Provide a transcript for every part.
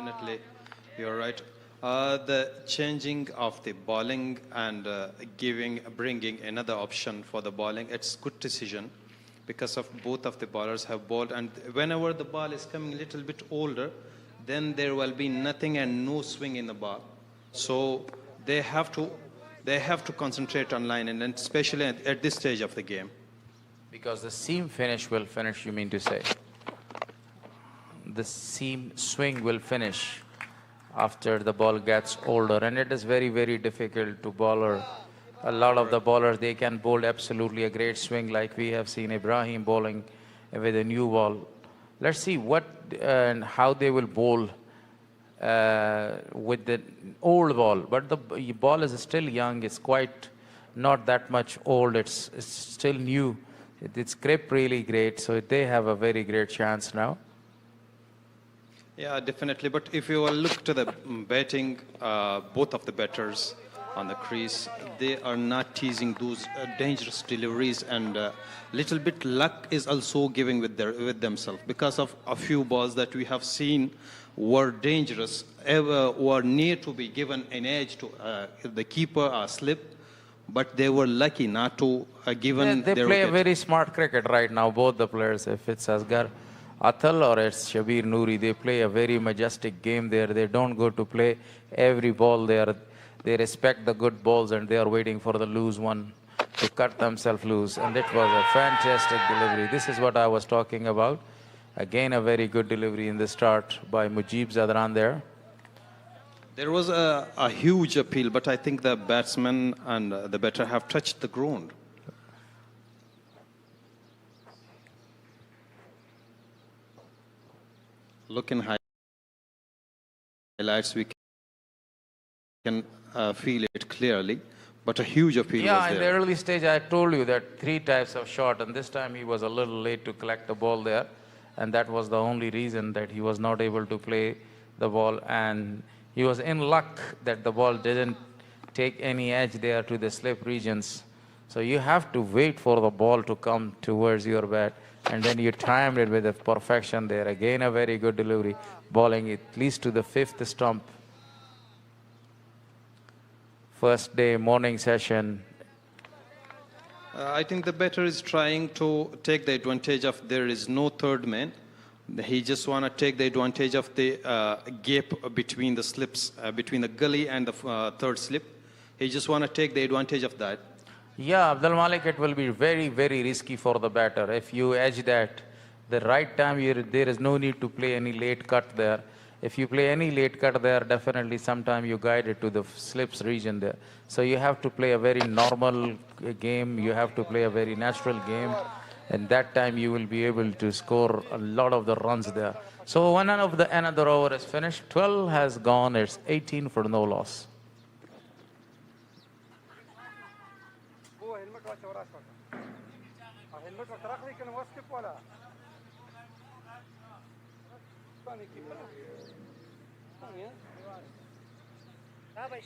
definitely. You're right. The changing of the bowling and bringing another option for the bowling, it's good decision because of both of the bowlers have bowled, and whenever the ball is coming a little bit older, then there will be nothing and no swing in the ball. So they have to concentrate on line, and especially at this stage of the game. Because the seam finish will finish, you mean to say? The seam swing will finish after the ball gets older, and it is very, very difficult to bowler. A lot of the bowlers, they can bowl absolutely a great swing, like we have seen Ibrahim bowling with a new ball. Let's see what and how they will bowl with the old ball. But the ball is still young. It's quite not that much old. It's still new. It's grip really great. So they have a very great chance now. Yeah, definitely. But if you will look to the batting, both of the batters on the crease, they are not teasing those dangerous deliveries, and little bit luck is also giving with themselves, because of a few balls that we have seen were dangerous, were near to be given an edge to the keeper or slip, but they were lucky not to given. They play a very smart cricket right now, both the players. If it's Asghar Atal or it's Shabir Noori, they play a very majestic game there. They don't go to play every ball there. They respect the good balls, and they are waiting for the loose one to cut themselves loose. And it was a fantastic delivery. This is what I was talking about. Again, a very good delivery in the start by Mujib Zadran there. There was a huge appeal, but I think the batsman and the batter have touched the ground. Looking highlights, we can feel it clearly, but a huge appeal was there. Yeah, in the early stage, I told you that 3 types of shot, and this time he was a little late to collect the ball there, and that was the only reason that he was not able to play the ball, and he was in luck that the ball didn't take any edge there to the slip regions. So you have to wait for the ball to come towards your bat, and then you timed it with a perfection there. Again, a very good delivery, bowling at least to the 5th stump. First day morning session. I think the batter is trying to take the advantage of there is no third man. He just want to take the advantage of the gap between the slips, between the gully and the third slip. He just want to take the advantage of that. Yeah, Abdul Malik, it will be very, very risky for the batter. If you edge that, the right time, there is no need to play any late cut there. If you play any late cut there, definitely sometime you guide it to the slips region there. So you have to play a very normal game. You have to play a very natural game. And that time you will be able to score a lot of the runs there. So another over is finished. 12 has gone. It's 18 for no loss.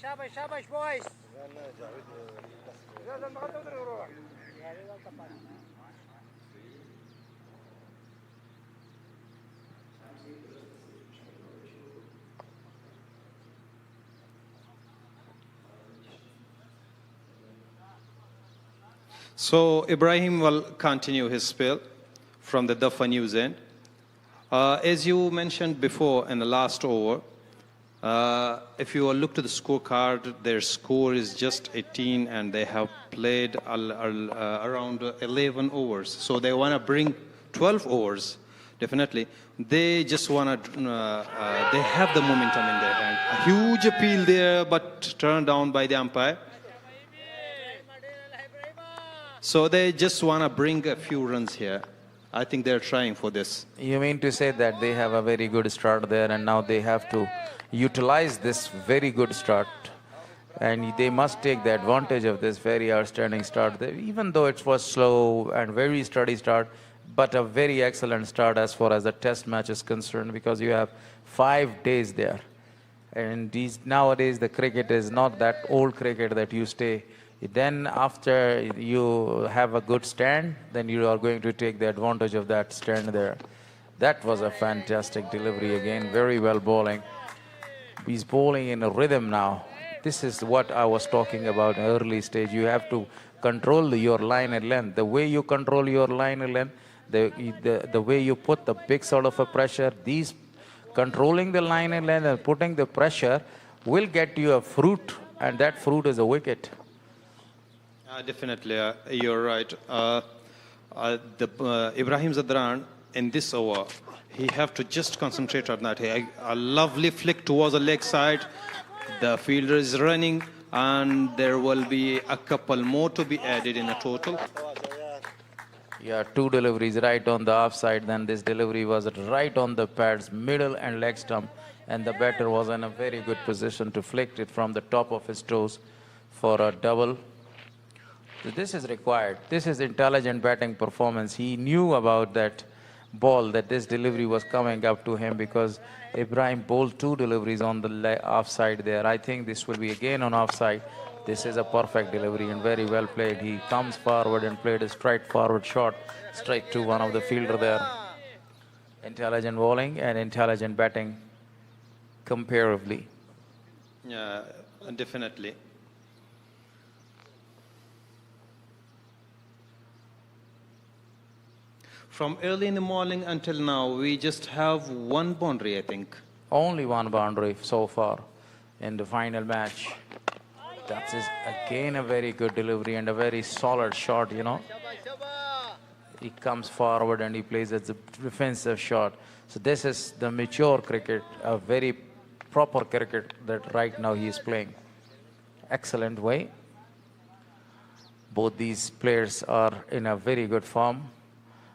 شابش شابش بويس So Ibrahim will continue his spell from the Dafa News end. As you mentioned before in the last over, if you look to the scorecard, their score is just 18, and they have played around 11 overs. So they want to bring 12 overs, definitely. They just want to, they have the momentum in their hand. A huge appeal there, but turned down by the umpire. So they just want to bring a few runs here. I think they're trying for this. You mean to say that they have a very good start there, and now they have to utilize this very good start, and they must take the advantage of this very outstanding start there, even though it was slow and very steady start, but a very excellent start as far as the test match is concerned, because you have 5 days there. And nowadays the cricket is not that old cricket that you stay. Then after you have a good stand, then you are going to take the advantage of that stand there. That was a fantastic delivery again, very well bowling. He's bowling in a rhythm now. This is what I was talking about in early stage. You have to control your line and length. The way you control your line and length, the way you put the big sort of a pressure, these controlling the line and length and putting the pressure will get you a fruit, and that fruit is a wicket. Definitely, you're right. Ibrahim Zadran, in this over, he have to just concentrate on that. A lovely flick towards the leg side. The fielder is running, and there will be a couple more to be added in a total. Yeah, 2 deliveries right on the offside. Then this delivery was right on the pads, middle and leg stump. And the batter was in a very good position to flick it from the top of his toes for a double. So this is required. This is intelligent batting performance. He knew about that ball, that this delivery was coming up to him, because Ibrahim bowled 2 deliveries on the offside there. I think this will be again on offside. This is a perfect delivery and very well played. He comes forward and played a straightforward shot straight to one of the fielder there. Intelligent bowling and intelligent batting comparatively. Yeah, definitely. From early in the morning until now, we just have one boundary, I think. Only one boundary so far in the final match. That is again a very good delivery and a very solid shot, you know. He comes forward and he plays as a defensive shot. So this is the mature cricket, a very proper cricket that right now he is playing. Excellent way. Both these players are in a very good form.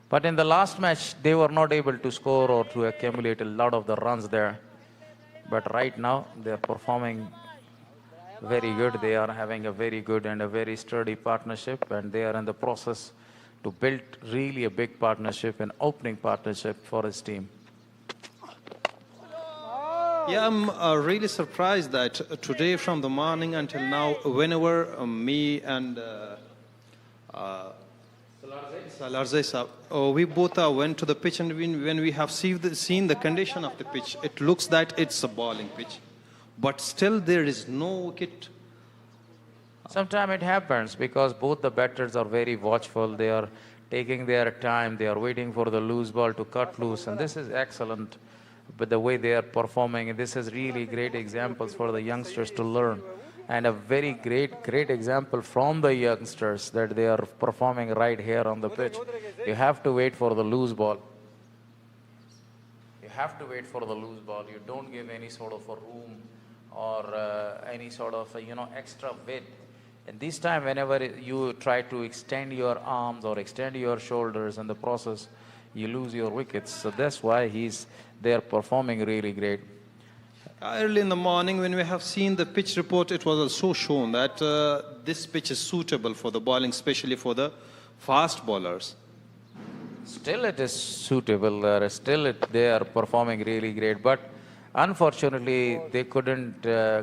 But in the last match, they were not able to score or to accumulate a lot of the runs there. But right now, they are performing very good. They are having a very good and a very sturdy partnership, and they are in the process to build really a big partnership, an opening partnership for his team. Yeah, I'm really surprised that today from the morning until now, whenever me and Salarzai, we both went to the pitch, and when we have seen the condition of the pitch, it looks that it's a bowling pitch. But still there is no wicket. Sometimes it happens because both the batters are very watchful. They are taking their time. They are waiting for the loose ball to cut loose. And this is excellent. But the way they are performing, this is really great examples for the youngsters to learn. And a very great example from the youngsters that they are performing right here on the pitch. You have to wait for the loose ball. You have to wait for the loose ball. You don't give any sort of a room or any sort of extra width. And this time, whenever you try to extend your arms or extend your shoulders in the process, you lose your wickets. So that's why they are performing really great. Early in the morning, when we have seen the pitch report, it was also shown that this pitch is suitable for the bowling, especially for the fast bowlers. Still it is suitable. They are performing really great. But unfortunately, they couldn't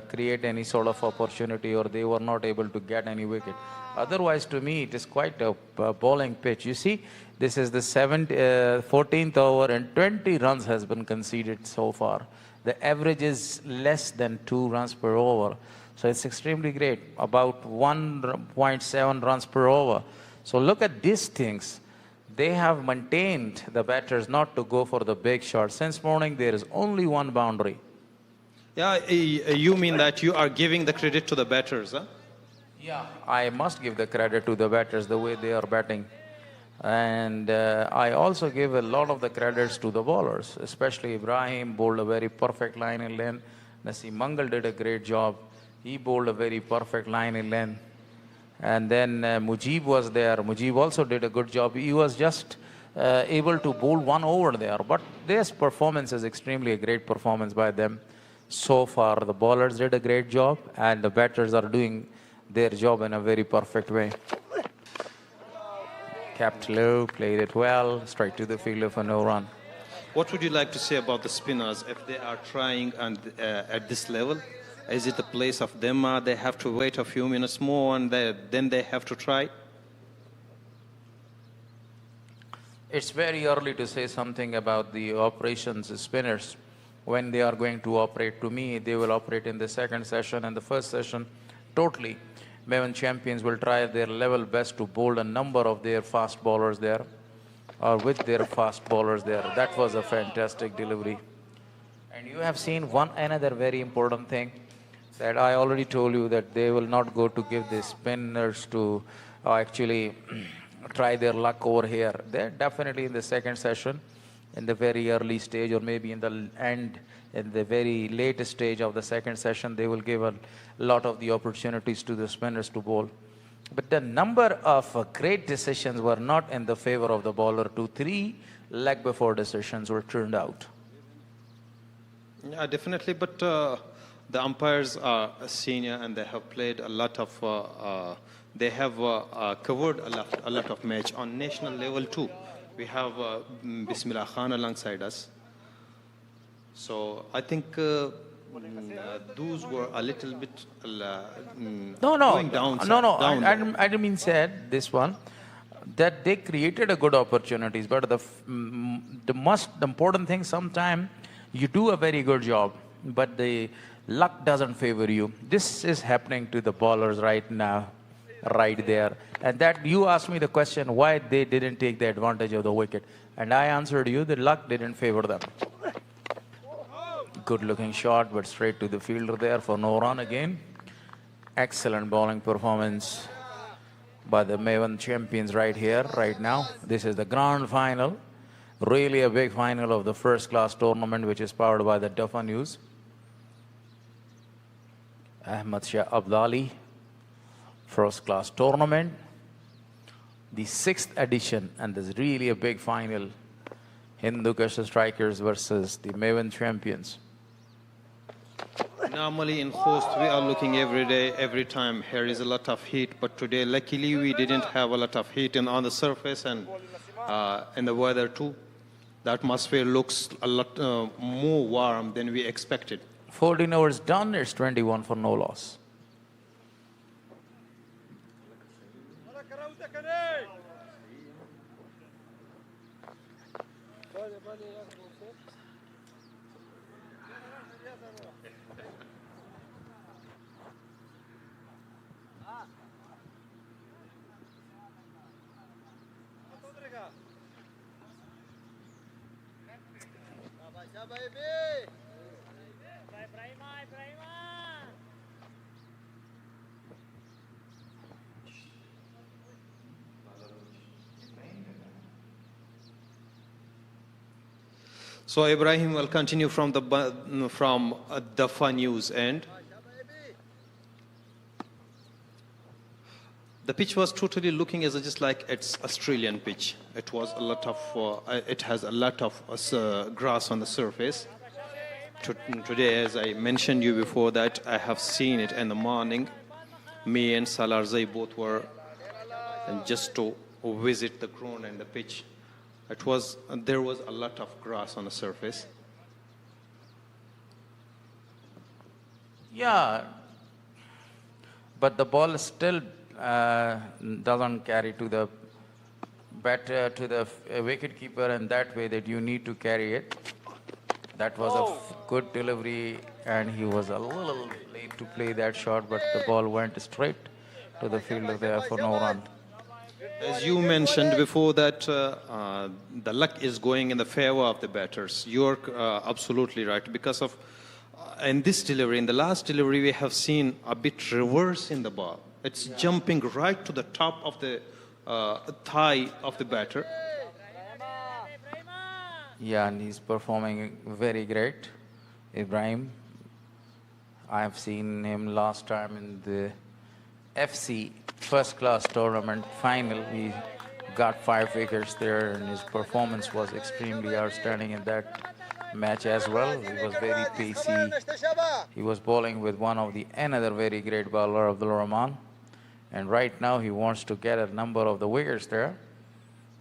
create any sort of opportunity, or they were not able to get any wicket. Otherwise, to me, it is quite a bowling pitch. You see, this is the 14th over and 20 runs has been conceded so far. The average is less than 2 runs per over. So it's extremely great, about 1.7 runs per over. So look at these things. They have maintained the batters not to go for the big shot. Since morning, there is only one boundary. Yeah, you mean that you are giving the credit to the batters, huh? Yeah, I must give the credit to the batters, the way they are batting. And I also give a lot of the credits to the bowlers, especially Ibrahim bowled a very perfect line and length. Naseem Mangal did a great job. He bowled a very perfect line and length. And then Mujib was there. Mujib also did a good job. He was just able to bowl 1 over there. But this performance is extremely a great performance by them. So far, the bowlers did a great job, and the batters are doing their job in a very perfect way. Capped low, played it well, straight to the fielder for no run. What would you like to say about the spinners if they are trying and at this level? Is it the place of them? They have to wait a few minutes more and then they have to try? It's very early to say something about the operations spinners, when they are going to operate. To me, they will operate in the second session and the first session totally. Maiwand Champions will try their level best to bowl a number of their fast bowlers there, or with their fast bowlers there. That was a fantastic delivery. And you have seen another very important thing that I already told you, that they will not go to give the spinners to actually try their luck over here. They're definitely in the second session, in the very early stage, or maybe in the end, in the very latest stage of the second session, they will give a lot of the opportunities to the spinners to bowl. But the number of great decisions were not in the favor of the bowler. 2-3 leg before decisions were turned out. Yeah, definitely. But the umpires are senior and they have played a lot of, they have covered a lot of match on national level too. We have Bismillah Khan alongside us. So I think those were a little bit going down. I didn't mean said this one, that they created a good opportunities, but the most important thing, sometime you do a very good job, but the luck doesn't favor you. This is happening to the bowlers right now, right there. And that you asked me the question, why they didn't take the advantage of the wicket. And I answered you, the luck didn't favor them. Good looking shot, but straight to the fielder there for no run again. Excellent bowling performance by the Maiwand Champions right here, right now. This is the grand final. Really a big final of the first class tournament, which is powered by the Dafa News. Ahmad Shah Abdali, first class tournament. The 6th edition, and there's really a big final. Hindukush Strikers versus the Maiwand Champions. Normally in host, we are looking every day, every time. Here is a lot of heat, but today, luckily, we didn't have a lot of heat on the surface and in the weather too. The atmosphere looks a lot more warm than we expected. 14 overs done, it's 21 for no loss. So Ibrahim will continue from the fun news end. The pitch was totally looking as just like it's Australian pitch. It was a lot of, it has a lot of grass on the surface. Today, as I mentioned you before, that I have seen it in the morning. Me and Salarzai both were just to visit the ground and the pitch. There was a lot of grass on the surface. Yeah, but the ball still doesn't carry to the batter, to the wicket keeper, and that way that you need to carry it. That was a good delivery, and he was a little late to play that shot, but the ball went straight to the fielder there for no run. As you mentioned before that the luck is going in the favor of the batters. You're absolutely right, because of in this delivery, in the last delivery, we have seen a bit reverse in the ball. It's jumping right to the top of the thigh of the batter. Yeah, and he's performing very great, Ibrahim. I've seen him last time in the FC first class tournament final. He got 5 wickets there, and his performance was extremely outstanding in that match as well. He was very pacey. He was bowling with another very great bowler, Abdul Rahman. And right now he wants to get a number of the wickets there.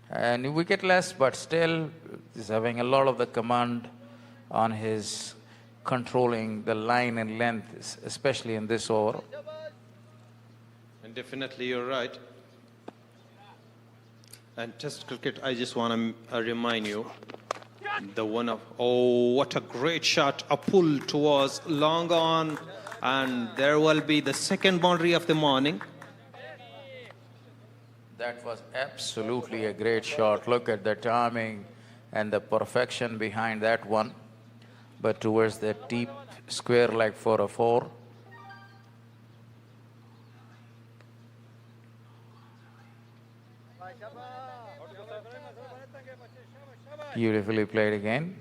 And wicketless, but still is having a lot of the command on his controlling the line and length, especially in this over. And definitely you're right. And Test cricket, I just want to remind you The one of, oh, what a great shot. A pull towards long on. And there will be the second boundary of the morning. That was absolutely a great shot. Look at the timing and the perfection behind that one. But towards the deep square leg for a 4. Beautifully played again.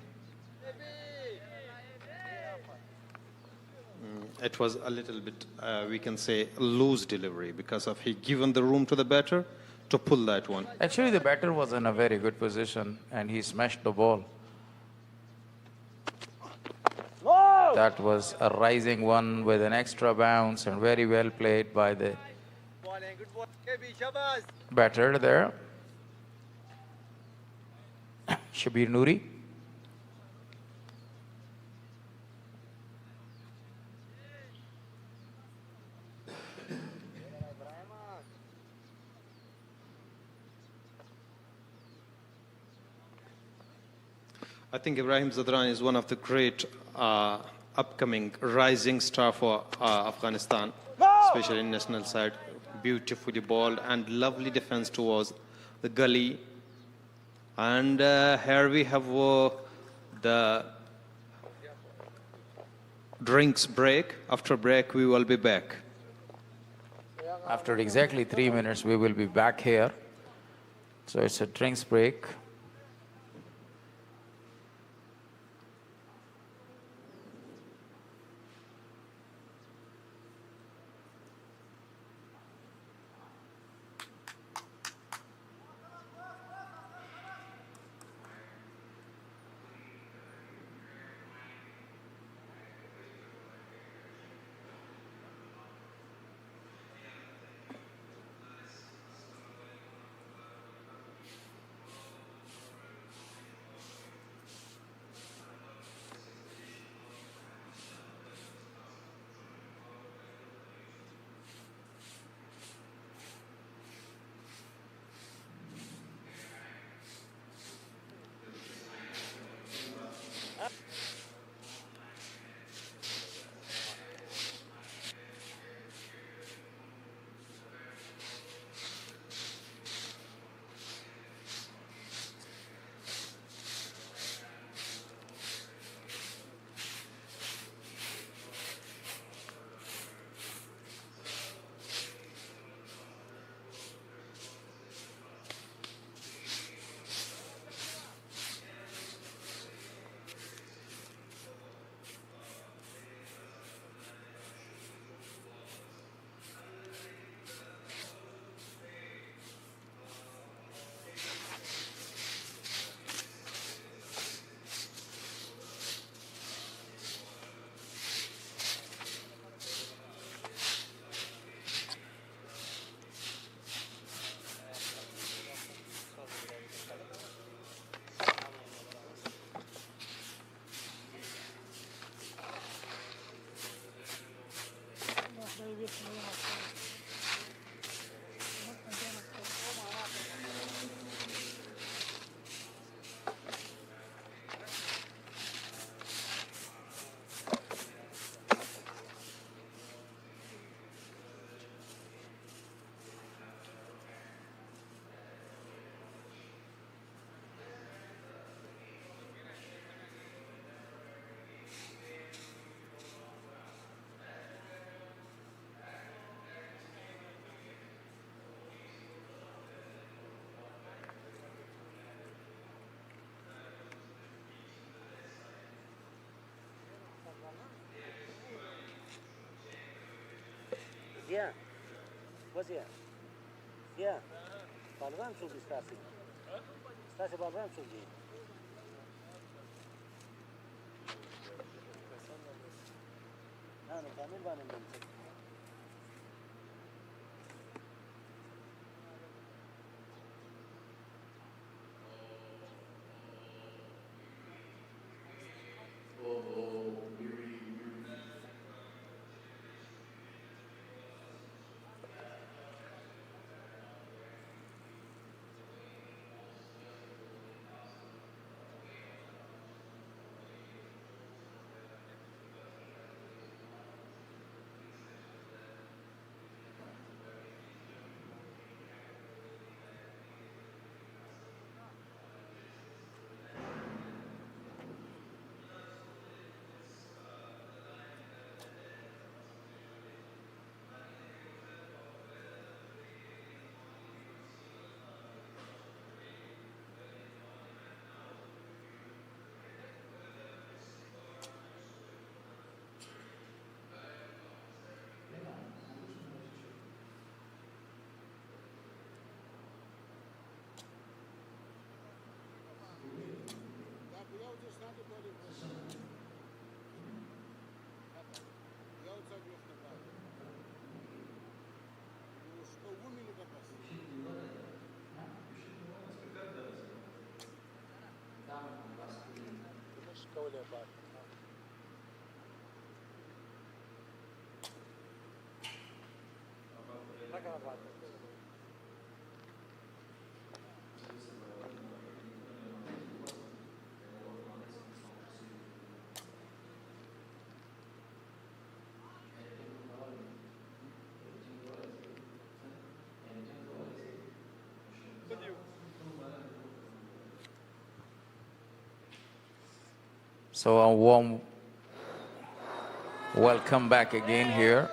It was a little bit, we can say, loose delivery because of he given the room to the batter to pull that one. Actually, the batter was in a very good position and he smashed the ball. That was a rising one with an extra bounce and very well played by the batter there. Shabir Noori. I think Ibrahim Zadran is one of the great upcoming rising star for Afghanistan, especially in national side. Beautifully balled and lovely defense towards the gully. And here we have the drinks break. After break, we will be back. After exactly 3 minutes, we will be back here. So it's a drinks break. Yeah. What's here? Yeah. Balram should be starting. Start Balram should be. No, Kamil Banim. So a warm welcome back again here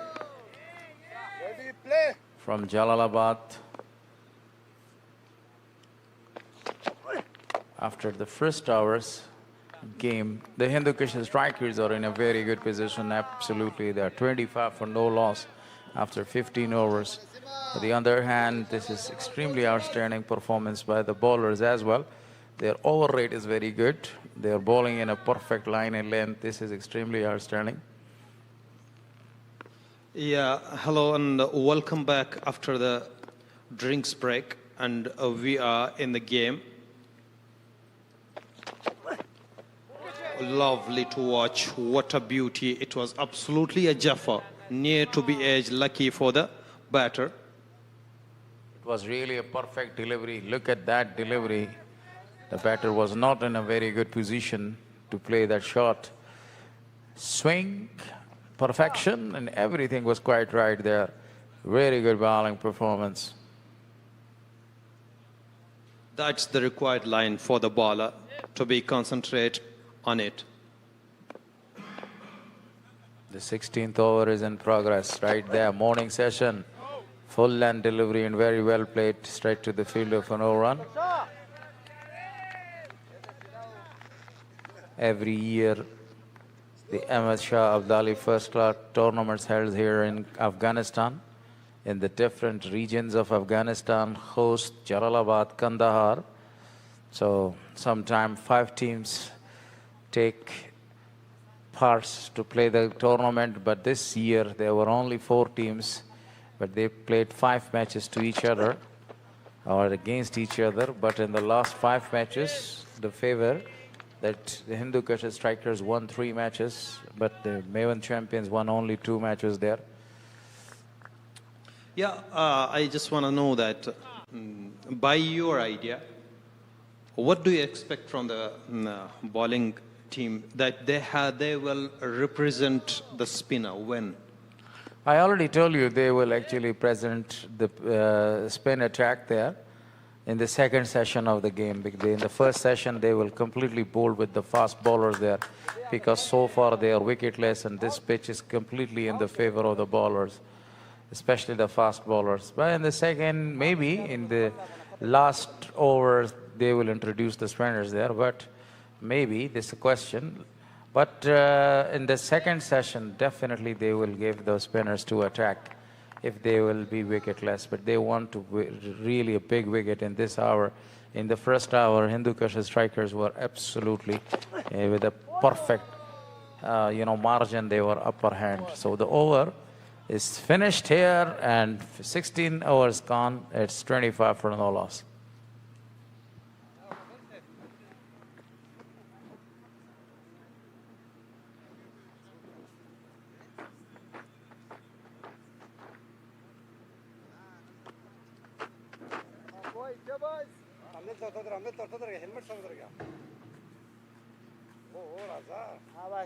from Jalalabad. After the first hour's game, the Hindukush Strikers are in a very good position. Absolutely, they are 25 for no loss after 15 overs. On the other hand, this is extremely outstanding performance by the bowlers as well. Their over rate is very good. They are bowling in a perfect line and length. This is extremely outstanding. Yeah, hello and welcome back after the drinks break, and we are in the game. Lovely to watch. What a beauty. It was absolutely a jaffa, near to be edge, lucky for the batter. It was really a perfect delivery. Look at that delivery. The batter was not in a very good position to play that shot. Swing, perfection, and everything was quite right there. Very good bowling performance. That's the required line for the bowler, to be concentrate on it. The 16th over is in progress right there. Morning session. Full land delivery and very well played straight to the fielder for no run. Every year, the Ahmed Shah Abdali first class tournaments held here in Afghanistan, in the different regions of Afghanistan, host Jalalabad, Kandahar. So sometimes 5 teams take parts to play the tournament, but this year there were only 4 teams, but they played 5 matches to each other or against each other. But in the last 5 matches, the favor that the Hindukush Strikers won 3 matches, but the Maiwand Champions won only 2 matches there. Yeah, I just want to know that by your idea, what do you expect from the bowling team that they will represent the spinner when? I already told you they will actually present the spin attack there in the second session of the game. In the first session, they will completely bowl with the fast bowlers there, because so far they are wicketless, and this pitch is completely in the favor of the bowlers, especially the fast bowlers. But in the second, maybe in the last overs, they will introduce the spinners there, but maybe this is a question. But in the second session, definitely they will give the spinners to attack if they will be wicketless. But they want to really a big wicket in this hour. In the first hour, Hindukush Strikers were absolutely with a perfect margin. They were upper hand. So the over is finished here, and 16 hours gone. It's 25 for no loss.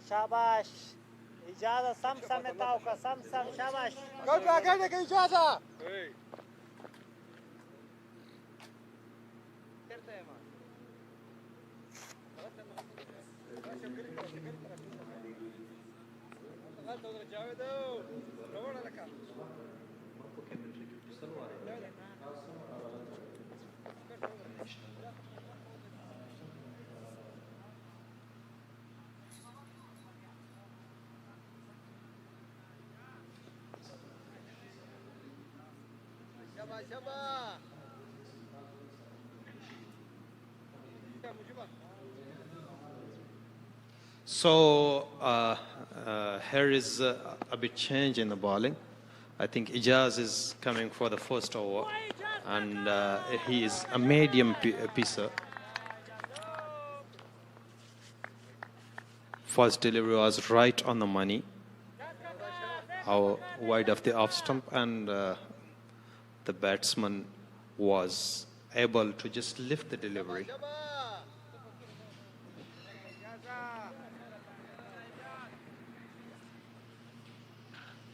शाबाश इजाजत सम समेताओं का सम शाबाश कल आगे की इजाजत So here is a bit change in the bowling. I think Ijaz is coming for the first over, and he is a medium piecer. First delivery was right on the money, wide of the off stump, and the batsman was able to just lift the delivery.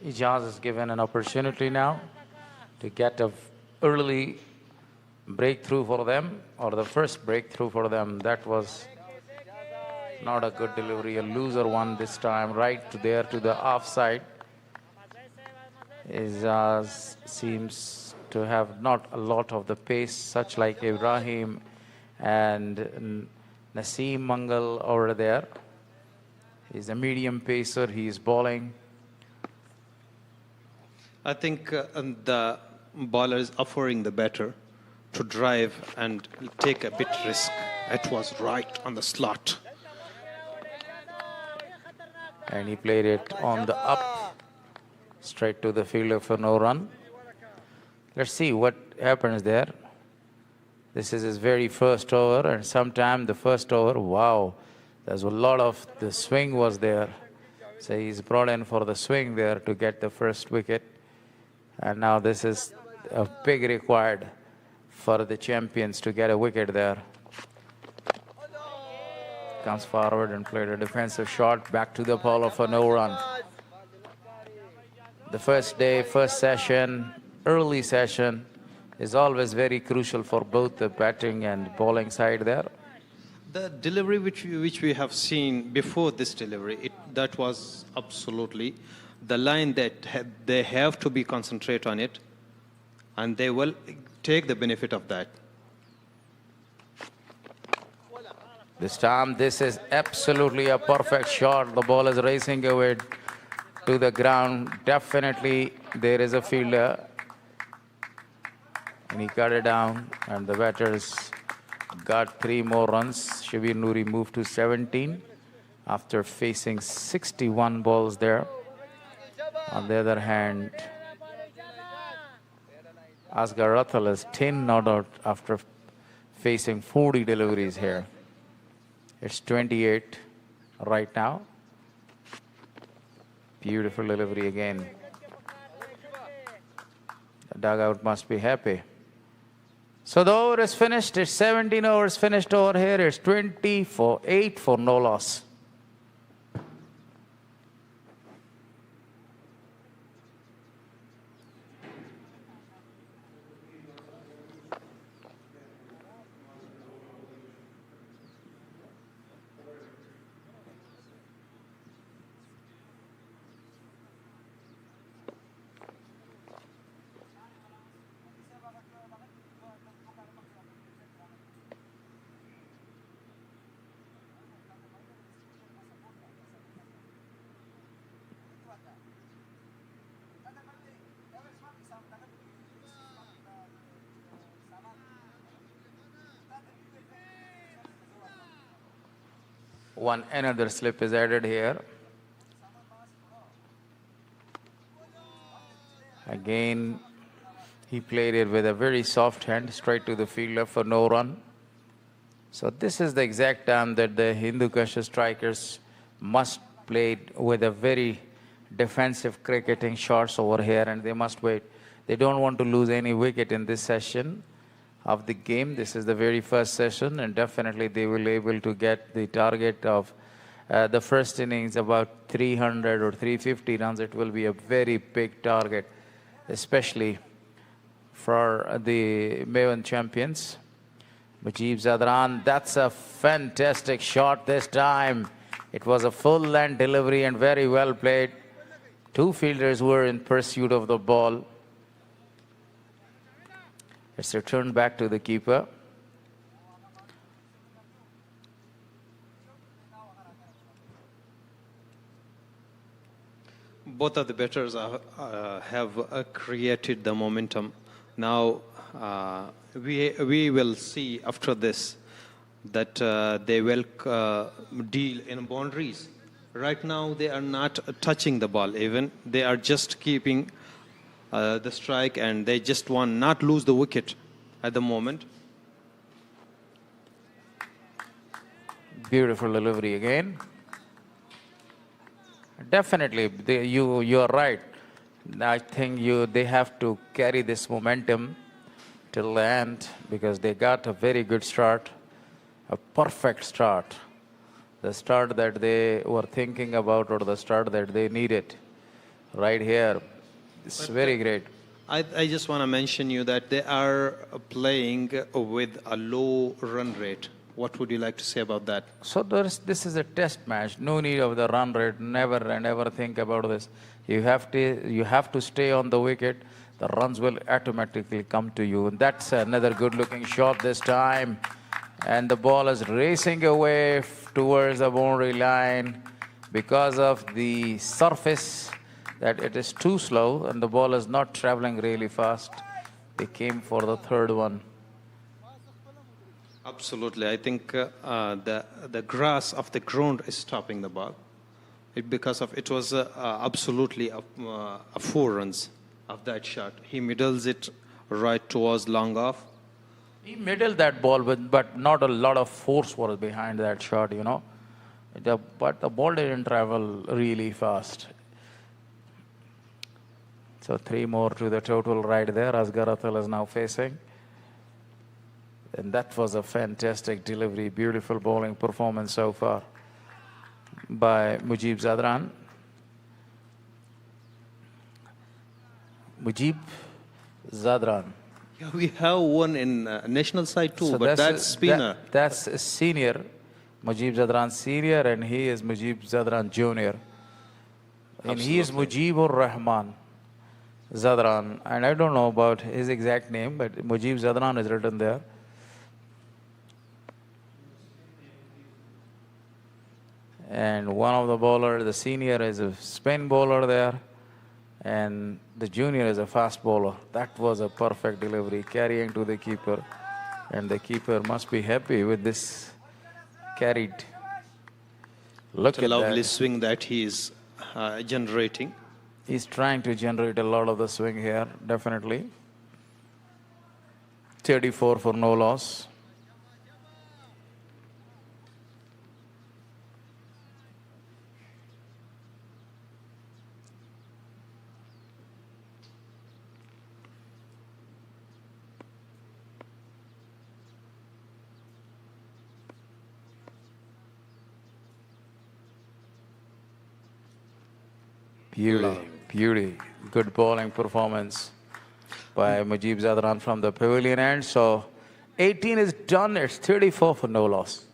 Ijaz is given an opportunity now to get an early breakthrough for them, or the first breakthrough for them. That was not a good delivery, a loser one this time, right there to the offside. Ijaz seems to have not a lot of the pace, such like Ibrahim and Naseem Mangal over there. He's a medium pacer, he is bowling. I think the bowler is offering the batter to drive and take a bit risk. It was right on the slot. And he played it on the up, straight to the fielder for no run. Let's see what happens there. This is his very first over, and sometime the first over, wow, there's a lot of the swing was there. So he's brought in for the swing there to get the first wicket. And now this is a big required for the champions to get a wicket there. Comes forward and played a defensive shot back to the bowler for no run. The first day, first session, early session is always very crucial for both the batting and bowling side there. The delivery which we have seen before this delivery, that was absolutely the line that they have to be concentrate on it, and they will take the benefit of that. This time, this is absolutely a perfect shot. The ball is racing away to the ground. Definitely, there is a fielder. And he cut it down, and the batters got 3 more runs. Shabir Noori moved to 17 after facing 61 balls there. On the other hand, Asghar Rathal is 10 not out after facing 40 deliveries here. It's 28 right now. Beautiful delivery again. The dugout must be happy. So the over is finished. It's 17 overs finished over here. It's 20 for 8 for no loss. Another slip is added here. Again, he played it with a very soft hand straight to the fielder for no run. So this is the exact time that the Hindukush Strikers must play with a very defensive cricketing shots over here, and they must wait. They don't want to lose any wicket in this session of the game. This is the very first session, and definitely they will be able to get the target of the first innings about 300 or 350 runs. It will be a very big target, especially for the Maiwand Champions. Mujib Zadran, that's a fantastic shot this time. It was a full length delivery and very well played. 2 fielders were in pursuit of the ball. It's returned back to the keeper. Both of the batters have created the momentum. Now we will see after this that they will deal in boundaries. Right now they are not touching the ball even. They are just keeping the strike, and they just want not lose the wicket at the moment. Beautiful delivery again. Definitely, you are right. I think they have to carry this momentum till the end because they got a very good start, a perfect start, the start that they were thinking about or the start that they needed right here. It's very great. I just want to mention you that they are playing with a low run rate. What would you like to say about that? So this is a test match. No need of the run rate. Never and ever think about this. You have to stay on the wicket. The runs will automatically come to you. And that's another good-looking shot this time. And the ball is racing away towards the boundary line because of the surface that it is too slow and the ball is not traveling really fast. They came for the third one. Absolutely. I think the grass of the ground is stopping the ball. It was absolutely a 4 runs of that shot. He middles it right towards long off. He middled that ball, but not a lot of force was behind that shot, you know. But the ball didn't travel really fast. So 3 more to the total right there as Garathal is now facing. And that was a fantastic delivery, beautiful bowling performance so far by Mujib Zadran. Mujib Zadran. Yeah, we have one in national side too, So but that's spinner. That's a senior, Mujib Zadran senior, and he is Mujib Zadran junior. And he is Mujibur Rahman Zadran. And I don't know about his exact name, but Mujib Zadran is written there. And one of the bowlers, the senior, is a spin bowler there. And the junior is a fast bowler. That was a perfect delivery, carrying to the keeper. And the keeper must be happy with this carried. Look at that. Lovely swing that he is generating. He's trying to generate a lot of the swing here, definitely. 34 for no loss. Beauty. Good bowling performance by Mujib Zadran from the pavilion end. So 18 is done. It's 34 for no loss.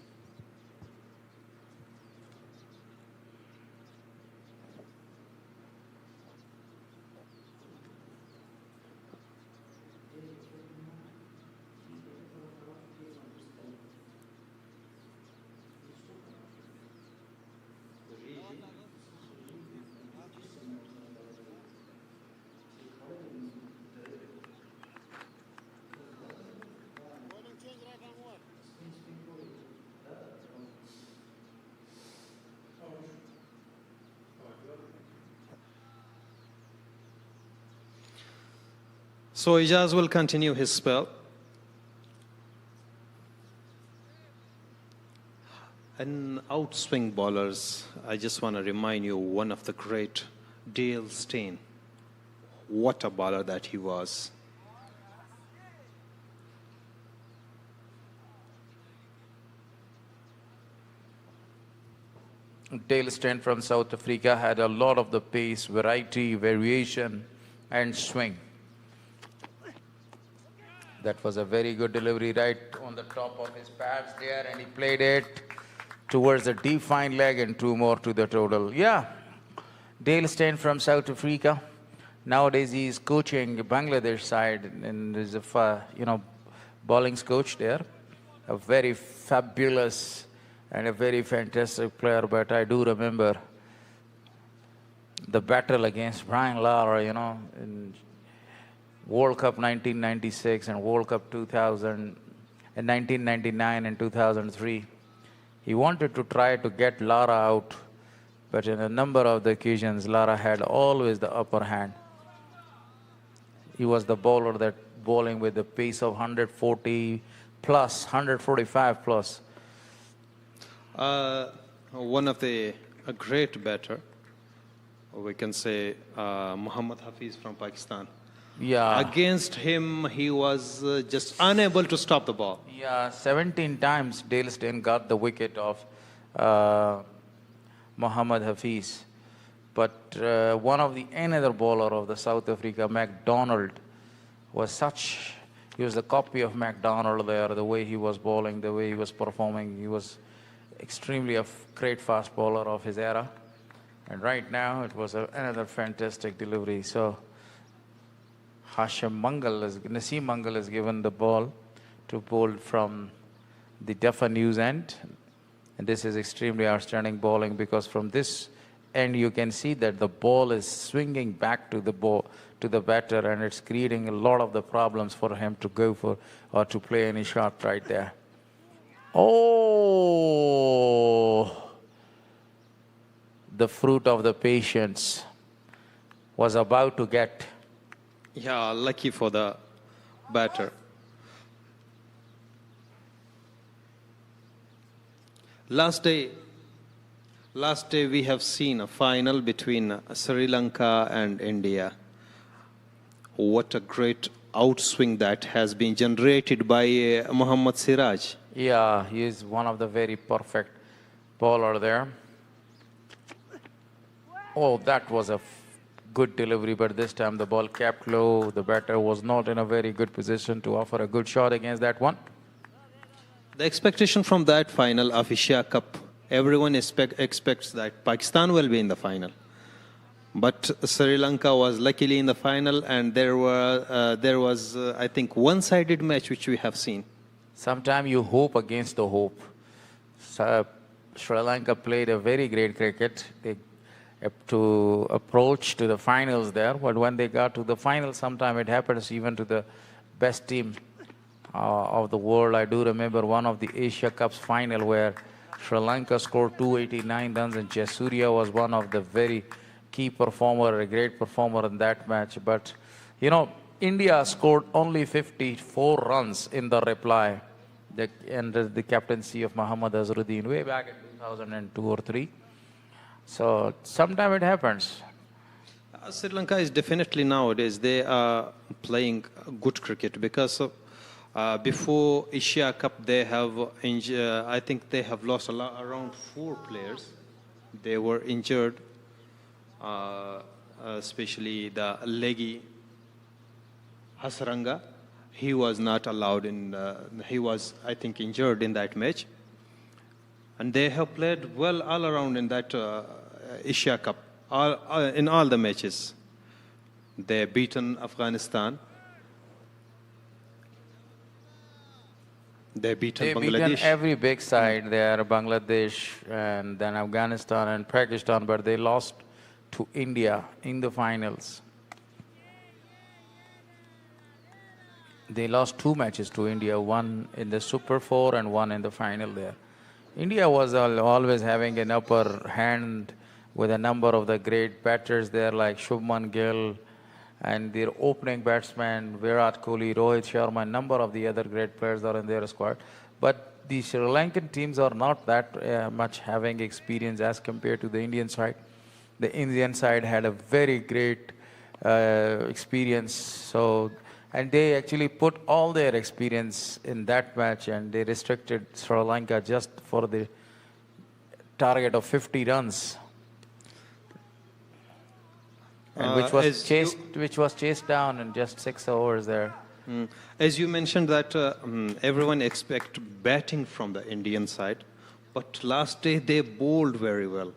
So Ijaz will continue his spell. And outswing bowlers, I just want to remind you one of the great, Dale Steyn. What a bowler that he was. Dale Steyn from South Africa had a lot of the pace, variety, variation, and swing. That was a very good delivery right on the top of his pads there, and he played it towards the defined leg and 2 more to the total. Yeah, Dale Steyn from South Africa. Nowadays he is coaching Bangladesh side and is a bowling coach there. A very fabulous and a very fantastic player. But I do remember the battle against Brian Lara, in World Cup 1996 and World Cup 2000 and 1999 and 2003. He wanted to try to get Lara out, but in a number of the occasions, Lara had always the upper hand. He was the bowler that bowling with the pace of 140 plus, 145 plus. One of a great batter we can say, Muhammad Hafiz from Pakistan. Yeah. Against him, he was just unable to stop the ball. Yeah, 17 times Dale Steyn got the wicket of Muhammad Hafiz. But one of the another bowler of the South Africa, McDonald, was such, he was a copy of McDonald there, the way he was bowling, the way he was performing. He was extremely a great fast bowler of his era. And right now, it was another fantastic delivery. So Naseem Mangal is given the ball to bowl from the Duffer News end. And this is extremely outstanding bowling, because from this end you can see that the ball is swinging back to the batter, and it's creating a lot of the problems for him to go for or to play any shot right there. Oh, the fruit of the patience was about to get. Yeah, lucky for the batter. Last day we have seen a final between Sri Lanka and India. What a great outswing that has been generated by Mohammad Siraj. Yeah, he is one of the very perfect bowler there. Oh, that was a good delivery, but this time the ball kept low. The batter was not in a very good position to offer a good shot against that one. The expectation from that final of Asia Cup, everyone expects that Pakistan will be in the final. But Sri Lanka was luckily in the final, and there was, I think, one-sided match which we have seen. Sometimes you hope against the hope. So, Sri Lanka played a very great cricket. They to approach to the finals there, but when they got to the final, sometime it happens even to the best team of the world. I do remember one of the Asia Cups final where Sri Lanka scored 289 runs, and Jayasuriya was one of the very key performer, a great performer in that match. But you know, India scored only 54 runs in the reply under the captaincy of Muhammad Azharuddin way back in 2002 or 3. So sometime it happens. Sri Lanka is definitely nowadays, they are playing good cricket, because before Asia Cup they have, I think they have lost around 4 players. They were injured, especially the leggy Hasaranga. He was not allowed in, he was, I think, injured in that match. And they have played well all around in that Asia Cup, in all the matches. They beaten Afghanistan. They beaten Bangladesh. Beaten every big side there, Bangladesh and then Afghanistan and Pakistan, but they lost to India in the finals. They lost 2 matches to India, one in the Super 4 and one in the final there. India was always having an upper hand with a number of the great batters there like Shubman Gill and their opening batsman Virat Kohli, Rohit Sharma, a number of the other great players are in their squad. But the Sri Lankan teams are not that much having experience as compared to the Indian side. The Indian side had a very great experience. And they actually put all their experience in that match, and they restricted Sri Lanka just for the target of 50 runs. And which was chased down in just 6 overs there. As you mentioned that everyone expect batting from the Indian side, but last day they bowled very well.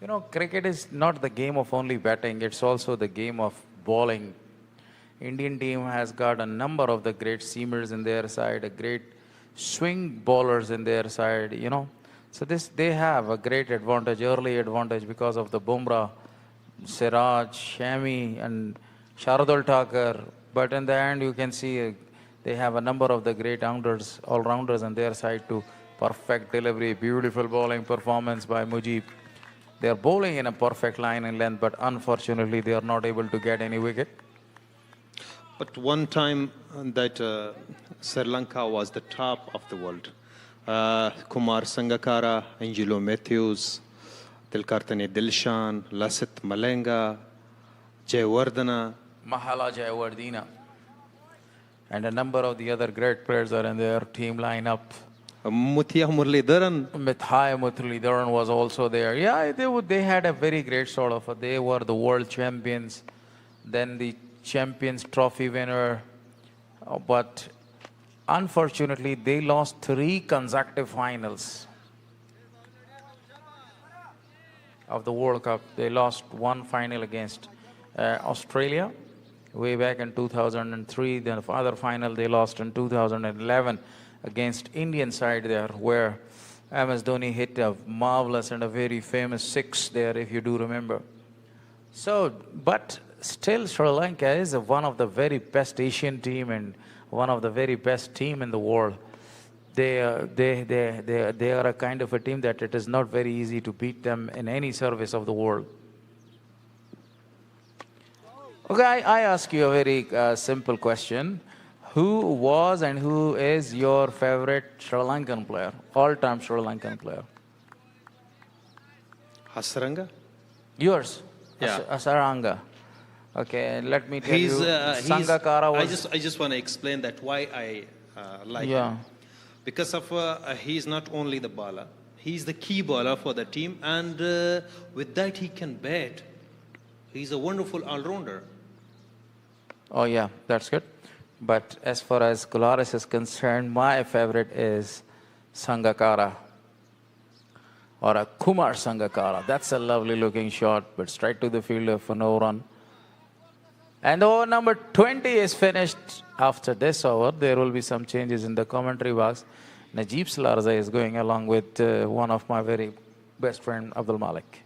You know, cricket is not the game of only batting, it's also the game of bowling. Indian team has got a number of the great seamers in their side, a great swing bowlers in their side, you know. So they have a great advantage, early advantage, because of the Bumrah, Siraj, Shami and Shardul Thakur. But in the end, you can see they have a number of the great all-rounders on their side to perfect delivery, beautiful bowling performance by Mujib. They are bowling in a perfect line and length, but unfortunately they are not able to get any wicket. But one time that Sri Lanka was the top of the world. Kumar Sangakkara, Angelo Matthews, Tilkartani Dilshan, Lasit Malenga, Jayawardena, Mahala Jayawardena. And a number of the other great players are in their team lineup. Muthiah Muralidharan. Mithai Muralidharan was also there. Yeah, they had a very great sort of, they were the world champions, then the Champions Trophy winner. But unfortunately, they lost 3 consecutive finals of the World Cup. They lost 1 final against Australia way back in 2003. The other final they lost in 2011 against Indian side there, where MS Dhoni hit a marvelous and a very famous 6 there, if you do remember. So, but still Sri Lanka is one of the very best Asian team and one of the very best team in the world. They are a kind of a team that it is not very easy to beat them in any service of the world. Okay, I ask you a very simple question. Who was and who is your favorite Sri Lankan player, all-time Sri Lankan player? Hasaranga? Yours? Yeah. Hasaranga. Okay, let me tell you, Sangakkara was... I just want to explain that why I like him. Because of he's not only the bowler, he's the key bowler for the team, and with that he can bat. He's a wonderful all-rounder. Oh yeah, that's good. But as far as Gularis is concerned, my favorite is Sangakkara, or a Kumar Sangakkara. That's a lovely looking shot, but straight to the fielder for no run. And over number 20 is finished. After this over, there will be some changes in the commentary box. Najib Salarzai is going along with one of my very best friend, Abdul Malik.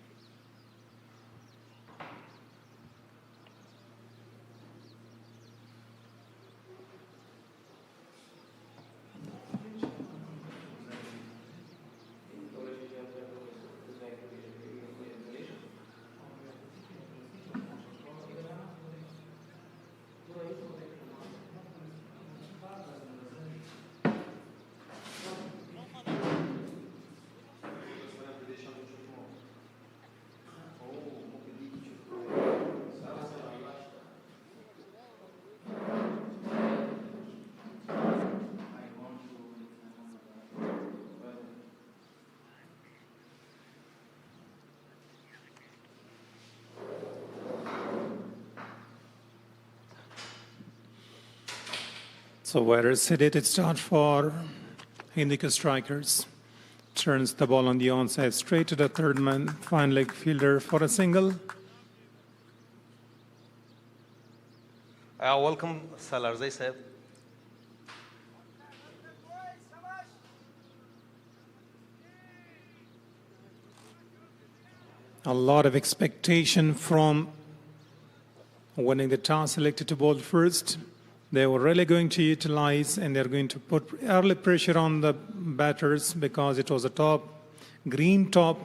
So where is it? It starts for Hindukush Strikers. Turns the ball on the onside straight to the third man, fine leg fielder for a single. Welcome, Salarzai sahib. A lot of expectation from winning the toss, selected to bowl first. They were really going to utilize, and they're going to put early pressure on the batters because it was a top, green top,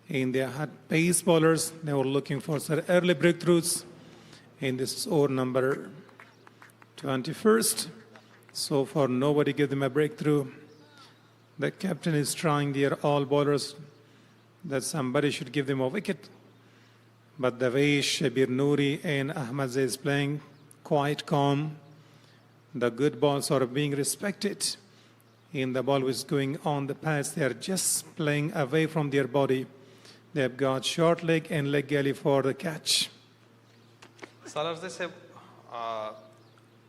and they had pace bowlers. They were looking for some early breakthroughs, and this is over number 21st. So far, nobody gave them a breakthrough. The captain is trying their all bowlers that somebody should give them a wicket. But the way Shabir Noori and Ahmad Zai is playing, quite calm. The good balls are being respected. And the ball is going on the pass. They are just playing away from their body. They have got short leg and leg galley for the catch. Salarzai sahib,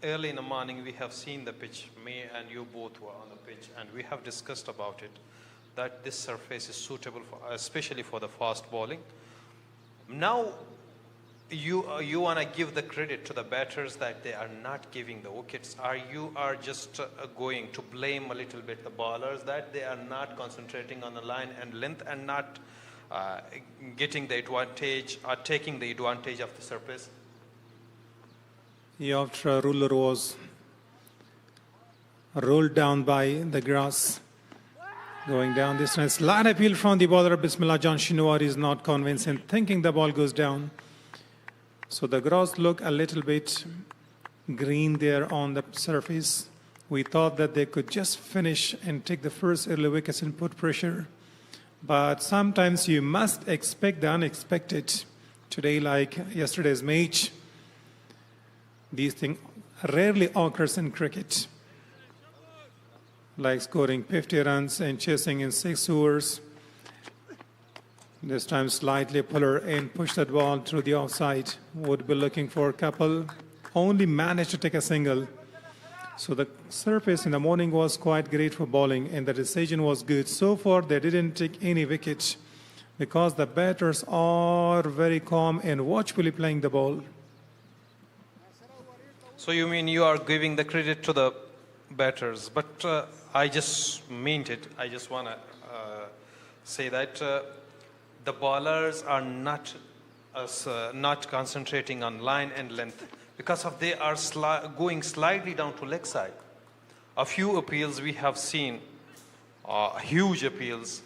early in the morning we have seen the pitch. Me and you both were on the pitch, and we have discussed about it, that this surface is suitable for, especially for the fast bowling. Now, you want to give the credit to the batters that they are not giving the wickets, or you are just going to blame a little bit the bowlers that they are not concentrating on the line and length and not getting the advantage or taking the advantage of the surface? After ruler was rolled down by the grass, going down this nice line appeal from the bowler. Bismillah John Shinwar is not convincing, thinking the ball goes down. So the grass look a little bit green there on the surface. We thought that they could just finish and take the first early wickets and put pressure. But sometimes you must expect the unexpected. Today, like yesterday's match, these things rarely occurs in cricket. Like scoring 50 runs and chasing in 6 overs. This time slightly puller and push that ball through the offside. Would be looking for a couple. Only managed to take a single. So the surface in the morning was quite great for bowling and the decision was good. So far they didn't take any wickets because the batters are very calm and watchfully playing the ball. So you mean you are giving the credit to the batters, but I just meant it. I just want to say that the bowlers are not concentrating on line and length because of they are going slightly down to leg side. A few appeals we have seen, huge appeals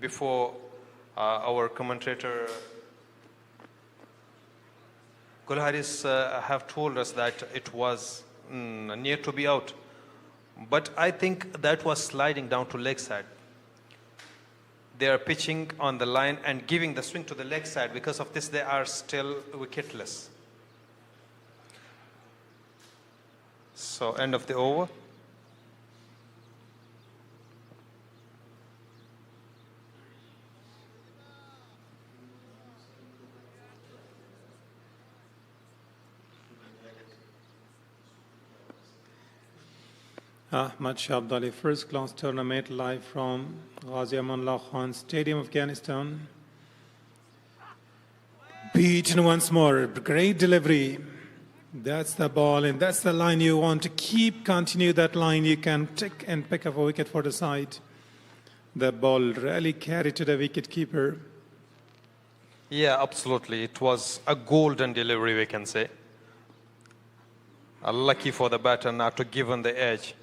before our commentator Kulharis have told us that it was near to be out. But I think that was sliding down to leg side. They are pitching on the line and giving the swing to the leg side. Because of this, they are still wicketless. So, end of the over. Match Abdali first class tournament live from Ghazi Amanullah Khan Stadium, Afghanistan. Beaten once more, great delivery. That's the ball and that's the line you want to keep, continue that line. You can tick and pick up a wicket for the side. The ball really carried to the wicket keeper. Yeah, absolutely. It was a golden delivery, we can say. Lucky for the batter not to give on the edge.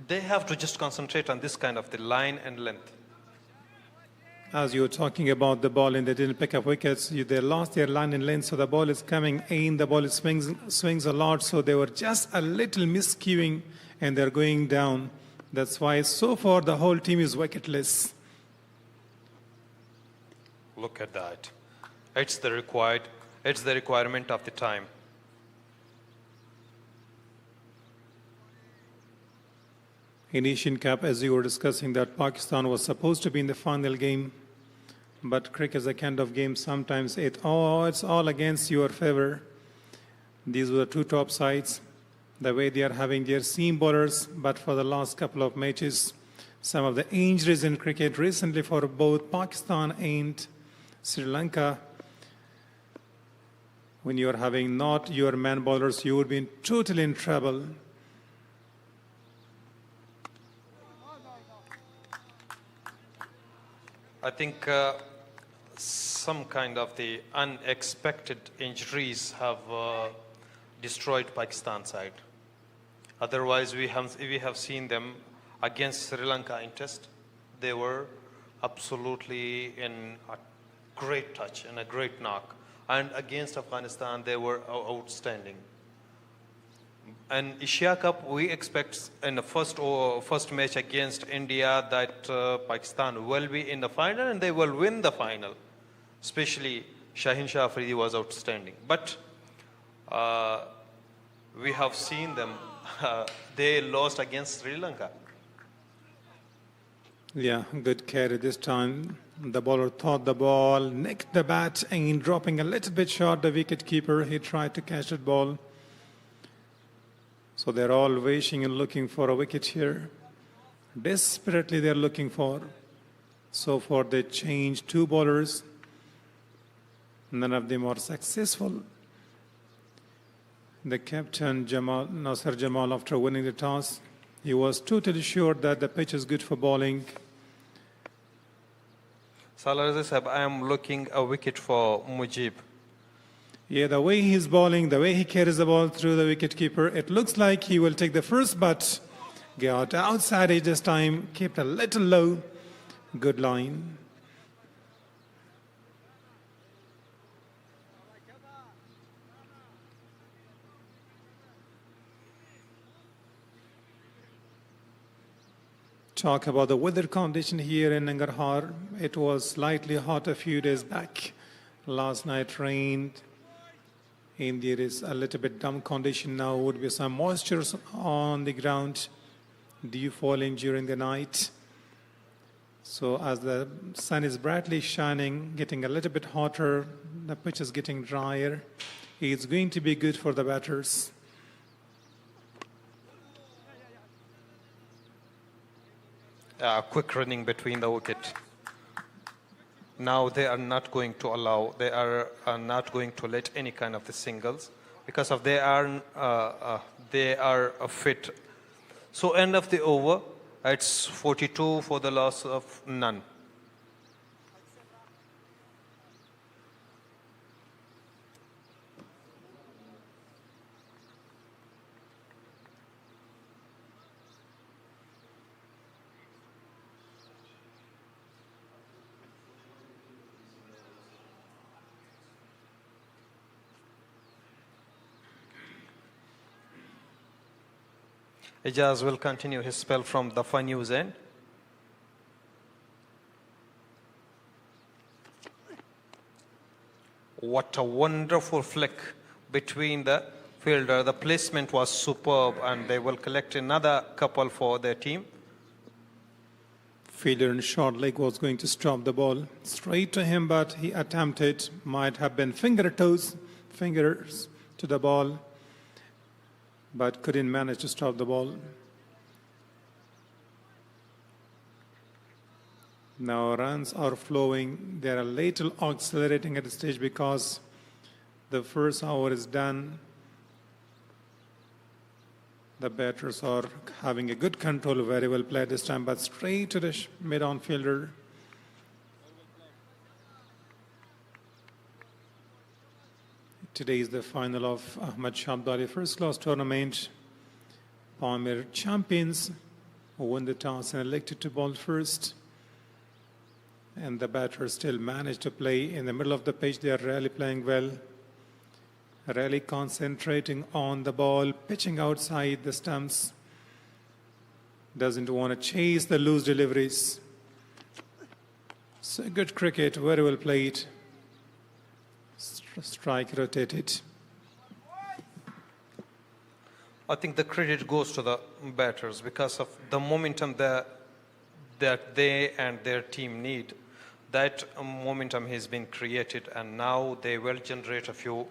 They have to just concentrate on this kind of the line and length. As you were talking about the ball and they didn't pick up wickets, they lost their line and length, so the ball is coming in, the ball swings a lot, so they were just a little miscuing and they're going down. That's why so far the whole team is wicketless. Look at that. It's the requirement of the time. In Asian Cup, as you were discussing, that Pakistan was supposed to be in the final game, but cricket is a kind of game. Sometimes it's all against your favor. These were the two top sides, the way they are having their seam bowlers, but for the last couple of matches, some of the injuries in cricket recently for both Pakistan and Sri Lanka. When you are having not your man bowlers, you would be totally in trouble. I think some kind of the unexpected injuries have destroyed Pakistan side. Otherwise, we have seen them against Sri Lanka in test. They were absolutely in a great touch and a great knock. And against Afghanistan, they were outstanding. And Asia Cup, we expect in the first match against India that Pakistan will be in the final and they will win the final. Especially Shaheen Shah Afridi was outstanding. But we have seen them, they lost against Sri Lanka. Yeah, good carry this time. The bowler thought the ball, nicked the bat and dropping a little bit short the wicket keeper. He tried to catch that ball. So they're all wishing and looking for a wicket here. Desperately they're looking for. So far they changed two bowlers. None of them are successful. The captain, Nasser Jamal, after winning the toss, he was totally sure that the pitch is good for bowling. Salar Sahib, I am looking a wicket for Mujib. Yeah, the way he's bowling, the way he carries the ball through the wicketkeeper, it looks like he will take the first, but got outside edge this time, kept a little low. Good line. talk about the weather condition here in Nangarhar. It was slightly hot a few days back. Last night rained, and there is a little bit damp condition now. Would be some moisture on the ground, dew falling during the night. So as the sun is brightly shining, getting a little bit hotter, the pitch is getting drier. It's going to be good for the batters. Quick running between the wicket. Now they are not going to allow, they are not going to let any kind of the singles because of they are fit. So end of the over, it's 42 for the loss of none. Ijaz will continue his spell from the fun news end. What a wonderful flick between the fielder. The placement was superb and they will collect another couple for their team. Fielder in short leg was going to stop the ball straight to him, but he attempted, might have been fingers to the ball, but couldn't manage to stop the ball. Now runs are flowing. They are a little accelerating at the stage because the first hour is done. The batters are having a good control, very well played this time, but straight to the mid-on fielder. Today is the final of Ahmad Shah Abdali first class tournament. Maiwand Champions who won the toss and elected to bowl first. And the batters still managed to play in the middle of the pitch. They are really playing well, really concentrating on the ball, pitching outside the stumps. Doesn't want to chase the loose deliveries. So good cricket, very well played. Strike rotated. I think the credit goes to the batters because of the momentum that they and their team need. That momentum has been created and now they will generate a few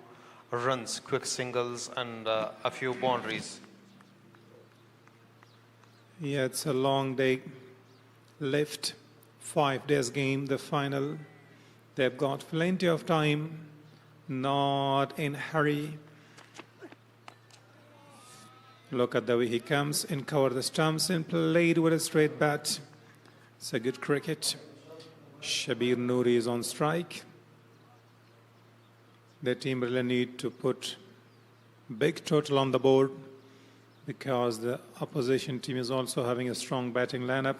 runs, quick singles and a few boundaries. Yeah, it's a long day left. 5 days game, the final. They've got plenty of time. Not in hurry. Look at the way he comes and cover the stumps and played with a straight bat. It's a good cricket. Shabir Noori is on strike. The team really need to put big total on the board because the opposition team is also having a strong batting lineup.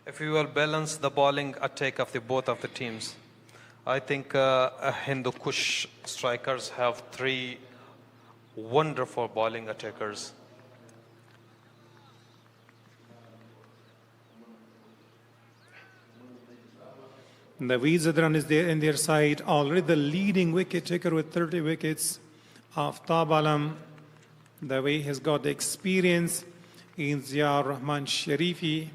If we will balance the bowling attack of both of the teams, I think Hindukush Strikers have 3 wonderful bowling attackers. Naveed Zadran is there in their side, already the leading wicket taker with 30 wickets. Aftab Alam, the way he's got the experience. In Ziaur Rahman Sharifi,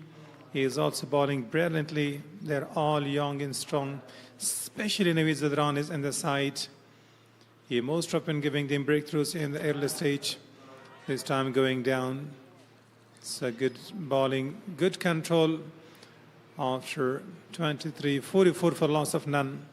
he is also bowling brilliantly. They're all young and strong, especially Naveed Zadran is in the side. He most often giving them breakthroughs in the early stage. This time going down. It's a good bowling, good control after 23, 44 for loss of none.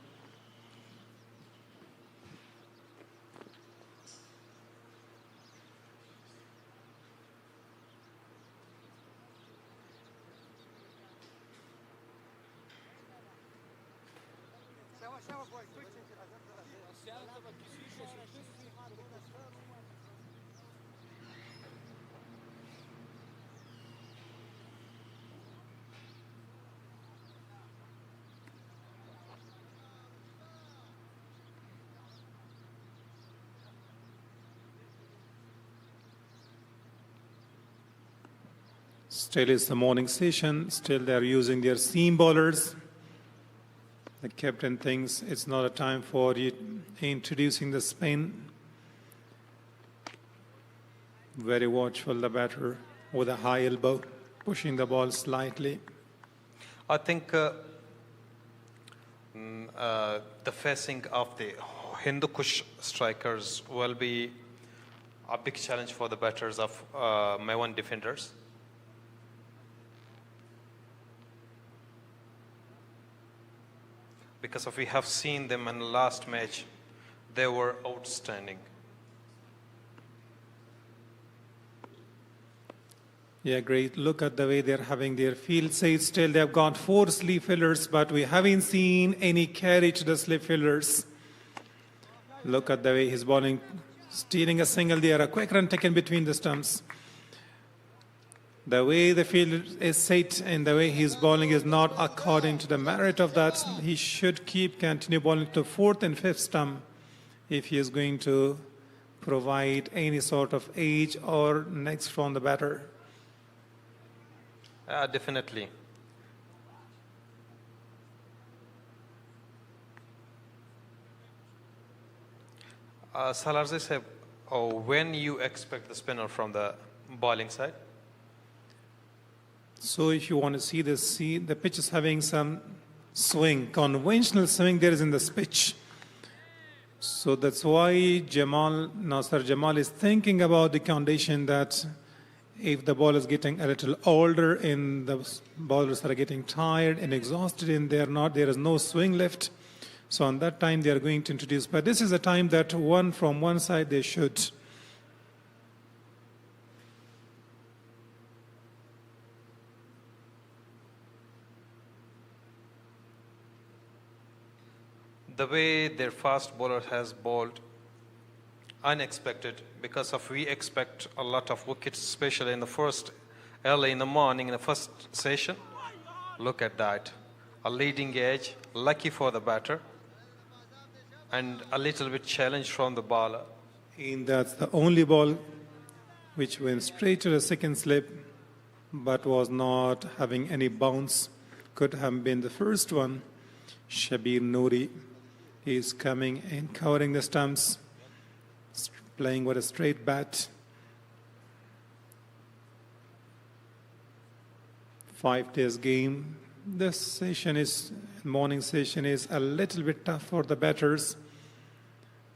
Still is the morning session. Still they are using their seam bowlers. The captain thinks it's not a time for introducing the spin. Very watchful, the batter with a high elbow, pushing the ball slightly. I think the facing of the Hindukush Strikers will be a big challenge for the batters of Maiwand defenders. Because if we have seen them in the last match, they were outstanding. Yeah, great. Look at the way they're having their field side. Still, they've got 4 slip fillers, but we haven't seen any carry to the slip fillers. Look at the way he's bowling, stealing a single there, a quick run taken between the stumps. The way the field is set and the way he's bowling is not according to the merit of that. He should continue bowling to 4th and 5th stump if he is going to provide any sort of edge or next from the batter. Definitely. Salarze said, when you expect the spinner from the bowling side? So if you want to see this, the pitch is having some swing, conventional swing there is in this pitch. So that's why Nasser Jamal is thinking about the condition that if the ball is getting a little older and the bowlers are getting tired and exhausted and there is no swing left. So on that time they are going to introduce, but this is a time that from one side they should. The way their fast bowler has bowled, unexpected, because we expect a lot of wickets, especially in the early in the morning, in the first session. Look at that. A leading edge, lucky for the batter, and a little bit challenge from the bowler. And that's the only ball which went straight to the second slip, but was not having any bounce. Could have been the first one. Shabir Nouri is coming and covering the stumps, playing with a straight bat. 5 days game. This morning session is a little bit tough for the batters.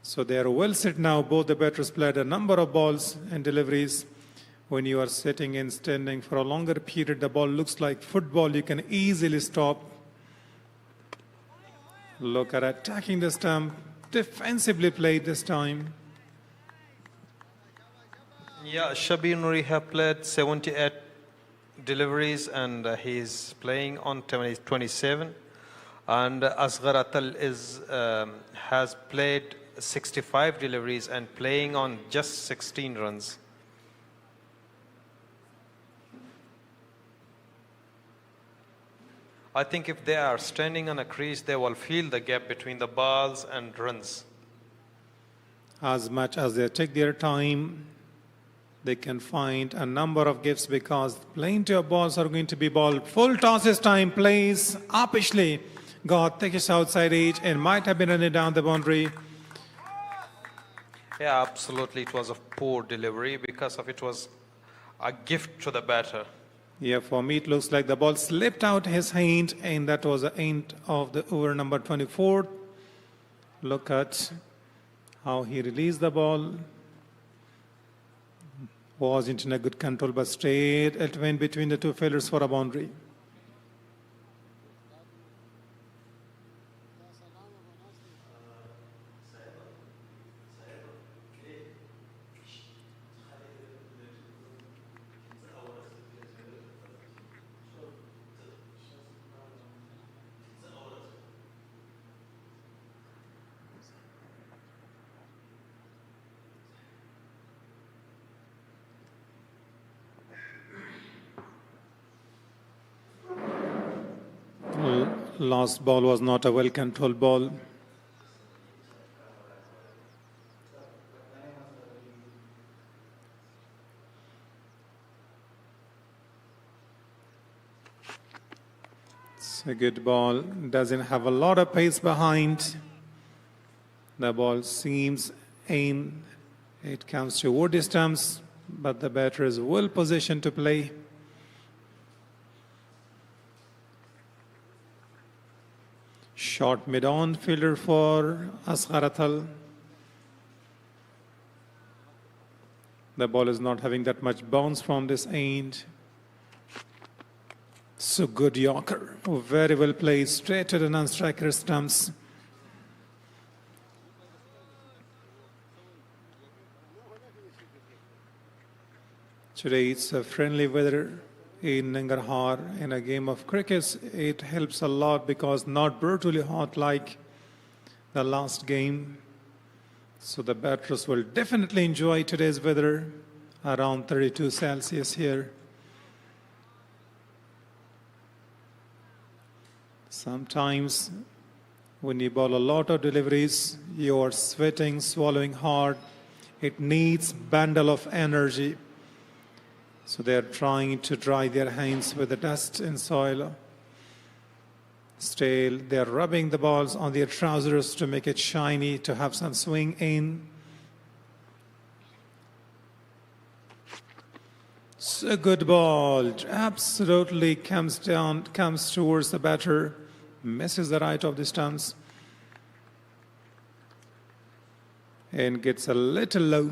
So they are well set now. Both the batters played a number of balls and deliveries. When you are sitting and standing for a longer period, the ball looks like football. You can easily stop. Look at attacking the stump. Defensively played this time. Yeah, Shabir Nouri have played 78 deliveries and he's playing on 27. And Asghar Atal has played 65 deliveries and playing on just 16 runs. I think if they are standing on a crease, they will feel the gap between the balls and runs. As much as they take their time, they can find a number of gaps because plenty of balls are going to be bowled. Full toss this time, plays uppishly. Got thickest outside edge and might have been running down the boundary. Yeah, absolutely. It was a poor delivery because of it was a gift to the batter. Yeah, for me it looks like the ball slipped out his hand and that was the end of the over number 24. Look at how he released the ball. Wasn't in a good control, but straight it went between the two fielders for a boundary. Last ball was not a well-controlled ball. It's a good ball. Doesn't have a lot of pace behind. The ball seems in. It comes toward the stumps, but the batter is well positioned to play. Short mid-on fielder for Asgharatal. The ball is not having that much bounce from this end. So good Yorker. Very well played, straight to the non-striker stumps. Today it's a friendly weather in Nangarhar. In a game of cricket, it helps a lot because not brutally hot like the last game. So the batters will definitely enjoy today's weather, around 32 Celsius here. Sometimes when you bowl a lot of deliveries, you are sweating, swallowing hard. It needs bundle of energy. So they're trying to dry their hands with the dust and soil. Still, they're rubbing the balls on their trousers to make it shiny, to have some swing in. It's a good ball. Absolutely comes down, comes towards the batter, misses the right of the stumps, and gets a little low.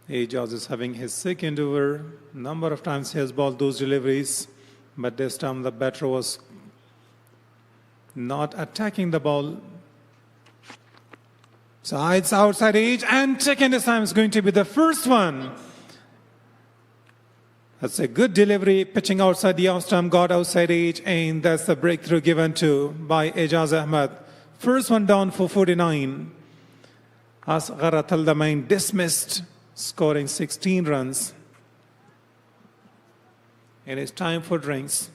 Ajaz is having his second over. Number of times he has bowled those deliveries, but this time the batter was not attacking the ball. Sides outside edge, and second this time is going to be the first one. That's a good delivery, pitching outside the off stump, got outside edge, and that's the breakthrough given to by Ajaz Ahmed. First one down for 49. Asgharatal the main dismissed, scoring 16 runs. And it's time for drinks.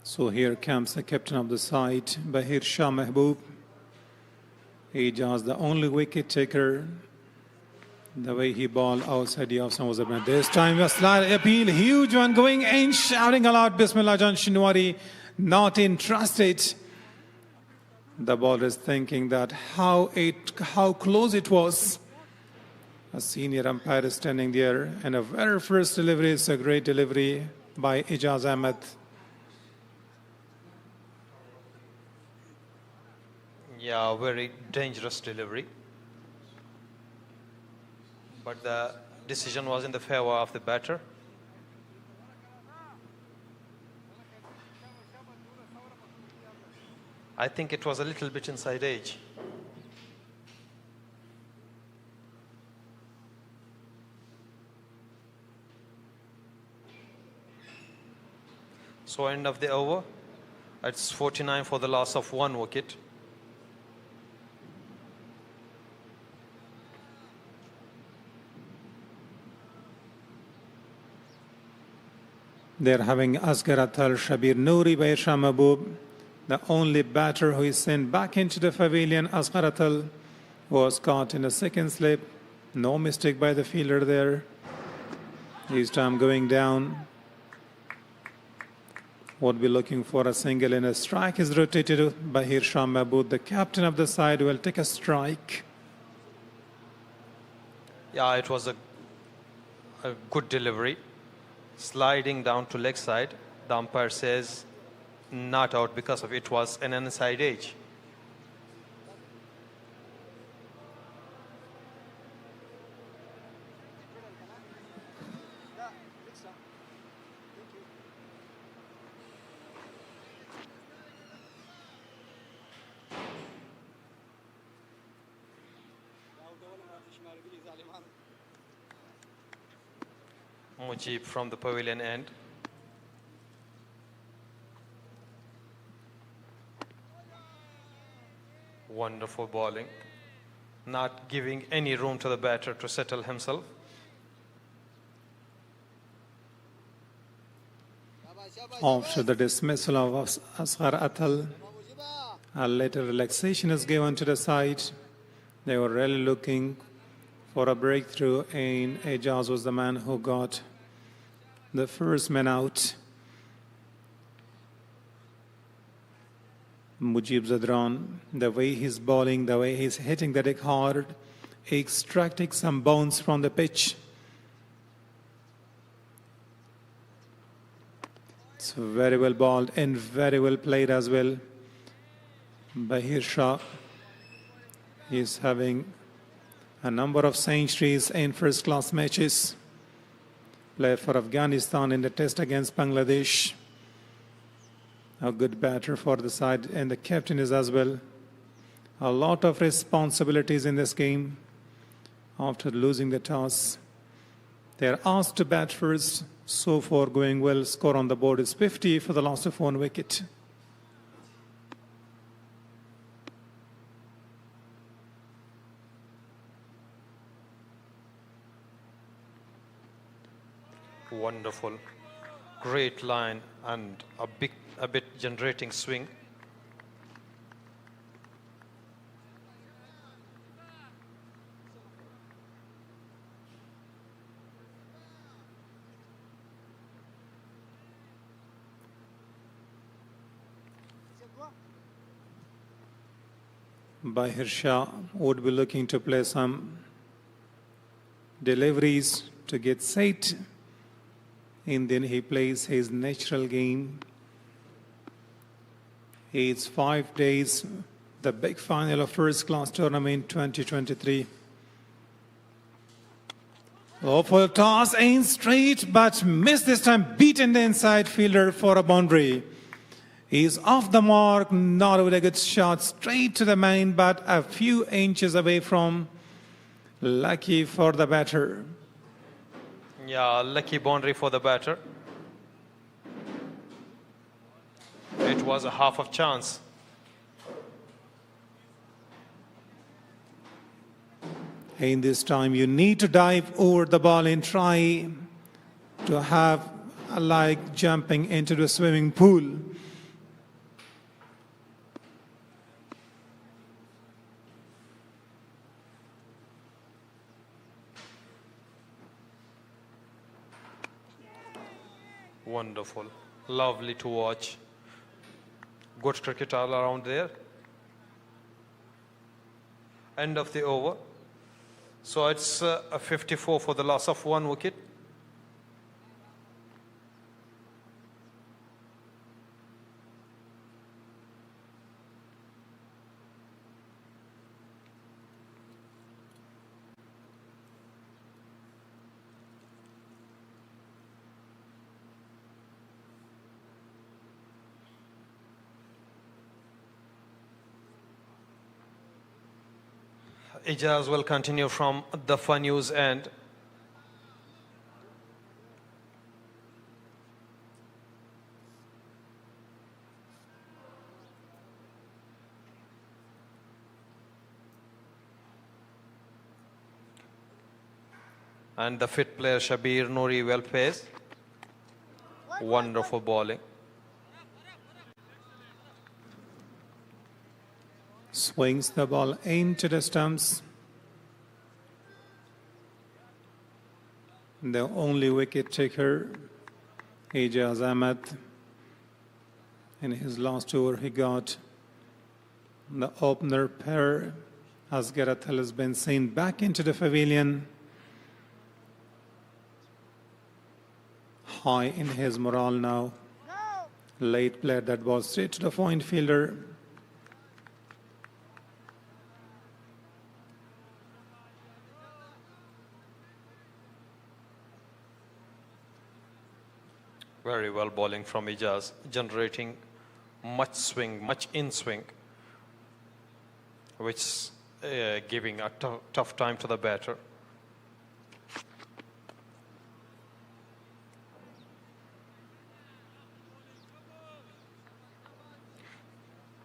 So here comes the captain of the side, Bahir Shah Mehboob. Ijaz, the only wicket taker. The way he balled outside the off-stump was a bad. This time a slide appeal, huge one going in, shouting aloud, Bismillah Jan Shinwari, not interested. The bowler is thinking that how close it was. A senior umpire is standing there, and a very first delivery is a great delivery by Ijaz Ahmed. Yeah, very dangerous delivery. But the decision was in the favor of the batter. I think it was a little bit inside edge. So end of the over. It's 49 for the loss of 1 wicket. They're having Asghar Atal, Shabir Noori, Bahir Shah Mehboob. The only batter who is sent back into the pavilion, Asghar Atal, was caught in a second slip. No mistake by the fielder there. This time going down. Would be looking for a single, and a strike is rotated to Bahir Shah Mehboob. The captain of the side will take a strike. Yeah, it was a good delivery. Sliding down to leg side. The umpire says not out because of it was an inside edge. Mujib from the pavilion end. Wonderful bowling. Not giving any room to the batter to settle himself. After the dismissal of Asghar Atal, a little relaxation is given to the side. They were really looking for a breakthrough, and Ijaz was the man who got the first man out. Mujib Zadran, the way he's bowling, the way he's hitting the deck hard, extracting some bounce from the pitch. It's very well bowled and very well played as well. Bahir Shah is having a number of centuries in first-class matches. Played for Afghanistan in the test against Bangladesh. A good batter for the side, and the captain is as well. A lot of responsibilities in this game. After losing the toss, they are asked to bat first. So far going well. Score on the board is 50 for the loss of 1 wicket. Wonderful. Great line and a bit generating swing. Bahir Shah would be looking to play some deliveries to get set, and then he plays his natural game. It's 5 days, the big final of first class tournament 2023. Awful toss in straight, but missed this time, beaten the inside fielder for a boundary. He's off the mark, not with a good shot, straight to the main, but a few inches away from. Lucky for the batter. Yeah, lucky boundary for the batter. It was a half of chance. In this time, you need to dive over the ball and try to have like jumping into the swimming pool. Wonderful. Lovely to watch. Good cricket all around there. End of the over. So it's a 54 for the loss of 1 wicket. Ijaz will continue from the News end. And the fit player Shabir Noori well paced. Wonderful bowling. Swings the ball into the stumps. The only wicket taker, Ijaz Ahmed. In his last over, he got the opener pair. Asghar Atal has been seen back into the pavilion. High in his morale now. Late player that was straight to the point fielder. Very well bowling from Ijaz, generating much swing, much in swing, which giving a tough time to the batter.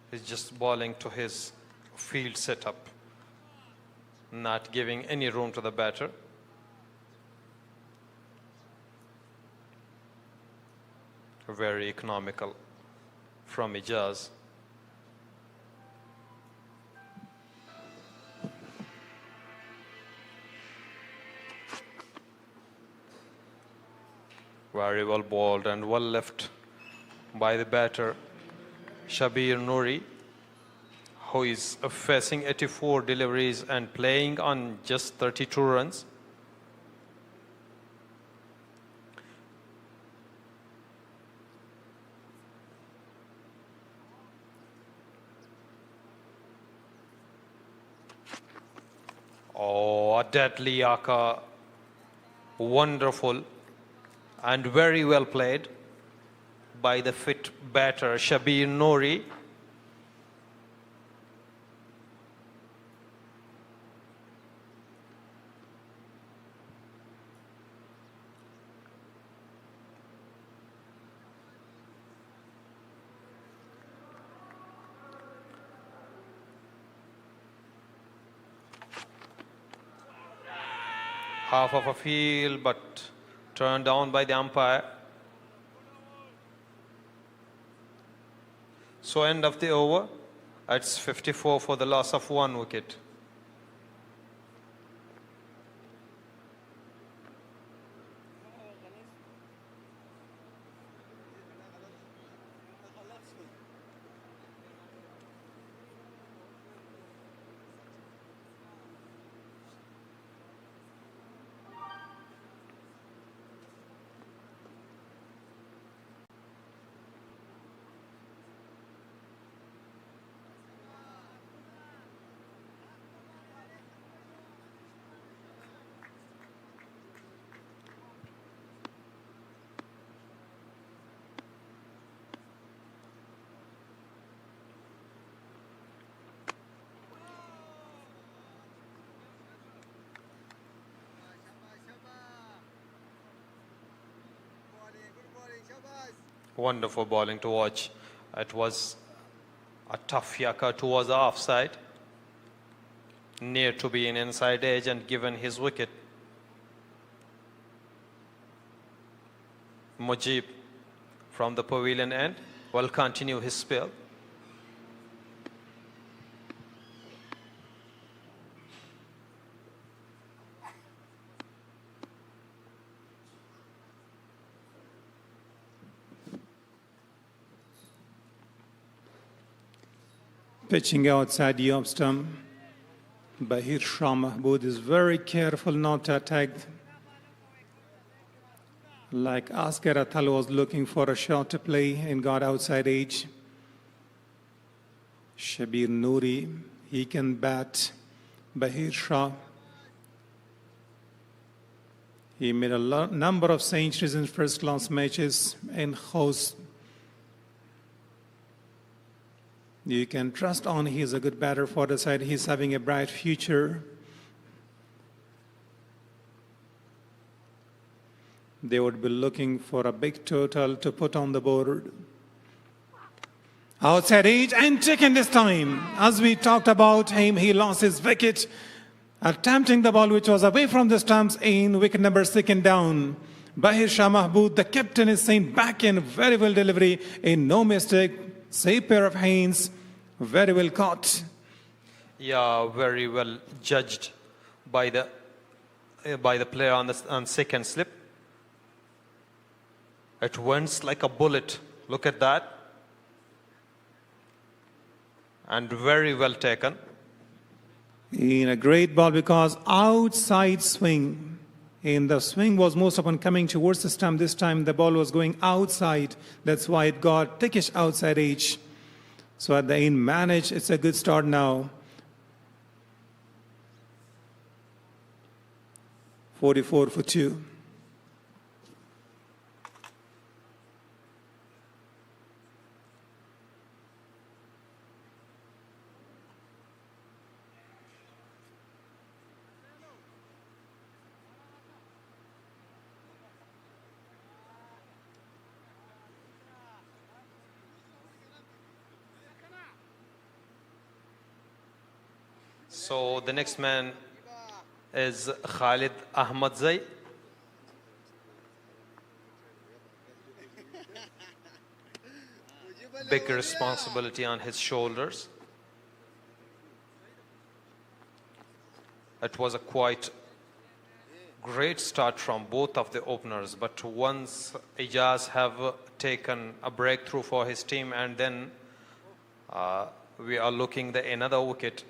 He's just bowling to his field setup, not giving any room to the batter. Very economical from Ijaz. Very well bowled and well left by the batter Shabir Noori, who is facing 84 deliveries and playing on just 32 runs. Oh, a deadly yaka. Wonderful and very well played by the fit batter Shabir Noori. Half of a field, but turned down by the umpire. So end of the over, it's 54 for the loss of 1 wicket. Wonderful bowling to watch. It was a tough yaka towards the offside, near to be an inside edge and given his wicket. Mujib from the pavilion end will continue his spell. Pitching outside the off stump. Bahir Shah Mahmood is very careful not to attack. Like Asker Athal was looking for a shot to play and got outside edge. Shabir Noori, he can bat. Bahir Shah. He made a number of centuries in first-class matches and hosts. You can trust on he's a good batter for the side. He's having a bright future. They would be looking for a big total to put on the board. Outside edge and taken this time. As we talked about him, he lost his wicket. Attempting the ball which was away from the stumps in wicket number 2 down. Bahir Shah Mahmood, the captain, is saying back in, very well delivery, in no mistake, safe pair of hands, very well caught. Yeah, very well judged by the player on second slip. It went like a bullet. Look at that. And very well taken. In a great ball because outside swing. And the swing was most often coming towards the stump. This time the ball was going outside. That's why it got thickish outside edge. So at the end managed, it's a good start now. 44 for 2. So the next man is Khalid Ahmadzai. Big responsibility on his shoulders. It was a quite great start from both of the openers, but once Ijaz have taken a breakthrough for his team, and then we are looking at another wicket.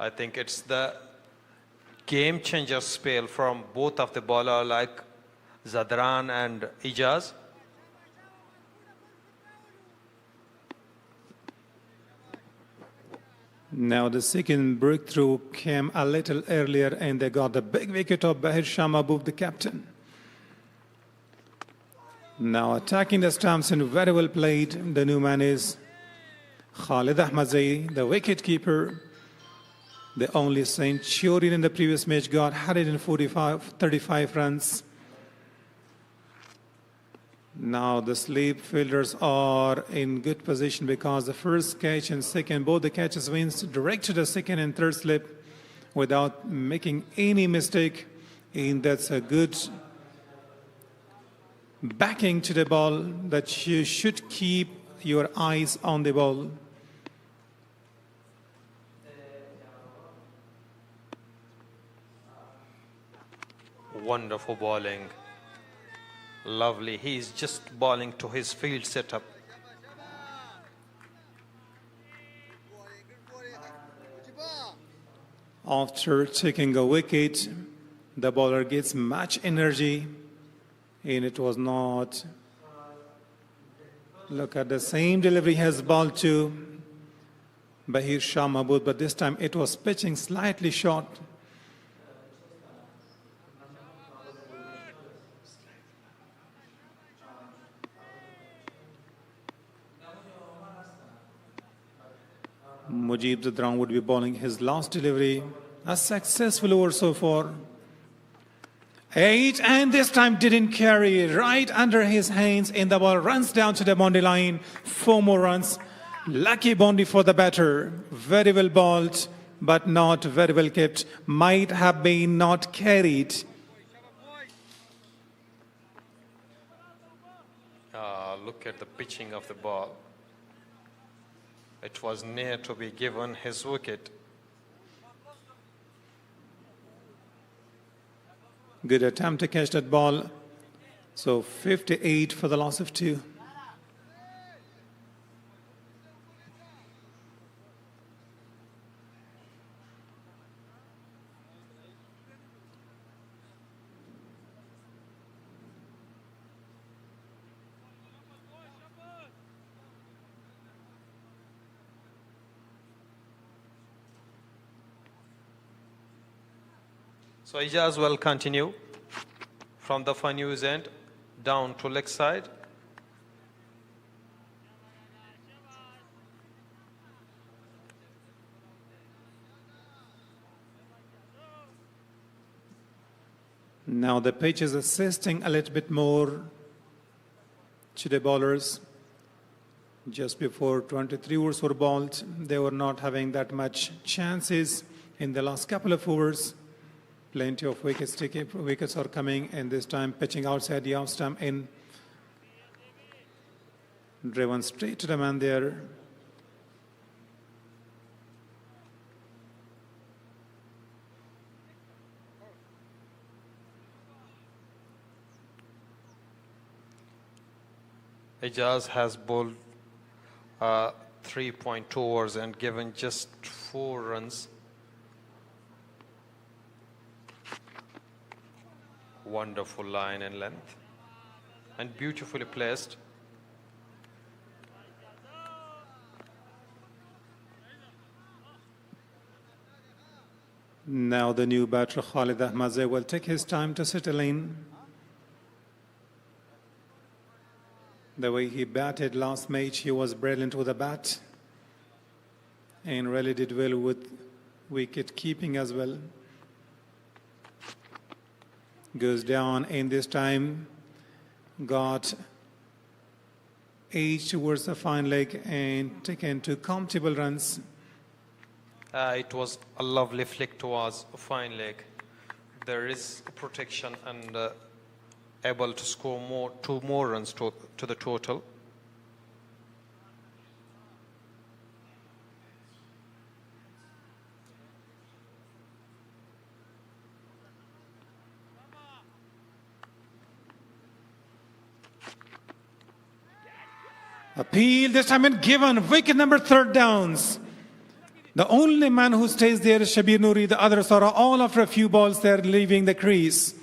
I think it's the game changer spell from both of the bowler like Zadran and Ijaz. Now the second breakthrough came a little earlier and they got the big wicket of Bahir Shah Mahmood, the captain. Now attacking the stumps and very well played. The new man is Khalid Ahmadzai, the wicket keeper. The only centurion in the previous match, got 35 runs. Now the sleep fielders are in good position because the first catch and second, both the catches wins direct to the second and third slip without making any mistake. And that's a good backing to the ball that you should keep your eyes on the ball. Wonderful bowling. Lovely. He's just bowling to his field setup. After taking a wicket, the bowler gets much energy, and it was not. Look at the same delivery has bowled to Bahir Shah Mahmood, but this time it was pitching slightly short. Mujib Zadran would be bowling his last delivery. A successful over so far. 8, and this time didn't carry, right under his hands, and the ball runs down to the boundary line. 4 more runs. Lucky boundary for the batter. Very well bowled, but not very well kept. Might have been not carried. Look at the pitching of the ball. It was near to be given his wicket. Good attempt to catch that ball. So 58 for the loss of 2. So Ijaz will continue from the far news end down to leg side. Now the pitch is assisting a little bit more to the bowlers. Just before 23 overs were bowled, they were not having that much chances in the last couple of overs. Plenty of wickets are coming, and this time pitching outside the off stump in. Driven straight to the man there. Ijaz has bowled 3.2 overs and given just 4 runs. Wonderful line and length and beautifully placed. Now the new batter Khalid Ahmadzai will take his time to settle in. The way he batted last match, he was brilliant with the bat and really did well with wicket keeping as well. Goes down, and this time got edge towards the fine leg and taken 2 comfortable runs. It was a lovely flick towards a fine leg. There is protection and able to score 2 more runs to the total. Appeal this time and given. Wicket number 3rd downs. The only man who stays there is Shabir Noori. The others are all after a few balls there leaving the crease.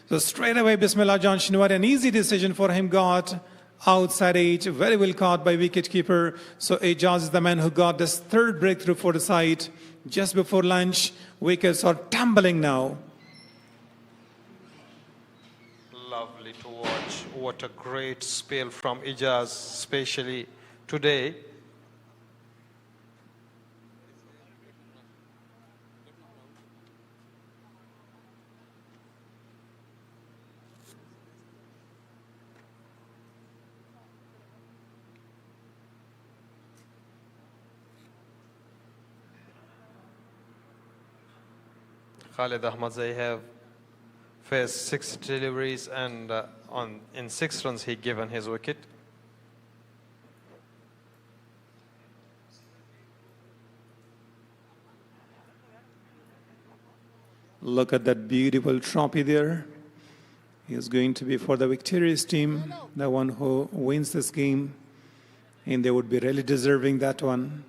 So straight away, Bismillah Jan Shinwari, an easy decision for him, got outside edge, very well caught by wicketkeeper. So Ijaz is the man who got this 3rd breakthrough for the side. Just before lunch, wickets are tumbling now. Lovely to watch. What a great spell from Ijaz, especially today. Khalid Ahmadzai have faced 6 deliveries and in 6 runs he given his wicket. Look at that beautiful trophy there. He is going to be for the victorious team, the one who wins this game, and they would be really deserving that one.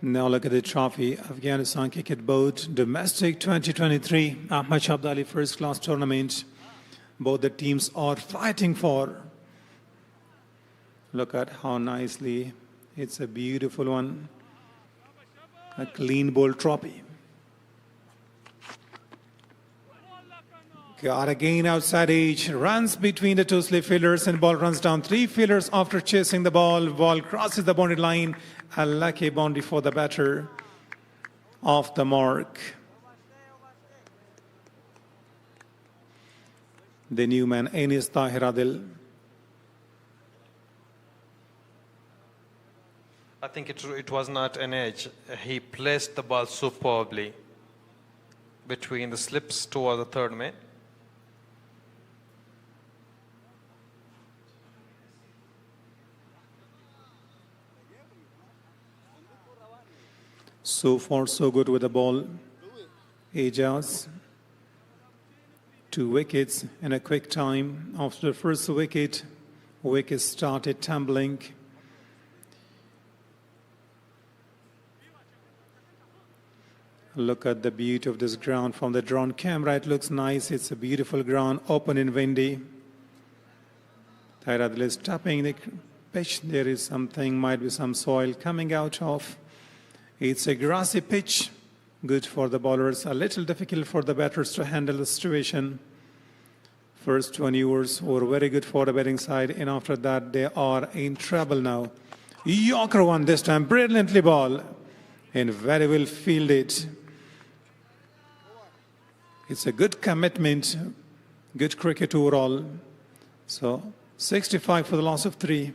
Now look at the trophy, Afghanistan Cricket Board Domestic 2023 Ahmad Abdali First Class Tournament. Both the teams are fighting for. Look at how nicely, it's a beautiful one. A clean bowl trophy. Got again outside edge, runs between the 2 slip fielders and ball runs down 3 fielders after chasing the ball. Ball crosses the boundary line. A lucky boundary for the batter. Off the mark. The new man, Anis Tahir Adil. I think it was not an edge. He placed the ball superbly between the slips toward the 3rd man. So far, so good with the ball. Ejaz, 2 wickets in a quick time. After the first wicket started tumbling. Look at the beauty of this ground from the drone camera. It looks nice. It's a beautiful ground, open and windy. Tairadil is tapping the pitch. There is something, might be some soil coming out of. It's a grassy pitch. Good for the bowlers. A little difficult for the batters to handle the situation. First 20 overs were very good for the batting side, and after that they are in trouble now. Yorker one this time, brilliantly ball, and very well fielded. It's a good commitment, good cricket overall. So 65 for the loss of 3.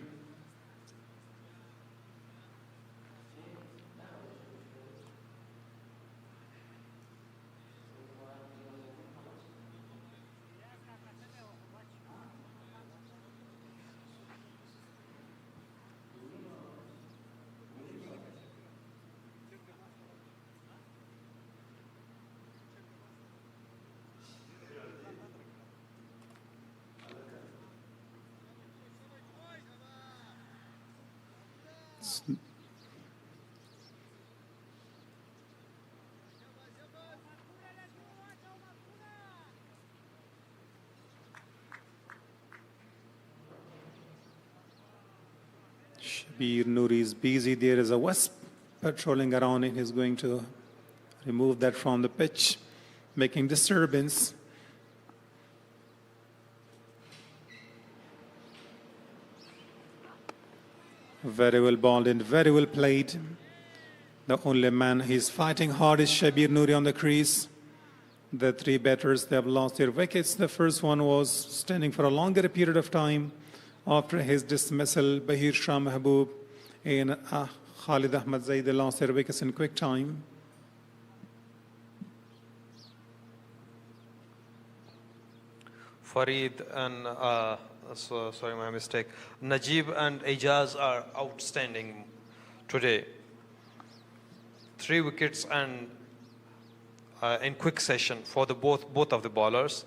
Shabir Noori is busy. There is a wasp patrolling around and he's going to remove that from the pitch, making disturbance. Very well bowled and very well played. The only man he's fighting hard is Shabir Noori on the crease. The 3 batters, they have lost their wickets. The first one was standing for a longer period of time after his dismissal. Bahir Shah Mahboob and Khalid Ahmad Zaid, they lost their wickets in quick time. Farid and, sorry, my mistake. Najib and Ejaz are outstanding today. 3 wickets and in quick session for the both of the bowlers.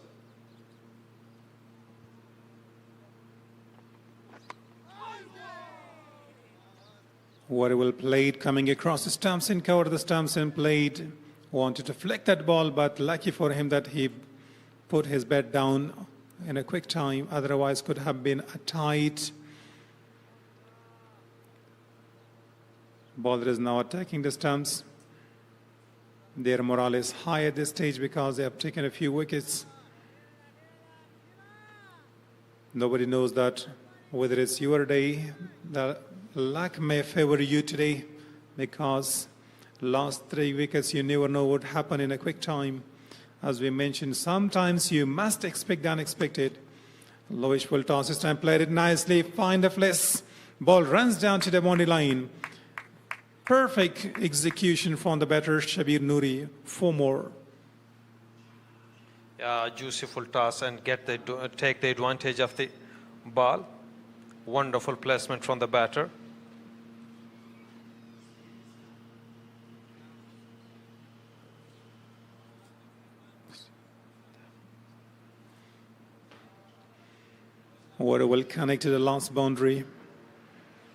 Very well played, coming across the stumps and covered the stumps and played. Wanted to flick that ball, but lucky for him that he put his bat down in a quick time. Otherwise, could have been a tight. Bowler is now attacking the stumps. Their morale is high at this stage because they have taken a few wickets. Nobody knows that whether it's your day, the luck may favor you today, because last 3 wickets, you never know what happened in a quick time. As we mentioned, sometimes you must expect the unexpected. Lowish will toss this time, played it nicely, find the fliss. Ball runs down to the boundary line. Perfect execution from the batter, Shabir Noori. 4 more. Yeah, juicy full toss and take the advantage of the ball. Wonderful placement from the batter. Very well connected the last boundary.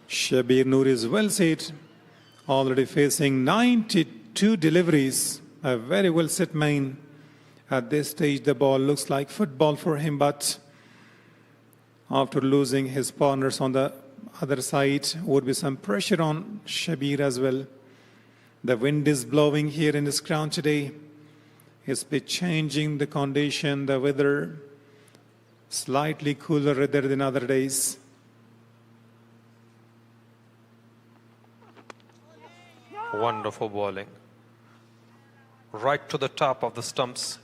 Shabir Noori is well set. Already facing 92 deliveries. A very well set main. At this stage, the ball looks like football for him, but after losing his partners on the other side, would be some pressure on Shabir as well. The wind is blowing here in this ground today. It's been changing the condition, the weather, slightly cooler rather than other days. Wonderful bowling. Right to the top of the stumps.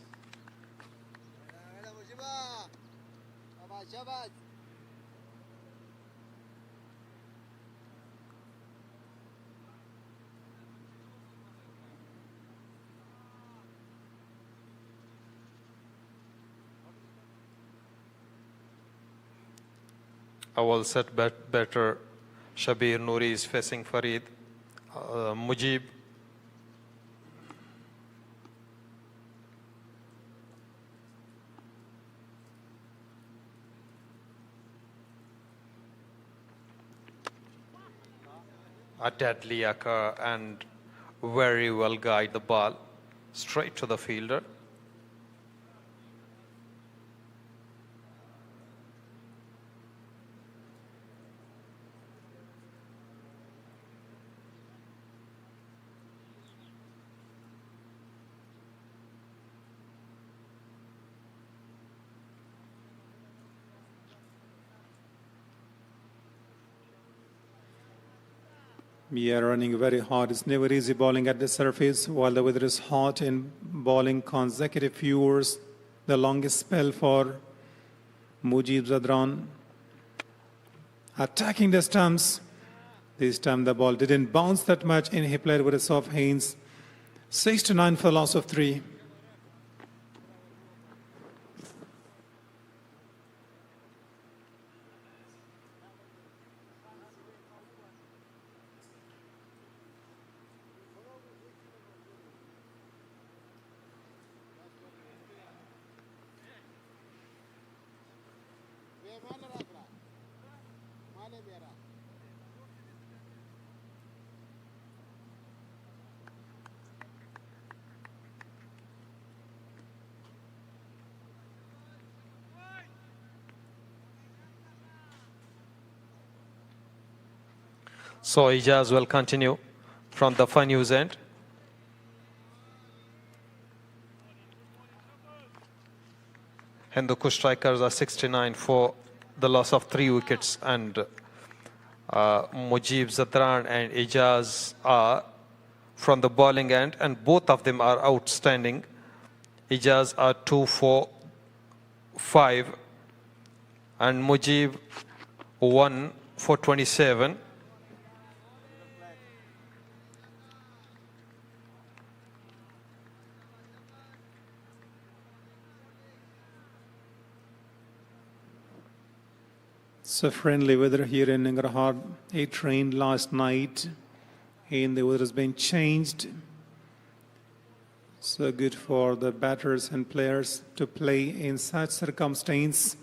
A well set batter, Shabir Noori is facing Farid. Mujib a deadly occur and very well guide the ball straight to the fielder. We are running very hard. It's never easy bowling at the surface while the weather is hot and bowling consecutive few overs. The longest spell for Mujib Zadran. Attacking the stumps. This time the ball didn't bounce that much and he played with a soft hands. 6-9 for loss of 3. So Ijaz will continue from the fun news end. Hindukush Strikers are 69 for the loss of 3 wickets, and Mujib Zadran and Ijaz are from the bowling end, and both of them are outstanding. Ijaz are 2 for 5 and Mujib 1 for 27. So friendly weather here in Nangarhar. It rained last night and the weather has been changed. So good for the batters and players to play in such circumstance.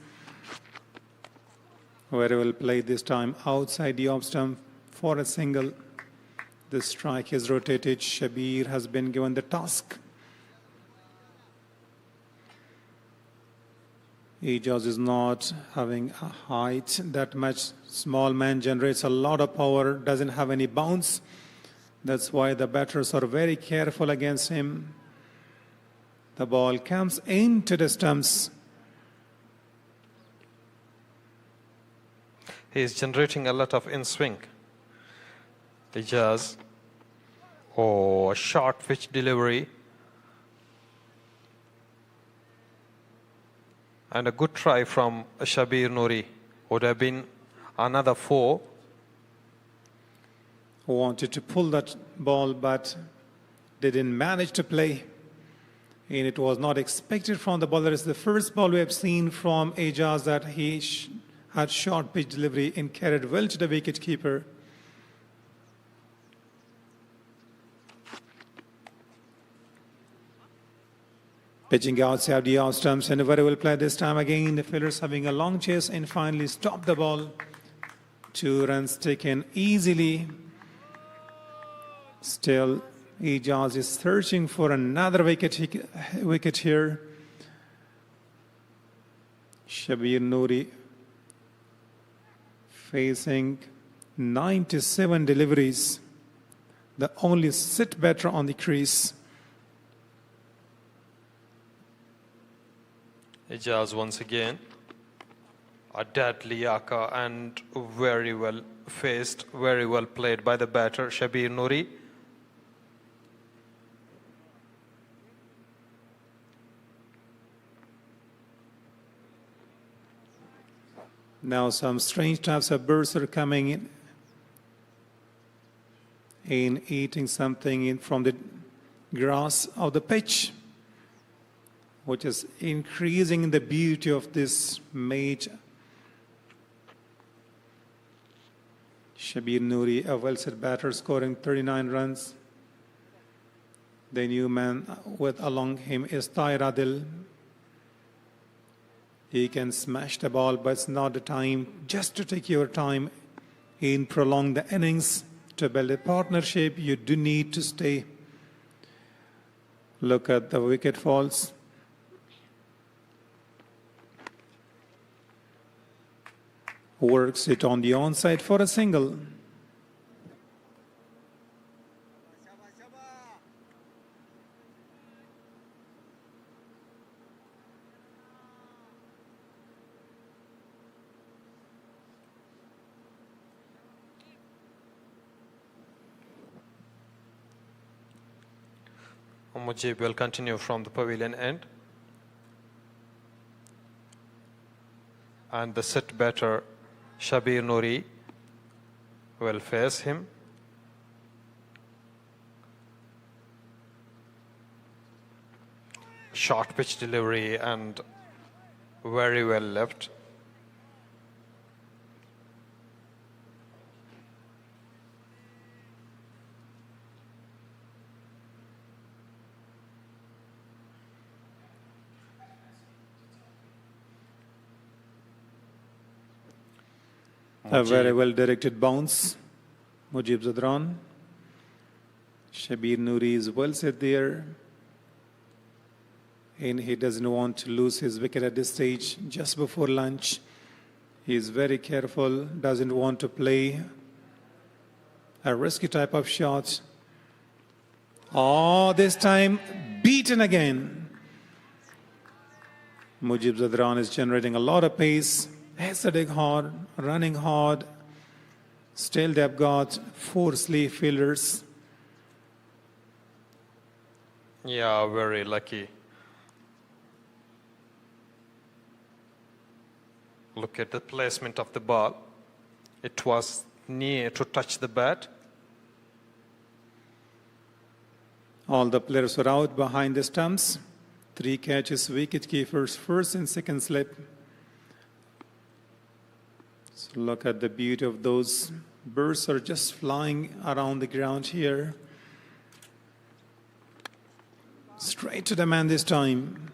Very well played this time outside the off stump for a single. The strike is rotated. Shabir has been given the task. Ijaz is not having a height that much. Small man generates a lot of power, doesn't have any bounce. That's why the batters are very careful against him. The ball comes into the stumps. He is generating a lot of in-swing. Ijaz. Oh, a short pitch delivery. And a good try from Shabir Nouri. Would have been another 4. Wanted to pull that ball, but didn't manage to play. And it was not expected from the bowler. It's the first ball we have seen from Ijaz that he had short pitch delivery and carried well to the wicket keeper. Pitching outside the off stumps and a very well played this time again. The fielders having a long chase and finally stopped the ball. 2 runs taken easily. Still, Ijaz is searching for another wicket here. Shabir Nouri facing 97 deliveries. The only sit batter on the crease. Ijaz once again. A deadly yaka and very well faced, very well played by the batter, Shabir Nouri. Now some strange types of birds are coming in and eating something from the grass of the pitch, which is increasing the beauty of this match. Shabir Nouri, a well-set batter, scoring 39 runs. The new man with along him is Tahir Adil. He can smash the ball, but it's not the time just to take your time and prolong the innings to build a partnership, you do need to stay. Look at the wicket falls. Works it on the onside for a single. Mujib will continue from the pavilion end. And the set batter, Shabir Noori, will face him. Short pitch delivery and very well left. A very well directed bounce. Mujib Zadran. Shabir Noori is well set there. And he doesn't want to lose his wicket at this stage just before lunch. He is very careful, doesn't want to play a risky type of shot. Oh, this time beaten again. Mujib Zadran is generating a lot of pace. Hitting hard, running hard. Still they've got 4 sleeve fielders. Yeah, very lucky. Look at the placement of the ball. It was near to touch the bat. All the players were out behind the stumps. 3 catches, wicket keepers, first and second slip. So look at the beauty of those birds are just flying around the ground here. Straight to the man this time.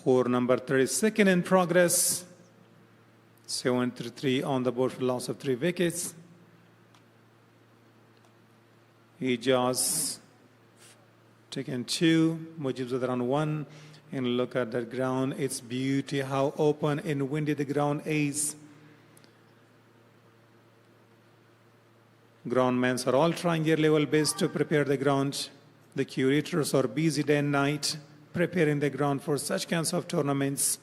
Over number 32nd in progress. 7-3 on the board for loss of 3 wickets. Ijaz taken 2, Mujib Zadran 1. And look at that ground, its beauty, how open and windy the ground is. Groundmen are all trying their level best to prepare the ground. The curators are busy day and night preparing the ground for such kinds of tournaments.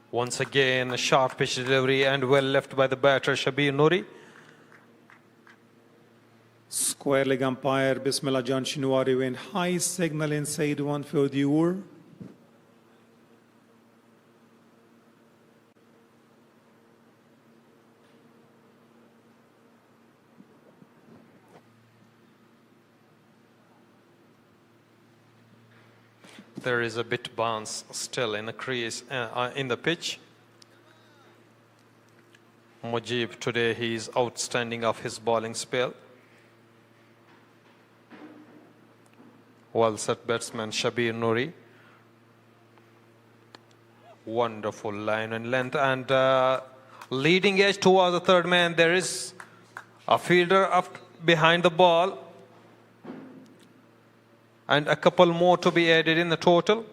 Once again, a sharp pitch delivery and well left by the batter, Shabir Noori. Square leg umpire Bismillah Jan Shinwari went high signal inside one for the over. There is a bit bounce still in the crease, in the pitch. Mujib today, he is outstanding of his bowling spell. Well set batsman Shabir Noori. Wonderful line and length and leading edge towards the third man. There is a fielder up behind the ball and a couple more to be added in the total.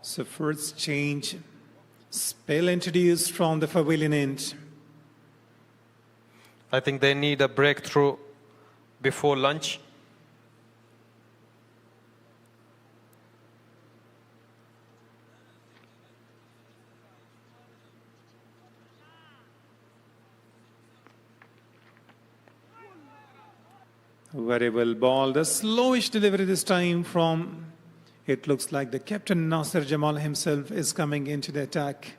So first change, spell introduced from the pavilion end. I think they need a breakthrough before lunch. Very well ball. The slowish delivery this time from, it looks like the captain Nasir Jamal himself is coming into the attack.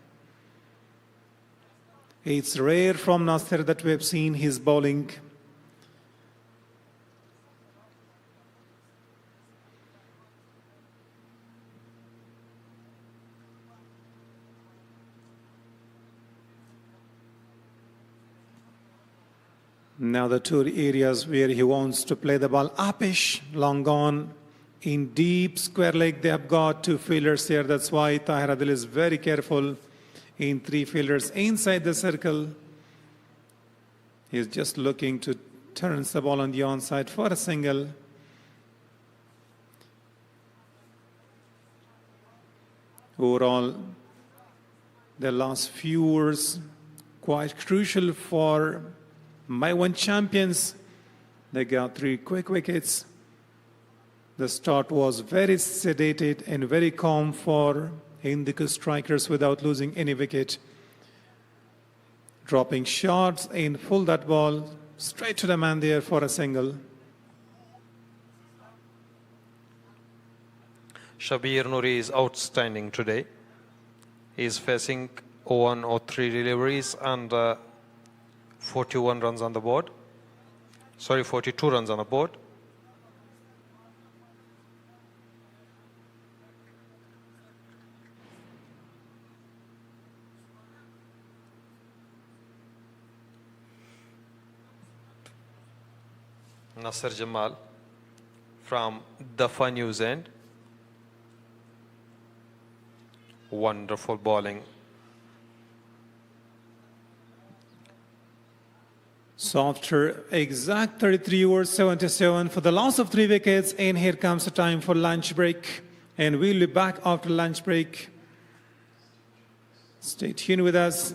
It's rare from Nasir that we have seen his bowling. Now the two areas where he wants to play the ball. Apish, long on. In deep square leg, they have got two fielders here. That's why Tahir Adil is very careful. In three fielders inside the circle. He's just looking to turn the ball on the onside for a single. Overall, the last few overs quite crucial for Maiwand Champions. They got 3 quick wickets. The start was very sedated and very calm for Hindukush Strikers without losing any wicket. Dropping shots in full that ball, straight to the man there for a single. Shabir Noori is outstanding today. He is facing 1 or 3 deliveries and 41 runs on the board. Sorry, 42 runs on the board. Nasir Jamal from Dafa News End. Wonderful bowling. So after exact 33 overs, 77 for the loss of 3 wickets, and here comes the time for lunch break. And we'll be back after lunch break. Stay tuned with us.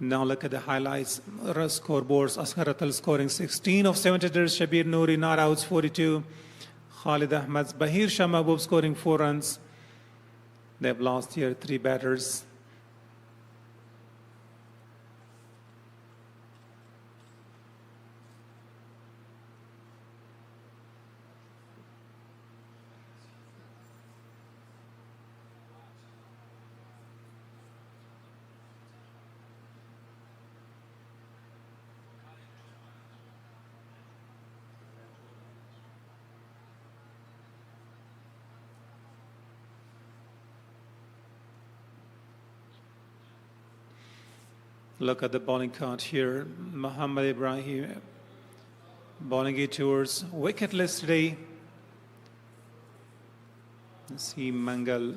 Now look at the highlights. Scoreboards. Asghar Atal scoring 16 of 70 runs. Shabir Noori not outs 42. Khalid Ahmed, Bahir Shah Mahbub scoring 4 runs. They've lost here 3 batters. Look at the bowling card here. Muhammad Ibrahim bowling it towards wicketless today. See Mangal,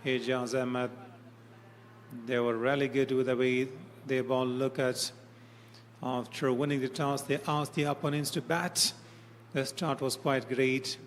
Hejaz Ahmed. They were really good with the way they ball. Look at, after winning the toss, they asked the opponents to bat. The start was quite great.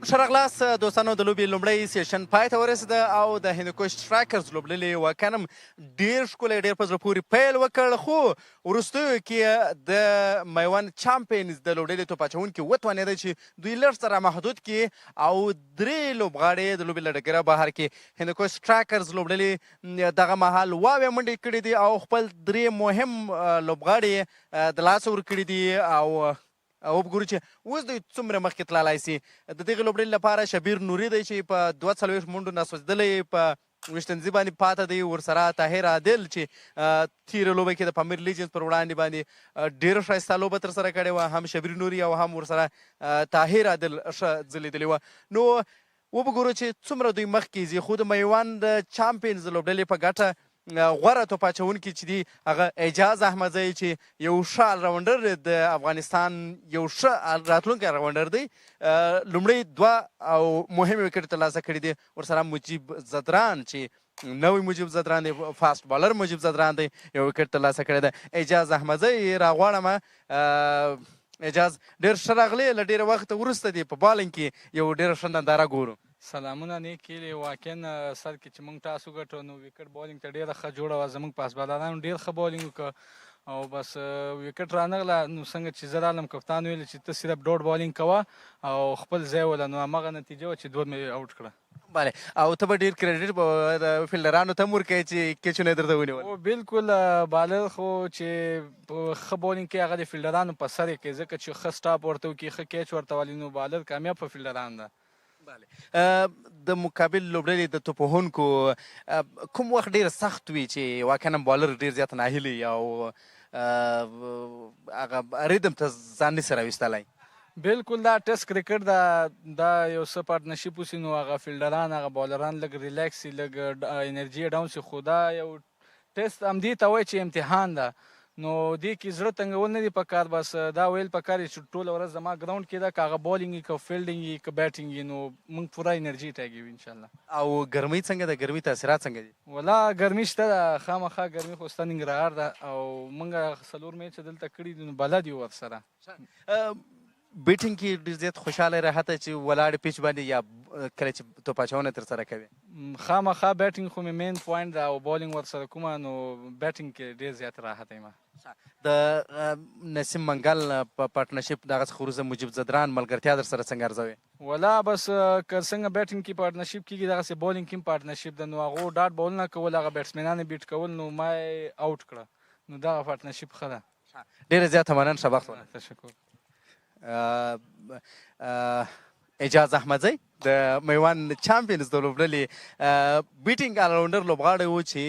ښه راغلاست دوستانو د لوبې لومړی سیشن پای ته ورسېده او د هندوکش سټرایکرز لوبډلې واقعا هم ډېر ښکلی ډېر په زړه پورې پیل وکړ خو وروستیو کې د میوند چامپینز د لوبډلې توپ اچوونکي وتوانېده چې دوی لږ څه رامحدود کړي او 3 لوبغاړي د لوبې له ډګره بهر کړي. هندوکش سټرایکرز لوبډلې دغه مهال واوې منډې کړي دي او خپل 3 مهم لوبغاړي د لاسه ورکړي دي او وګورو چې اوس دوی څومره مخکې تللی سي. د دغې لوبډلې لپاره شبیر نوري دی چې په 42 منډو ناسوځېدلی په ویشتنځي باندې پاته دی، ورسره طاهر عادل چې تېره لوبه کې د پامیر لیجنز پر وړاندې باندې ډېره ښایسته لوبه ترسره کړې وه، هم شبیر نوري او هم ورسره طاهر عادل ښه ځلېدلې وه. نو وبګورو چې څومره دوی مخکې ځي، خو د میوند چامپینز لوبډلې په ګټه غوره توپ اچوونکي چې دي هغه اعجاز احمدزی چې یو ښه الراونډر د افغانستان یو ښه راتلونکی الراونډر دی. لومړی 2 او مهمې وکټې ترلاسه کړي دي، ورسره مجیب زدران چې نوی مجیب زدران دی، فاست بالر مجیب زدران دی، یو وکټ ترلاسه کړی دی. اعجاز احمدزی راغواړم اعجاز ډېر ښه راغلی، له ډېره وخته وروسته دی په بالنګ کې یو ډېره ښه ننداره ګورو. سلامونه نیک هیلې. واقعا سر کې چې موږ ټاس وګټو نو وکټ بالینګ ته ډېره ښه جوړه وه، زموږ پاس بالرانو ډېر ښه بالینګ وکړه او بس وکټ رانغله. نو څنګه چې زه رالم کپتان ویل چې ته صرف ډوډ بالینګ کوه او خپل ځای وله، نو همغه نتیجه وه چې 2 مې آوټ کړه. بله او ته به ډېر کریډټ د فیلډرانو ته هم ورکوې چې کیچونه یې درته ونیول؟ او بالکل بالر خو چې ښه بالینګ کوي هغه د فیلډرانو په سر یې کوي، ځکه چې ښه سټاپ ورته وکړي، ښه کیچ ورته والي، نو بالر کامیاب په فیلډران ده. د مقابل لوبډلې د توپ وهونکو کوم وخت ډېر سخت وي چې واقعا بالر ډېر زیات ناهیلی او هغه ریدم ته ځان نسي راویستلی؟ بالکل دا ټیسټ کرکټ دا یو څه پارټنرشپ وسي نو هغه فیلډران هغه بالران لږ ریلیکس سي، لږ انرژي ډاون سي، خو دا یو ټیسټ همدې ته وایي چې امتحان ده. نو دې کې زړه تنګول نه دي پکار، بس دا ویل پکار چې ټوله ورځ زما ګراوند کې ده، که هغه بالینګ وي که فیلډینګ وي که بیټینګ وي، نو موږ پوره انرژي ټاګي وي انشاءالله. او ګرمۍ څنګه ده؟ ګرمۍ تاثیرات څنګه دي؟ ولا ګرمي شته ده، خامخا ګرمي خو ستا ننګرهار ده او موږ 4 میچه دلته کړي دي نو بلد یو ورسره. بیټینګ کې ډېر زیات خوشحاله راحته چې ولاړ پیچ باندې یا کله چې توپ اچونه ترسره کوي؟ خامخا بیټینګ خو مې مین پوینټ ده او بالینګ ورسره کومه، نو بیټینګ کې ډېر زیات راحت یم. د نسیم منګل په پارټنرشپ دغه څخه وروسته مجیب زدران ملګرتیا در سره څنګه ارزوي؟ ولا بس که څنګه بیټینګ کې پارټنرشپ کېږي دغسې بالینګ کې هم پارټنرشپ ده، نو هغو ډاټ بولونه کول، هغه بیټسمینان یې بیټ کول، نو ما یې آوټ کړه، نو دغه پارټنرشپ ښه ده. ډېره زیاته مننه، ښه وخت ولرئ. تشکر. اعجاز احمدزی د میوند چامپینز د لوبډلې بیټینګ الراونډر لوبغاړی و چې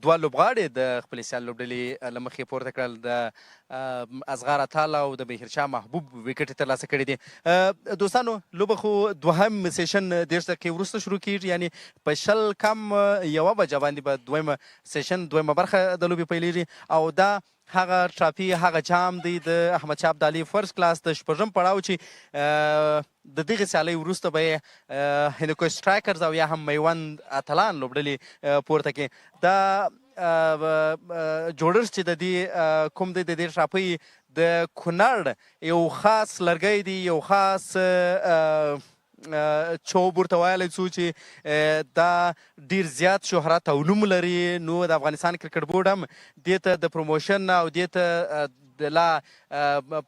2 لوبغاړي د خپلې سیال لوبډلې له مخې پورته کړل، د اصغر اتال او د بهرشاه محبوب وکټې ترلاسه کړي دي. دوستانو لوبه خو دوهم سیشن 10 دقیقې وروسته شروع کېږي، یعنې په 1:01 بجه باندې به دویمه سیشن دویمه برخه د لوبې پیلېږي او دا هغه ټرافي هغه جام دی د احمدشاه ابدالي فرست کلاس د 6م پړاو چې د دغې سیالۍ وروسته به یې هندوکش سټرایکرز او یا هم میوند اتلان لوبډلې پورته کړي. دا جوړښت چې د دې کوم دی د دې ټرافۍ د کونړ یو خاص لرګی دی، یو خاص چوب ورته ویلی څو چې دا ډېر زیات شهرت او نوم لري. نو د افغانستان کرکټ بورډ هم دې ته د پروموشن او دې ته د لا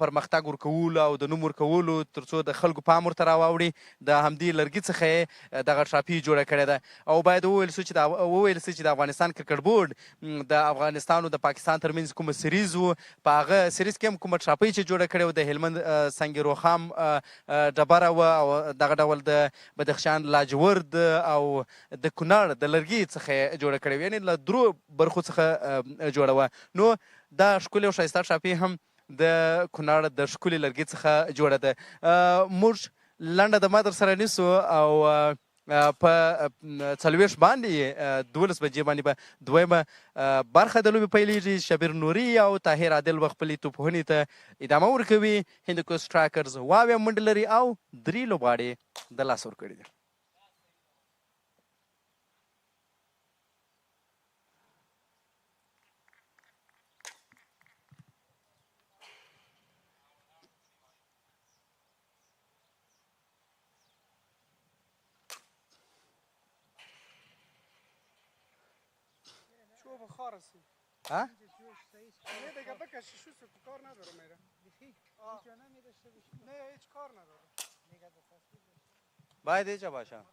پرمختګ ورکولو او د نوم ورکولو تر څو د خلکو پام ورته راواوړي د همدې لرګي څخه یې دغه ټرافي جوړه کړې ده. او باید وویل سي چې د افغانستان کرکټ بورډ د افغانستان او د پاکستان ترمنځ کومه سریز و، په هغه سریز کې هم کومه ټرافۍ چې جوړه کړې وه د هلمند سنگ روخام ډبره وه او دغه ډول د بدخشان لاجورد او د کونړ د لرګي څخه یې جوړه کړې وه، یعنې له 3 برخو څخه جوړه وه. نو دا ښکلې او ښایسته ټرافي هم د کونړ د ښکلي لرګي څخه جوړه ده. موږ لنډه دمه در سره نیسو او په 40 باندې 12 بجې باندې به دویمه برخه د لوبې پیلېږي. شبیر نوري او طاهر عادل به خپلې توپوهنې ته ادامه ورکوي. هندوکش سټرایکرز واوې منډې لري او 3 لوبغاړي د لاسه ورکړي دي. تو بخار هستی ها نه دیگه بکشی شو کار نداره میره نه هیچ کار نداره باید اینجا باشه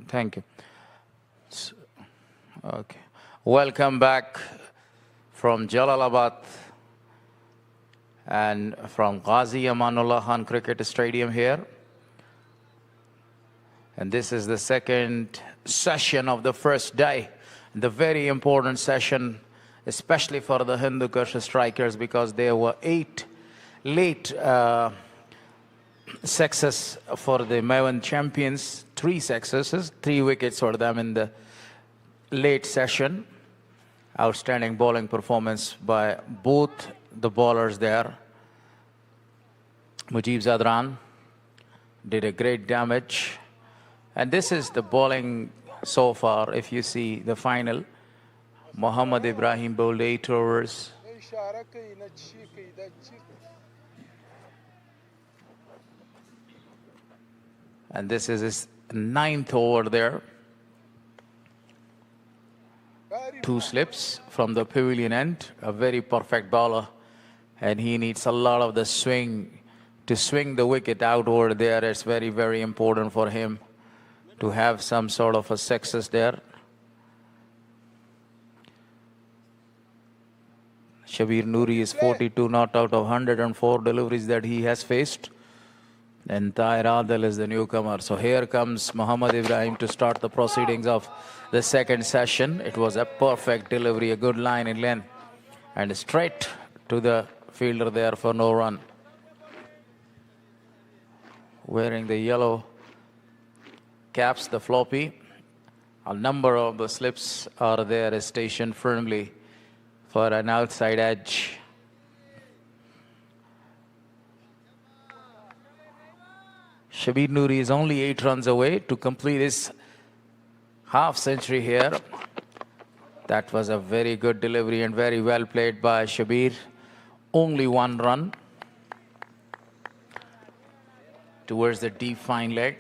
Thank you. Okay. Welcome back from Jalalabad and from Ghazi Amanullah Khan Cricket Stadium here. And this is the second session of the first day. The very important session, especially for the Hindukush Strikers, because there were 8 late sixes for the Maiwand Champions, 3 successes, 3 wickets for them in the late session. Outstanding bowling performance by both the bowlers there. Mujib Zadran did a great damage. And this is the bowling so far. If you see the final, Mohammad Ibrahim bowled 8 overs. And this is his 9th over there. 2 slips from the pavilion end. A very perfect bowler. And he needs a lot of the swing to swing the wicket out over there. It's very, very important for him to have some sort of a success there. Shabir Noori is 42 not out of 104 deliveries that he has faced. And Tahir Adil is the newcomer. So here comes Mohammad Ibrahim to start the proceedings of the second session. It was a perfect delivery, a good line in length, and straight to the fielder there for no run. Wearing the yellow caps, the floppy. A number of the slips are there stationed firmly for an outside edge. Shabir Noori is only 8 runs away to complete his half century here. That was a very good delivery and very well played by Shabir. Only 1 run towards the deep fine leg.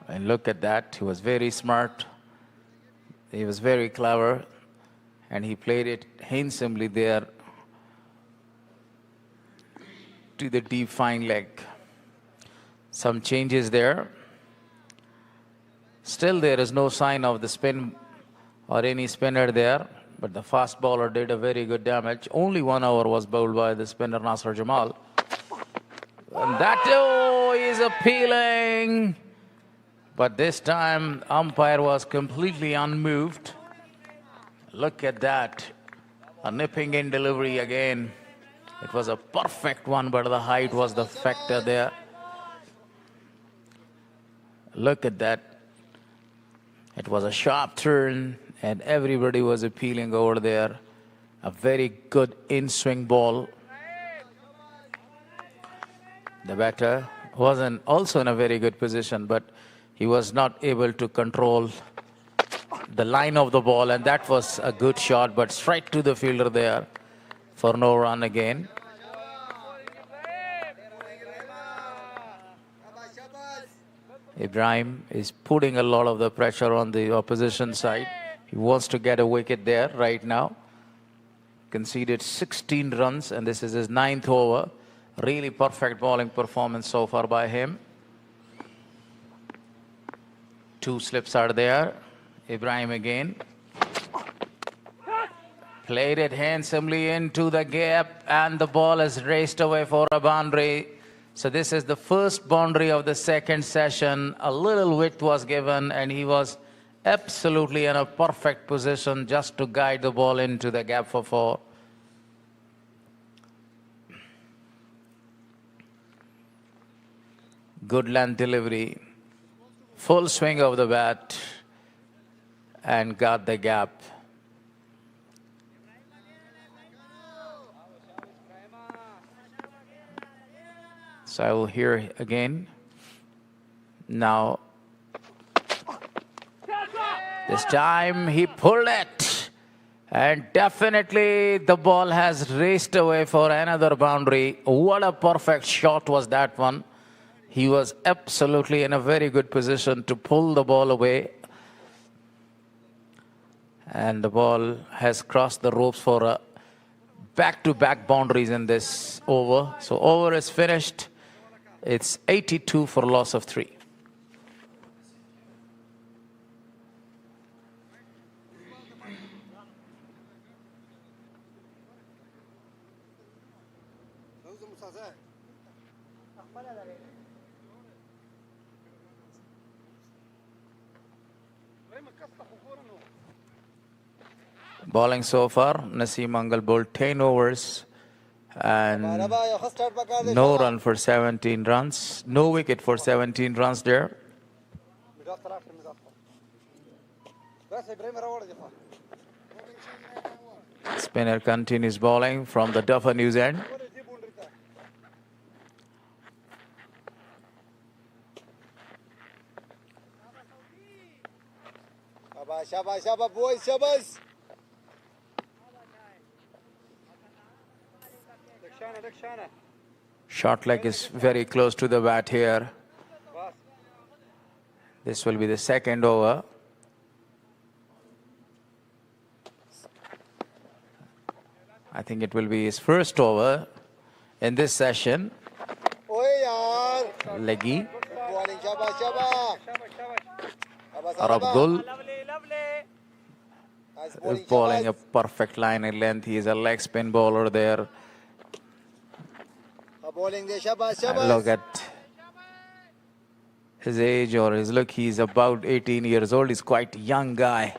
And look at that. He was very smart. He was very clever. And he played it handsomely there to the deep fine leg. Some changes there. Still there is no sign of the spin or any spinner there, but the fast bowler did a very good damage. Only 1 over was bowled by the spinner Nasser Jamal. And that is appealing. But this time umpire was completely unmoved. Look at that. A nipping in delivery again. It was a perfect one, but the height was the factor there. Look at that. It was a sharp turn, and everybody was appealing over there. A very good in-swing ball. The batter wasn't also in a very good position, but he was not able to control the line of the ball, and that was a good shot, but straight to the fielder there for no run again. Ibrahim is putting a lot of the pressure on the opposition side. He wants to get a wicket there right now. Conceded 16 runs, and this is his 9th over. Really perfect bowling performance so far by him. 2 slips are there. Ibrahim again. Played it handsomely into the gap, and the ball is raced away for a boundary. So this is the first boundary of the second session. A little width was given, and he was absolutely in a perfect position just to guide the ball into the gap for 4. Good length delivery. Full swing of the bat, and got the gap. So I will hear again. Now, this time he pulled it. And definitely the ball has raced away for another boundary. What a perfect shot was that one. He was absolutely in a very good position to pull the ball away. And the ball has crossed the ropes for a back-to-back boundaries in this over. So over is finished. It's 82 for loss of 3. Bowling so far, Naseem Mangal bowled 10 overs and no run for 17 runs. No wicket for 17 runs there. Spinner continues bowling from the Duffer News end. Shabas, boys, Shabas. Short leg is very close to the bat here. This will be the second over. I think it will be his first over in this session. Leggy. Arab is bowling a perfect line in length. He is a leg spin bowler there. Look at his age or his look. He's about 18 years old. He's quite a young guy.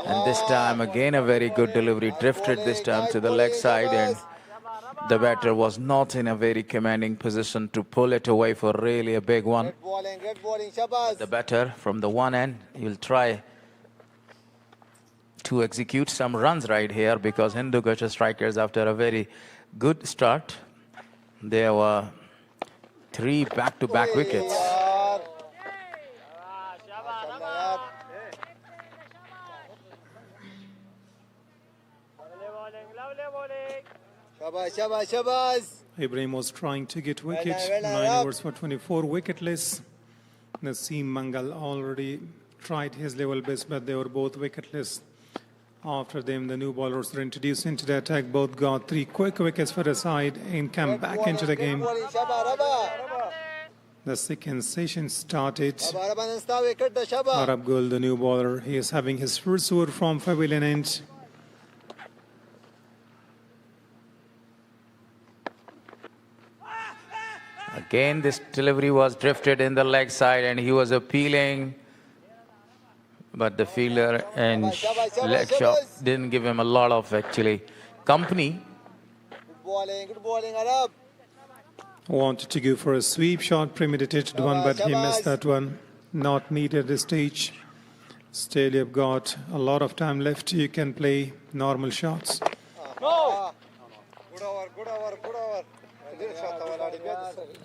And this time again a very good delivery. Drifted this time to the leg side, and the batter was not in a very commanding position to pull it away for really a big one. The batter from the one end, he'll try to execute some runs right here, because Hindukush Strikers, after a very good start, there were 3 back-to-back wickets. Ibrahim was trying to get wicket. 9 overs for 24, wicketless. Naseem Mangal already tried his level best, but they were both wicketless. After them, the new bowlers were introduced into the attack. Both got 3 quick wickets for the side and came back into the game. The second session started. Arab Gul, the new bowler, he is having his first over from pavilion end. Again, this delivery was drifted in the leg side, and he was appealing. But the fielder and leg shot didn't give him a lot of actually company. Good bowling, Arab. Wanted to go for a sweep shot, premeditated one, but he missed that one. Not needed at this stage. Still, you've got a lot of time left. You can play normal shots. No. Good over, good over, good over.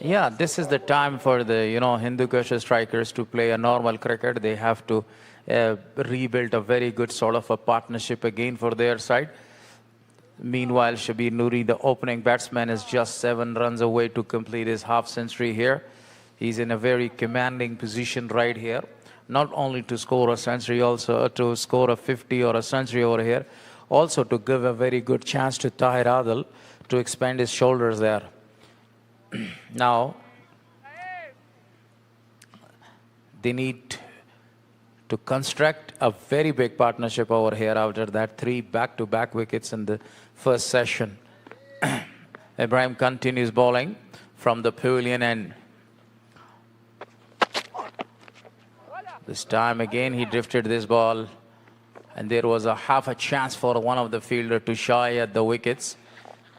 Yeah, this is the time for the Hindukush Strikers to play a normal cricket. They have to rebuild a very good sort of a partnership again for their side. Meanwhile, Shabir Noori, the opening batsman, is just 7 runs away to complete his half century here. He's in a very commanding position right here, not only to score a century, also to score a 50 or a century over here, also to give a very good chance to Tahir Adil to expand his shoulders there. Now, they need to construct a very big partnership over here after that 3 back-to-back wickets in the first session. Ibrahim continues bowling from the pavilion end. This time again he drifted this ball, and there was a half a chance for one of the fielder to shy at the wickets.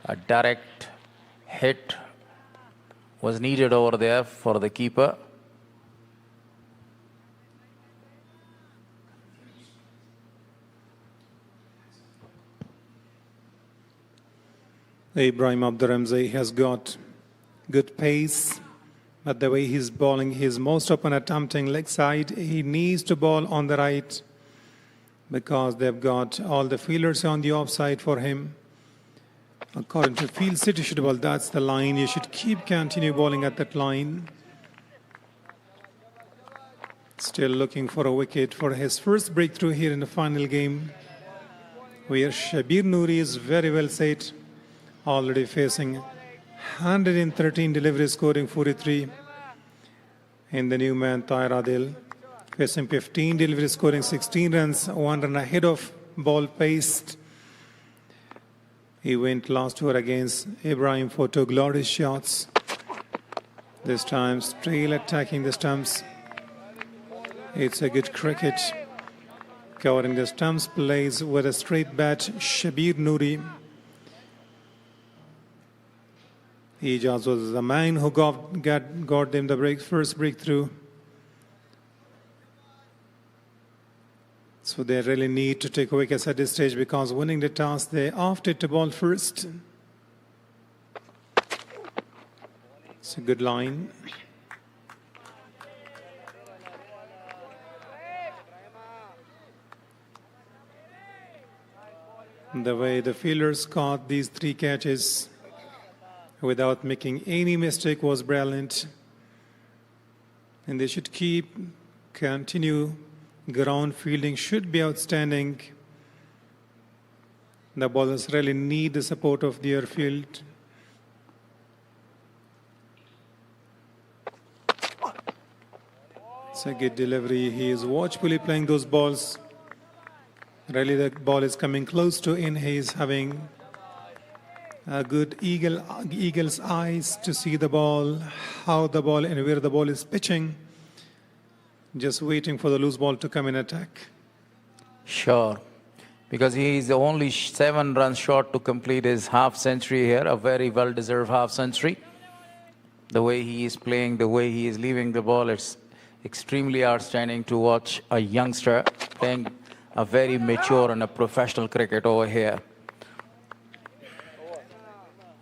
A direct hit was needed over there for the keeper. Ibrahim Abdurramzi has got good pace, but the way he's bowling, he's most often attempting leg side. He needs to bowl on the right because they've got all the fielders on the offside for him. According to Field City should bowl, that's the line. You should continue bowling at that line. Still looking for a wicket for his first breakthrough here in the final game, where Shabir Noori is very well set, already facing 113 deliveries, scoring 43. And the new man, Tahir Adil, facing 15 deliveries, scoring 16 runs, 1 run ahead of ball pace. He went last over against Ibrahim for 2 glorious shots. This time, still attacking the stumps. It's a good cricket. Covering the stumps, plays with a straight bat, Shabir Noori. Ijaz was the man who got them the first breakthrough. So they really need to take wickets at this stage because winning the toss, they opted to bowl first. It's a good line. The way the fielders caught these 3 catches without making any mistake was brilliant. And they should continue. Ground fielding should be outstanding. The bowlers really need the support of their field. It's a good delivery. He is watchfully playing those balls. Really, the ball is coming close to in. He is having a good eagle's eyes to see the ball, how the ball and where the ball is pitching. Just waiting for the loose ball to come in attack. Sure. Because he is the only 7 runs short to complete his half century here, a very well-deserved half century. The way he is playing, the way he is leaving the ball, it's extremely outstanding to watch a youngster playing a very mature and a professional cricket over here.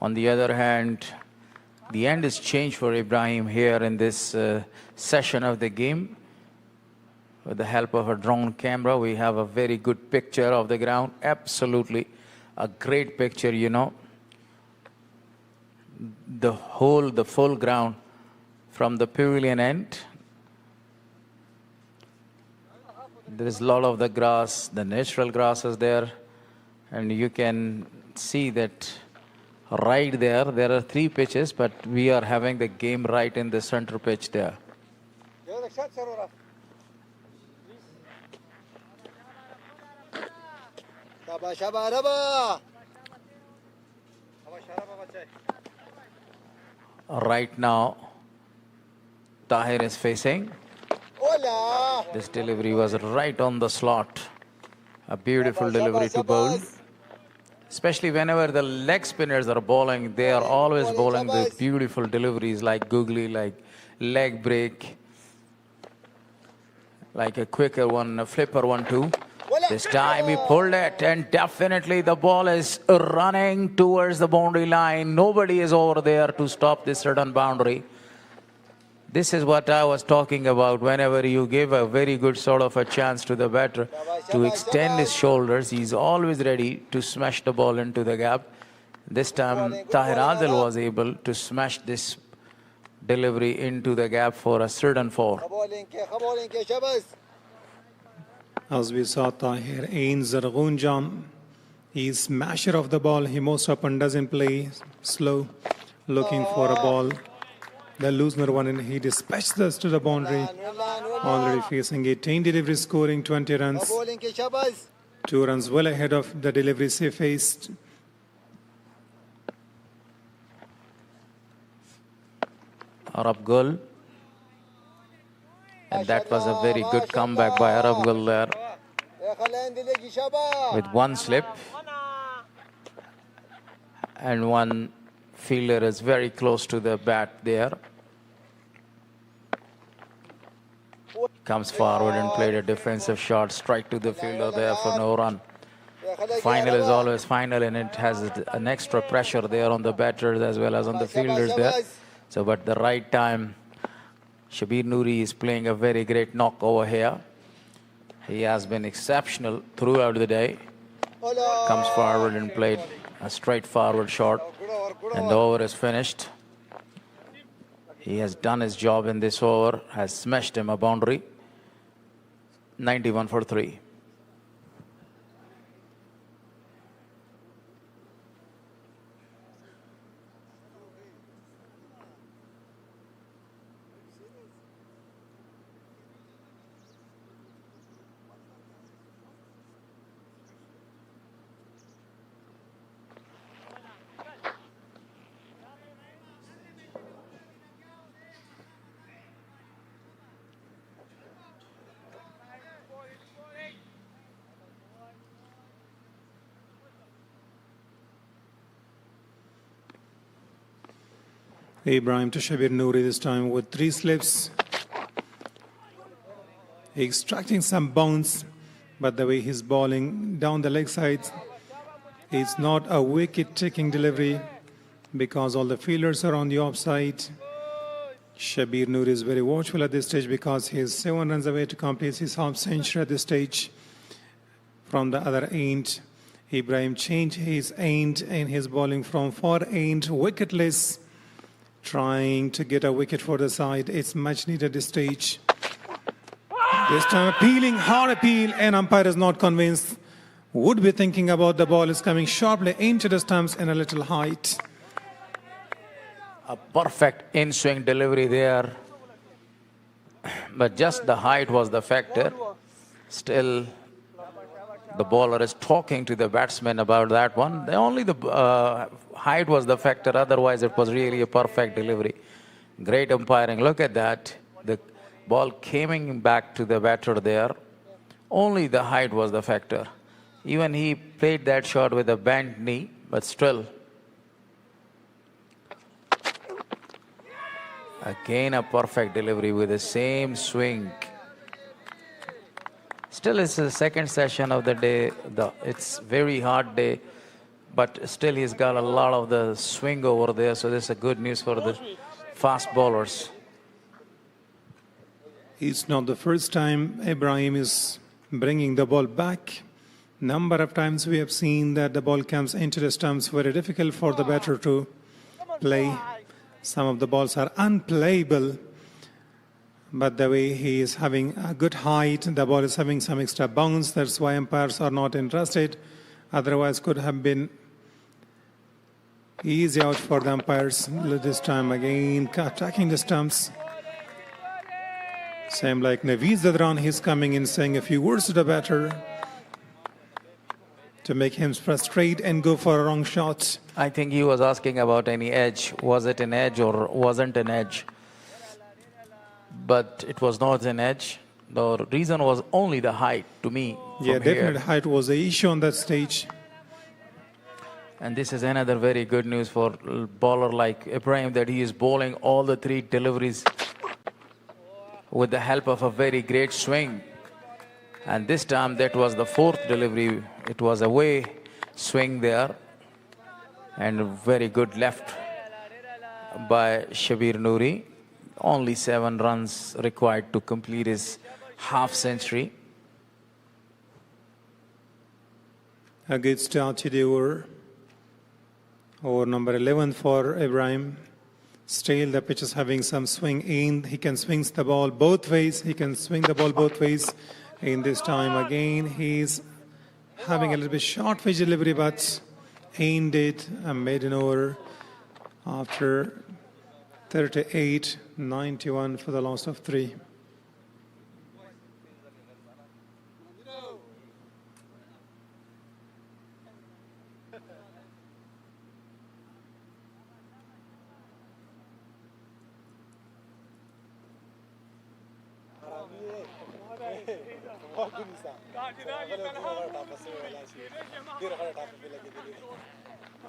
On the other hand, the end is changed for Ibrahim here in this session of the game. With the help of a drone camera, we have a very good picture of the ground. Absolutely a great picture, you know. The full ground from the pavilion end. There is a lot of the grass, the natural grass is there. And you can see that right there are 3 pitches, but we are having the game right in the center pitch there. Right now, Tahir is facing. This delivery was right on the slot. A beautiful delivery to bowl. Especially whenever the leg spinners are bowling, they are always bowling with beautiful deliveries like googly, like leg break, like a quicker one, a flipper one too. This time he pulled it, and definitely the ball is running towards the boundary line. Nobody is over there to stop this sudden boundary. This is what I was talking about. Whenever you give a very good sort of a chance to the batter to extend his shoulders, he's always ready to smash the ball into the gap. This time Tahir Adil was able to smash this delivery into the gap for a certain 4. As we saw Tahir in Zargunjam, he's smasher of the ball. He most often doesn't play slow, looking for a ball. The loosener one, and he dispatched this to the boundary. Already facing 18 deliveries, scoring 20 runs. 2 runs well ahead of the deliveries he faced. Arab Gul. And that was a very good comeback by Arab Gul there. With 1 slip. And 1 fielder is very close to the bat there. Comes forward and played a defensive shot, strike to the fielder there for no run. Final is always final, and it has an extra pressure there on the batters as well as on the fielders there. So, but the right time, Shabir Noori is playing a very great knock over here. He has been exceptional throughout the day. Comes forward and played a straightforward shot, and the over is finished. He has done his job in this over, has smashed him a boundary. 91 for 3. Ibrahim to Shabir Noori this time with 3 slips. Extracting some bounce, but the way he's bowling down the leg sides, it's not a wicket-taking delivery because all the fielders are on the offside. Shabir Noori is very watchful at this stage because he is 7 runs away to complete his half century at this stage. From the other end, Ibrahim changed his end and his bowling from far end, wicketless, trying to get a wicket for the side. It's much needed at this stage. This time appealing, hard appeal, and umpire is not convinced. Would be thinking about the ball is coming sharply into the stumps and a little height. A perfect in-swing delivery there. But just the height was the factor. Still, the bowler is talking to the batsman about that one. Only the height was the factor. Otherwise, it was really a perfect delivery. Great umpiring. Look at that. The ball coming back to the batter there. Only the height was the factor. Even he played that shot with a bent knee, but still. Again, a perfect delivery with the same swing. Still, it's the second session of the day. It's very hard day, but still he's got a lot of the swing over there. So this is a good news for the fast bowlers. It's not the first time Ibrahim is bringing the ball back. Number of times we have seen that the ball comes into the stumps, very difficult for the batter to play. Some of the balls are unplayable, but the way he is having a good height, the ball is having some extra bounce. That's why umpires are not interested. Otherwise, could have been easy out for the umpires. This time again, attacking the stumps. Same like Naveed Zadran, he's coming in saying a few words to the batter to make him frustrate and go for a wrong shot. I think he was asking about any edge. Was it an edge or wasn't an edge? But it was not an edge. The reason was only the height to me. Yeah, definitely height was the issue on that stage. And this is another very good news for a bowler like Ibrahim, that he is bowling all the 3 deliveries with the help of a very great swing. And this time that was the 4th delivery. It was a way swing there. And a very good left by Shabir Noori. Only 7 runs required to complete his half century. A good start to the over. Over number 11 for Ibrahim. Still the pitch is having some swing in. He can swing the ball both ways. He can swing the ball both ways. In this time again, he's having a little bit short pitch delivery, but aimed it and made an over after 38-91 for the loss of 3.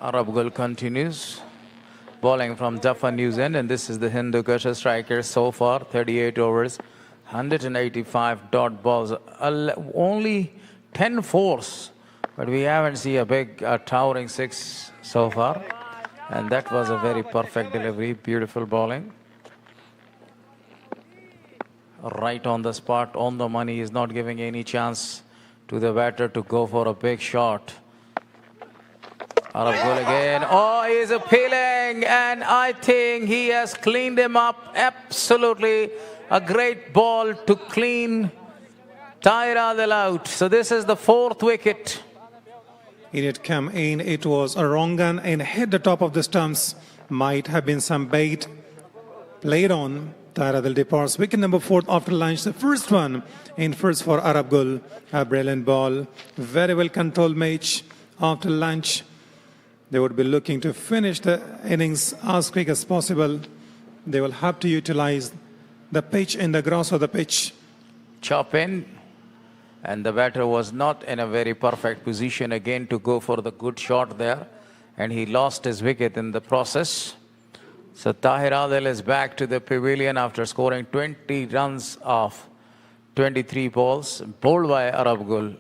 Arab continues. Bowling from Jaffa, New Zealand, and this is the Hindukush Strikers so far. 38 overs, 185 dot balls, only 10 fours, but we haven't seen a big towering 6 so far. And that was a very perfect delivery, beautiful bowling. Right on the spot, on the money, is not giving any chance to the batter to go for a big shot. Arab goal again. Oh, he is appealing, and I think he has cleaned him up. Absolutely a great ball to clean Taira Adil out. So this is the 4th wicket. It had come in, it was a wrong gun and hit the top of the stumps. Might have been some bait played on. Taira Adil departs. Wicket number 4 after lunch. The first one in first for Arab Gul. A brilliant ball. Very well controlled match after lunch. They would be looking to finish the innings as quick as possible. They will have to utilize the pitch and the grass of the pitch. Chop in. And the batter was not in a very perfect position again to go for the good shot there. And he lost his wicket in the process. So Tahir Adil is back to the pavilion after scoring 20 runs off 23 balls, bowled by Arab Gul.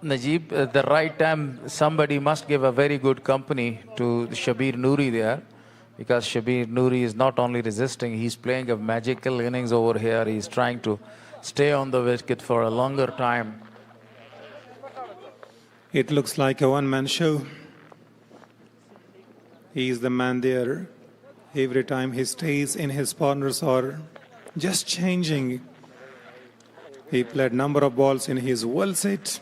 Najib, at the right time, somebody must give a very good company to Shabir Noori there, because Shabir Noori is not only resisting, he's playing a magical innings over here. He's trying to stay on the wicket for a longer time. It looks like a one-man show. He is the man there. Every time he stays in, his partners are just changing. He played number of balls in his well set.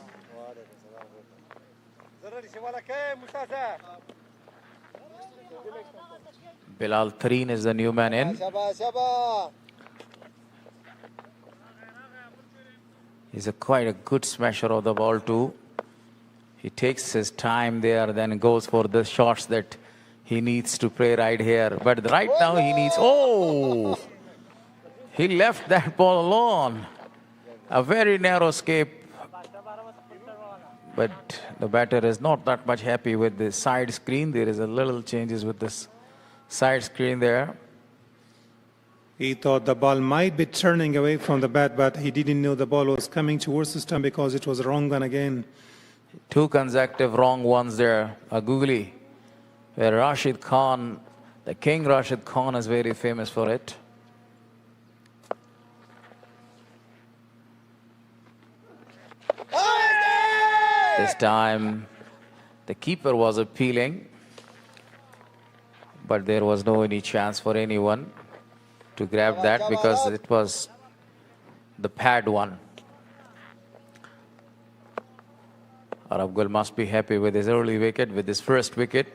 Bilal Tareen is the new man in. He's quite a good smasher of the ball too. He takes his time there, then goes for the shots that he needs to play right here. But right now he needs... Oh! He left that ball alone. A very narrow escape. But the batter is not that much happy with the side screen. There is a little changes with this side screen there. He thought the ball might be turning away from the bat, but he didn't know the ball was coming towards the stump because it was a wrong one again. Two consecutive wrong ones there. A googly, where Rashid Khan, the King Rashid Khan, is very famous for it. This time the keeper was appealing, but there was no any chance for anyone to grab that because it was the pad one. Arab Gul must be happy with his early wicket, with his first wicket,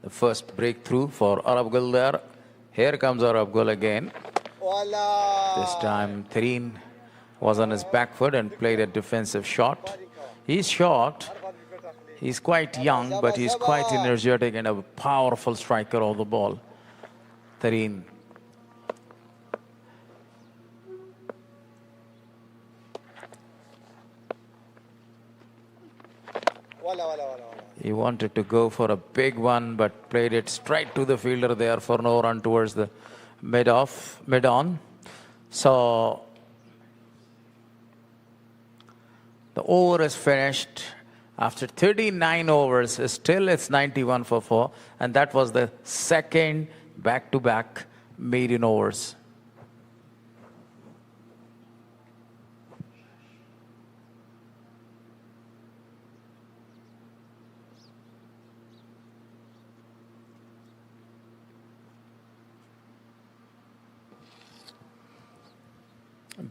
the first breakthrough for Arab Gul there. Here comes Arab Gul again. This time Tareen was on his back foot and played a defensive shot. He's short, he's quite young, but he's quite energetic and a powerful striker of the ball, Tareen. He wanted to go for a big one, but played it straight to the fielder there for no run towards the mid-on. So the over is finished. After 39 overs, still it's 91 for 4. And that was the second back-to-back maiden overs.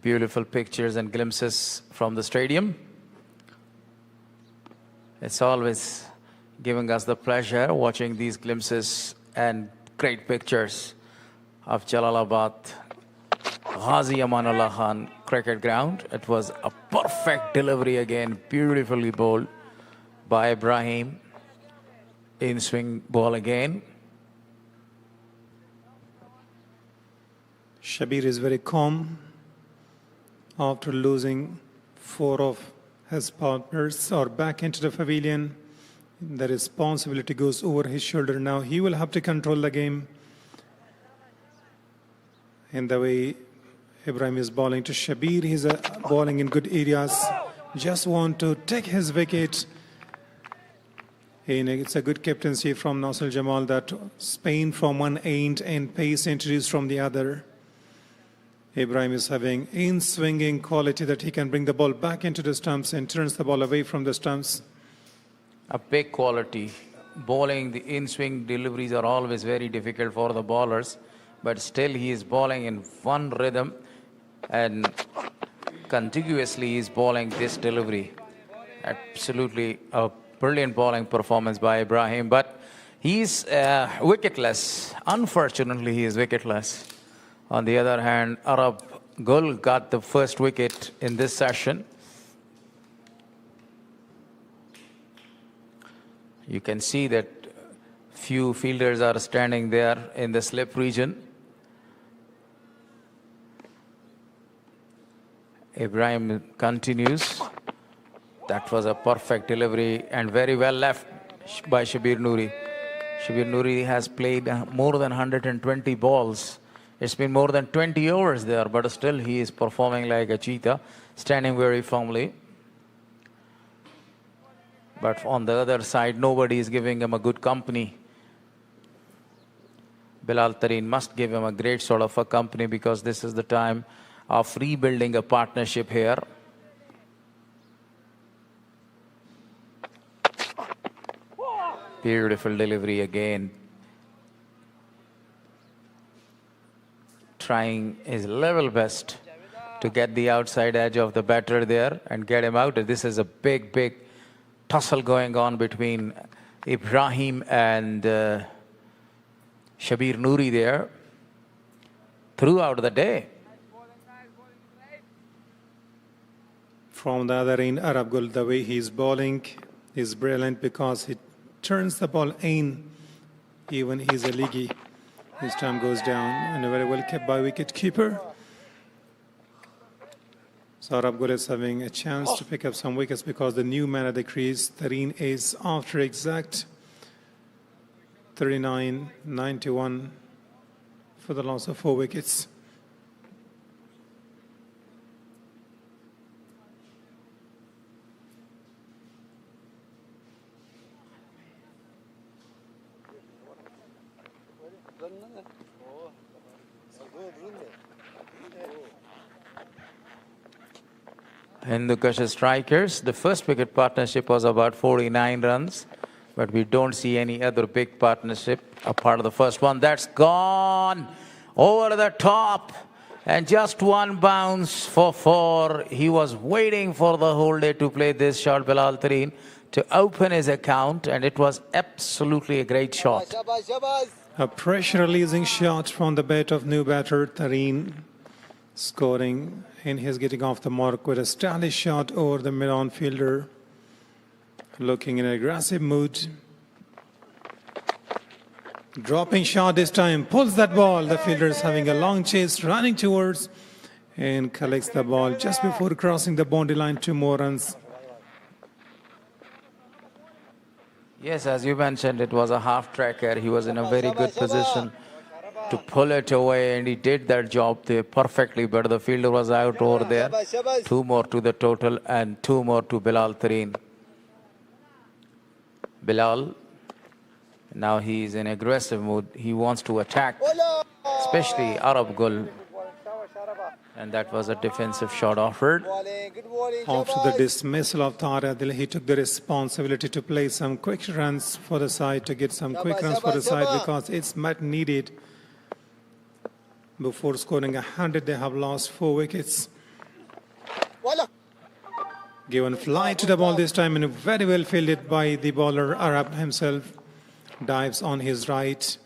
Beautiful pictures and glimpses from the stadium. It's always giving us the pleasure watching these glimpses and great pictures of Jalalabad Ghazi Amanullah Khan cricket ground. It was a perfect delivery again, beautifully bowled by Ibrahim. In swing ball again. Shabir is very calm. After losing 4 of his partners are back into the pavilion, the responsibility goes over his shoulder. Now he will have to control the game. And the way Ibrahim is bowling to Shabir, he's bowling in good areas. Just want to take his wicket. And it's a good captaincy from Nasir Jamal that Spain from one end and pace introduced from the other. Ibrahim is having in-swinging quality that he can bring the ball back into the stumps and turns the ball away from the stumps. A big quality. Bowling, the in-swing deliveries are always very difficult for the bowlers. But still he is bowling in one rhythm and contiguously he is bowling this delivery. Absolutely a brilliant bowling performance by Ibrahim. But he is wicketless. Unfortunately, he is wicketless. On the other hand, Arab Gul got the first wicket in this session. You can see that few fielders are standing there in the slip region. Ibrahim continues. That was a perfect delivery and very well left by Shabir Noori. Shabir Noori has played more than 120 balls. It's been more than 20 overs there, but still he is performing like a cheetah, standing very firmly. But on the other side, nobody is giving him a good company. Bilal Tareen must give him a great sort of a company, because this is the time of rebuilding a partnership here. Beautiful delivery again. Trying his level best to get the outside edge of the batter there and get him out. This is a big, big tussle going on between Ibrahim and Shabir Noori there throughout the day. From the other end, Arab Gul, the way he's bowling is brilliant, because he turns the ball in. Even he's a leggy. His time goes down, and very well kept by wicket-keeper. So Arab Gul is having a chance to pick up some wickets, because the new man at the crease, Tareen, is after exact 39-91 for the loss of 4 wickets. Hindukush Strikers, the first wicket partnership was about 49 runs, but we don't see any other big partnership apart of the first one. That's gone over the top, and just one bounce for 4. He was waiting for the whole day to play this shot, Bilal Tareen, to open his account, and it was absolutely a great shot. A pressure-releasing shot from the bat of new batter Tareen, scoring, and he's getting off the mark with a stylish shot over the mid-on fielder, looking in an aggressive mood. Dropping shot this time, pulls that ball. The fielder is having a long chase, running towards, and collects the ball just before crossing the boundary line. 2 more runs. Yes, as you mentioned, it was a half-tracker. He was in a very good position to pull it away, and he did that job there perfectly, but the fielder was out over there. 2 more to the total, and 2 more to Bilal Tareen. Bilal, now he is in aggressive mood. He wants to attack, especially Arab Gul, and that was a defensive shot offered. After the dismissal of Tara Adil, he took the responsibility to play some quick runs for the side, to get some quick runs for the side, because it's much needed. Before scoring 100, they have lost 4 wickets. Given flight to the ball this time, and very well fielded by the bowler. Arab himself dives on his right,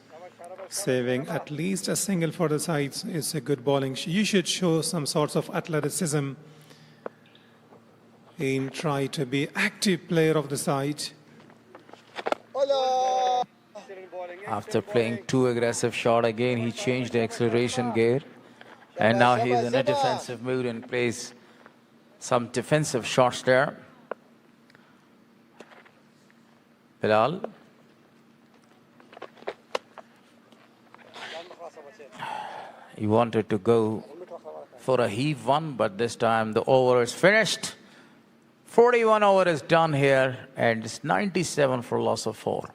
saving at least a single for the sides. It's a good bowling. You should show some sorts of athleticism in try to be active player of the side. After playing 2 aggressive shot again, he changed the acceleration gear, and now he's in a defensive mood and plays some defensive shots there. Bilal. He wanted to go for a heave one, but this time the over is finished. 41 over is done here, and it's 97 for loss of 4.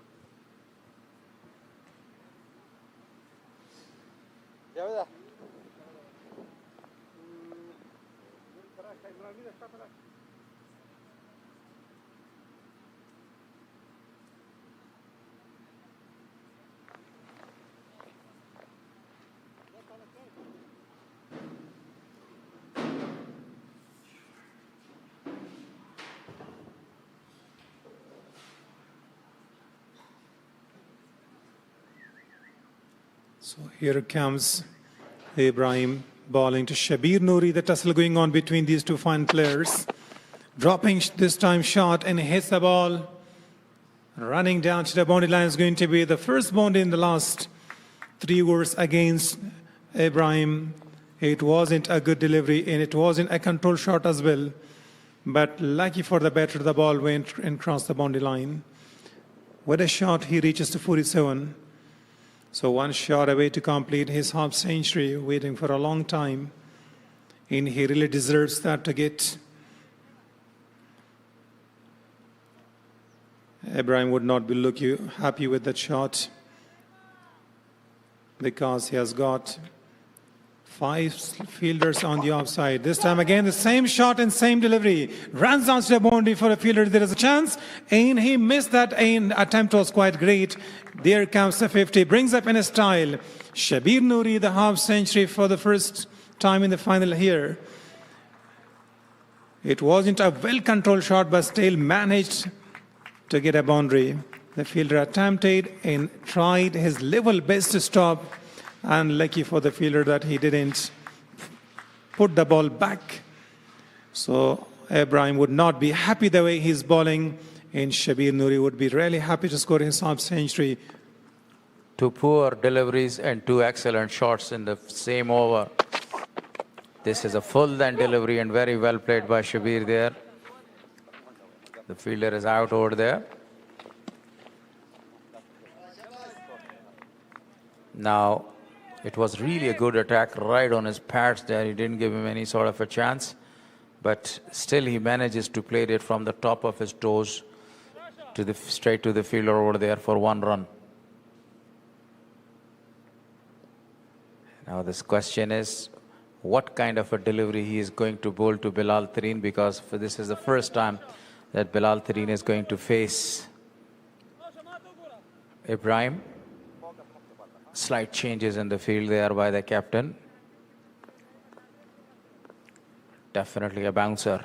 So here comes Ibrahim bowling to Shabir Noori. The tussle going on between these 2 fine players. Dropping this time shot, and hits the ball. Running down to the boundary line is going to be the first boundary in the last 3 overs against Ibrahim. It wasn't a good delivery, and it wasn't a control shot as well. But lucky for the batter, the ball went and crossed the boundary line. With a shot, he reaches to 47. So one shot away to complete his half century, waiting for a long time. And he really deserves that to get. Ibrahim would not be happy with that shot because he has got 5 fielders on the offside. This time again, the same shot and same delivery. Runs down to the boundary for a fielder. There is a chance. And he missed that. And attempt was quite great. There comes the 50. Brings up in a style. Shabir Noori, the half century for the first time in the final here. It wasn't a well-controlled shot, but still managed to get a boundary. The fielder attempted and tried his level best to stop. And lucky for the fielder that he didn't put the ball back. So Ibrahim would not be happy the way he's bowling, and Shabir Noori would be really happy to score his half century. 2 poor deliveries and 2 excellent shots in the same over. This is a full length delivery and very well played by Shabir there. The fielder is out over there. Now, it was really a good attack right on his pads there. He didn't give him any sort of a chance. But still he manages to play it from the top of his toes to straight to the fielder over there for 1 run. Now this question is, what kind of a delivery he is going to bowl to Bilal Tareen, because this is the first time that Bilal Tareen is going to face Ibrahim. Slight changes in the field there by the captain. Definitely a bouncer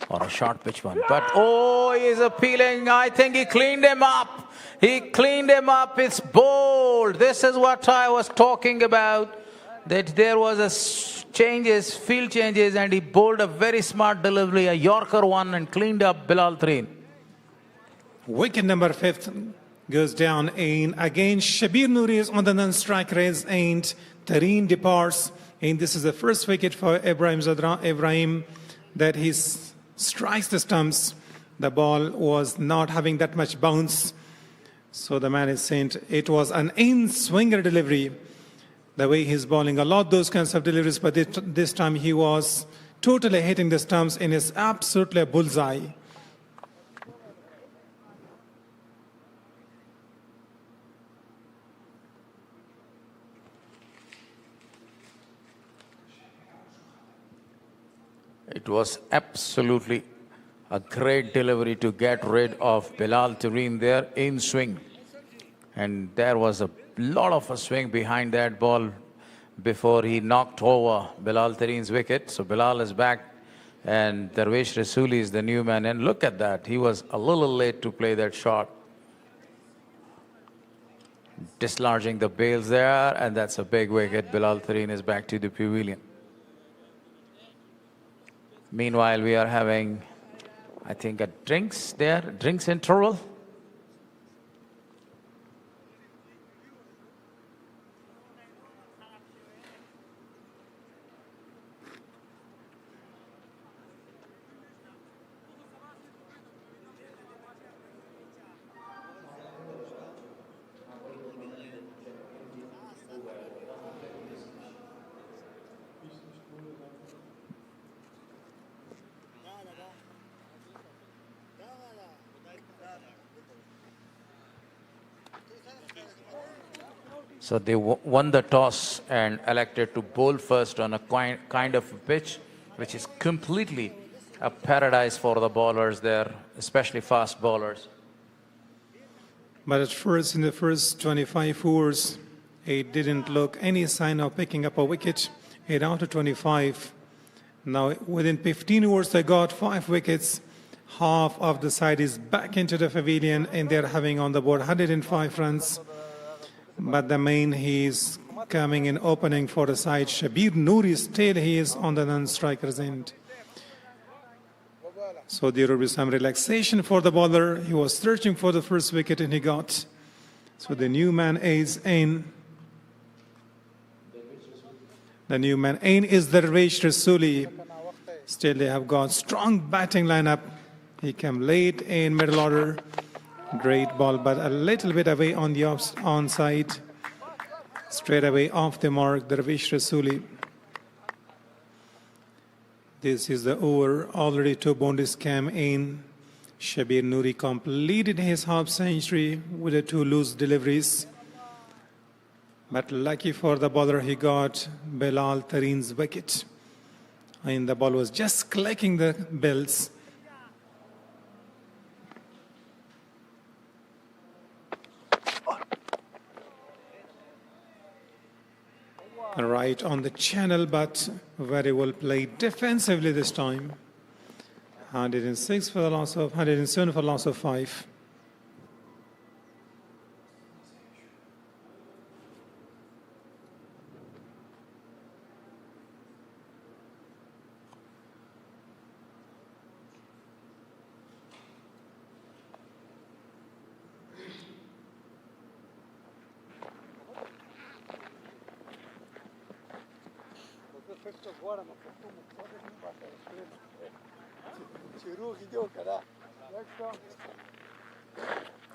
or a short pitch one. But oh, he is appealing. I think he cleaned him up. He cleaned him up. It's bold. This is what I was talking about. That there was a field changes, and he bowled a very smart delivery, a Yorker one, and cleaned up Bilal Tareen. Wicket number 5 goes down, and again Shabir Noori is on the non-strike race, and Tareen departs. And this is the first wicket for Ibrahim that he strikes the stumps. The ball was not having that much bounce. So the man is saying it was an in-swinger delivery. The way he's bowling, a lot of those kinds of deliveries, but this time he was totally hitting the stumps, and it's absolutely a bullseye. It was absolutely a great delivery to get rid of Bilal Tareen there in swing. And there was a lot of a swing behind that ball before he knocked over Bilal Tareen's wicket. So Bilal is back, and Darvesh Rasooli is the new man. And look at that. He was a little late to play that shot. Dislodging the bails there, and that's a big wicket. Bilal Tareen is back to the pavilion. Meanwhile, we are having, I think, a drinks interval. So they won the toss and elected to bowl first on a kind of a pitch, which is completely a paradise for the bowlers there, especially fast bowlers. But at first, in the first 25 overs, it didn't look any sign of picking up a wicket. It out to 25. Now, within 15 overs, they got 5 wickets. Half of the side is back into the pavilion, and they're having on the board 105 runs. But the main, he's coming in opening for the side. Shabir Noori, still he is on the non-striker's end. So there will be some relaxation for the bowler. He was searching for the first wicket, and he got. So the new man is in. The new man in is Darvish Rasuli. Still, they have got strong batting lineup. He came late in middle order. Great ball, but a little bit away on the onside. Straight away off the mark, Darvish Rasuli. This is the over. Already 2 boundaries came in. Shabir Noori completed his half century with the 2 loose deliveries. But lucky for the bowler, he got Bilal Tareen's wicket. And the ball was just clicking the bells. Right on the channel, but very well played defensively this time. 106 for the loss of 107 for loss of 5.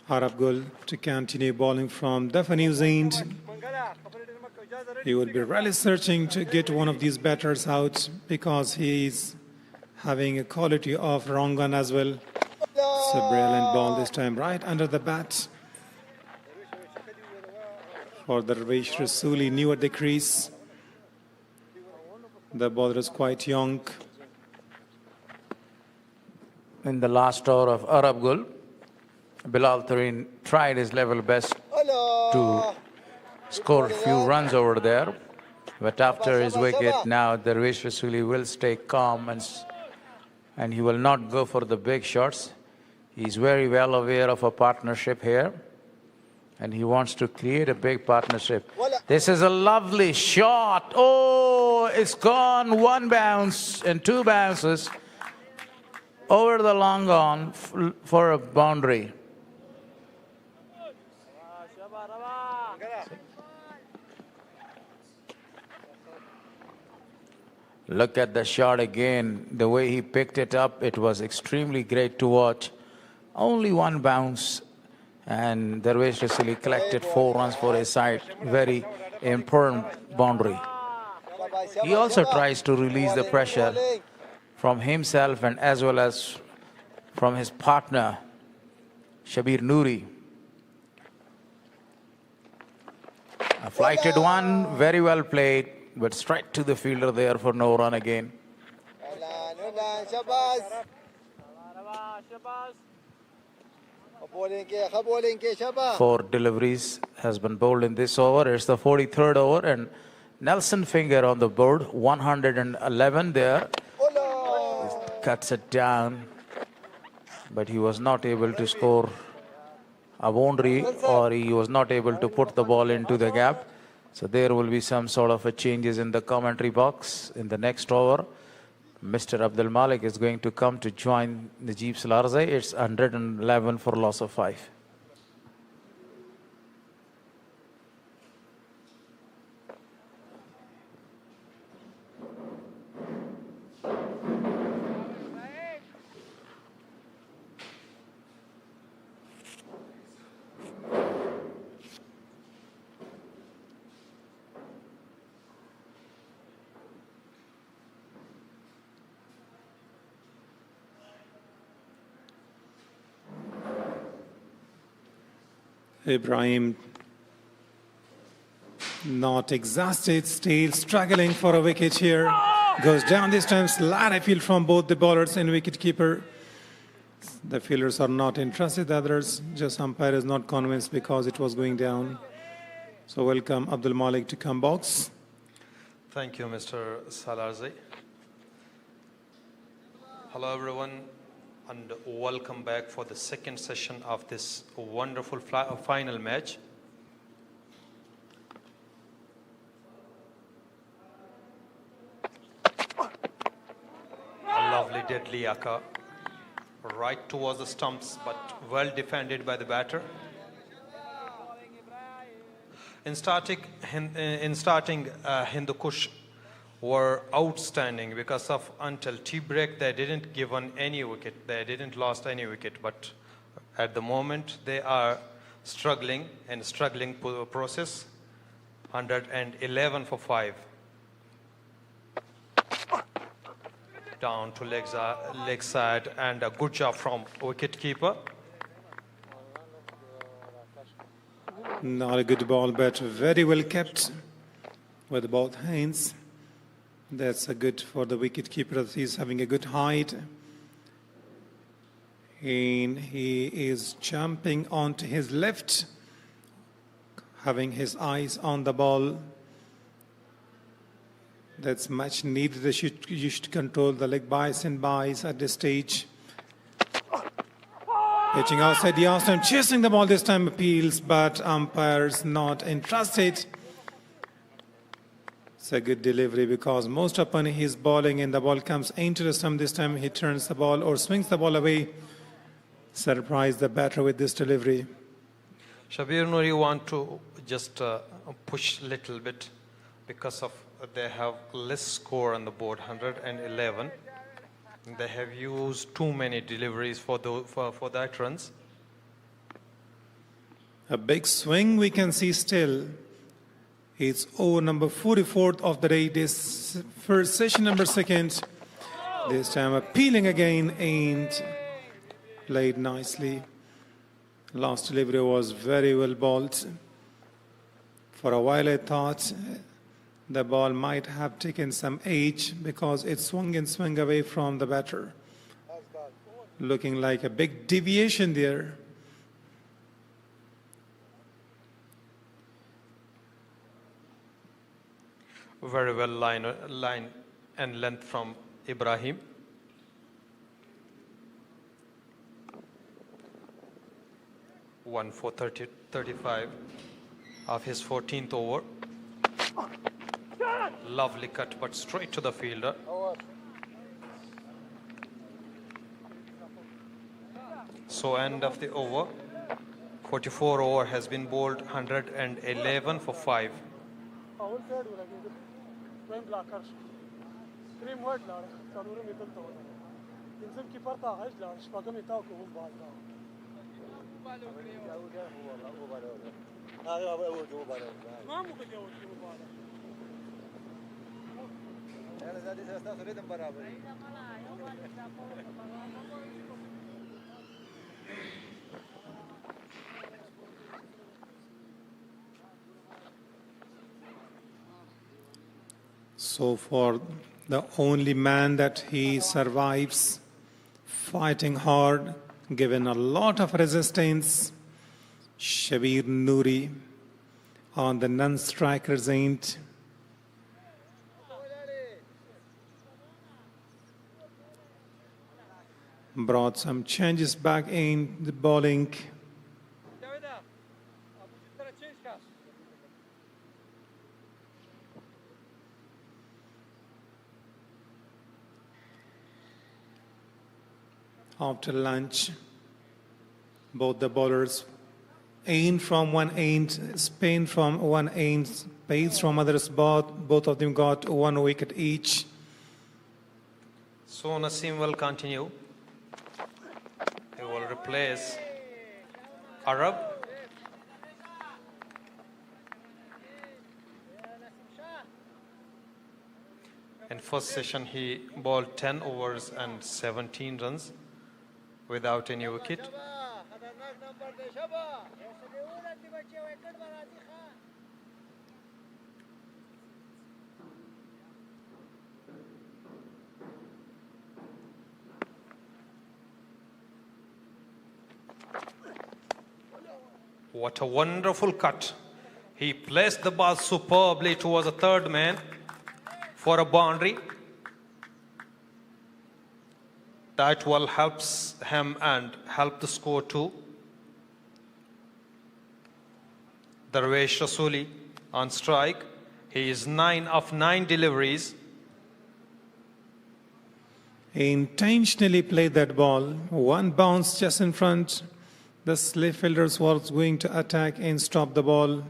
Arab Gul to continue bowling from the News end. He will be really searching to get one of these batters out because he is having a quality of wrong gun as well. It's a brilliant ball this time, right under the bat. For Darvish Rasuli, new at the crease. The bowler is quite young. In the last over of Arab Gul, Bilal Tareen tried his level best to score a few runs over there. But after his wicket, now Darvish Rasuli will stay calm and he will not go for the big shots. He's very well aware of a partnership here. And he wants to create a big partnership. This is a lovely shot. Oh, it's gone 1 bounce and 2 bounces over the long on for a boundary. Look at the shot again. The way he picked it up, it was extremely great to watch. Only 1 bounce. And Darvish Rasuli collected 4 runs for his side. Very important boundary. He also tries to release the pressure from himself and as well as from his partner, Shabir Noori. A flighted one, very well played, but straight to the fielder there for no run again. 4 deliveries has been bowled in this over. It's the 43rd over and Nelson Finger on the board, 111 there. Cuts it down, but he was not able to score a boundary, or he was not able to put the ball into the gap. So there will be some sort of a changes in the commentary box in the next over. Mr. Abdul Malik is going to come to join Najib Salarzai. It's 111 for loss of 5. Ibrahim not exhausted, still struggling for a wicket here. Goes down this time, slight appeal from both the bowlers and wicketkeeper. The fielders are not interested, the others, just umpire is not convinced because it was going down. So welcome Abdul Malik to come box. Thank you, Mr. Salarzai. Hello everyone, and welcome back for the second session of this wonderful final match. A lovely deadly yaka right towards the stumps, but well defended by the batter. In starting Hindukush were outstanding because of until tea break they didn't given any wicket, they didn't lost any wicket, but at the moment they are struggling process. 111 for 5. Down to leg side, and a good job from wicket keeper. Not a good ball, but very well kept with both hands. That's a good for the wicket keeper. He's having a good height. And he is jumping onto his left, having his eyes on the ball. That's much needed. You should control the leg bias and bias at this stage. Pitching outside the off time, chasing the ball this time, appeals, but umpires not interested. It's a good delivery because most often he's bowling and the ball comes into the stump. This time he turns the ball or swings the ball away. Surprise the batter with this delivery. Shabir Noori want to just push a little bit because of they have less score on the board, 111. They have used too many deliveries for that runs. A big swing we can see still. It's over number 44th of the day. This first session number 2nd. This time appealing again and played nicely. Last delivery was very well bowled. For a while I thought the ball might have taken some age because it swung and swung away from the batter. Looking like a big deviation there. Very well line and length from Ibrahim. One for 35 of his 14th over. Lovely cut, but straight to the fielder. So end of the over. 44 over has been bowled, 111 for 5. So for the only man that he survives, fighting hard, given a lot of resistance, Shabir Noori on the non-strikers end. Brought some changes back in the bowling. After lunch, both the bowlers aim from one end, spin from one end, pace from others. Both of them got 1 wicket each. So Naseem will continue. He will replace Arab. In first session, he bowled 10 overs and 17 runs without any wicket. What a wonderful cut. He placed the ball superbly towards the third man for a boundary. That will help him and help the score too. Darvesh Rasuli on strike. He is 9 of 9 deliveries. He intentionally played that ball. One bounce just in front. The slip fielders was going to attack and stop the ball.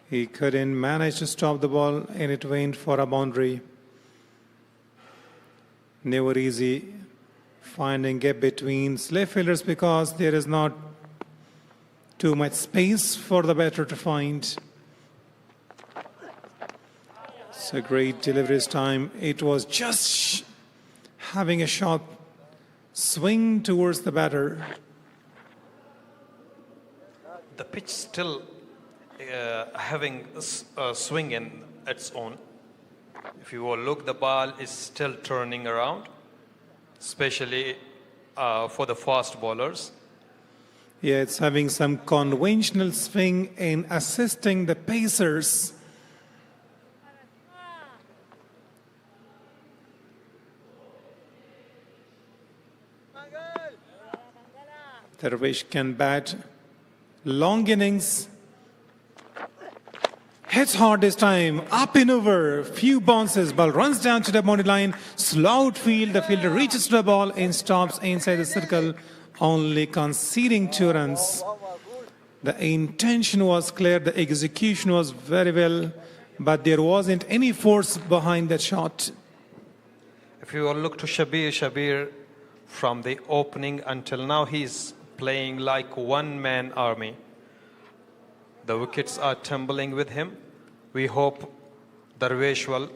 He couldn't manage to stop the ball and it went for a boundary. Never easy finding gap between left fielders because there is not too much space for the batter to find. It's a great delivery time. It was just having a sharp swing towards the batter. The pitch still having a swing in its own. If you will look, the ball is still turning around, especially for the fast bowlers. Yeah, it's having some conventional swing in assisting the pacers. Darvish can bat long innings. Hits hard this time, up and over, few bounces, ball runs down to the boundary line, slow outfield, the fielder reaches to the ball and stops inside the circle, only conceding 2 runs. The intention was clear, the execution was very well, but there wasn't any force behind that shot. If you will look to Shabir from the opening until now, he's playing like one-man army. The wickets are tumbling with him. We hope Darvish will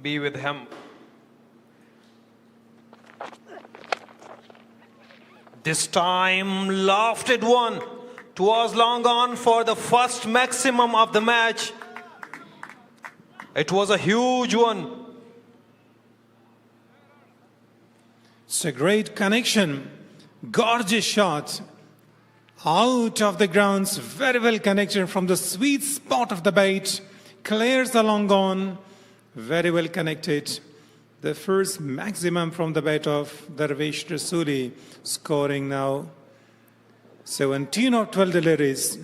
be with him. This time, lofted one. It was long on for the first maximum of the match. It was a huge one. It's a great connection. Gorgeous shot. Out of the grounds, very well connected from the sweet spot of the bait. Clears the long on, very well connected. The first maximum from the bat of Darvish Rasuli, scoring now 17 of 12 deliveries.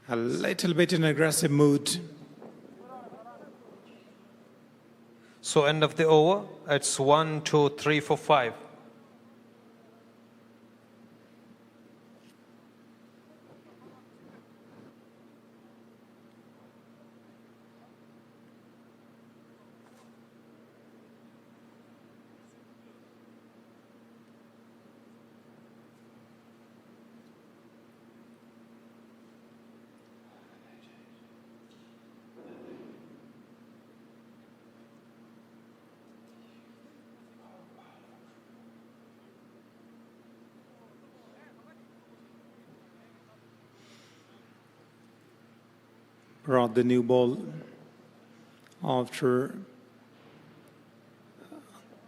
A little bit in aggressive mood. So end of the over, it's 1, 2, 3, 4, 5. Brought the new ball after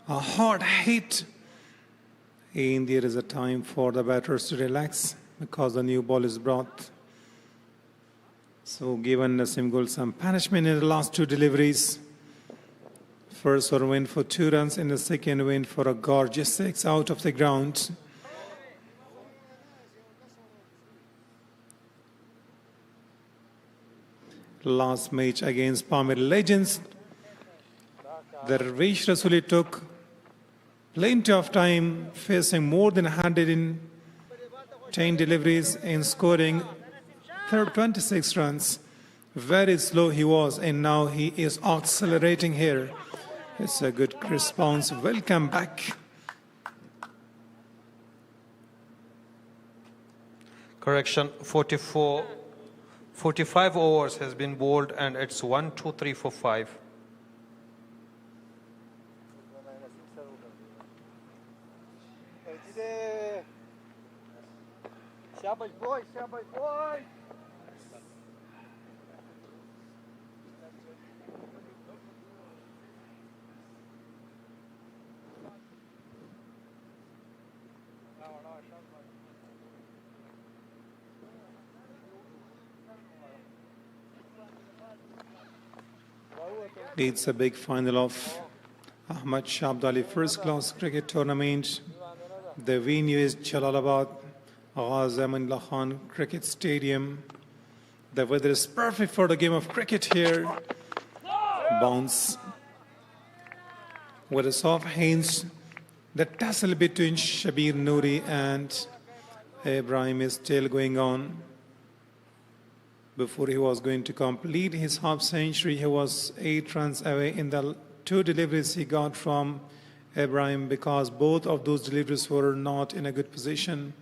a hard hit, and there is a time for the batters to relax because the new ball is brought. So given Nasim Gul some punishment in the last 2 deliveries. First one went for 2 runs and the second went for a gorgeous 6 out of the ground. Last match against Palmer Legends, Darvish Rasuli took plenty of time, facing more than 110 deliveries and scoring 26 runs. Very slow he was, and now he is accelerating here. It's a good response. Welcome back. Correction, 45 overs has been bowled and it's 1, 2, 3, 4, 5. Shabash boy, shabash boy. It's a big final of Ahmad Shah Abdali First Class Cricket Tournament. The venue is Jalalabad, Ghazi Amanullah Khan Cricket Stadium. The weather is perfect for the game of cricket here. Bounce with a soft hands. The tussle between Shabir Noori and Ibrahim is still going on. Before he was going to complete his half century, he was 8 runs away in the 2 deliveries he got from Ibrahim, because both of those deliveries were not in a good position.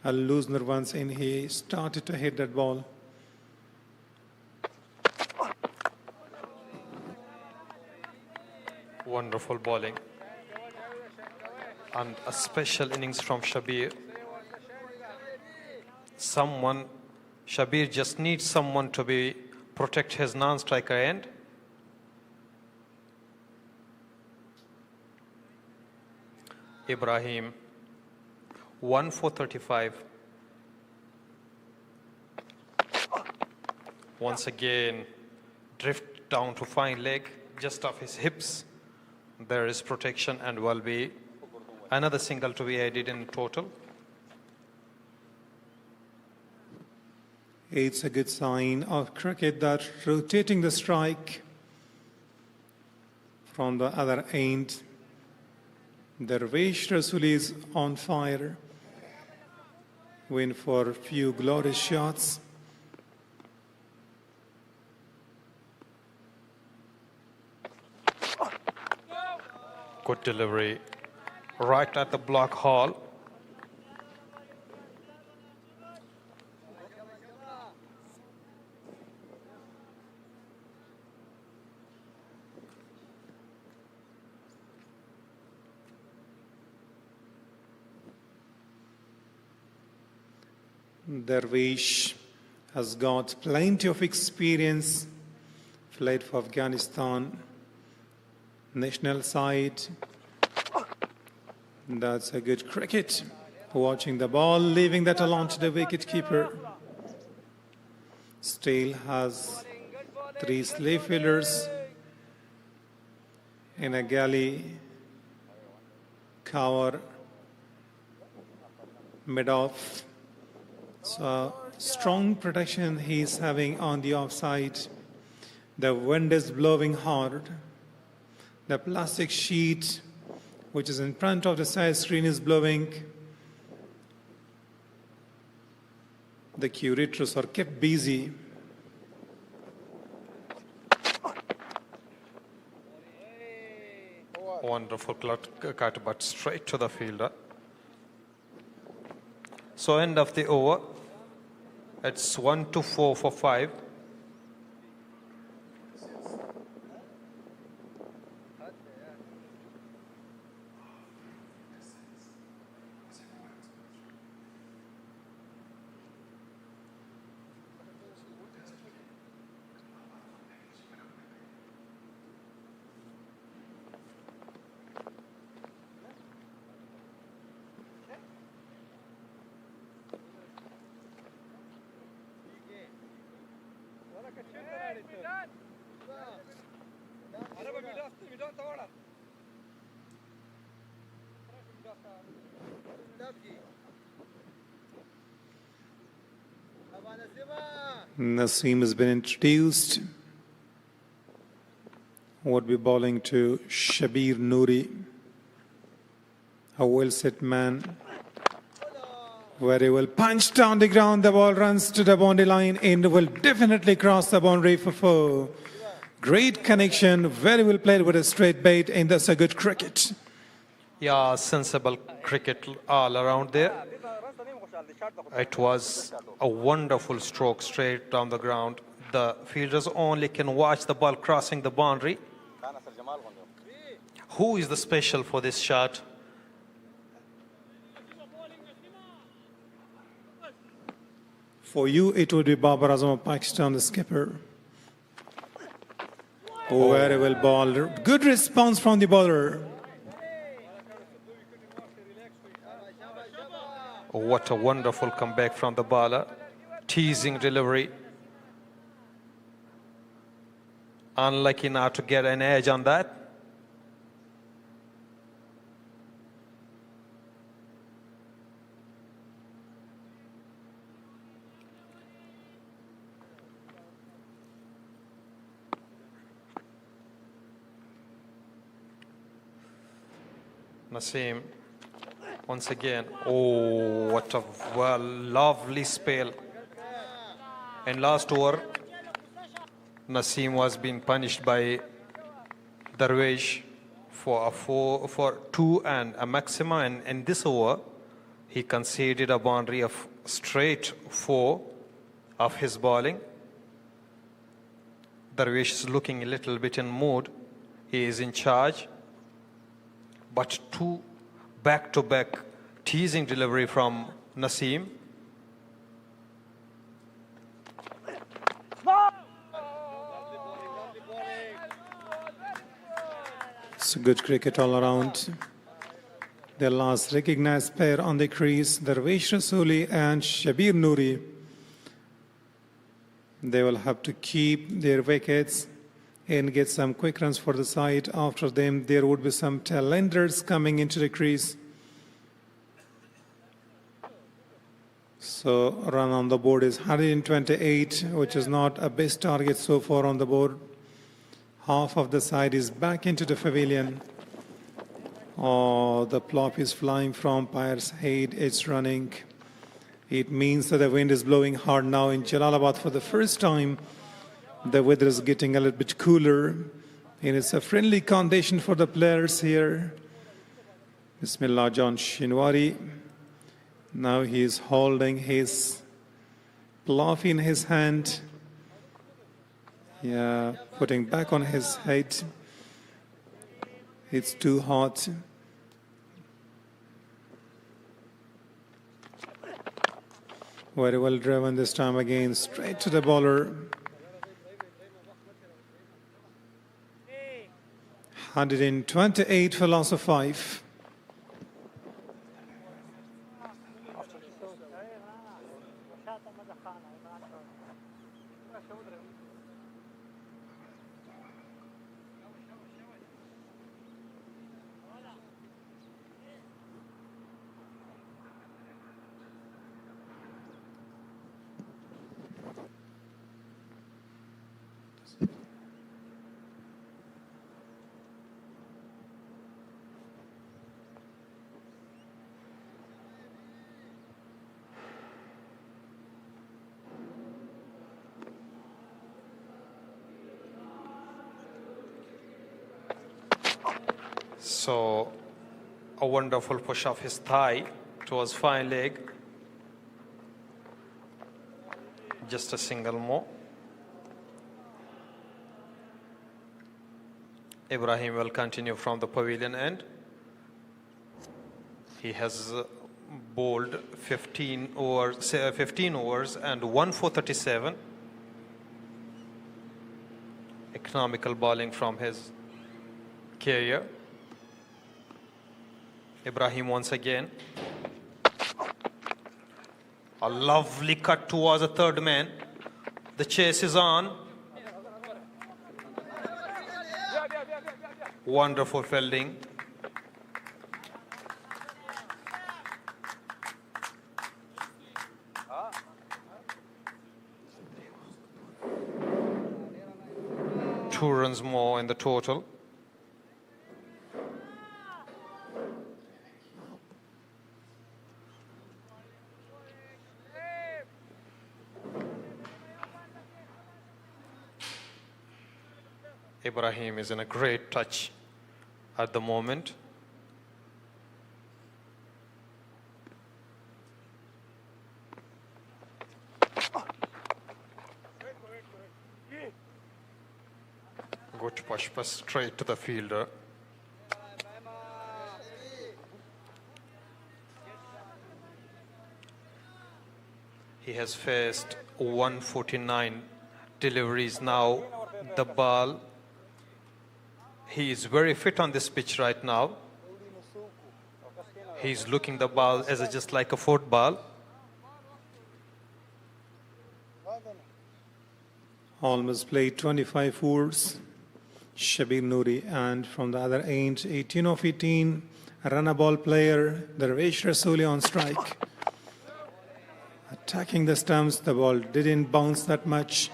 A loosener once in, he started to hit that ball. Wonderful bowling. And a special innings from Shabir. Shabir just needs someone to protect his non-striker end. Ibrahim, 1 for 35. Once again, drift down to fine leg, just off his hips. There is protection and will be another single to be added in total. It's a good sign of cricket that rotating the strike from the other end. Darvesh Rasool is on fire. Went for a few glorious shots. Good delivery, right at the block hole. Darvesh has got plenty of experience, played for Afghanistan national side. That's a good cricket. Watching the ball, leaving that alone to the wicket-keeper. Still has 3 slip fielders in a galley, cover, mid-off. So strong protection he's having on the offside. The wind is blowing hard. The plastic sheet, which is in front of the side screen, is blowing. The curators are kept busy. Wonderful cut, but straight to the fielder. So end of the over. It's 1-4 for 5. Naseem has been introduced. Would be bowling to Shabir Noori, a well-set man. Very well punched down the ground. The ball runs to the boundary line and will definitely cross the boundary for 4. Great connection, very well played with a straight bait, and that's a good cricket. Yeah, sensible cricket all around there. It was a wonderful stroke straight down the ground. The fielders only can watch the ball crossing the boundary. Who is the special for this shot? For you, it would be Babar Azam of Pakistan, the skipper. Oh, very well bowled. Good response from the bowler. Oh, what a wonderful comeback from the bowler. Teasing delivery. Unlucky now to get an edge on that. Naseem, once again, oh, what a lovely spell. In last over, Naseem was being punished by Darwish for 2 and a maximum, and in this over, he conceded a boundary of straight 4 of his bowling. Darwish is looking a little bit in mood. He is in charge, but 2 back-to-back teasing delivery from Naseem. It's a good cricket all around. The last recognized pair on the crease, Darwish Rasuli and Shabir Noori. They will have to keep their wickets and get some quick runs for the side. After them, there would be some tailenders coming into the crease. So run on the board is 128, which is not a best target so far on the board. Half of the side is back into the pavilion. Oh, the plop is flying from Pyre's head. It's running. It means that the wind is blowing hard now in Jalalabad for the first time. The weather is getting a little bit cooler, and it's a friendly condition for the players here. Bismillah, John Shinwari. Now he is holding his plop in his hand. Yeah, putting back on his head. It's too hot. Very well driven this time again, straight to the bowler. 128 for loss of 5. So a wonderful push of his thigh towards fine leg. Just a single more. Ibrahim will continue from the pavilion end. He has bowled 15 overs and 1 for 37. Economical bowling from his career. Ibrahim once again. A lovely cut towards the third man. The chase is on. Wonderful fielding. Two runs more in the total. Ibrahim is in a great touch at the moment. Good push straight to the fielder. He has faced 149 deliveries now. The ball. He is very fit on this pitch right now. He's looking the ball as just like a football. Almost played 25 overs. Shabir Noori, and from the other end, 18 of 18, run a ball player, Darwish Rasuli on strike. Attacking the stumps, the ball didn't bounce that much.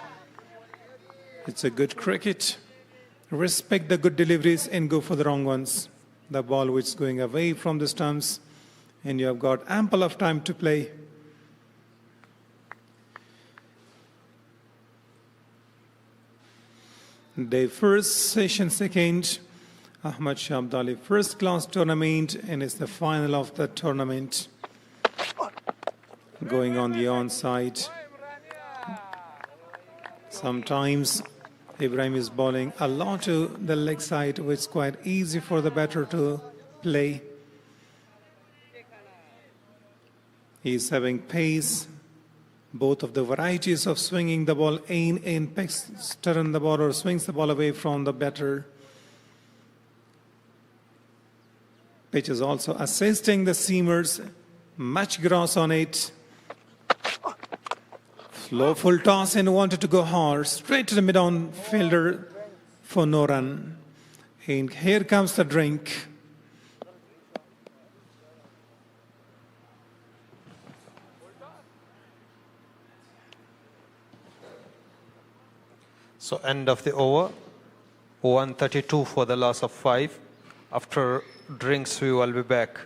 It's a good cricket. Respect the good deliveries and go for the wrong ones. The ball which is going away from the stumps, and you have got ample of time to play. Day first, session second. Ahmad Shah Abdali first class tournament, and it's the final of the tournament. Going on the onside. Sometimes Ibrahim is bowling a lot to the leg side, which is quite easy for the batter to play. He's having pace. Both of the varieties of swinging the ball in picks, turn the ball or swings the ball away from the batter. Pitch is also assisting the seamers. Much grass on it. Slow full toss and wanted to go hard. Straight to the mid-on fielder for no run. And here comes the drink. So end of the over. 132 for the loss of 5. After drinks, we will be back.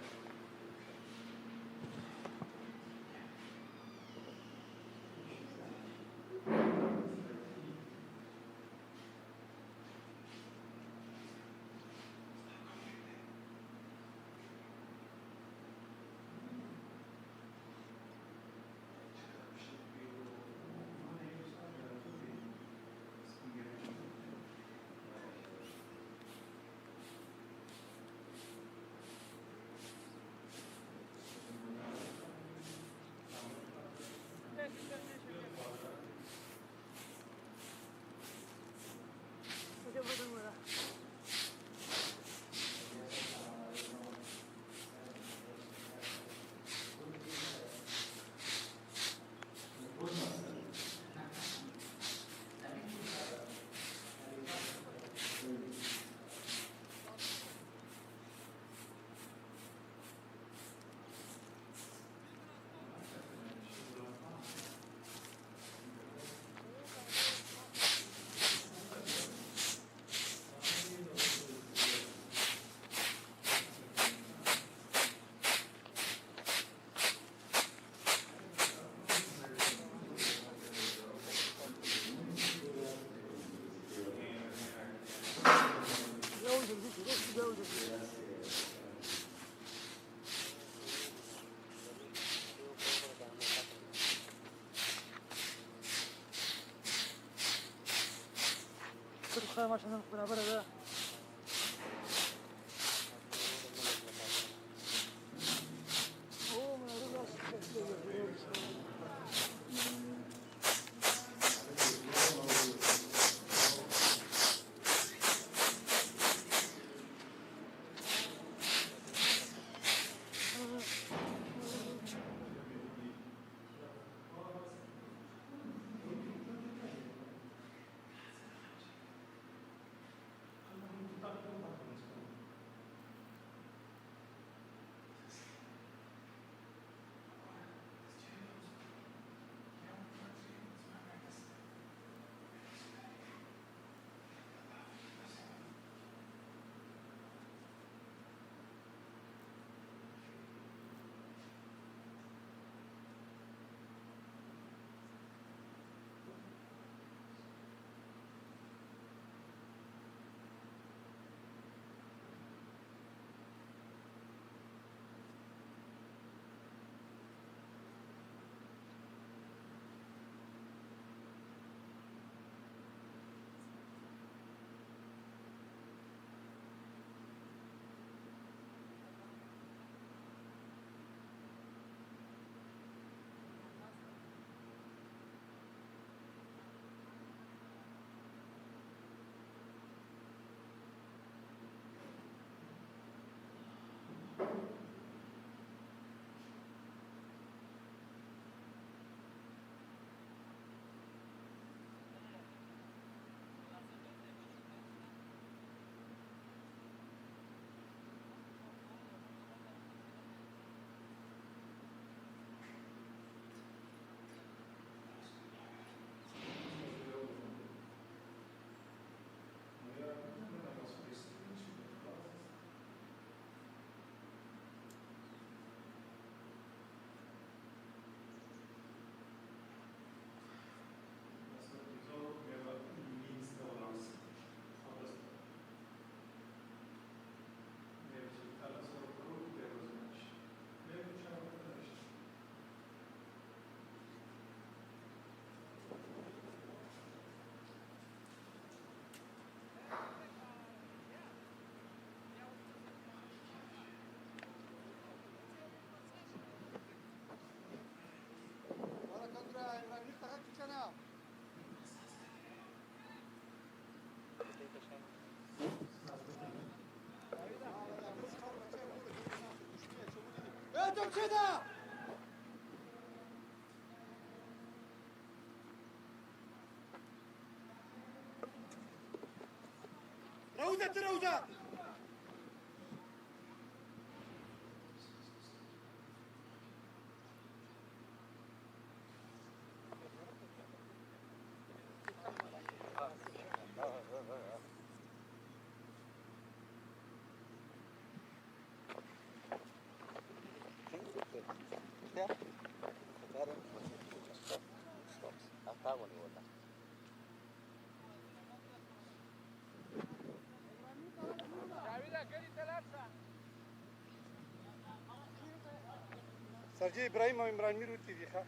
سرجي ابراهيم او عمران مير ورتي دي ښه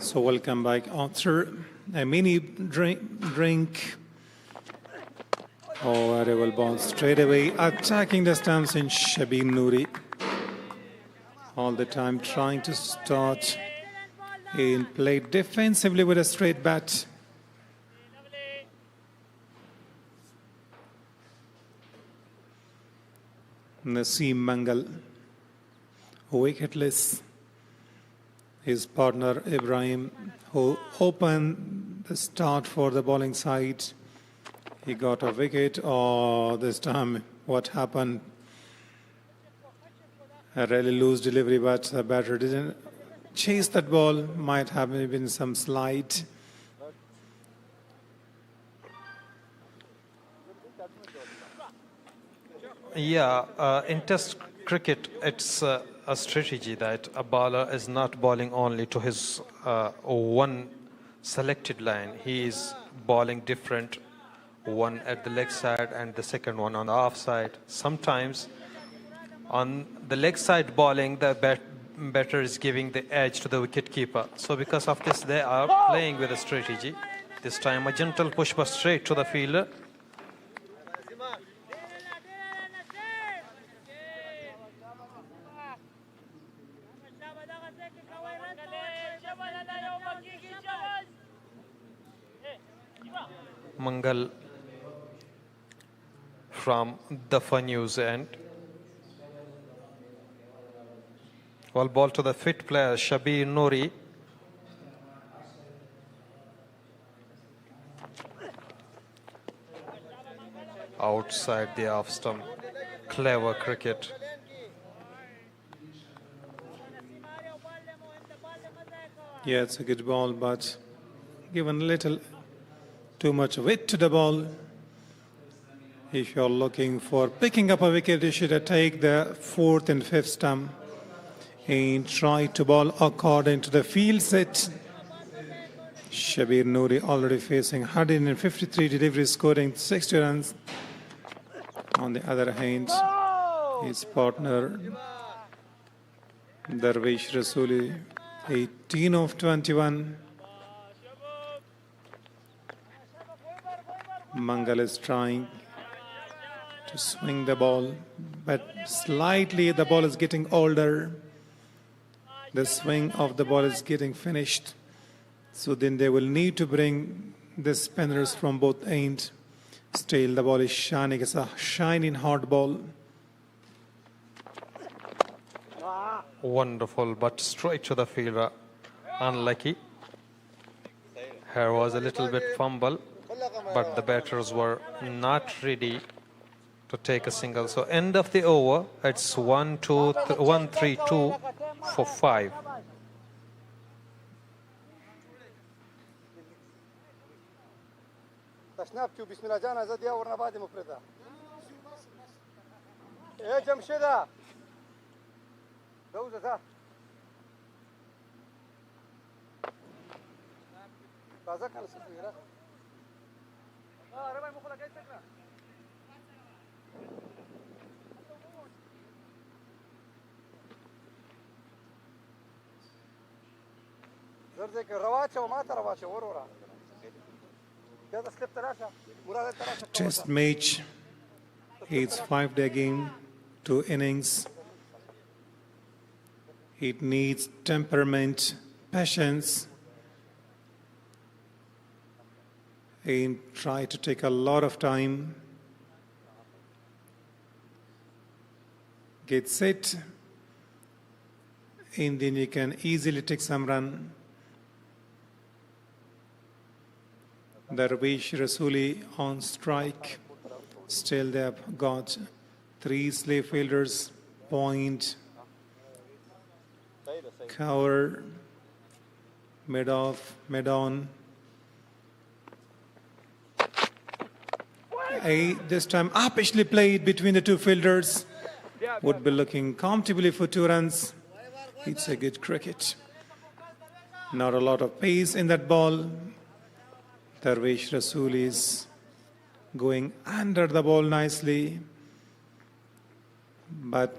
So welcome back after a mini drink. Oh, variable ball straight away attacking the stumps in Shabir Noori. All the time trying to start in play defensively with a straight bat. Naseem Mangal, wicketless. His partner Ibrahim, who opened the start for the bowling side. He got a wicket. Oh, this time what happened? A really loose delivery, but the batter didn't chase that ball. Might have been some slide. Yeah, in Test cricket, it's a strategy that a bowler is not bowling only to his one selected line. He is bowling different, one at the leg side and the second one on the off side. Sometimes on the leg side bowling, the batter is giving the edge to the wicket keeper. So because of this, they are playing with a strategy. This time a gentle push was straight to the fielder. Mangal from the News end. Well, ball to the fit player Shabir Noori. Outside the off stump. Clever cricket. Yeah, it's a good ball, but given a little too much weight to the ball. If you're looking for picking up a wicket, you should take the fourth and fifth stump and try to bowl according to the field set. Shabir Noori already facing 153 deliveries, scoring 60 runs. On the other hand, his partner Darvish Rasuli, 18 of 21. Mangal is trying to swing the ball, but slightly the ball is getting older. The swing of the ball is getting finished. So then they will need to bring the spinners from both ends. Still, the ball is shining. It's a shining hard ball. Wonderful, but straight to the fielder. Unlucky. Here was a little bit fumble, but the batters were not ready to take a single. So end of the over, it's 1-3-2 for 5. تشناب کیو بسم الله جان زدیا ورنه بعد مفرده ايه جمشيده دوزه ها تازه كان صفيره ربع مخله كاي سكره زرزك رواچه وما ترواچه ورورا Test match. It's 5-day game, 2 innings. It needs temperament, patience, and try to take a lot of time. Get set, and then you can easily take some run. Darvish Rasuli on strike. Still they have got 3 slave fielders. Point, cover, mid off, mid on. This time uppishly played between the 2 fielders. Would be looking comfortably for 2 runs. It's a good cricket. Not a lot of pace in that ball. Darvish Rasool is going under the ball nicely, but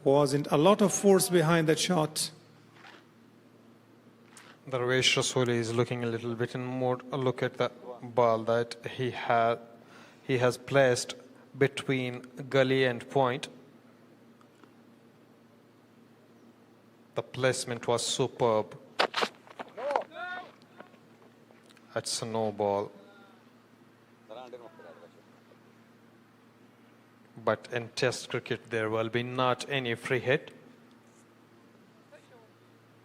wasn't a lot of force behind that shot. Darvish Rasool is looking a little bit more. Look at the ball that he has placed between gully and point. The placement was superb. That's a no ball. But in Test cricket, there will be not any free hit.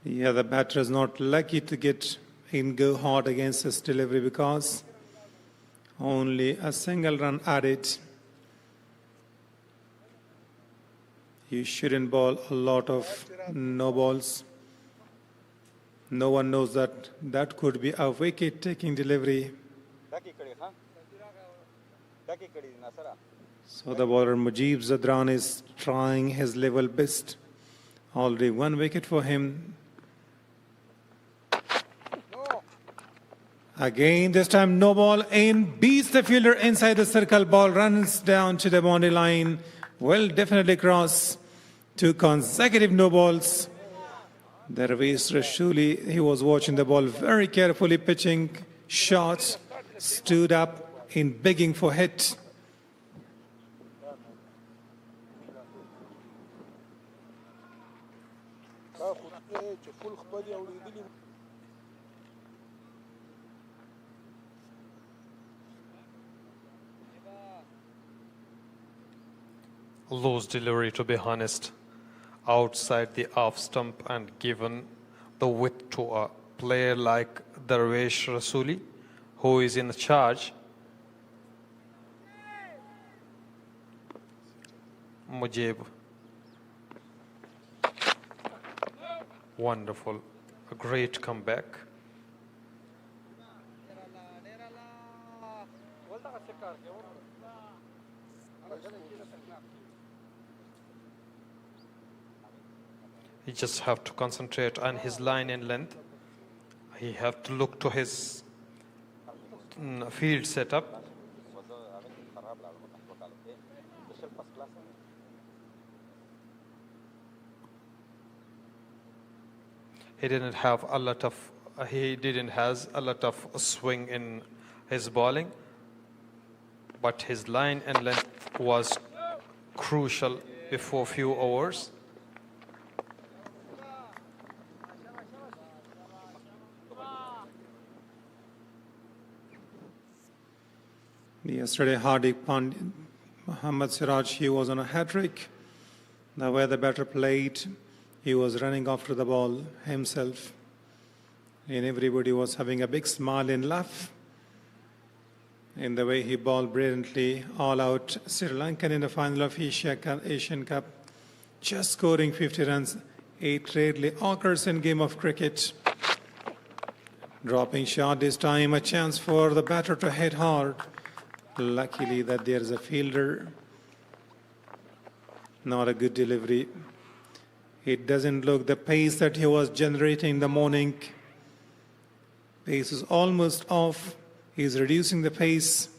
Yeah, the batter is not lucky to get in go hard against this delivery because only a single run added. You shouldn't bowl a lot of no balls. No one knows that that could be a wicket-taking delivery. So the bowler Mujib Zadran is trying his level best. Already 1 wicket for him. Again, this time no ball in. Beats the fielder inside the circle. Ball runs down to the boundary line. Will definitely cross. 2 consecutive no balls. Darvish Rasool, he was watching the ball very carefully, pitching shots, stood up in begging for hit. Loose delivery, to be honest, outside the off stump, and given the width to a player like Darvish Rasool, who is in charge. Mujib. Wonderful. A great comeback. He just have to concentrate on his line and length. He have to look to his field setup. He didn't have a lot of swing in his bowling, but his line and length was crucial before few overs. Yesterday, Hardik Pandya, Mohammad Siraj, he was on a hat-trick. The way the batter played, he was running after the ball himself. And everybody was having a big smile and laugh. In the way he bowled brilliantly, all out Sri Lankan in the final of Asian Cup, just scoring 50 runs. It rarely occurs in game of cricket. Dropping shot this time, a chance for the batter to hit hard. Luckily that there is a fielder. Not a good delivery. It doesn't look the pace that he was generating in the morning. Pace is almost off. He's reducing the pace.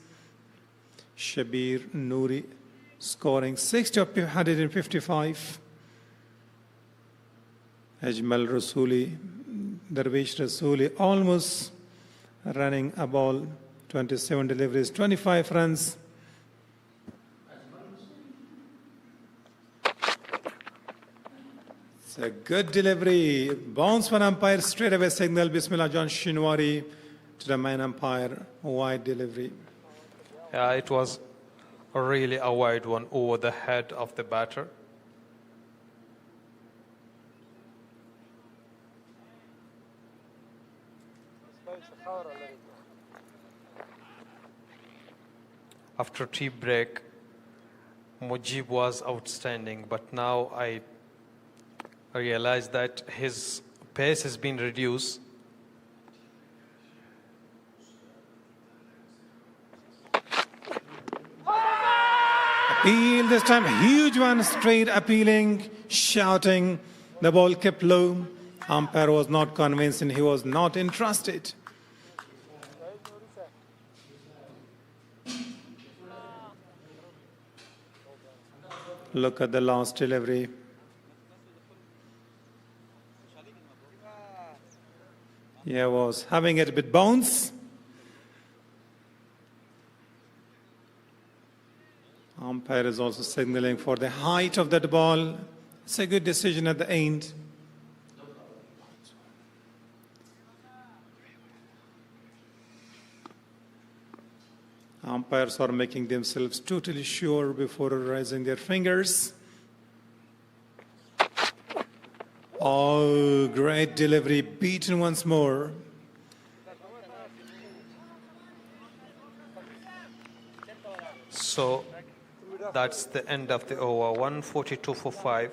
Shabir Noori scoring 60 of 155. Ajmal Rasool, Darvish Rasool almost running a ball. 27 deliveries, 25 runs. It's a good delivery. Bounce one umpire straight away signal. Bismillah John Shinwari. to the main umpire, wide delivery. Yeah, it was really a wide one over the head of the batter. After tea break, Mujib was outstanding, but now I realize that his pace has been reduced. Appeal this time, huge one, straight appealing, shouting. The ball kept low. Umpire was not convinced and he was not interested. Look at the last delivery. Yeah, was having it a bit bounce. Umpire is also signaling for the height of that ball. It's a good decision at the end. Umpires are making themselves totally sure before raising their fingers. Oh, great delivery, beaten once more. So that's the end of the over, 142 for 5.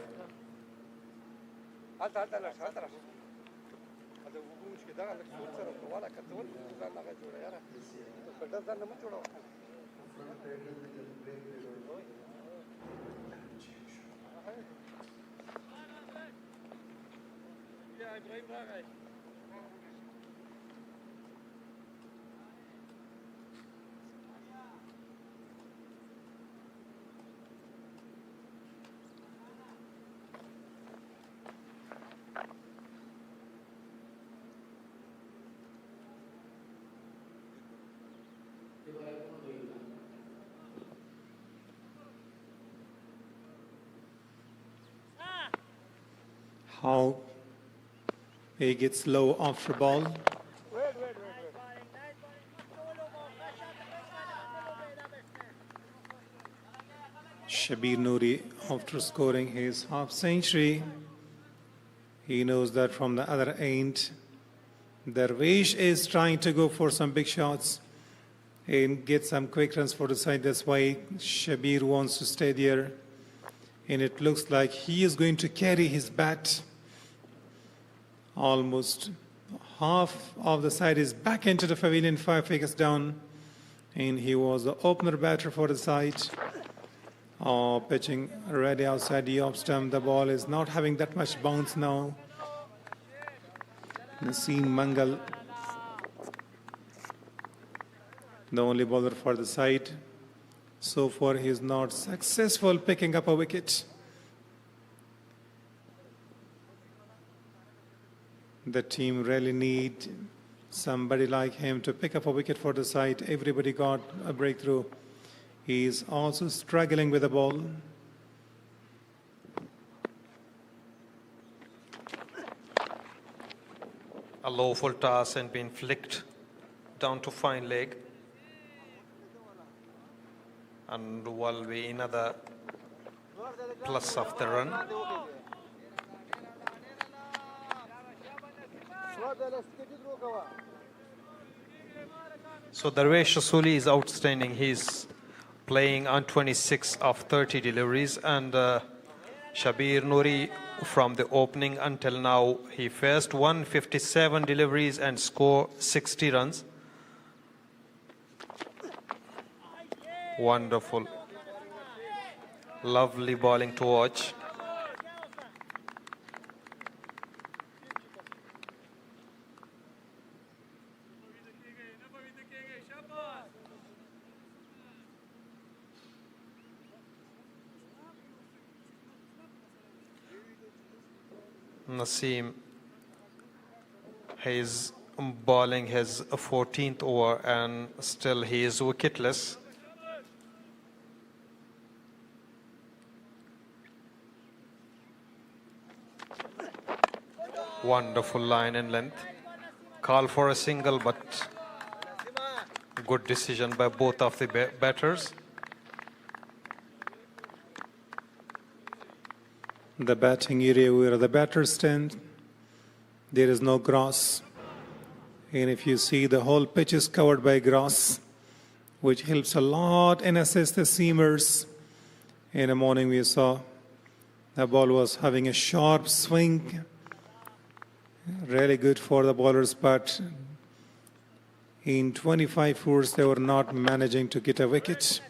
How he gets low after ball. Shabir Noori, after scoring his half century, he knows that from the other end, Darvish is trying to go for some big shots and get some quick runs for the side. That's why Shabir wants to stay there. And it looks like he is going to carry his bat. Almost half of the side is back into the pavilion, 5 wickets down. And he was the opener batter for the side. Pitching ready outside the off stump. The ball is not having that much bounce now. Naseem Mangal, the only bowler for the side. So far, he is not successful picking up a wicket. The team really need somebody like him to pick up a wicket for the side. Everybody got a breakthrough. He is also struggling with the ball. A low full toss and being flicked down to fine leg. And will be another plus of the run. So Darvish Rasuli is outstanding. He's playing on 26 of 30 deliveries, and Shabir Noori from the opening until now, he faced 157 deliveries and scored 60 runs. Wonderful. Lovely bowling to watch. Naseem, he is bowling his 14th over and still he is wicketless. Wonderful line and length. Call for a single, but Good decision by both of the batters. The batting area where the batters stand, there is no grass. And if you see, the whole pitch is covered by grass, which helps a lot in assist the seamers. In the morning we saw the ball was having a sharp swing, really good for the bowlers, but in 25 overs they were not managing to get a wicket.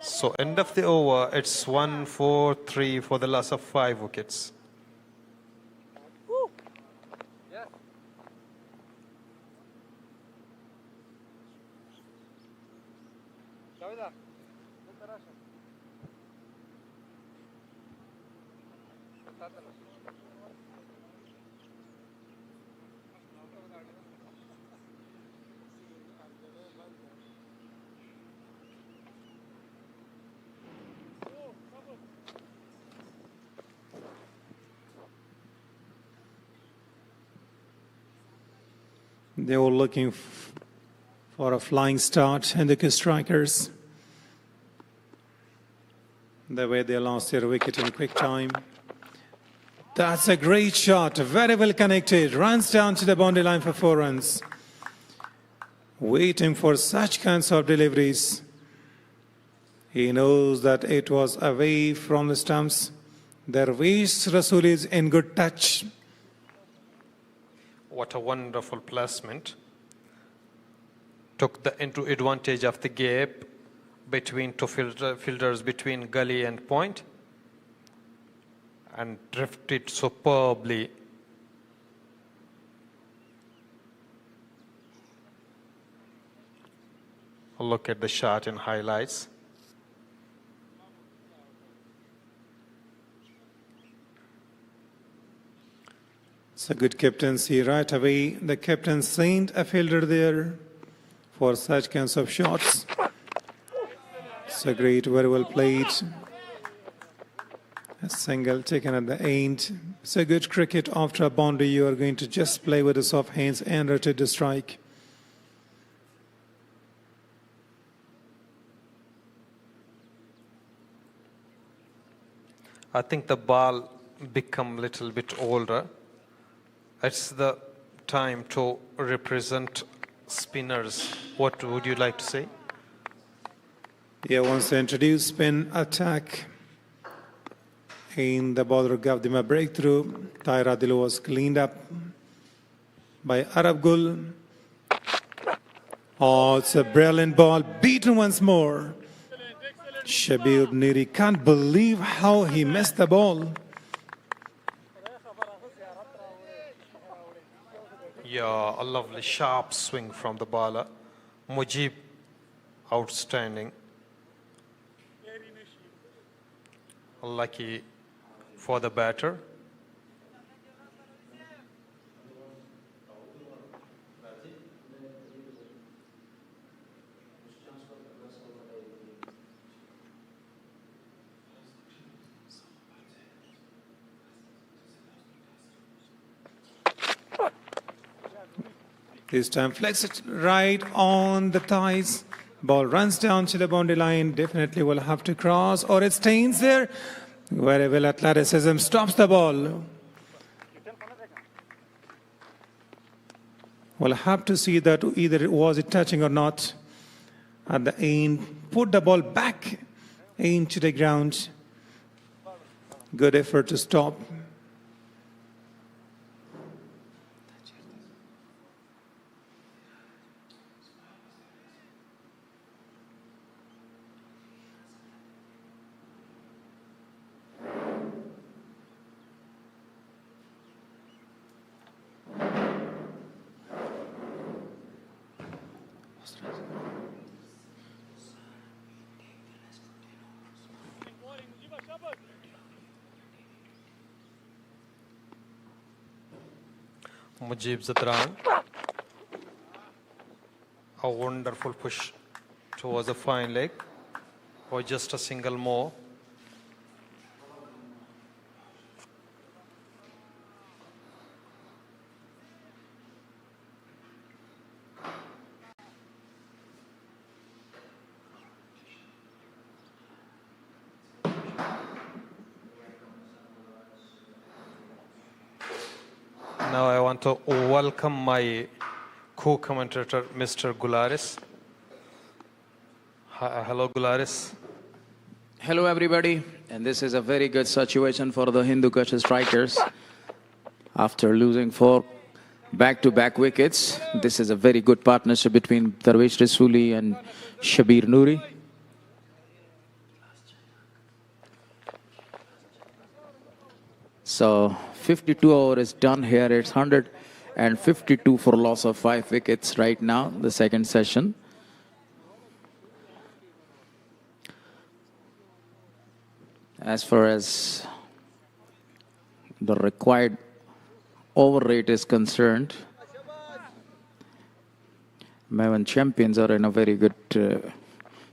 So end of the over, it's 1-4-3 for the loss of 5 wickets. They were looking for a flying start, Hindukush Strikers. The way they lost their wicket in quick time. That's a great shot, very well connected. Runs down to the boundary line for 4 runs. Waiting for such kinds of deliveries. He knows that it was away from the stumps. Darvish Rasool is in good touch. What a wonderful placement. Took into advantage of the gap between two fielders between gully and point and drifted superbly. Look at the shot in highlights. It's a good captaincy right away. The captain sent a fielder there for such kinds of shots. It's a great, very well played. A single taken at the end. It's a good cricket. After a boundary, you are going to just play with the soft hands and rotate the strike. I think the ball become a little bit older. It's the time to represent spinners. What would you like to say? Yeah, once they introduced spin attack, and the bowler gave them a breakthrough. Taira Adil was cleaned up by Arab Gul. Oh, it's a brilliant ball, beaten once more. Shabir Niri can't believe how he missed the ball. Yeah, a lovely sharp swing from the bowler. Mujib, outstanding. Lucky for the batter. This time flex it right on the thighs. Ball runs down to the boundary line. Definitely will have to cross, or it stays there. Very well, athleticism stops the ball. We'll have to see that either was it touching or not. At the end, put the ball back into the ground. Good effort to stop. Mujib Zatran. A wonderful push towards a fine leg, or just a single more. Now I want to welcome my co-commentator, Mr. Gularis. Hello, Gularis. Hello, everybody. And this is a very good situation for the Hindukush Strikers. After losing 4 back-to-back wickets, this is a very good partnership between Darvish Rasuli and Shabir Noori. So 52 over is done here. It's 152 for loss of 5 wickets right now, the second session. As far as the required over rate is concerned, Maiwand Champions are in a very good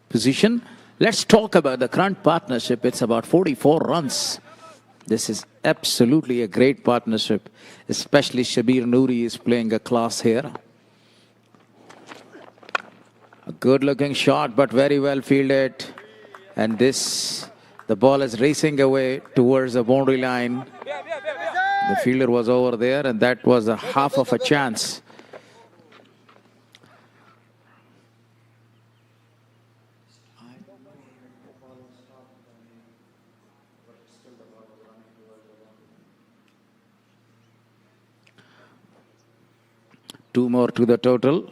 position. Let's talk about the current partnership. It's about 44 runs. This is absolutely a great partnership, especially Shabir Noori is playing a class here. A good-looking shot, but very well fielded. And this, the ball is racing away towards the boundary line. The fielder was over there, and that was a half of a chance. Two more to the total.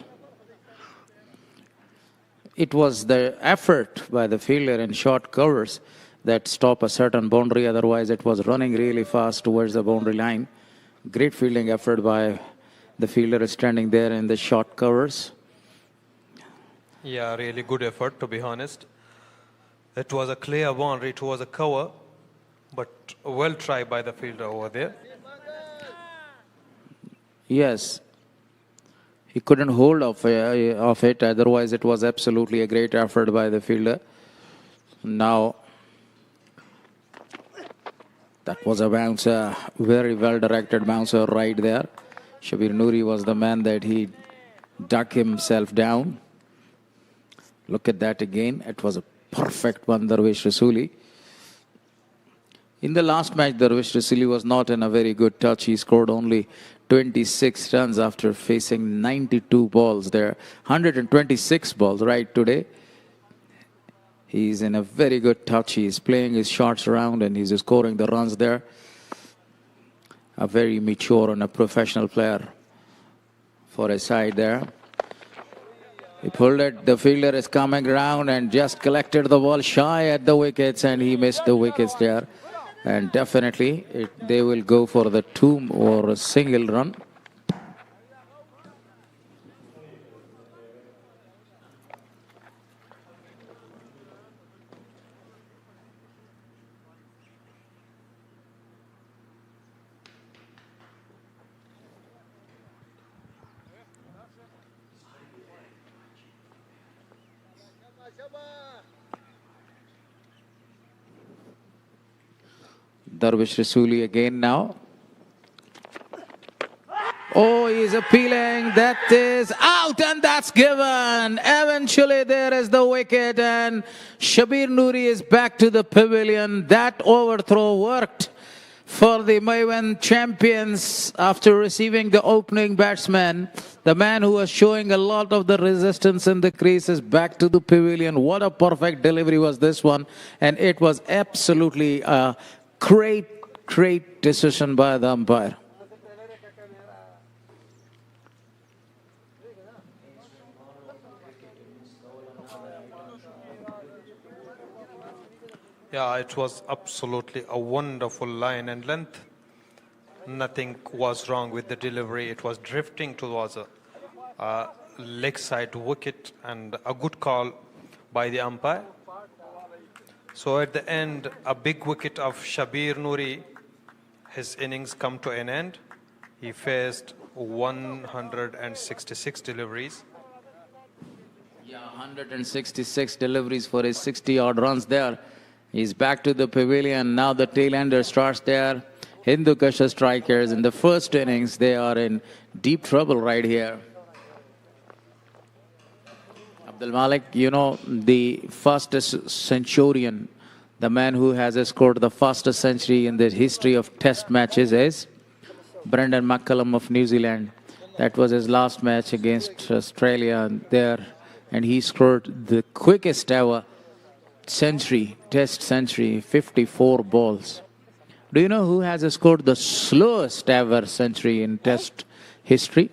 It was the effort by the fielder in short covers that stop a certain boundary. Otherwise, it was running really fast towards the boundary line. Great fielding effort by the fielder standing there in the short covers. Yeah, really good effort, to be honest. It was a clear boundary, it was a cover, but well tried by the fielder over there. Yes. He couldn't hold off it, otherwise it was absolutely a great effort by the fielder. Now, that was a bouncer, very well-directed bouncer right there. Shabir Noori was the man that he dug himself down. Look at that again. It was a perfect one, Darvish Rasuli. In the last match, Darvish Rasuli was not in a very good touch. He scored only 26 runs after facing 92 balls there. 126 balls right today. He's in a very good touch. He's playing his shots around and he's scoring the runs there. A very mature and a professional player for his side there. He pulled it. The fielder is coming around and just collected the ball shy at the wickets, and he missed the wickets there. And definitely they will go for the 2 or a single run. Darvish Rasuli again now. Oh, he's appealing. That is out, and that's given. Eventually, there is the wicket, and Shabir Noori is back to the pavilion. That overthrow worked for the Maiwand Champions after receiving the opening batsman. The man who was showing a lot of the resistance in the crease is back to the pavilion. What a perfect delivery was this one, and it was absolutely a great decision by the umpire. Yeah, it was absolutely a wonderful line and length. Nothing was wrong with the delivery. It was drifting towards a leg side wicket, and a good call by the umpire. So at the end, a big wicket of Shabir Noori. His innings come to an end. He faced 166 deliveries. Yeah, 166 deliveries for his 60-odd runs there. He's back to the pavilion. Now the tail-ender starts there. Hindukush Strikers in the first innings, they are in deep trouble right here. Abdul Malik, you know, the fastest centurion, the man who has scored the fastest century in the history of test matches is Brendan McCullum of New Zealand. That was his last match against Australia there. And he scored the quickest ever century, test century, 54 balls. Do you know who has scored the slowest ever century in test history?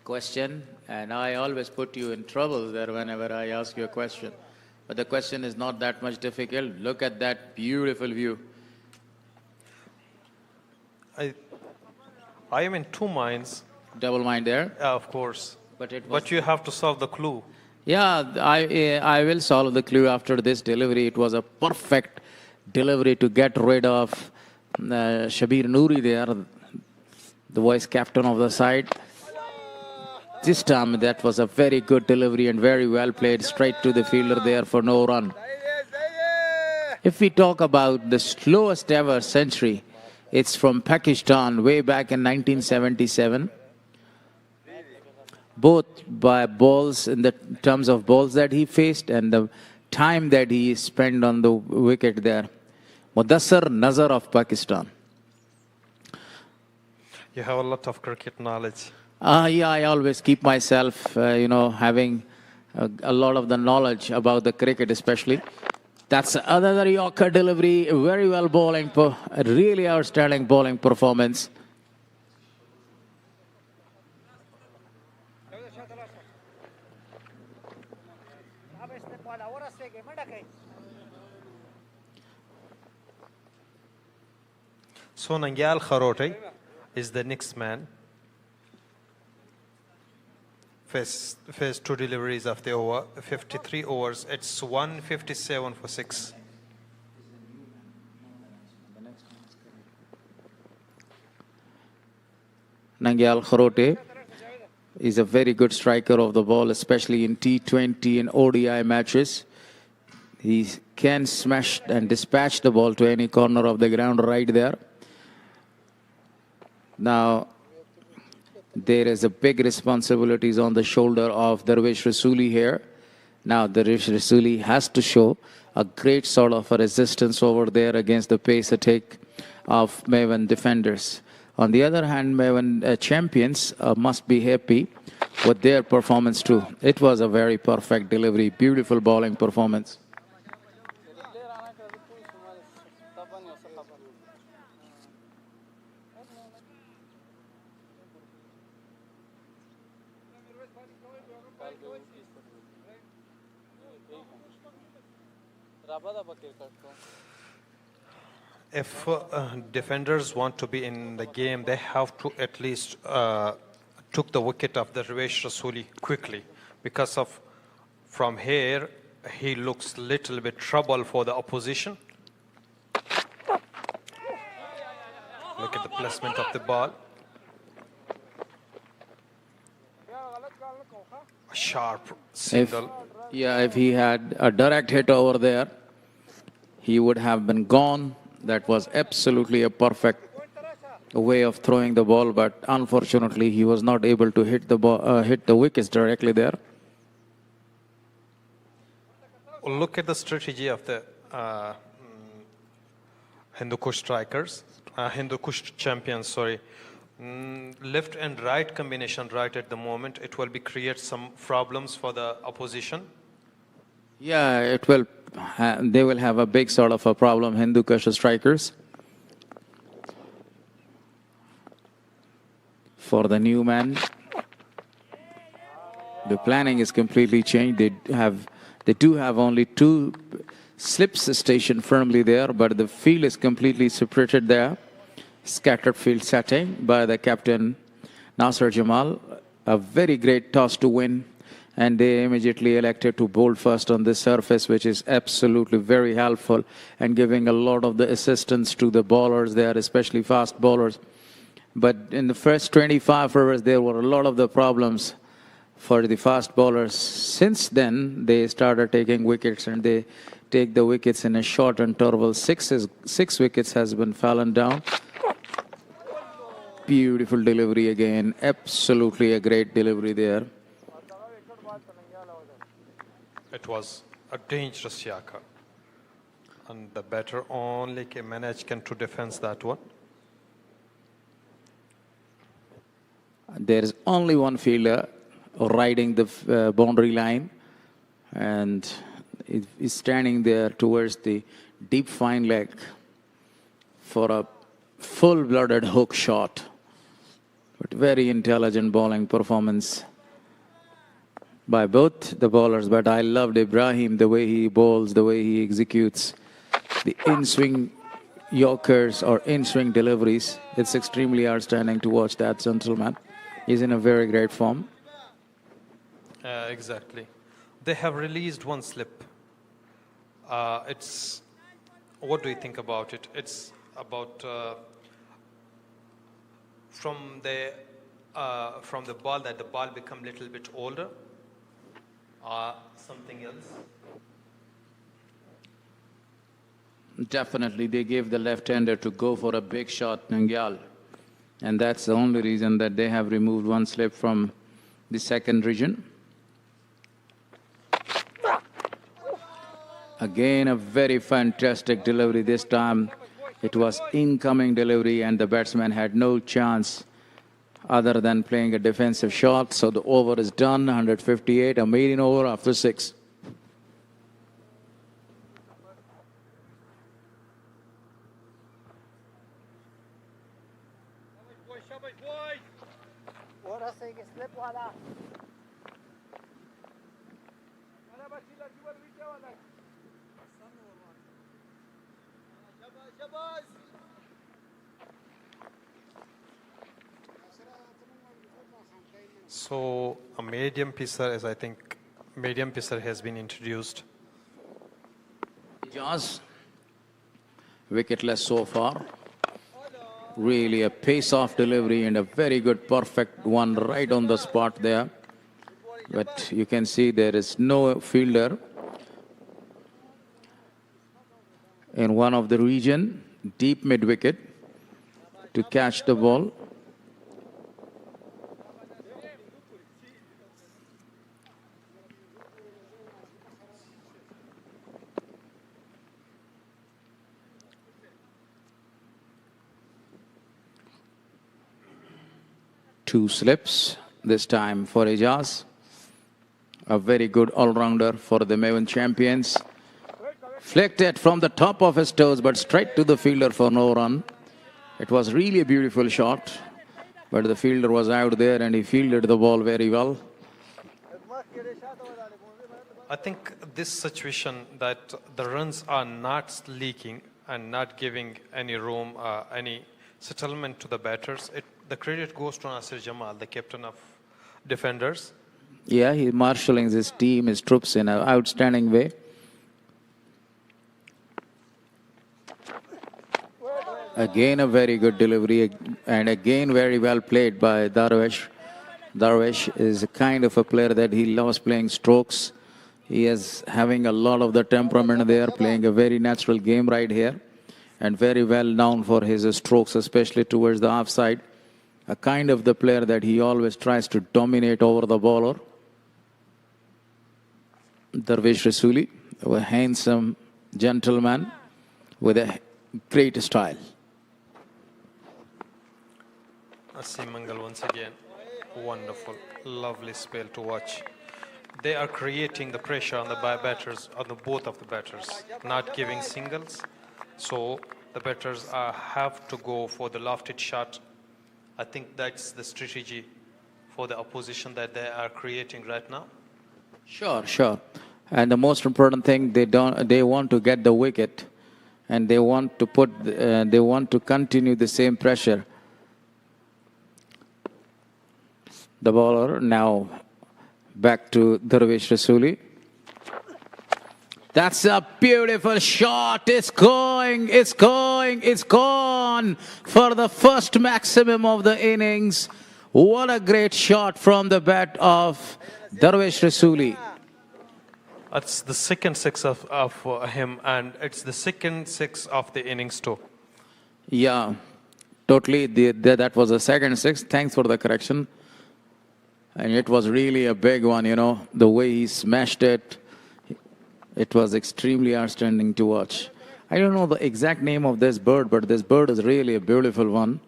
Question, and I always put you in trouble there whenever I ask you a question. But the question is not that much difficult. Look at that beautiful view. I am in two minds. Double mind there. Of course. But you have to solve the clue. Yeah, I will solve the clue after this delivery. It was a perfect delivery to get rid of Shabir Noori there, the vice captain of the side. This time that was a very good delivery and very well played straight to the fielder there for no run. If we talk about the slowest ever century, it's from Pakistan way back in 1977. Both by balls in the terms of balls that he faced and the time that he spent on the wicket there. Mudassar Nazar of Pakistan. You have a lot of cricket knowledge. Yeah, I always keep myself, having a lot of the knowledge about the cricket especially. That's another Yorker delivery, very well bowling, really outstanding bowling performance. So Nangyal Kharote is the next man. First two deliveries of the over, 53 overs. It's 157 for 6. Nangyal Kharote is a very good striker of the ball, especially in T20 and ODI matches. He can smash and dispatch the ball to any corner of the ground right there. Now, there is a big responsibilities on the shoulder of Darvish Rasooli here. Now, Darvish Rasooli has to show a great sort of a resistance over there against the pace attack of Maiwand defenders. On the other hand, Maiwand Champions must be happy with their performance too. It was a very perfect delivery, beautiful bowling performance. If defenders want to be in the game, they have to at least took the wicket of the Darvish Rasooli quickly, because of from here he looks little bit trouble for the opposition. Look at the placement of the ball. A sharp single. If he had a direct hit over there, he would have been gone. That was absolutely a perfect way of throwing the ball, but unfortunately he was not able to hit the ball, hit the wickets directly there. Look at the strategy of the Hindukush Strikers, Hindukush Champions, sorry. Left and right combination right at the moment. It will be create some problems for the opposition. Yeah, it will. They will have a big sort of a problem, Hindukush Strikers. For the new man, the planning is completely changed. They do have only two slips stationed firmly there, but the field is completely separated there. Scattered field setting by the captain Nasser Jamal. A very great toss to win. And they immediately elected to bowl first on this surface, which is absolutely very helpful and giving a lot of the assistance to the bowlers there, especially fast bowlers. But in the first 25 overs, there were a lot of the problems for the fast bowlers. Since then, they started taking wickets, and they take the wickets in a short interval. Six wickets has been fallen down. Beautiful delivery again. Absolutely a great delivery there. It was a dangerous Yaka. And the batter only can manage to defend that one. There is only one fielder riding the boundary line, and is standing there towards the deep fine leg for a full-blooded hook shot. But very intelligent bowling performance by both the bowlers. But I loved Ibrahim, the way he bowls, the way he executes the in-swing yorkers or in-swing deliveries. It's extremely outstanding to watch that gentleman. He's in a very great form. Exactly. They have released one slip. What do you think about it? It's about from the ball, that the ball become little bit older, or something else? Definitely, they gave the left-hander to go for a big shot, Nangyal. And that's the only reason that they have removed one slip from the second region. Again, a very fantastic delivery. This time, it was incoming delivery, and the batsman had no chance other than playing a defensive shot. So the over is done, 158, a maiden over after 6. So a medium pisser, as I think medium pisser has been introduced. Jaws, wicketless so far. Really a pace-off delivery and a very good, perfect one right on the spot there. But you can see there is no fielder in one of the region, deep mid-wicket, to catch the ball. Two slips this time for Ijaz. A very good all-rounder for the Maiwand Champions. Flicked it from the top of his toes, but straight to the fielder for no run. It was really a beautiful shot, but the fielder was out there and he fielded the ball very well. I think this situation that the runs are not leaking and not giving any room, any settlement to the batters, the credit goes to Nasir Jamal, the captain of defenders. Yeah, he's marshalling his team, his troops in an outstanding way. Again, a very good delivery, and again, very well played by Darvish. Darvish is a kind of a player that he loves playing strokes. He is having a lot of the temperament there, playing a very natural game right here, and very well known for his strokes, especially towards the offside. A kind of the player that he always tries to dominate over the bowler. Darvish Rasuli, a handsome gentleman with a great style. Asim Mangal once again, wonderful, lovely spell to watch. They are creating the pressure on the batters, on the both of the batters, not giving singles. So the batters have to go for the lofted shot. I think that's the strategy for the opposition that they are creating right now. Sure, sure. And the most important thing, they want to get the wicket, and they want to continue the same pressure. The bowler now back to Darvish Rasuli. That's a beautiful shot. It's going, it's going, it's gone for the first maximum of the innings. What a great shot from the bat of Darvish Rasuli. That's the second six of him, and it's the second six of the innings too. Yeah, totally. That was the second six. Thanks for the correction. And it was really a big one, you know, the way he smashed it. It was extremely outstanding to watch. I don't know the exact name of this bird, but this bird is really a beautiful one.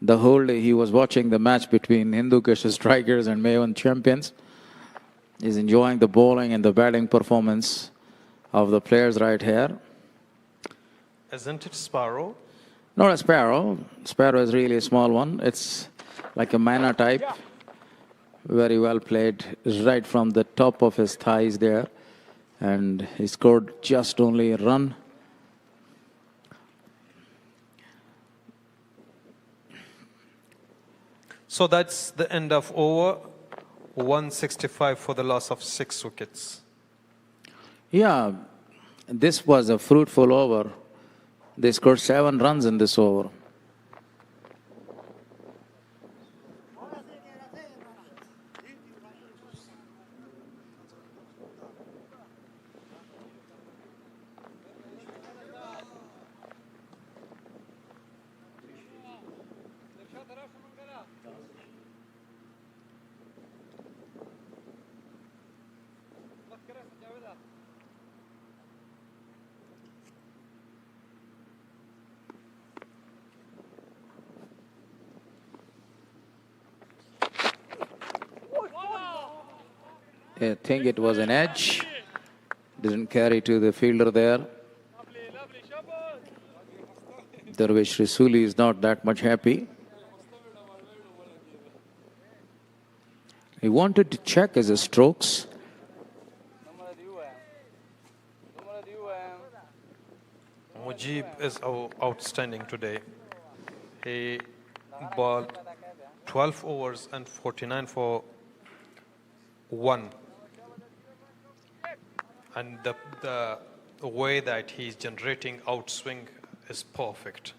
The whole day he was watching the match between Hindukush Strikers and Maiwand Champions. He's enjoying the bowling and the batting performance of the players right here. Isn't it sparrow? Not a sparrow. Sparrow is really a small one. It's like a mana type. Very well played, right from the top of his thighs there. And he scored just only a run. So that's the end of over. 165 for the loss of 6 wickets. Yeah, this was a fruitful over. They scored 7 runs in this over. I think it was an edge. Didn't carry to the fielder there. Darvish Rasuli is not that much happy. He wanted to check his strokes. Mujib is outstanding today. He bowled 12 overs and 49 for 1. And the way that he's generating outswing is perfect.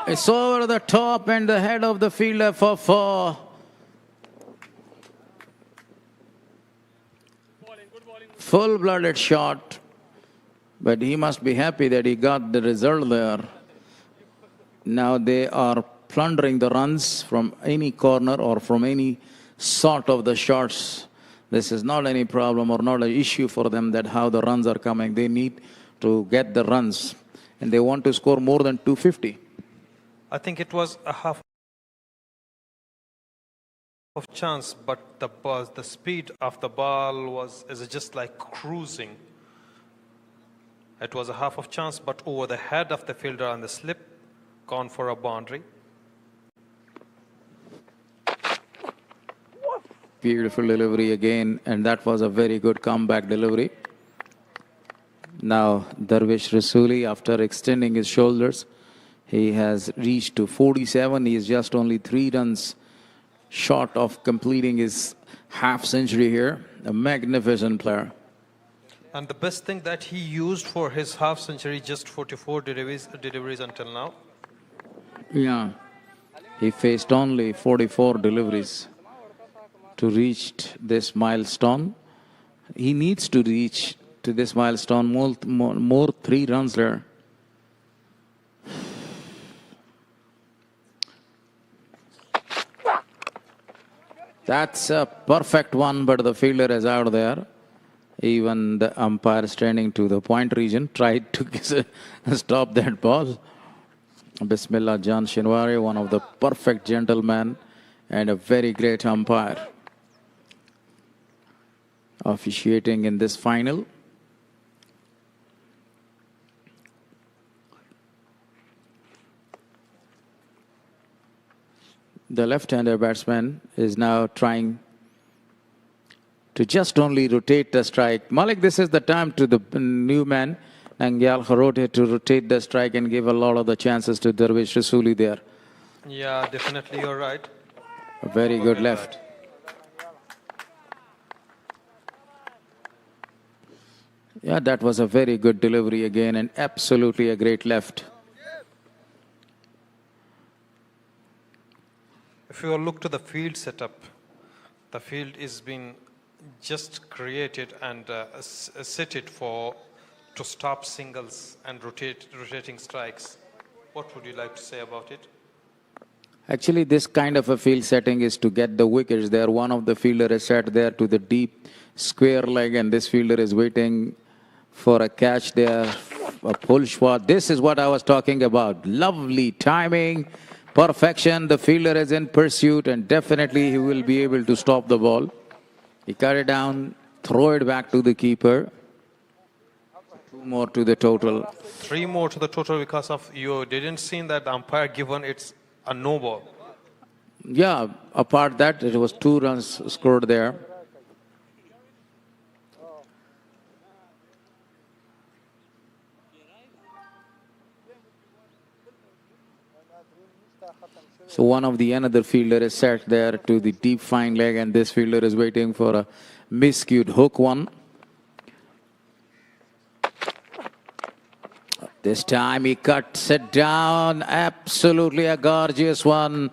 It's over the top and the head of the fielder for 4. Full-blooded shot. But he must be happy that he got the result there. Now they are plundering the runs from any corner or from any sort of the shots. This is not any problem or not an issue for them that how the runs are coming. They need to get the runs and they want to score more than 250. I think it was a half of chance, but the speed of the ball is just like cruising. It was a half of chance, but over the head of the fielder on the slip, gone for a boundary. Beautiful delivery again, and that was a very good comeback delivery. Now Darvish Rasuli, after extending his shoulders, he has reached to 47. He is just only 3 runs short of completing his half century here. A magnificent player. And the best thing that he used for his half century, just 44 deliveries until now. Yeah, he faced only 44 deliveries to reach this milestone. He needs to reach to this milestone more 3 runs there. That's a perfect one, but the fielder is out there. Even the umpire standing to the point region tried to stop that ball. Bismillah Jan Shinwari, one of the perfect gentlemen and a very great umpire, officiating in this final. The left-hander batsman is now trying to just only rotate the strike. Malik, this is the time to the new man, Nangyal Kharote, to rotate the strike and give a lot of the chances to Darvish Rasuli there. Yeah, definitely you're right. A very good left. Yeah, that was a very good delivery again and absolutely a great left. If you look to the field setup, the field is being just created and set it to stop singles and rotating strikes. What would you like to say about it? Actually, this kind of a field setting is to get the wickets there. One of the fielder is set there to the deep square leg, and this fielder is waiting for a catch there, a pull shot. This is what I was talking about. Lovely timing, perfection. The fielder is in pursuit, and definitely he will be able to stop the ball. He cut it down, throw it back to the keeper. 2 more to the total. 3 more to the total because of you didn't see that umpire given it's a no ball. Yeah, apart that, it was 2 runs scored there. So one of the another fielder is set there to the deep fine leg, and this fielder is waiting for a miscued hook one. This time he cuts it down. Absolutely a gorgeous one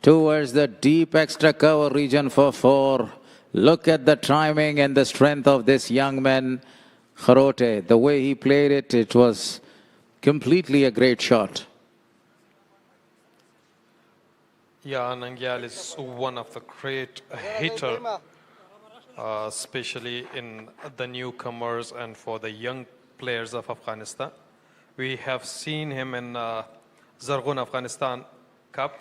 towards the deep extra cover region for 4. Look at the timing and the strength of this young man, Kharote. The way he played it, it was completely a great shot. Yeah, Nangyal is one of the great hitter, especially in the newcomers and for the young players of Afghanistan. We have seen him in Zargun Afghanistan Cup.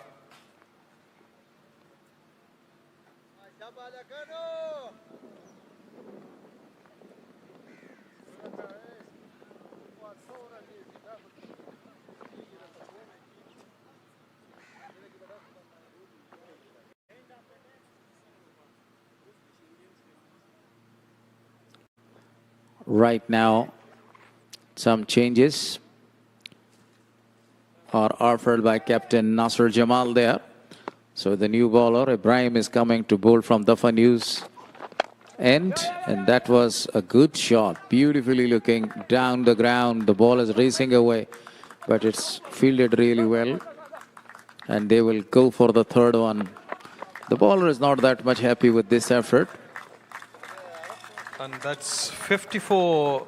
Right now, some changes are offered by Captain Nasser Jamal there. So the new bowler, Ibrahim, is coming to bowl from the News end. And that was a good shot. Beautifully looking down the ground. The ball is racing away, but it's fielded really well. And they will go for the third one. The bowler is not that much happy with this effort. And that's 54.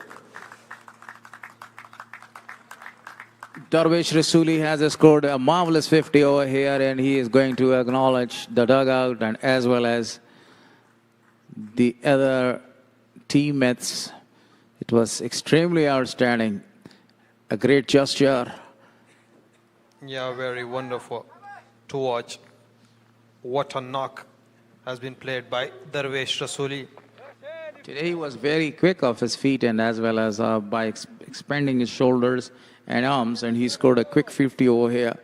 Darvish Rasuli has scored a marvelous 50 over here, and he is going to acknowledge the dugout and as well as the other teammates. It was extremely outstanding. A great gesture. Yeah, very wonderful to watch. What a knock has been played by Darvish Rasuli. Today he was very quick off his feet and as well as by expanding his shoulders and arms, and he scored a quick 50 over here.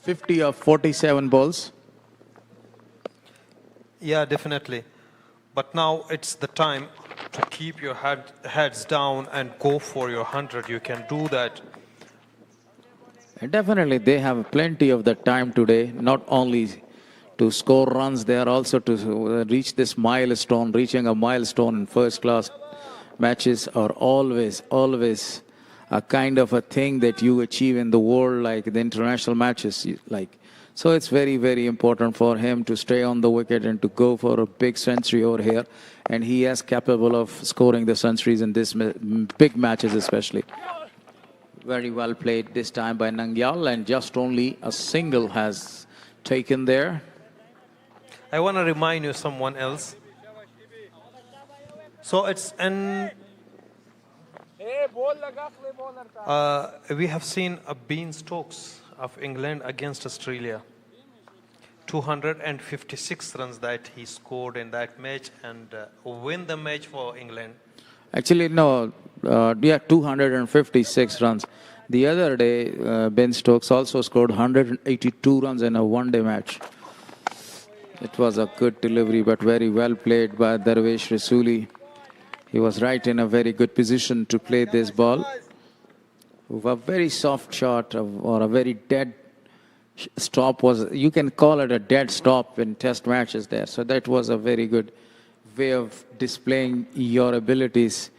50 of 47 balls. Yeah, definitely. But now it's the time to keep your heads down and go for your 100. You can do that. And definitely they have plenty of the time today, not only to score runs, they are also to reach this milestone. Reaching a milestone in first class matches are always a kind of a thing that you achieve in the world, like the international matches. So it's very, very important for him to stay on the wicket and to go for a big century over here. And he is capable of scoring the centuries in this big matches especially. Very well played this time by Nangyal, and just only a single has taken there. I want to remind you someone else. So it's an... we have seen a Bean Stokes of England against Australia. 256 runs that he scored in that match and win the match for England. Actually, no, 256 runs. The other day, Ben Stokes also scored 182 runs in a one-day match. It was a good delivery, but very well played by Darvish Rasuli. He was right in a very good position to play this ball. With a very soft shot or a very dead stop you can call it a dead stop in test matches there. So that was a very good way of displaying your abilities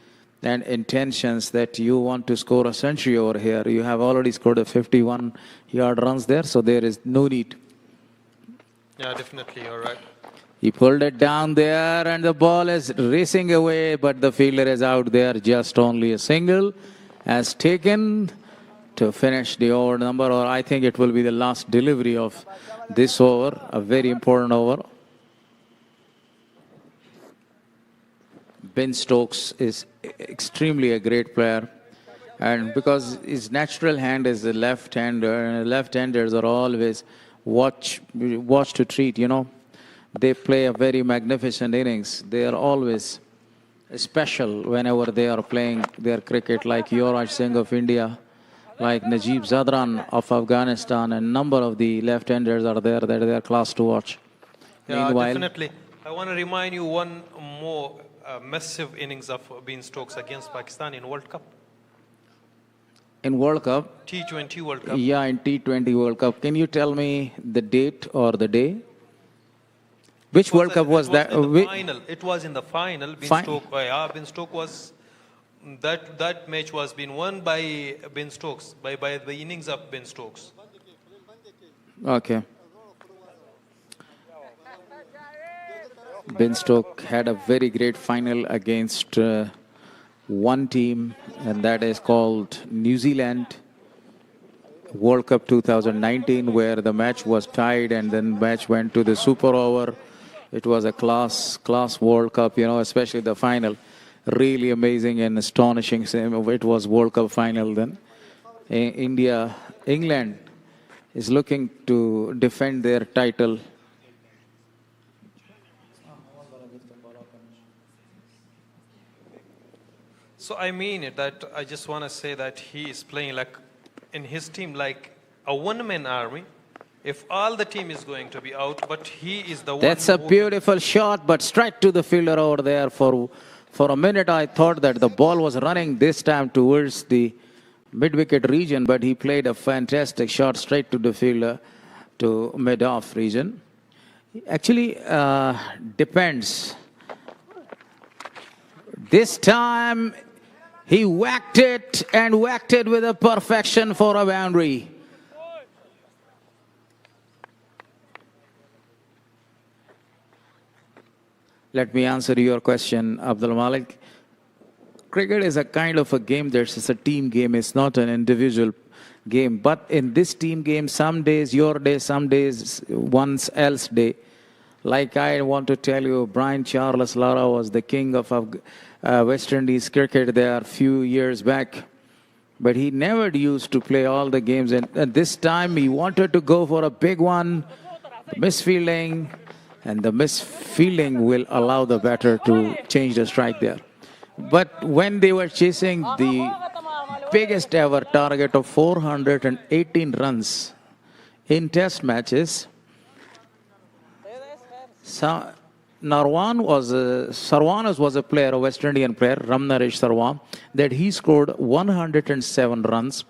and intentions that you want to score a century over here. You have already scored a 51-yard runs there, so there is no need. Yeah, definitely, you're right. He pulled it down there and the ball is racing away, but the fielder is out there. Just only a single has taken to finish the over number, or I think it will be the last delivery of this over, a very important over. Ben Stokes is extremely a great player, and because his natural hand is the left-hander, and left-handers are always watch to treat, you know. They play a very magnificent innings. They are always special whenever they are playing their cricket, like Yuvraj Singh of India, like Najib Zadran of Afghanistan, and number of the left-handers are there that they are class to watch. Yeah, Meanwhile, definitely. I want to remind you one more massive innings of Ben Stokes against Pakistan in World Cup. in World Cup, T20 World Cup. yeah, in T20 World Cup, can you tell me the date or the day? Which World Cup was that? Final. It was in the final. Ben Stokes was that match was being won by Ben Stokes by the innings of Ben Stokes. Okay. Ben Stokes had a very great final against one team, and that is called New Zealand. World Cup 2019, where the match was tied and then match went to the super over. It was a class World Cup, you know, especially the final. Really amazing and astonishing. It was World Cup final then. England is looking to defend their title. So I mean it, that I just want to say that he is playing like in his team like a one-man army. If all the team is going to be out, but he is the one. That's a beautiful shot, but straight to the fielder over there. For a minute, I thought that the ball was running this time towards the mid-wicket region, but he played a fantastic shot straight to the fielder, to mid-off region. Actually, depends. This time, he whacked it and whacked it with a perfection for a boundary. Let me answer your question, Abdul Malik. Cricket is a kind of a game that's a team game. It's not an individual game. But in this team game, some days your day, some days one's else day. Like I want to tell you, Brian Charles Lara was the king of West Indies cricket there a few years back. But he never used to play all the games. And this time he wanted to go for a big one, misfielding. And the misfielding will allow the batter to change the strike there. But when they were chasing the biggest ever target of 418 runs in test matches, Sarwan was a player, a West Indian player, Ramnaresh Sarwan, that he scored 107 runs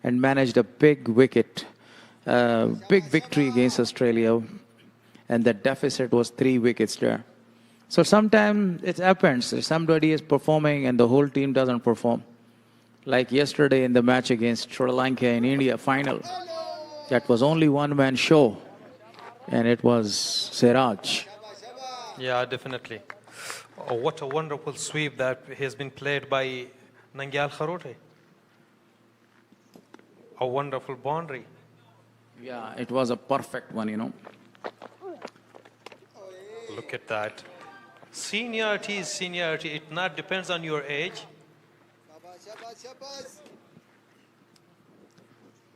and managed a big wicket, big victory against Australia. And the deficit was 3 wickets there. So sometimes it happens. Somebody is performing and the whole team doesn't perform. Like yesterday in the match against Sri Lanka in India final. That was only one-man show. And it was Siraj. Yeah, definitely. Oh, what a wonderful sweep that has been played by Nangyal Kharote. A wonderful boundary. Yeah, it was a perfect one, you know. Look at that. Seniority is seniority. It not depends on your age.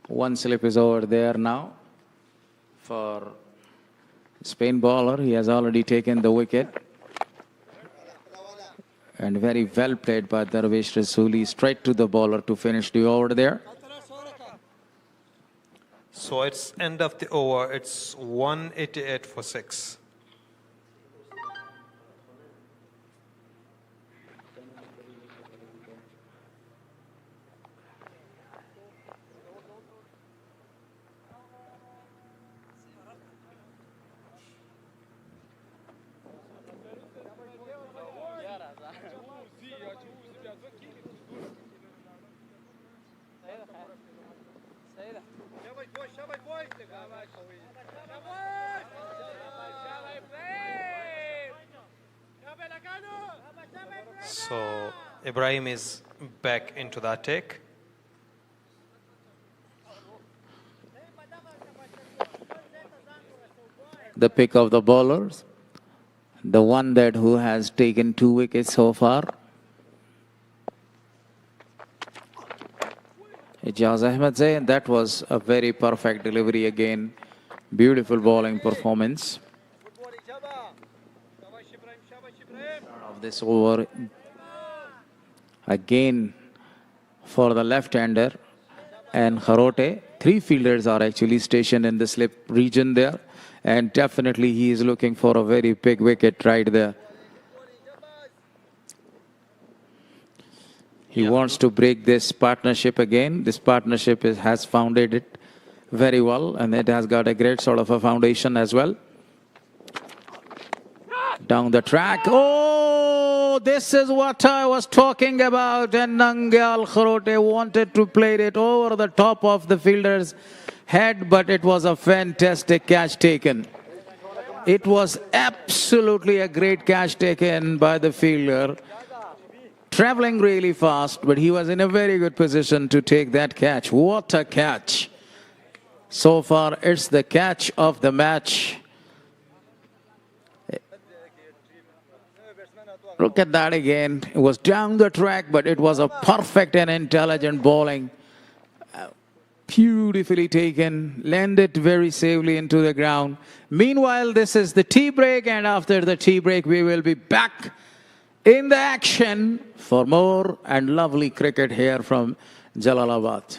One slip is over there now for Spain bowler. He has already taken the wicket. And very well played by Darvish Rasuli. Straight to the bowler to finish the over there. So it's end of the over. It's 188 for 6. So Ibrahim is back into that take. the pick of the bowlers. The one that who has taken 2 wickets so far. Ijaz Ahmed say, and that was a very perfect delivery again. Beautiful bowling performance. Of this over again for the left-hander and Kharote. 3 fielders are actually stationed in the slip region there, and definitely he is looking for a very big wicket right there. He wants to break this partnership again. This partnership has founded it very well, and it has got a great sort of a foundation as well. Down the track. Oh, this is what I was talking about. And Nangyal Kharote wanted to play it over the top of the fielder's head, but it was a fantastic catch taken. It was absolutely a great catch taken by the fielder. Traveling really fast, but he was in a very good position to take that catch. What a catch. So far, it's the catch of the match. Look at that again. It was down the track, but it was a perfect and intelligent bowling. Beautifully taken, landed very safely into the ground. Meanwhile, this is the tea break, and after the tea break, we will be back in the action for more and lovely cricket here from Jalalabad.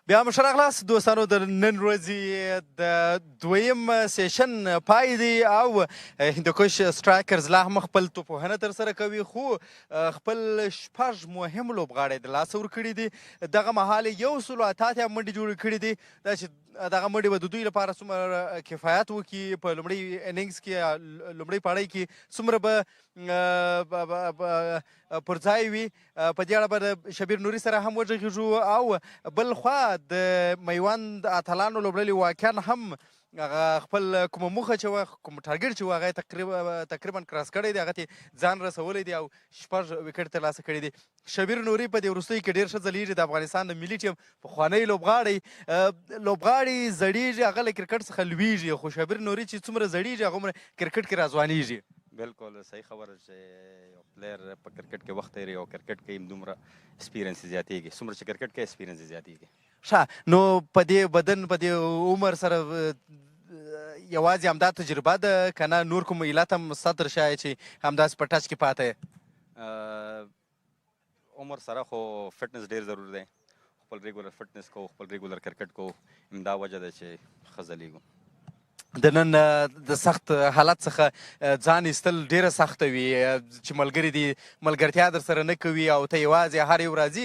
بیا هم ښه راغلاست دوستانو د نن ورځې د دویم سیشن پای دی او هندوکش سټرایکرز لا هم خپل توپوهنه ترسره کوي خو خپل شپږ مهم لوبغاړي د لاسه ورکړي دي دغه مهال 188 منډې جوړې کړي دي دا چې دغه منډې به د دوی لپاره څومره کفایت وکړي په لومړي اننګز کې لومړۍ پاړۍ کې څومره به پر ځای وي په دې اړه به د شبیر نوري سره هم وغږېږو او بل خوا د میوند اتلانو لوبډلې واقعا هم هغه خپل کومه موخه چې وه کوم ټارګټ چې و هغه یې تقریبا کراس کړی دی هغه ته ځان رسولی دی او 6 وکټ ترلاسه کړي دي شبیر نوري په دې وروستیو کې ډېر ښه ځلیږي د افغانستان د ملي ټیم پخوانی لوبغاړی زړیږي هغه له کرکټ څخه لویږي خو شبیر نوري چې څومره زړیږي هغومره کرکټ کې راځوانیږي بالکل صحیح خبره چې یو پلیر په کرکټ کې وخت تېروي او کرکټ کې هم دومره ایکسپیرینس زیاتېږي څومره چې کرکټ کې ایکسپیرینس زیاتېږي ښه نو په دې بدن په دې عمر سره یوازې همدا تجربه ده که نه نور کوم علت هم ستا تر شا چې همداسې په ټچ کې پاته یې عمر سره خو فټنس ډېر ضرور دی خپل ریګولر فټنس کو خپل ریګولر کرکټ کو همدا وجه ده چې ښه ځلیږو د نن د سخت حالت څخه ځان ایستل ډیره سخته وي چې ملګري دي ملګرتیا در سره نه کوي او ته یوازې هر یو راځي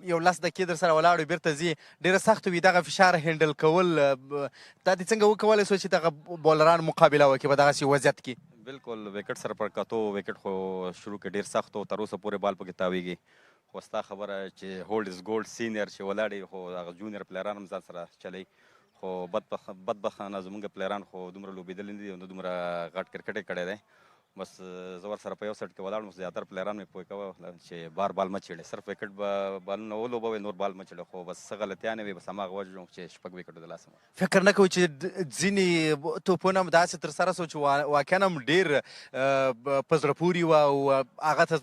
یو 10 دقیقې در سره ولاړ بیرته ځي ډیره سخته وي دغه فشار هینډل کول دا دې څنګه وکولی سو چې دغه بولران مقابله وکړي په دغسې وضعیت کې بالکل وکټ سره پر کتو وکټ خو شروع کې ډیر سخت و تر اوسه پورې بال پکې تاویږي خو ستا خبره چې هولډ از ګولډ سینیر چې ولاړې خو هغه جونیر پلیران هم ځان سره چلی خو بدبختانه زموږ پلیران خو دومره لوبېدلي نه دي او نه دومره غټ کرکټ یې کړی دی بس زه ورسره په یو سیټ کې ولاړ وم زیاتره پلیران مې پوه کوه چې بار بال مه چیړې صرف وکټ به بالونه ولوبوئ نور بال مه چیړه خو بس څه غلطیانې وي بس هماغه وجه وم چې 6 وکټو د لاسه فکر نه کوئ چې ځینې توپونه هم داسې ترسره سو چې واقعا هم ډېر په زړه پورې وه او هغه ته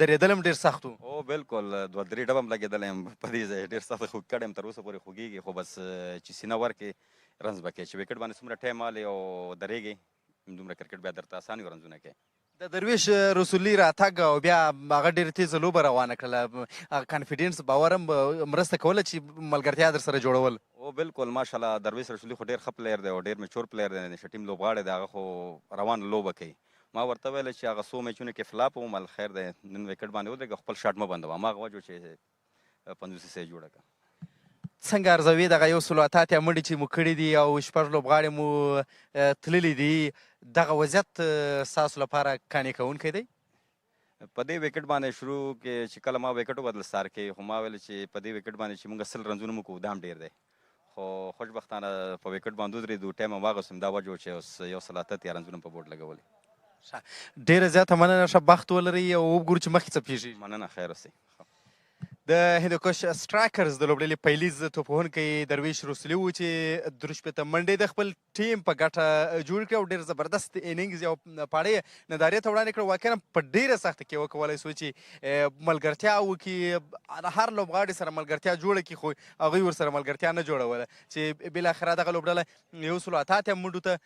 درېدل هم ډېر سخت و او بالکل 2-3 ډبه هم لګېدلی یم په دې ځای ډېر سخت خوږ کړی یم تر اوسه پورې خوږېږي خو بس چې سینه ورکې رنز به کوې چې وکټ باندې څومره ټایم والې او درېږې دومره کرکټ بیا درته اسان وي رنزونه کوې د درویش رسولي راتګ او بیا هغه ډېره تیزه لوبه روانه کړله هغه کانفیډنس باور هم مرسته کوله چې ملګرتیا در سره جوړول او بالکل ماشاءالله درویش رسولي خو ډېر ښه پلیر دی او ډېر میچور پلیر دی د ټیم لوبغاړی دی هغه خو روانه لوبه کوي ما ورته ویله چې هغه څو میچونو کې فلاپ وم خیر دی نن وکټ باندې ودرېږه خپل شاټ مه بندوه هماغه وجه چې 50 سۍ جوړه کړه څنګه ارزوي دغه 188 منډې چې مو کړي دي او 6 لوبغاړي مو تللي دي دغه وضعیت ستاسو لپاره قانع کوونکی دی په دې وکټ باندې شروع کې چې کله ما وکټ وبدل سار کې خو ما ویل چې په دې وکټ باندې چې موږ 100 رنزونه مو کوو دا هم ډېر دی خو خوشبختانه په وکټ باندې ودرېدو ټایم هماغسې دا وجه و چې اوس 188 رنزونه په بورډ لګولي ډېره زیاته مننه ښه بخت ولرئ او وګورو چې مخکې څه پیږي مننه خیر اوسئ د هندوکش سټرایکرز د لوبډلې پیلیز توپوهونکی درویش رسولي و چې 3 منډې د خپل ټیم په ګټه جوړ کړې او ډېر زبردست اننګز یو پاړۍ نندارې ته وړاندې کړه واقعا په ډېره سخته کې وکولی سو چې ملګرتیا وکړي هر لوبغاړي سره ملګرتیا جوړه کړي خو هغوی ورسره ملګرتیا نه جوړوله چې بالاخره دغه لوبډله 188 منډو ته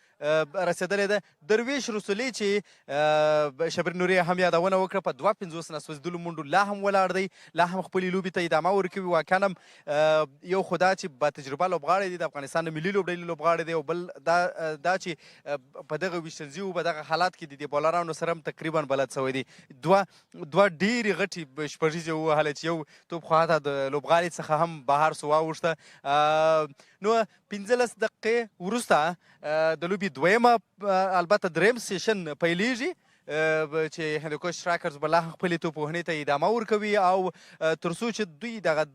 رسېدلې ده درویش رسولي چې شبیر نوري هم یادونه وکړه په 52 نه سوځېدلو منډو لا هم ولاړ دی لا هم خپلې لوبې ته ادامه ورکوي واقعا هم یو خو دا چې با تجربه لوبغاړی دی د افغانستان د ملي لوبډلې لوبغاړی دی او بل دا چې په دغه ویشتنځي په دغه حالات کې د دې بولرانو سره هم تقریبا بلد سوی دی دوه ډېرې غټې شپږیزې ووهلې چې یو توپ خو حتی د لوبغاړي څخه هم بهر سو واوښته نو 15 دقیقې وروسته د لوبې دویمه البته دریم سیشن پیلیږي چې هندوکش سټرایکرز به لا هم خپلې توپوهنې ته ادامه ورکوي او تر څو چې دوی دغه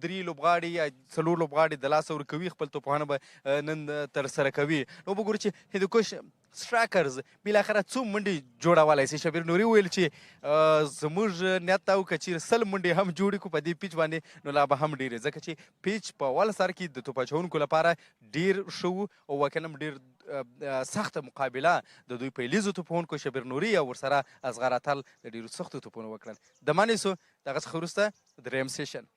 3 لوبغاړي یا 4 لوبغاړي د لاسه ورکوي خپل توپوهنه به نن ترسره کوي نو به ګورو چې هندوکش سټرایکرز بالاخره څو منډې جوړولی شي شبیر نوري ویل چې زموږ نیت دا و که چېرې 100 منډې هم جوړې کړو په دې پیچ باندې نو لا به هم ډېرې ځکه چې پیچ په اول سر کې د توپ اچوونکو لپاره ډېر ښه و او واقعا هم ډېر سخته مقابله د دوی پیلیزو توپوونکو شبیر نوري او ورسره اصغر اتل د ډېرو سختو توپونو وکړل د منې سو دغه څخه وروسته دریم سیشن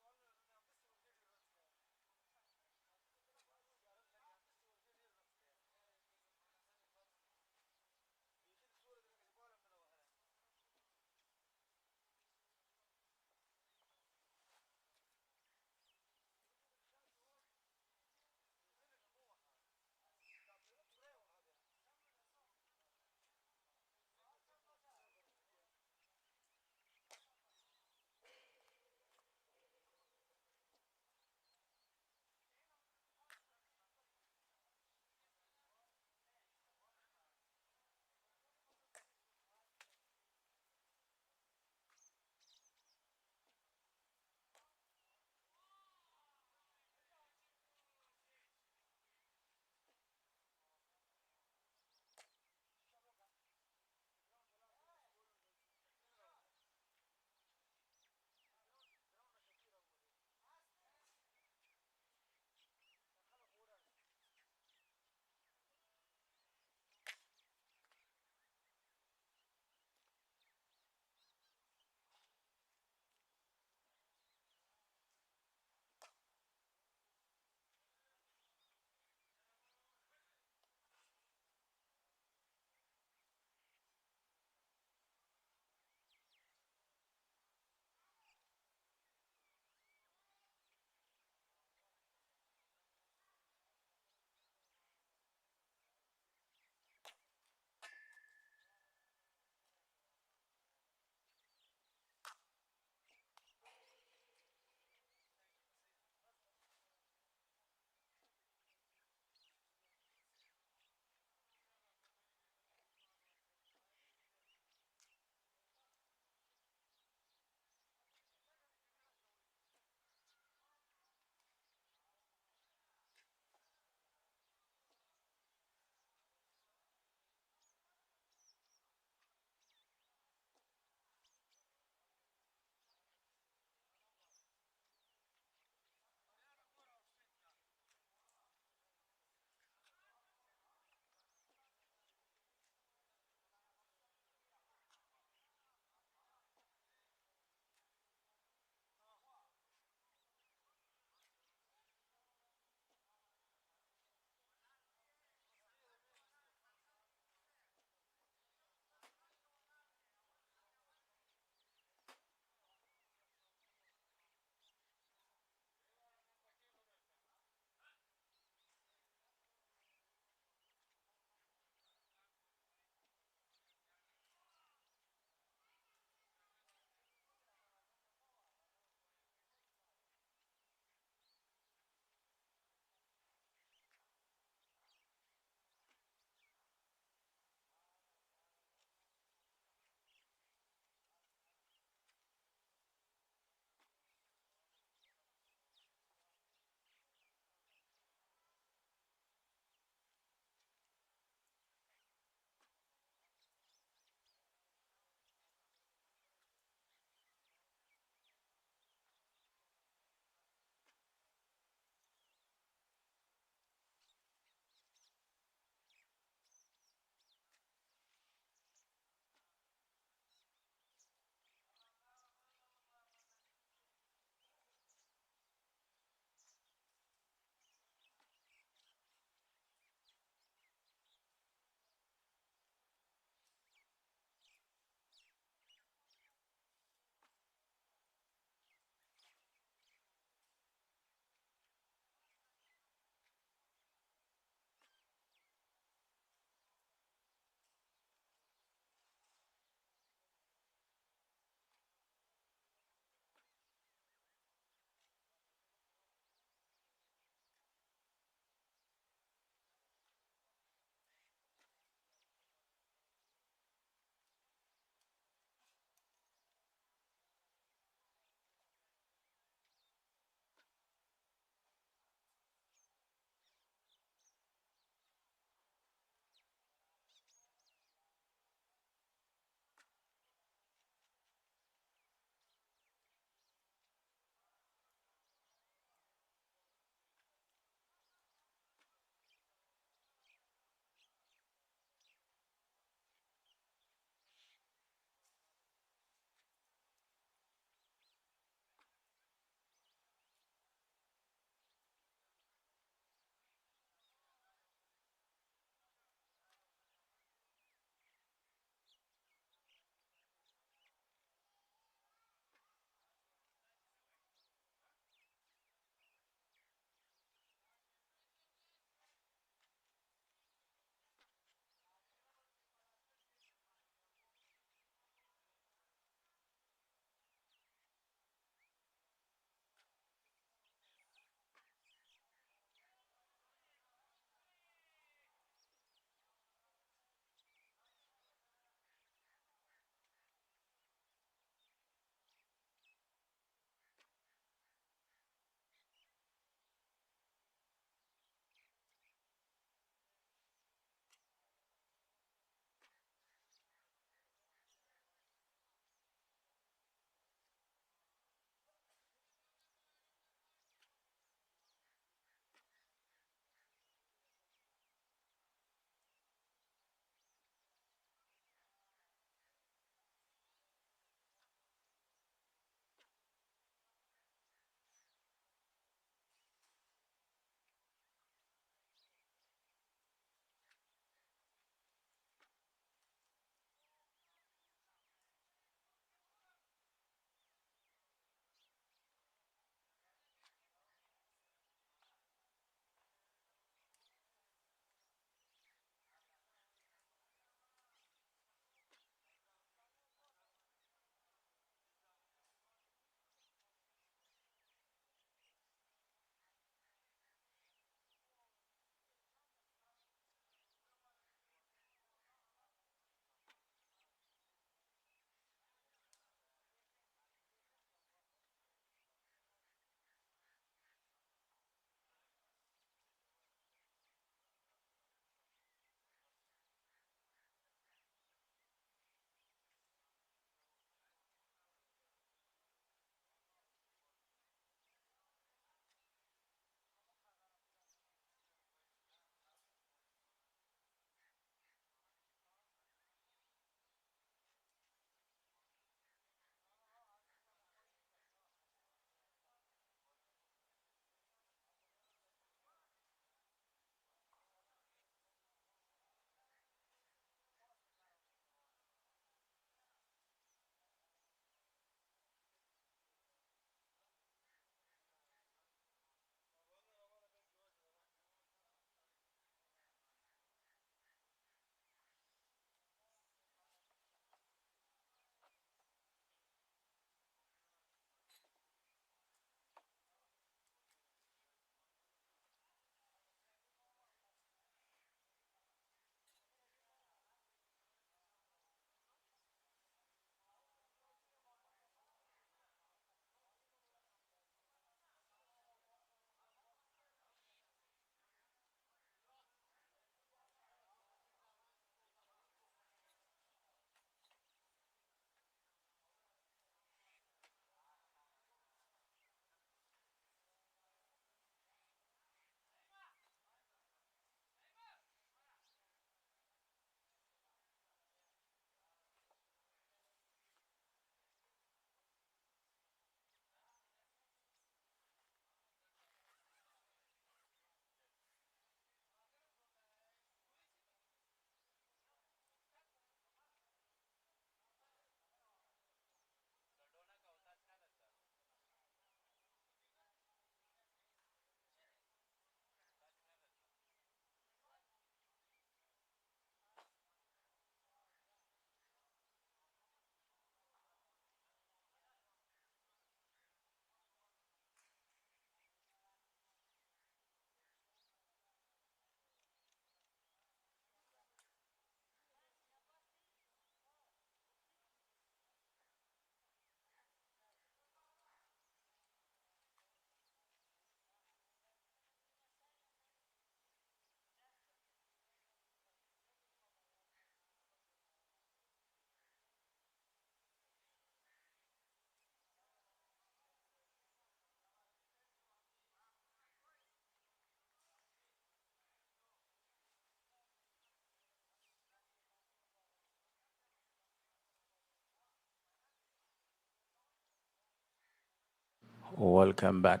Welcome back.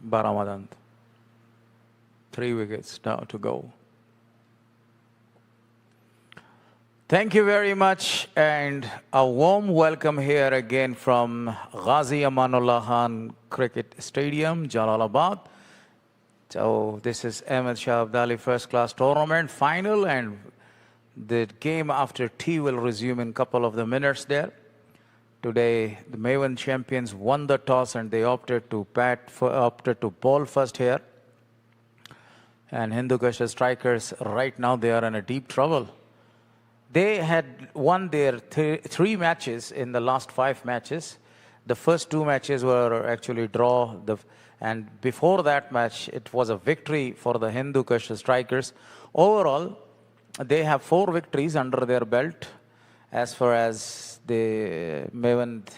Baramadand. 3 wickets now to go. Thank you very much, and a warm welcome here again from Ghazi Amanullah Khan Cricket Stadium, Jalalabad. So this is Ahmed Shah Abdali First Class Tournament final, and the game after tea will resume in a couple of the minutes there. Today, the Maiwand Champions won the toss and they opted to bowl first here. And Hindukush Strikers, right now, they are in a deep trouble. They had won their three matches in the last 5 matches. The first 2 matches were actually draw. And before that match, it was a victory for the Hindukush Strikers. Overall, they have 4 victories under their belt. As far as the Maiwand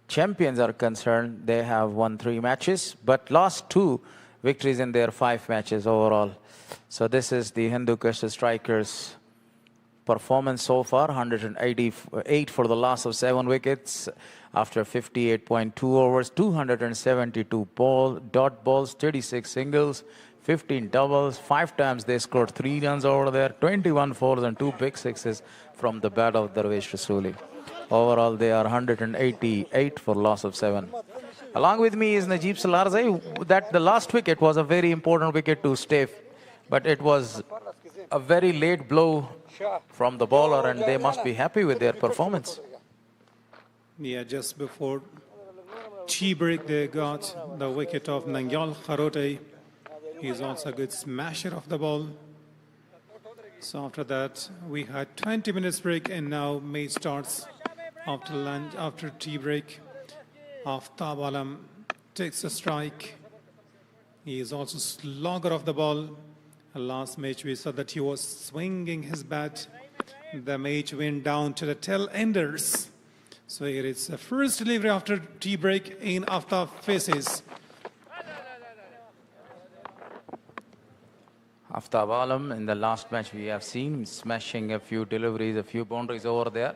Champions are concerned, they have won 3 matches, but lost 2 victories in their 5 matches overall. So this is the Hindukush Strikers' performance so far. 188 for the loss of 7 wickets after 58.2 overs, 272 dot balls, 36 singles, 15 doubles, 5 times they scored 3 runs over there, 21 fours and 2 big sixes from the bat of Darvesh Rasuli. Overall, they are 188 for loss of 7. Along with me is Najib Salarzai. That the last wicket was a very important wicket to stay, but it was a very late blow from the bowler, and they must be happy with their performance. Yeah, just before tea break, they got the wicket of Nangyal Kharote. He's also a good smasher of the ball. So after that, we had 20 minutes break, and now match starts after lunch, after tea break. Aftab Alam takes a strike. He is also slogger of the ball. Last match we saw that he was swinging his bat. The match went down to the tail enders. So here it's the first delivery after tea break in Aftab faces. Aftab Alam, in the last match we have seen him smashing a few deliveries, a few boundaries over there.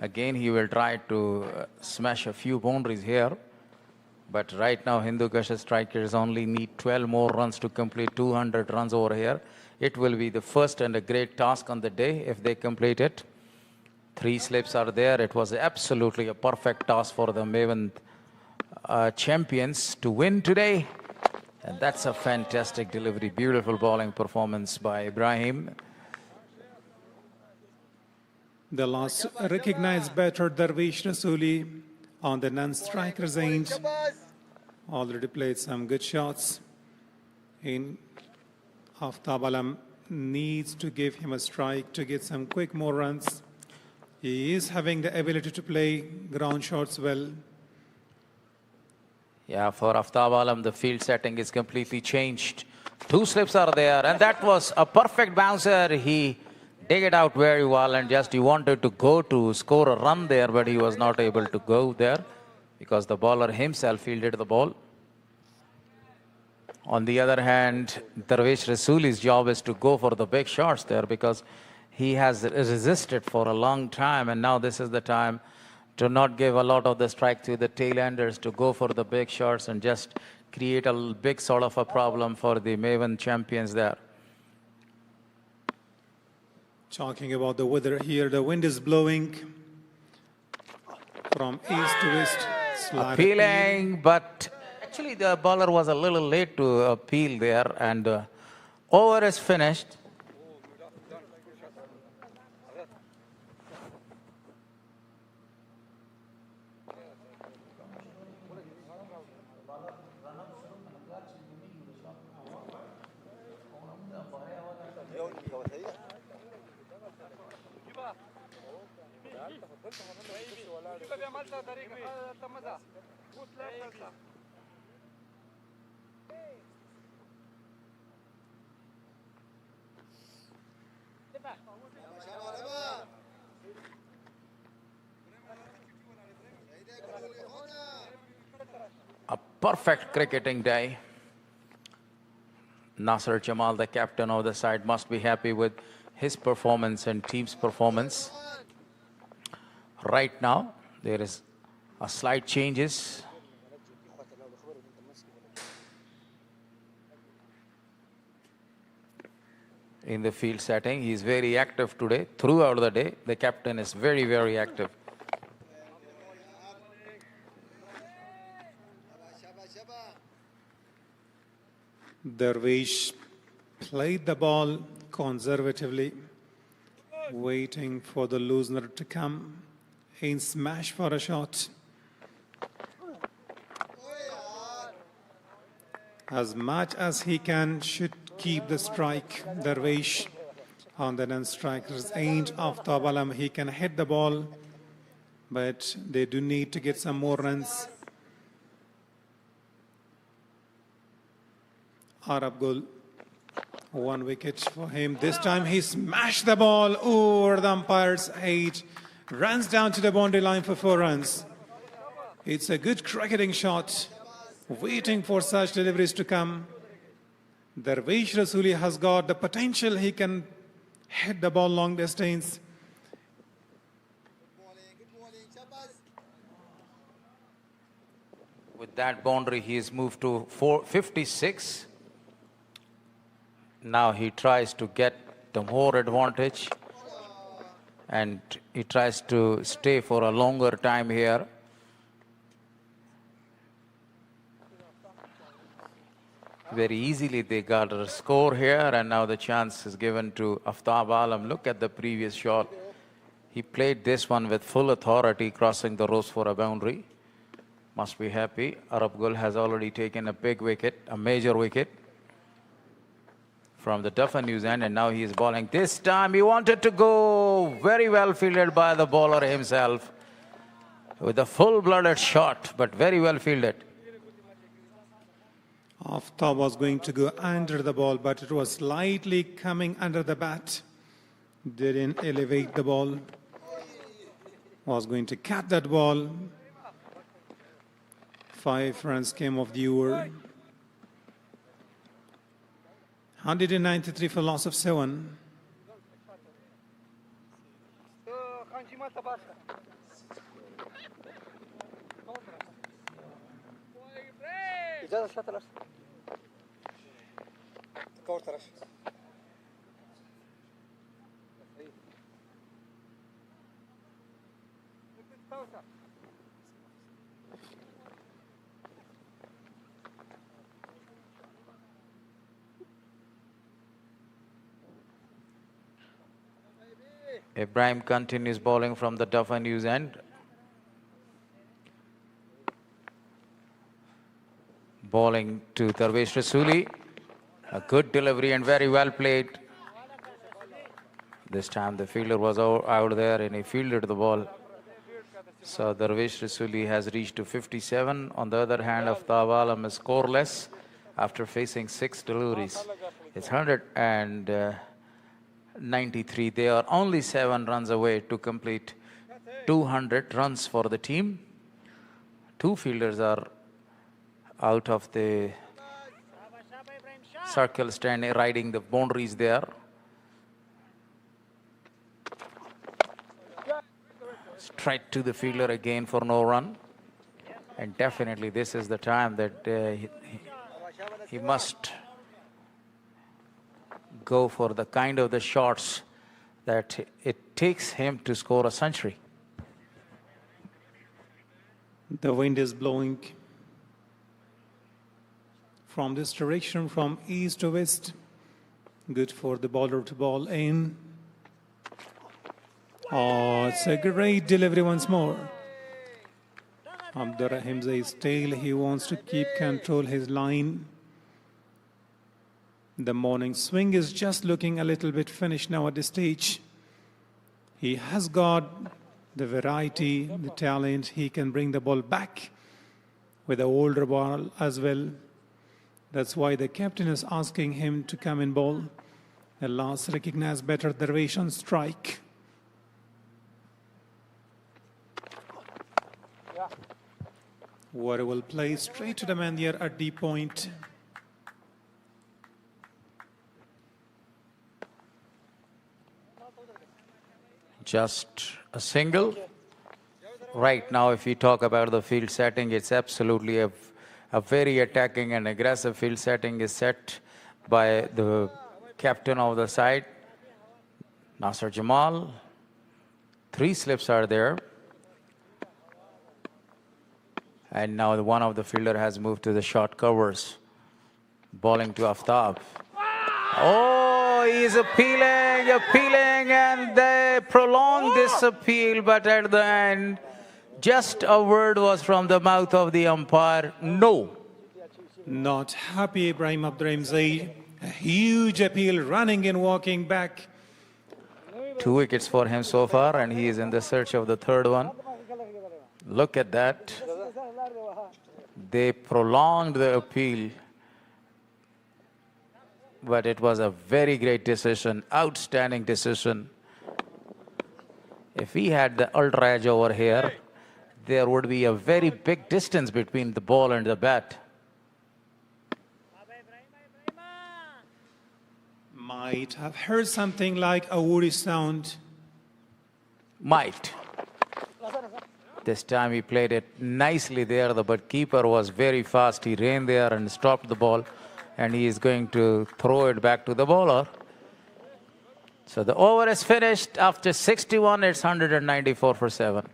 Again, he will try to smash a few boundaries here. But right now, Hindukush Strikers only need 12 more runs to complete 200 runs over here. It will be the first and a great task on the day if they complete it. 3 slips are there. It was absolutely a perfect task for the Maiwand Champions to win today. And that's a fantastic delivery. Beautiful bowling performance by Ibrahim. The last recognized batter, Darvesh Rasuli, on the non-strikers end, already played some good shots. In Aftab Alam needs to give him a strike to get some quick more runs. He is having the ability to play ground shots well. Yeah, for Aftab Alam, the field setting is completely changed. 2 slips are there, and that was a perfect bouncer. He dig it out very well, and just he wanted to go to score a run there, but he was not able to go there because the bowler himself fielded the ball. On the other hand, Darvesh Rasuli's job is to go for the big shots there because he has resisted for a long time, and now this is the time to not give a lot of the strike to the tail-enders, to go for the big shots and just create a big sort of a problem for the Maiwand Champions there. Talking about the weather here, the wind is blowing from east to west. Appealing, but actually the bowler was a little late to appeal there, and over is finished. A perfect cricketing day. Nasser Jamal, the captain of the side, must be happy with his performance and team's performance. Right now, there is A slight changes in the field setting. He's very active today. Throughout the day, the captain is very, very active. Darvish played the ball conservatively, waiting for the loosener to come in smash for a shot. As much as he can, should keep the strike. Darvish on the non-strikers ain't Aftab Alam. He can hit the ball, but they do need to get some more runs. Arab 1 wicket for him. This time he smashed the ball over the umpire's 8. Runs down to the boundary line for 4 runs. It's a good cricketing shot. Waiting for such deliveries to come. Darvish Rasuli has got the potential. He can hit the ball long distance. With that boundary, he has moved to 456. Now he tries to get the more advantage, and he tries to stay for a longer time here. Very easily they got a score here, and now the chance is given to Aftab Alam. Look at the previous shot. He played this one with full authority, crossing the rows for a boundary. Must be happy. Arab Gul has already taken a big wicket, a major wicket from the Duffer News end, and now he is bowling. This time he wanted to go. Very well fielded by the bowler himself with a full-blooded shot, but very well fielded. Aftab was going to go under the ball, but it was slightly coming under the bat. Didn't elevate the ball. Was going to cut that ball. 5 runs came off the over. 193 for loss of 7. Ibrahim continues bowling from the Duffer News end. Bowling to Darvish Rasuli. A good delivery and very well played. This time the fielder was out there and he fielded the ball. So Darvish Rasuli has reached to 57. On the other hand, Aftab Alam is scoreless after facing 6 deliveries. It's 193. They are only 7 runs away to complete 200 runs for the team. 2 fielders are out of the circle, standing, riding the boundaries there. Straight to the fielder again for no run. And definitely this is the time that he must go for the kind of the shots that it takes him to score a century. The wind is blowing from this direction, from east to west. Good for the bowler to bowl in. Oh, it's a great delivery once more. Abdurrahim Zaid's tail. He wants to keep control his line. The morning swing is just looking a little bit finished now at this stage. He has got the variety, the talent. He can bring the ball back with the older ball as well. That's why the captain is asking him to come and bowl. The last recognized better Darvish on strike. Water will play straight to the man here at the point. Just a single. right now, if we talk about the field setting, it's absolutely a very attacking and aggressive field setting is set by the captain of the side, Nasser Jamal. 3 slips are there. And now one of the fielder has moved to the short covers, bowling to Aftab. Oh, he's appealing, and they prolong this appeal, but at the end, just a word was from the mouth of the umpire, no. Not happy, Ibrahim Abdurrahim Zaid. A huge appeal, running and walking back. 2 wickets for him so far, and he is in the search of the 3rd one. Look at that. They prolonged the appeal, but it was a very great decision, outstanding decision. If we had the ultra edge over here, there would be a very big distance between the ball and the bat. Might have heard something like a woody sound. Might. This time he played it nicely there, but keeper was very fast. He ran there and stopped the ball, and he is going to throw it back to the bowler. So the over is finished. After 61, it's 194 for 7.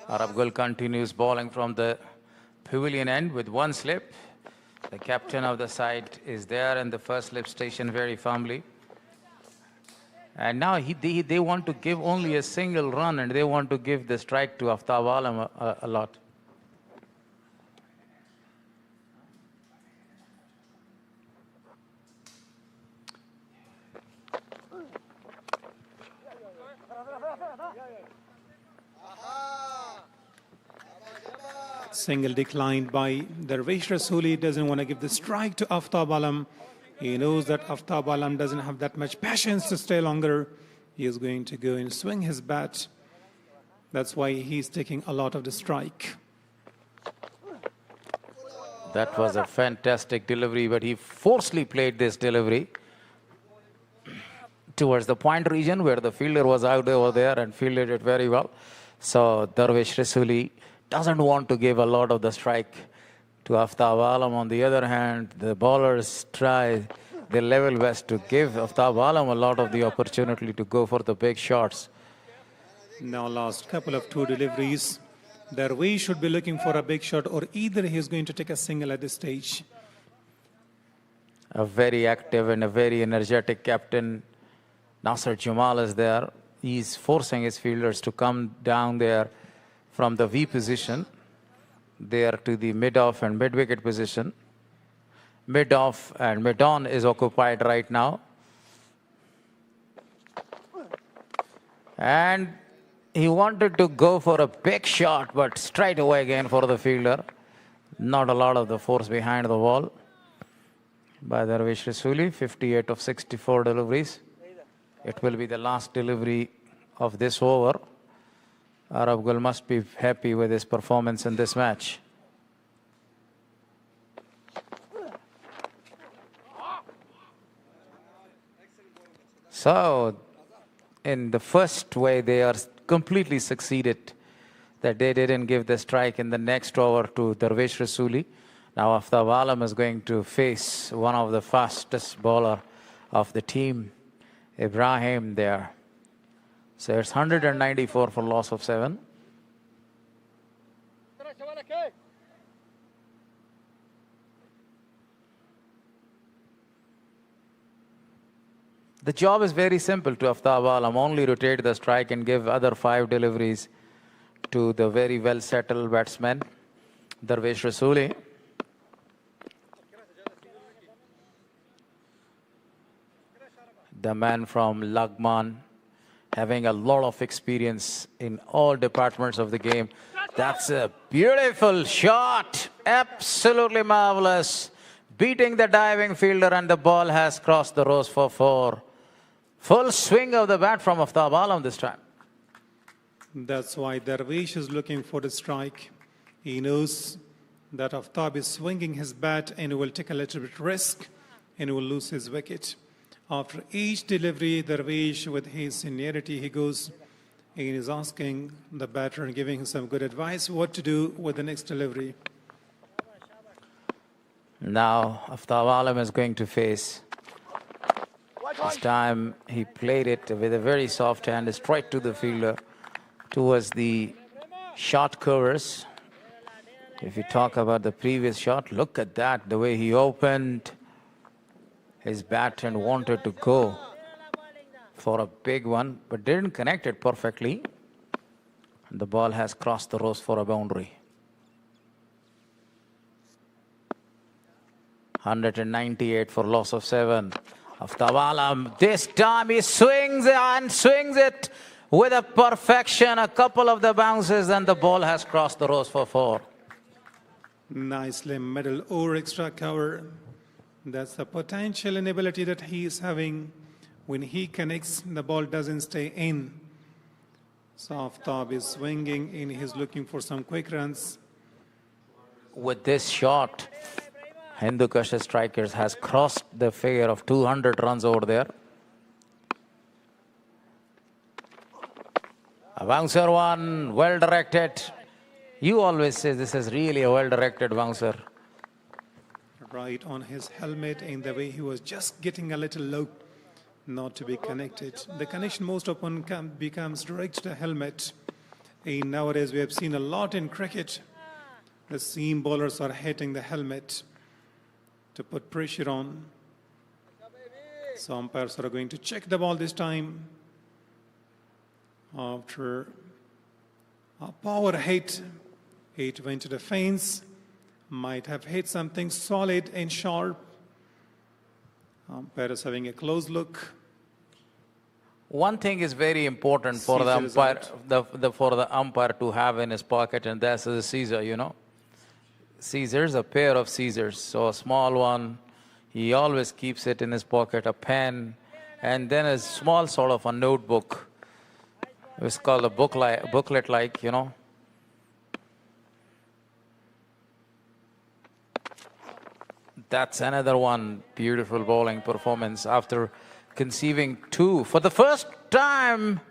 Arab Gul continues bowling from the pavilion end with 1 slip. The captain of the side is there in the first slip station very firmly. And now they want to give only a single run, and they want to give the strike to Aftab Alam a lot. Single declined by Darvish Rasuli. Doesn't want to give the strike to Aftab Alam. He knows that Aftab Alam doesn't have that much patience to stay longer. He is going to go and swing his bat. That's why he's taking a lot of the strike. That was a fantastic delivery, but he forcefully played this delivery towards the point region where the fielder was out over there and fielded it very well. So Darvish Rasuli doesn't want to give a lot of the strike to Aftab Alam. On the other hand, the bowlers try their level best to give Aftab Alam a lot of the opportunity to go for the big shots. Now last couple of 2 deliveries. Darvish should be looking for a big shot, or either he's going to take a single at this stage. A very active and a very energetic captain, Nasser Jamal, is there. He's forcing his fielders to come down there from the V position there to the mid-off and mid-wicket position. Mid-off and mid-on is occupied right now. And he wanted to go for a big shot, but straight away again for the fielder. Not a lot of the force behind the ball by Darvish Rasuli. 58 of 64 deliveries. It will be the last delivery of this over. Arab Gul must be happy with his performance in this match. So, in the first way, they are completely succeeded that they didn't give the strike in the next over to Darvish Rasuli. Now Aftab Alam is going to face one of the fastest bowler of the team, Ibrahim there. So it's 194 for loss of 7. The job is very simple to Aftab Alam. Only rotate the strike and give other 5 deliveries to the very well settled batsman, Darvish Rasuli. The man from Lagman, having a lot of experience in all departments of the game. That's a beautiful shot. Absolutely marvelous. Beating the diving fielder, and the ball has crossed the rows for 4. Full swing of the bat from Aftab Alam this time. That's why Darvish is looking for the strike. He knows that Aftab is swinging his bat and will take a little bit risk and will lose his wicket. After each delivery, Darvish, with his seniority, he goes and is asking the batter and giving him some good advice what to do with the next delivery. Now Aftab Alam is going to face. This time he played it with a very soft hand, straight to the fielder, towards the short covers. If you talk about the previous shot, look at that, the way he opened his bat and wanted to go for a big one, but didn't connect it perfectly. The ball has crossed the rows for a boundary. 198 for loss of 7. Aftab Alam, this time he swings it with a perfection. A couple of the bounces, and the ball has crossed the rows for 4. Nicely middle or extra cover. That's the potential and ability that he is having. When he connects, the ball doesn't stay in. So Aftab is swinging and he's looking for some quick runs. With this shot, Hindukush Strikers has crossed the figure of 200 runs over there. A bouncer one, well directed. You always say this is really a well-directed bouncer. Right on his helmet, and the way he was just getting a little low, not to be connected. The connection most often becomes direct to the helmet. And nowadays we have seen a lot in cricket. The seam bowlers are hitting the helmet to put pressure on. So umpires are going to check the ball this time. After a power hit, it went to the fence. Might have hit something solid and sharp. Umpire is having a close look. One thing is very important for the umpire, for the umpire to have in his pocket, and that's the Caesar, you know. Caesars, a pair of Caesars. So a small one, he always keeps it in his pocket, a pen, and then a small sort of a notebook. It's called a booklet like, you know. That's another one. Beautiful bowling performance after conceiving 2. For the first time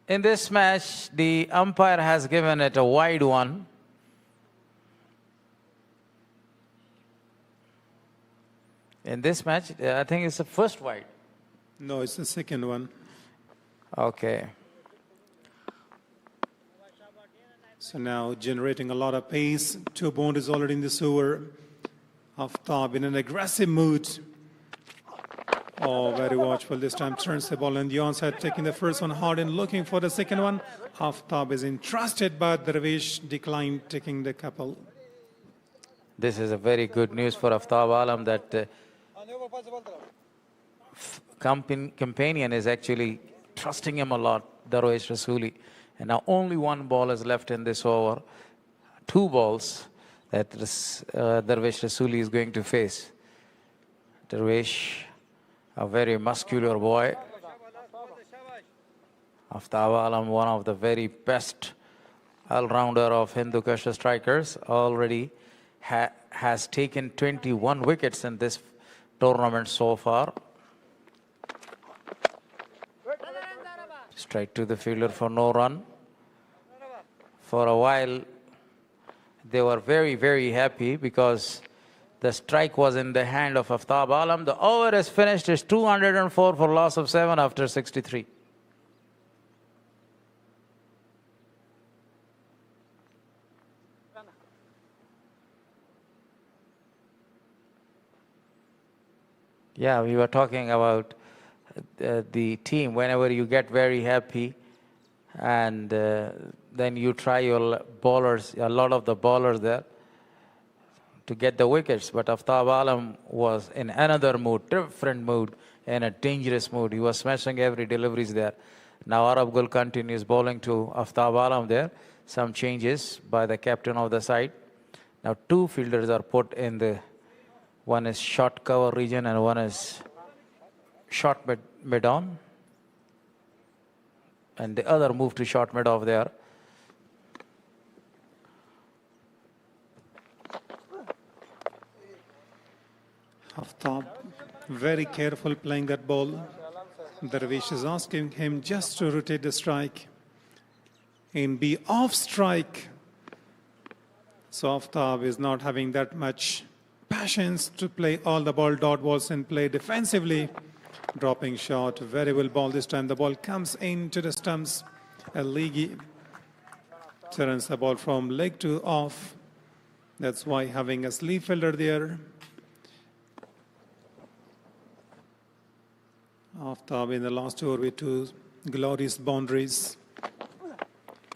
in this match, the umpire has given it a wide one. In this match, I think it's the first wide. No, it's the second one. Okay. So now generating a lot of pace. 2 boundaries already in this over. Aftab in an aggressive mood. Oh, very watchful. This time turns the ball on the onside, taking the first one hard and looking for the second one. Aftab is entrusted, but Darvish declined taking the couple. This is a very good news for Aftab Alam that companion is actually trusting him a lot, Darvish Rasuli. And now only 1 ball is left in this over. 2 balls that Darvish Rasuli is going to face. Darvish, a very muscular boy. Aftab Alam, one of the very best all-rounder of Hindukush Strikers, already has taken 21 wickets in this tournament so far. Straight to the fielder for no run. For a while, they were very, very happy because the strike was in the hand of Aftab Alam. The over is finished. It's 204 for loss of 7 after 63. Yeah, we were talking about the team. Whenever you get very happy and then you try your bowlers, a lot of the bowlers there, to get the wickets. But Aftab Alam was in another mood, different mood, in a dangerous mood. He was smashing every deliveries there. Now Arab Gul continues bowling to Aftab Alam there. Some changes by the captain of the side. Now 2 fielders are put in the, one is short cover region and one is short mid on. And the other moved to short mid off there. Aftab very careful playing that ball. Darvish is asking him just to rotate the strike and be off strike. So Aftab is not having that much patience to play all the ball dot balls and play defensively. Dropping shot, very well ball this time. The ball comes into the stumps. Aligi turns the ball from leg to off. That's why having a sleeve fielder there. Aftab in the last over with 2 glorious boundaries.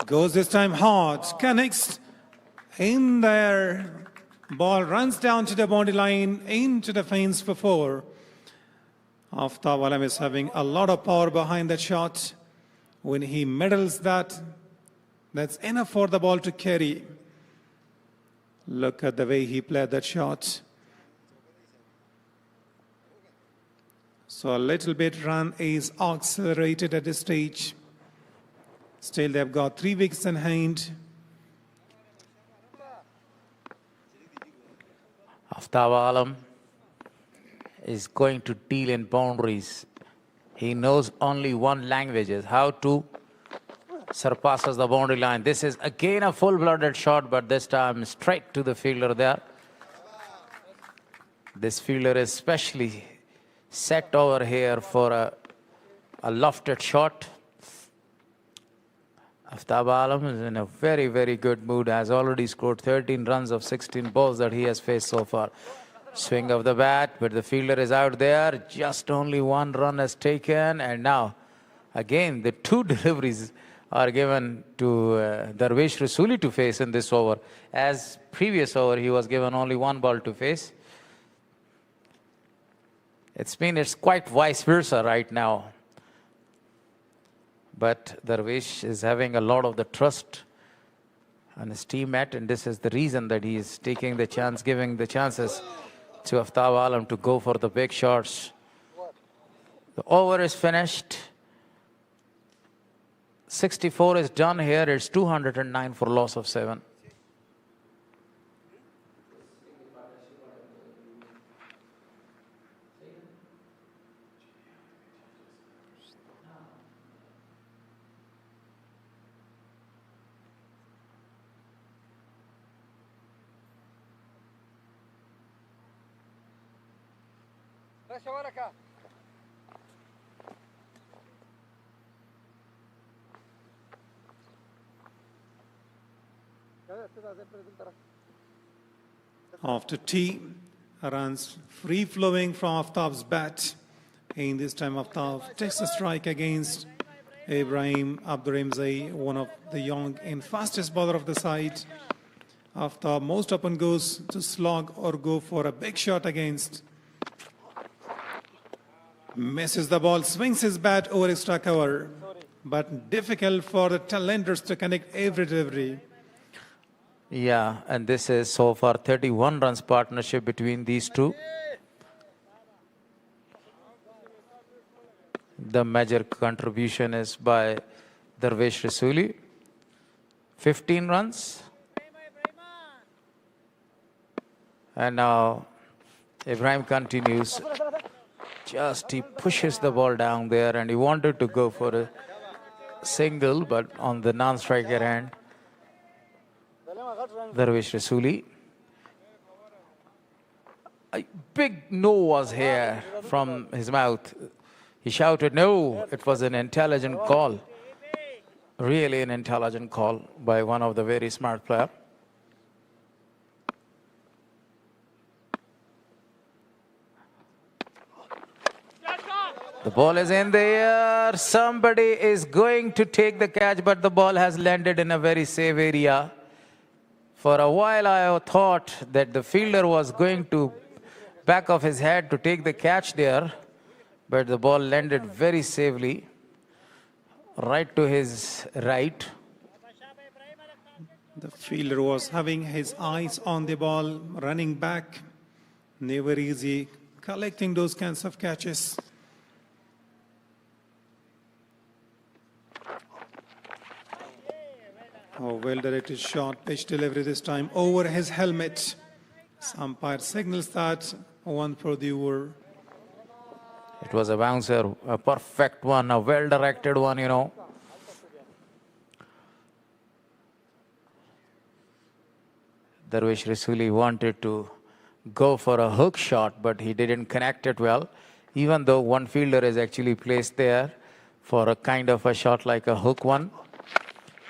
Goes this time hard, connects in there. Ball runs down to the boundary line, into the fence for 4. Aftab Alam is having a lot of power behind that shot. When he middles that, that's enough for the ball to carry. Look at the way he played that shot. So a little bit run is accelerated at this stage. Still they've got 3 wickets in hand. Aftab Alam is going to deal in boundaries. He knows only one language, is how to surpasses the boundary line. This is again a full-blooded shot, but this time straight to the fielder there. This fielder is specially set over here for a lofted shot. Aftab Alam is in a very, very good mood. Has already scored 13 runs of 16 balls that he has faced so far. Swing of the bat, but the fielder is out there. Just only 1 run is taken. And now, again, the 2 deliveries are given to Darvish Rasuli to face in this over. As previous over, he was given only 1 ball to face. It's quite vice versa right now. But Darvish is having a lot of the trust on his teammate, and this is the reason that he is taking the chance, giving the chances to Aftab Alam to go for the big shots. The over is finished. 64 is done here. It's 209 for loss of 7. After tea, runs free-flowing from Aftab's bat. And this time Aftab takes a strike against Ibrahim Abdurrahimzai, one of the young and fastest bowler of the side. Aftab most often goes to slog or go for a big shot against. Misses the ball, swings his bat over extra cover. But difficult for the talenters to connect every delivery. Yeah, and this is so far 31 runs partnership between these two. The major contribution is by Darvish Rasuli. 15 runs. And now Ibrahim continues. Just he pushes the ball down there, and he wanted to go for a single, but on the non-striker end. Darvish Rasuli. A big no was here from his mouth. He shouted no. It was an intelligent call. Really an intelligent call by one of the very smart players. The ball is in the air. Somebody is going to take the catch, but the ball has landed in a very safe area. For a while, I thought that the fielder was going to back of his head to take the catch there. but the ball landed very safely right to his right. The fielder was having his eyes on the ball, running back. Never easy collecting those kinds of catches. Oh, well-directed shot, pitch delivery this time over his helmet. Umpire signals that one for the over. It was a bouncer, a perfect one, a well-directed one, you know. Darvish Rasuli wanted to go for a hook shot, but he didn't connect it well, even though one fielder is actually placed there for a kind of a shot like a hook one.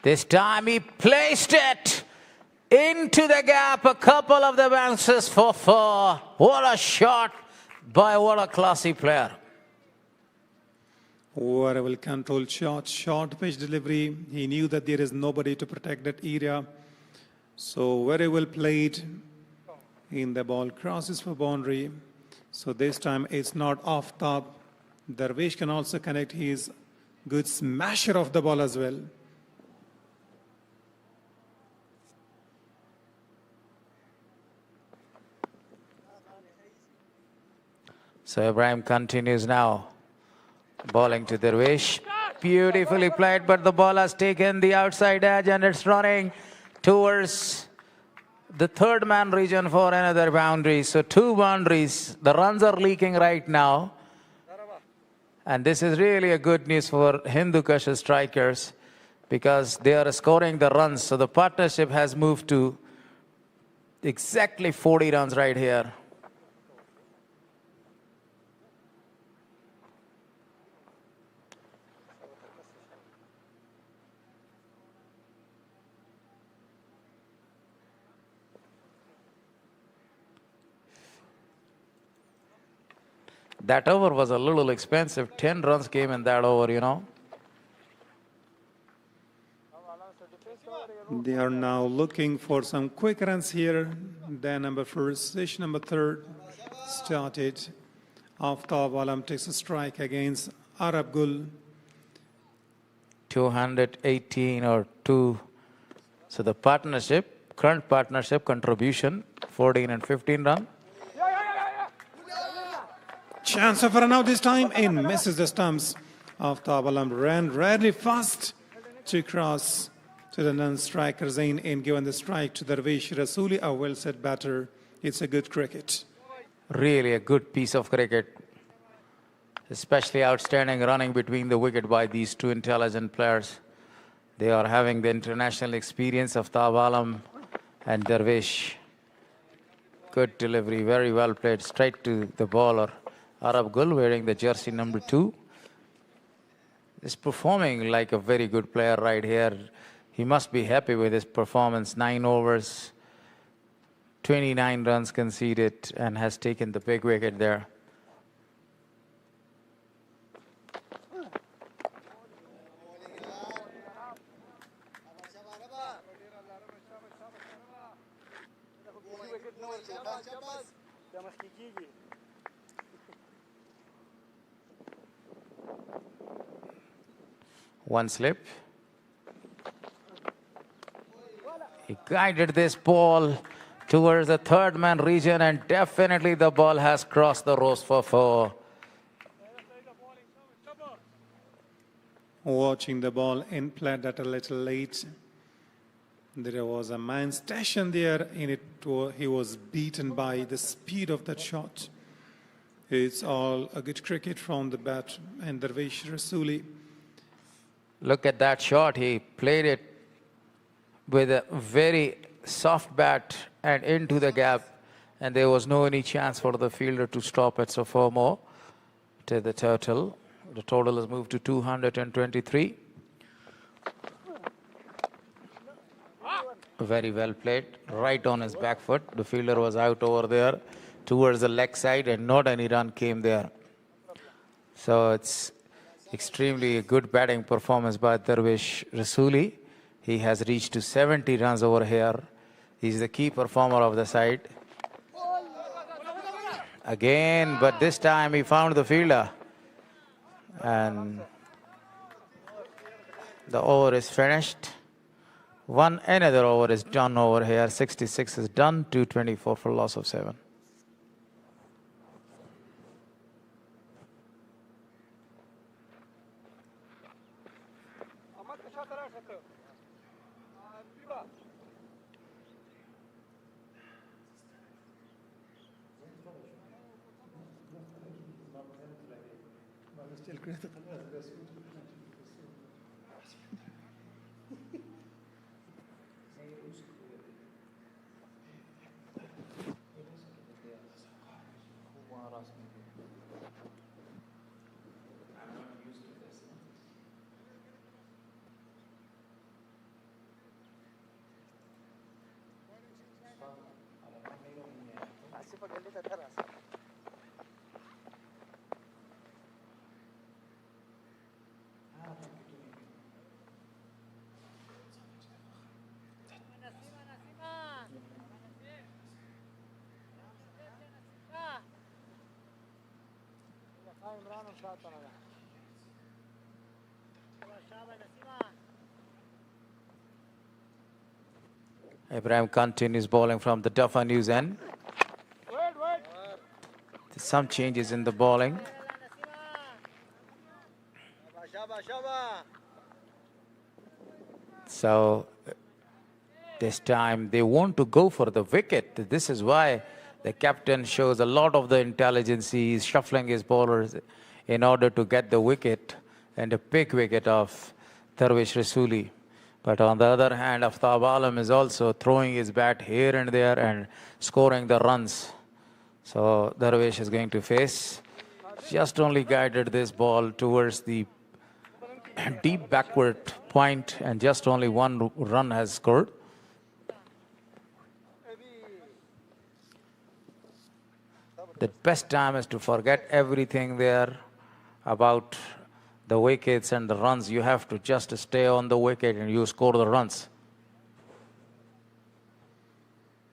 This time he placed it into the gap, a couple of the bounces for four. What a shot by what a classy player. Very well controlled shot, short pitch delivery. He knew that there is nobody to protect that area. So very well played. In the ball crosses for boundary. So this time it's not off top. Darvish can also connect. He's good smasher of the ball as well. So Ibrahim continues now. Bowling to Darvish. Beautifully played, but the ball has taken the outside edge and it's running towards the third man region for another boundary. So 2 boundaries. The runs are leaking right now. And this is really a good news for Hindukush Strikers because they are scoring the runs. So the partnership has moved to exactly 40 runs right here. That over was a little expensive. 10 runs came in that over, you know. They are now looking for some quick runs here. Then number first, station number 3rd started. Aftab Alam takes a strike against Arab Gul. 218 or 2. So the partnership, current partnership contribution, 14 and 15 run. Chance of a run out this time and misses the stumps. Aftab Alam ran really fast to cross to the non-striker Zain and given the strike to Darvish Rasuli, a well-set batter. It's a good cricket. Really a good piece of cricket. Especially outstanding running between the wicket by these 2 intelligent players. They are having the international experience of Aftab Alam and Darvish. Good delivery, very well played, straight to the bowler. Arab Gul wearing the jersey number 2 is performing like a very good player right here. He must be happy with his performance. 9 overs, 29 runs conceded and has taken the big wicket there. One slip. He guided this ball towards the third man region and definitely the ball has crossed the rows for 4. Watching the ball in play that a little late. There was a man stationed there and he was beaten by the speed of that shot. It's all a good cricket from the bat and Darvish Rasuli. Look at that shot. He played it with a very soft bat and into the gap. And there was no any chance for the fielder to stop it. So 4 more to the total. The total has moved to 223. Very well played. Right on his back foot. The fielder was out over there towards the leg side and not any run came there. So it's extremely good batting performance by Darvish Rasuli. He has reached to 70 runs over here. He's the key performer of the side. Again, but this time he found the fielder. And the over is finished. Another over is done over here. 66 is done. 224 for loss of 7. Ibrahim continues bowling from the Duffer News end. Some changes in the bowling. So this time they want to go for the wicket. This is why the captain shows a lot of the intelligence. He's shuffling his bowlers in order to get the wicket and a big wicket of Darvish Rasuli. But on the other hand, Aftab Alam is also throwing his bat here and there and scoring the runs. So Darvish is going to face. Just only guided this ball towards the deep backward point, and just only one run has scored. The best time is to forget everything there about the wickets and the runs. You have to just stay on the wicket and you score the runs.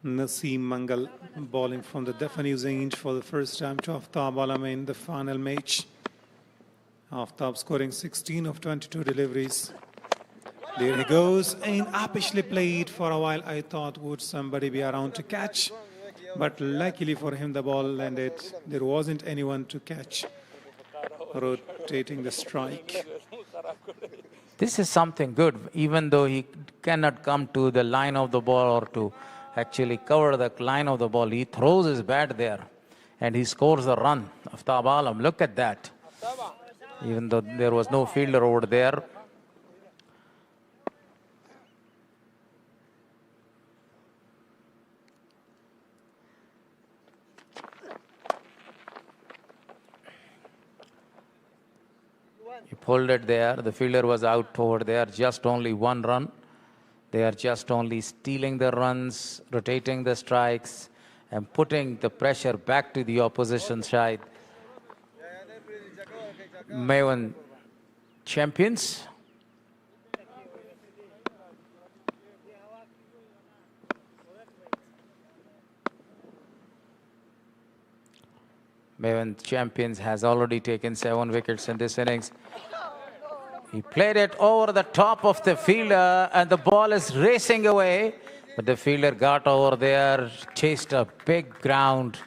Naseem Mangal bowling from the Dafanese range for the first time to Aftab Alam in the final match. Aftab scoring 16 of 22 deliveries. There he goes, and appishly played for a while. I thought would somebody be around to catch, but luckily for him the ball landed. There wasn't anyone to catch. Rotating the strike. This is something good, even though he cannot come to the line of the ball or to actually cover the line of the ball. He throws his bat there and he scores a run. Aftab Alam, look at that. Even though there was no fielder over there. He pulled it there. The fielder was out over there. Just only one run. They are just only stealing the runs, rotating the strikes, and putting the pressure back to the opposition side. Maiwand Champions. Maiwand Champions has already taken 7 wickets in this innings. He played it over the top of the fielder and the ball is racing away. But the fielder got over there, chased a big ground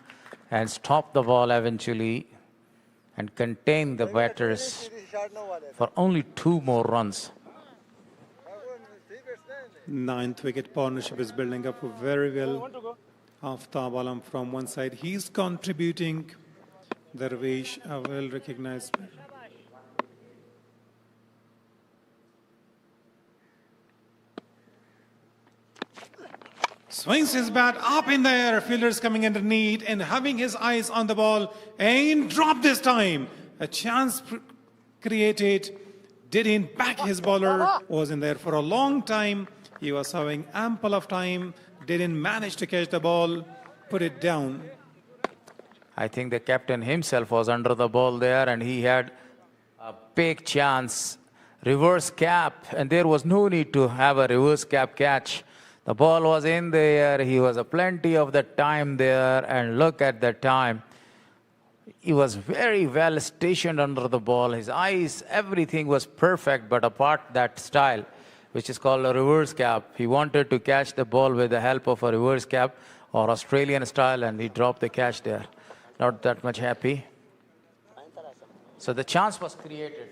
and stopped the ball eventually and contained the batters for only 2 more runs. 9th wicket partnership is building up very well. Aftab Alam from one side. He's contributing. Darvish, a well-recognized player. Swings his bat up in the air. Fielders coming underneath and having his eyes on the ball. And drop this time. A chance created. Didn't back his bowler. Was in there for a long time. He was having ample of time. Didn't manage to catch the ball. Put it down. I think the captain himself was under the ball there and he had a big chance. Reverse cap, and there was no need to have a reverse cap catch. The ball was in the air. He was a plenty of the time there, and look at the time. He was very well stationed under the ball. His eyes, everything was perfect, but apart that style, which is called a reverse cap. He wanted to catch the ball with the help of a reverse cap or Australian style, and he dropped the catch there. Not that much happy. So the chance was created.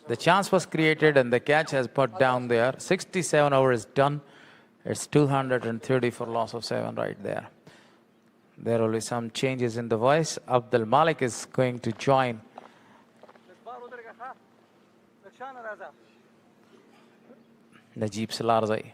The chance was created and the catch has put down there. 67 overs done. It's 230 for loss of 7 right there. There will be some changes in the voice. Abdul Malik is going to join. Najib Salarzai.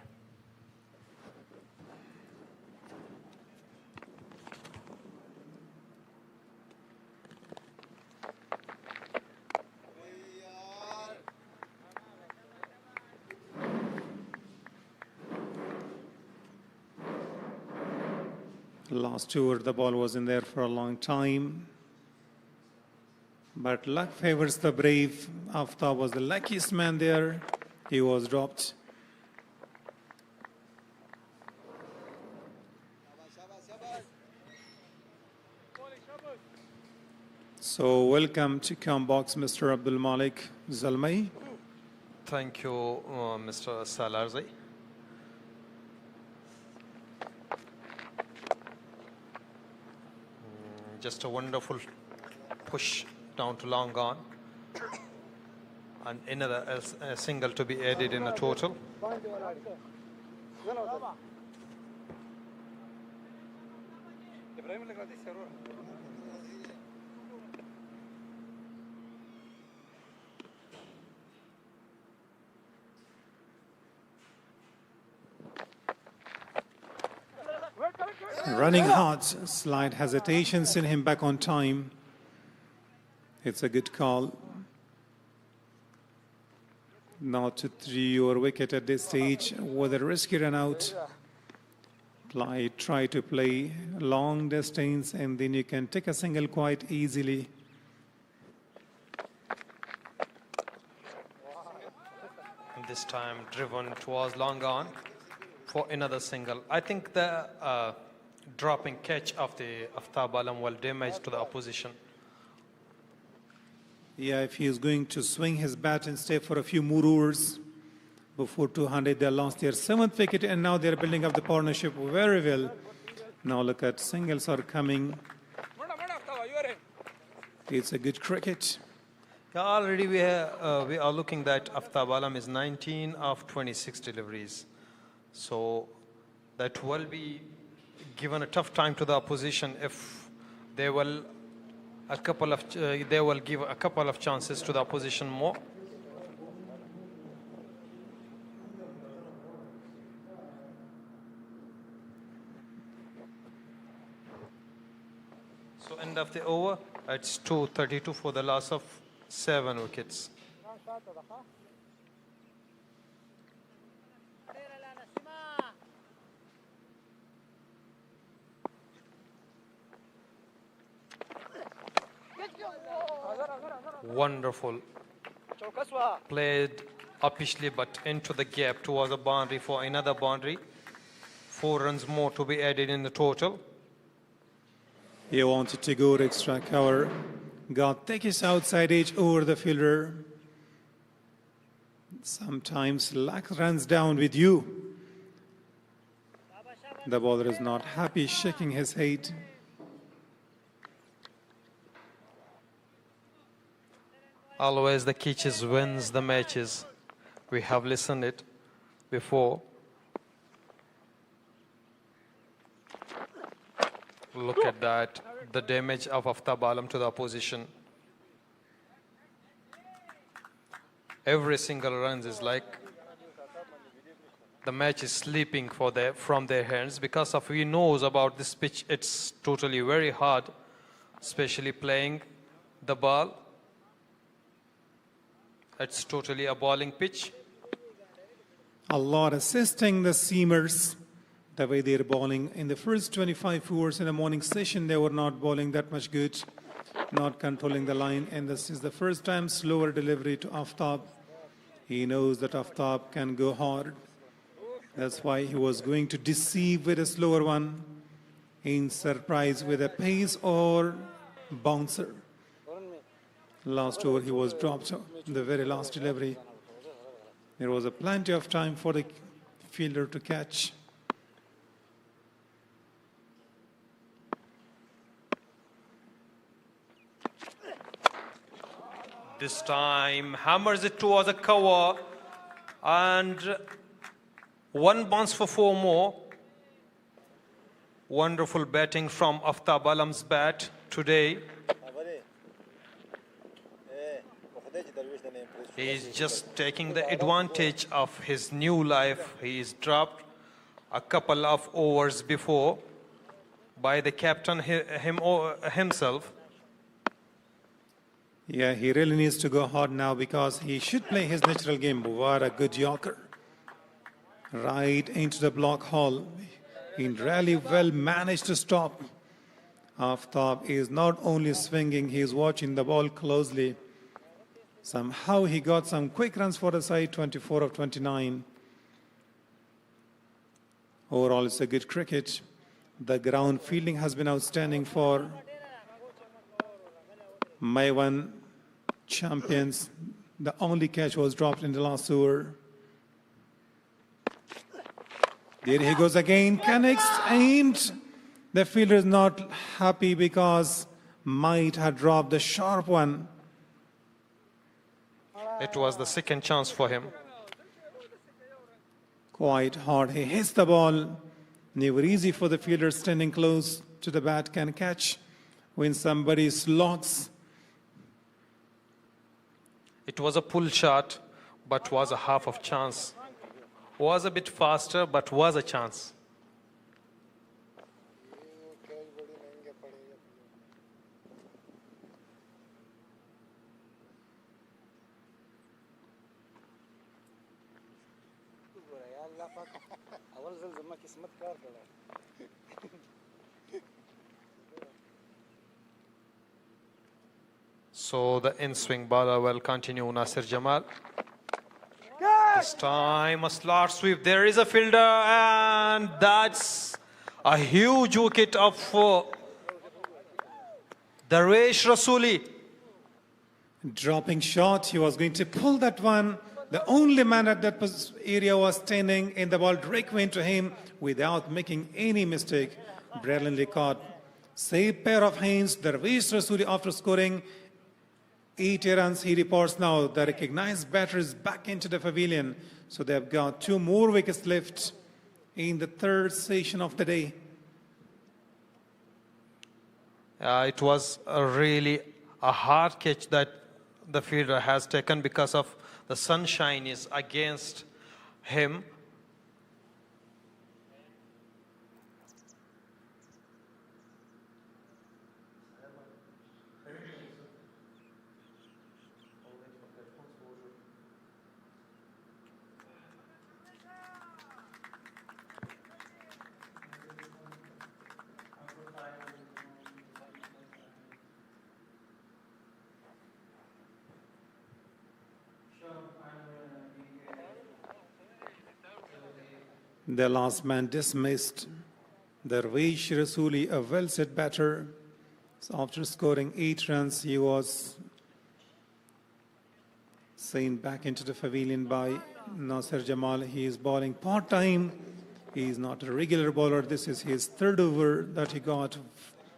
Last over, the ball was in there for a long time. But luck favors the brave. Aftab was the luckiest man there. He was dropped. So welcome to come box, Mr. Abdul Malik Zalmai. Thank you, Mr. Salarzai. Just a wonderful push down to long on. And another a single to be added in a total. Running hard, slight hesitation, send him back on time. It's a good call. Not to 3-over wicket at this stage with a risky run out. Try to play long distance and then you can take a single quite easily. And this time driven towards long on for another single. I think the dropping catch of the Aftab Alam will damage to the opposition. Yeah, if he is going to swing his bat and stay for a few more overs before 200, they lost their 7th wicket and now they're building up the partnership very well. Now look at singles are coming. It's a good cricket. Yeah, already we are looking that Aftab Alam is 19 of 26 deliveries. So that will be given a tough time to the opposition if they will give a couple of chances to the opposition more. So end of the over, it's 232 for the loss of 7 wickets. Wonderful. Played uppishly but into the gap towards a boundary for another boundary. 4 runs more to be added in the total. He wanted to go to extra cover. Got take his outside edge over the fielder. Sometimes luck runs down with you. The bowler is not happy, shaking his head. Always the catches wins the matches. We have listened it before. Look at that, the damage of Aftab Alam to the opposition. Every single run is like the match is sleeping from their hands because of he knows about this pitch. It's totally very hard, especially playing the ball. It's totally a bowling pitch. A lot assisting the seamers, the way they're bowling. In the first 25 overs in the morning session, they were not bowling that much good, not controlling the line. And this is the first time slower delivery to Aftab. He knows that Aftab can go hard. That's why he was going to deceive with a slower one. in surprise with a pace or bouncer. Last over he was dropped, the very last delivery. There was a plenty of time for the fielder to catch. This time hammers it towards a cover, and one bounce for 4 more. Wonderful batting from Aftab Alam's bat today. He is just taking the advantage of his new life. He is dropped a couple of overs before by the captain himself. Yeah, he really needs to go hard now because he should play his natural game. What a good Yorker. Right into the block hole. He really well managed to stop. Aftab is not only swinging, he is watching the ball closely. Somehow he got some quick runs for the side, 24 of 29. Overall, it's a good cricket. The ground fielding has been outstanding for Maiwand Champions. The only catch was dropped in the last over. There he goes again, connects, and the fielder is not happy because might have dropped the sharp one. It was the second chance for him. Quite hard. He hits the ball. Never easy for the fielder standing close to the bat can catch when somebody slots. It was a pull shot, but was a half of chance. Was a bit faster, but was a chance. So the in-swing bowler will continue, Nasir Jamal. This time a slot sweep. There is a fielder, and that's a huge wicket of Darvesh Rasuli. Dropping shot. He was going to pull that one. The only man at that area was standing in the ball. Drake went to him without making any mistake. Brilliantly caught. Save pair of hands. Darvesh Rasuli, after scoring 8 runs, he reports now the recognized batter is back into the pavilion. So they've got 2 more wickets left in the third session of the day. It was really a hard catch that the fielder has taken because of the sunshine is against him. The last man dismissed. Darvesh Rasuli, a well-set batter. So after scoring 8 runs, he was sent back into the pavilion by Nasir Jamal. He is bowling part-time. He is not a regular bowler. This is his 3rd over that he got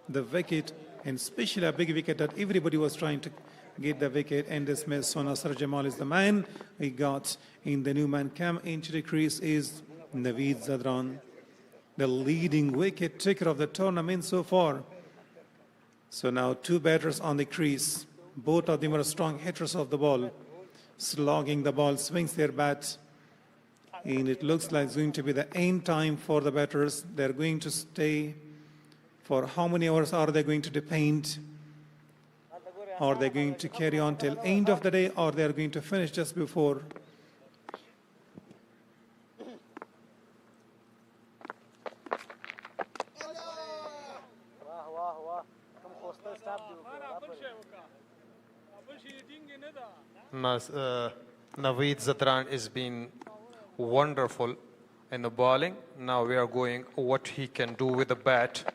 the wicket, and especially a big wicket that everybody was trying to get the wicket and dismiss. So Nasir Jamal is the man he got in the new man camp. Into the crease is Naveed Zadran, the leading wicket taker of the tournament so far. So now 2 batters on the crease. Both of them are strong hitters of the ball. Slogging the ball, swings their bat. And it looks like it's going to be the end time for the batters. They're going to stay. For how many hours are they going to depend? Are they going to carry on till end of the day, or they're going to finish just before? Naveed Zadran has been wonderful in the bowling. Now we are going what he can do with the bat.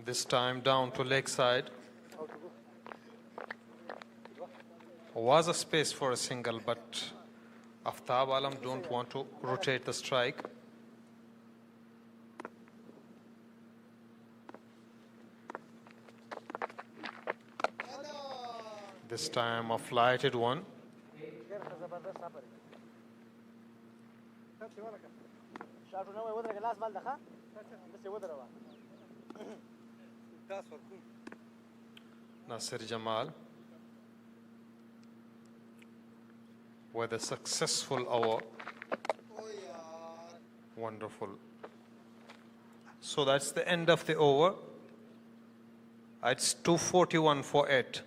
This time down to leg side. Was a space for a single, but Aftab Alam don't want to rotate the strike. This time a flighted one. Nasir Jamal with a successful over. Wonderful. So that's the end of the over. It's 241 for 8.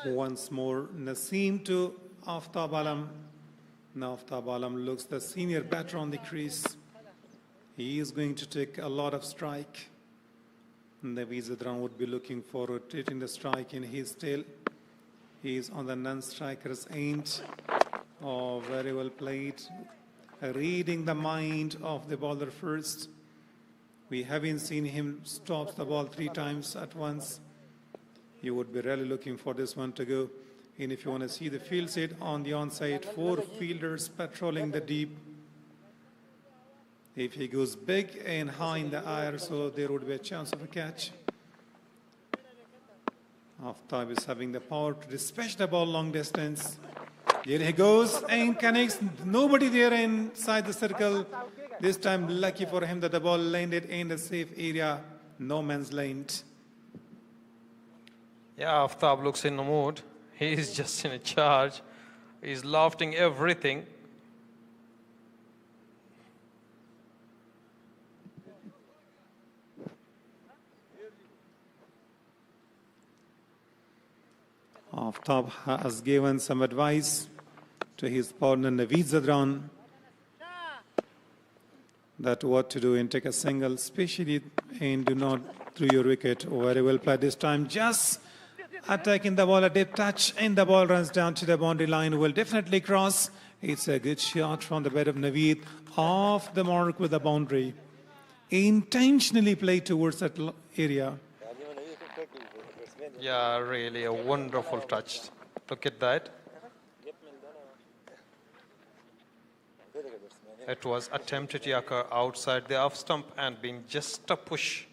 Once more, Naseem to Aftab Alam. Now Aftab Alam looks the senior batter on the crease. He is going to take a lot of strike. Naveed Zadran would be looking for rotating the strike in his tail. He is on the non-striker's end. Oh, very well played. Reading the mind of the bowler first. We haven't seen him stop the ball 3 times at once. You would be really looking for this one to go. And if you want to see the field set on the onside, 4 fielders patrolling the deep. If he goes big and high in the air, so there would be a chance of a catch. Aftab is having the power to dispatch the ball long distance. Here he goes and connects. Nobody there inside the circle. This time, lucky for him that the ball landed in the safe area. No man's land. Yeah, Aftab looks in the mood. He is just in a charge. He's lofting everything. Aftab has given some advice to his partner Naveed Zadran that what to do and take a single, especially and do not throw your wicket. Very well played this time. Just attacking the ball, a deep touch, and the ball runs down to the boundary line. Will definitely cross. It's a good shot from the bat of Naveed, off the mark with the boundary. Intentionally played towards that area. Yeah, really a wonderful touch. Look at that. It was attempted Yakar outside the off stump and being just a push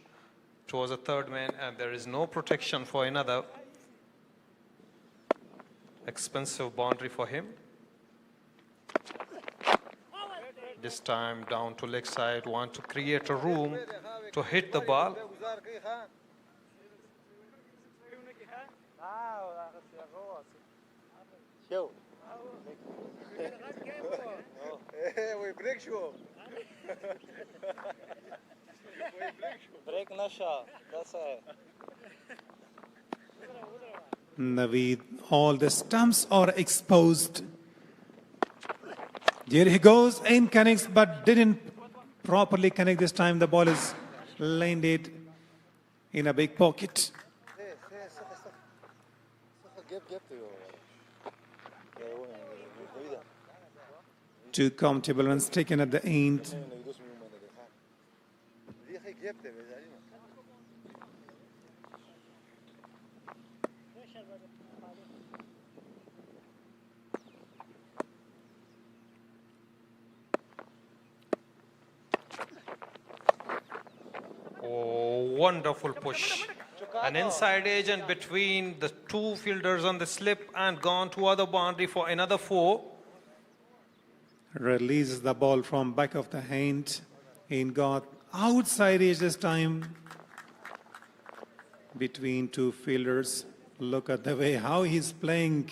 towards a third man, and there is no protection for another expensive boundary for him. This time down to leg side, want to create a room to hit the ball. Naveed, all the stumps are exposed. Here he goes and connects, but didn't properly connect this time. The ball is landed in a big pocket. Two comfortable runs taken at the end. Oh, wonderful push. An inside edge and between the 2 fielders on the slip and gone to other boundary for another 4. Releases the ball from back of the hand. He got outside edge this time between two fielders. Look at the way how he's playing.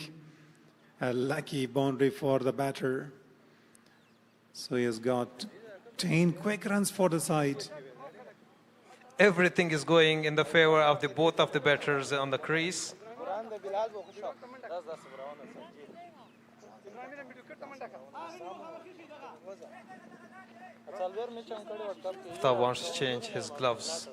A lucky boundary for the batter. So he has got 10 quick runs for the side. Everything is going in the favor of both of the batters on the crease. Aftab wants to change his gloves.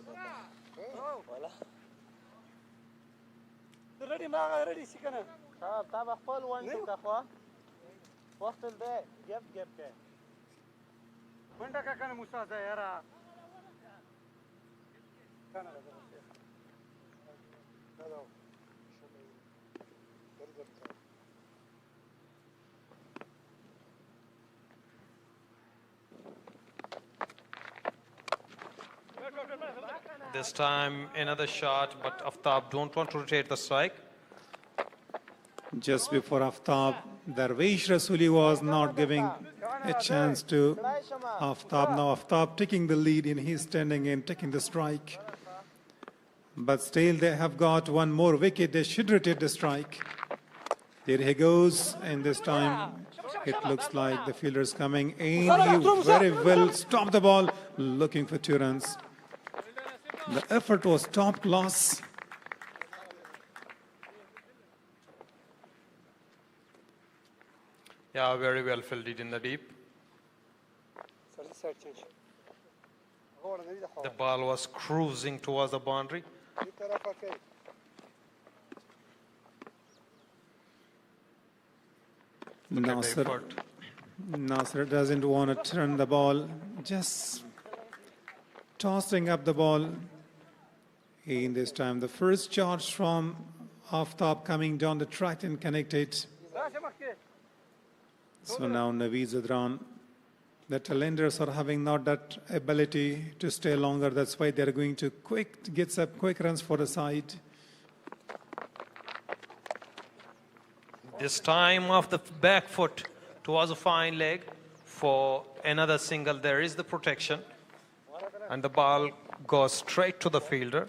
This time another shot, but Aftab don't want to rotate the strike. Just before Aftab, Darvish Rasuli was not giving a chance to Aftab. Now Aftab taking the lead in his standing and taking the strike. But still they have got one more wicket. They should rotate the strike. There he goes, and this time it looks like the fielder is coming in. He very well stopped the ball, looking for 2 runs. The effort was top class. Yeah, very well fielded in the deep. The ball was cruising towards the boundary. Nasser doesn't want to turn the ball, just tossing up the ball. In this time, the first charge from Aftab coming down the track and connected. So now Naveed Zadran, the talenders are having not that ability to stay longer. That's why they're going to get some quick runs for the side. This time off the back foot towards a fine leg for another single. There is the protection, and the ball goes straight to the fielder.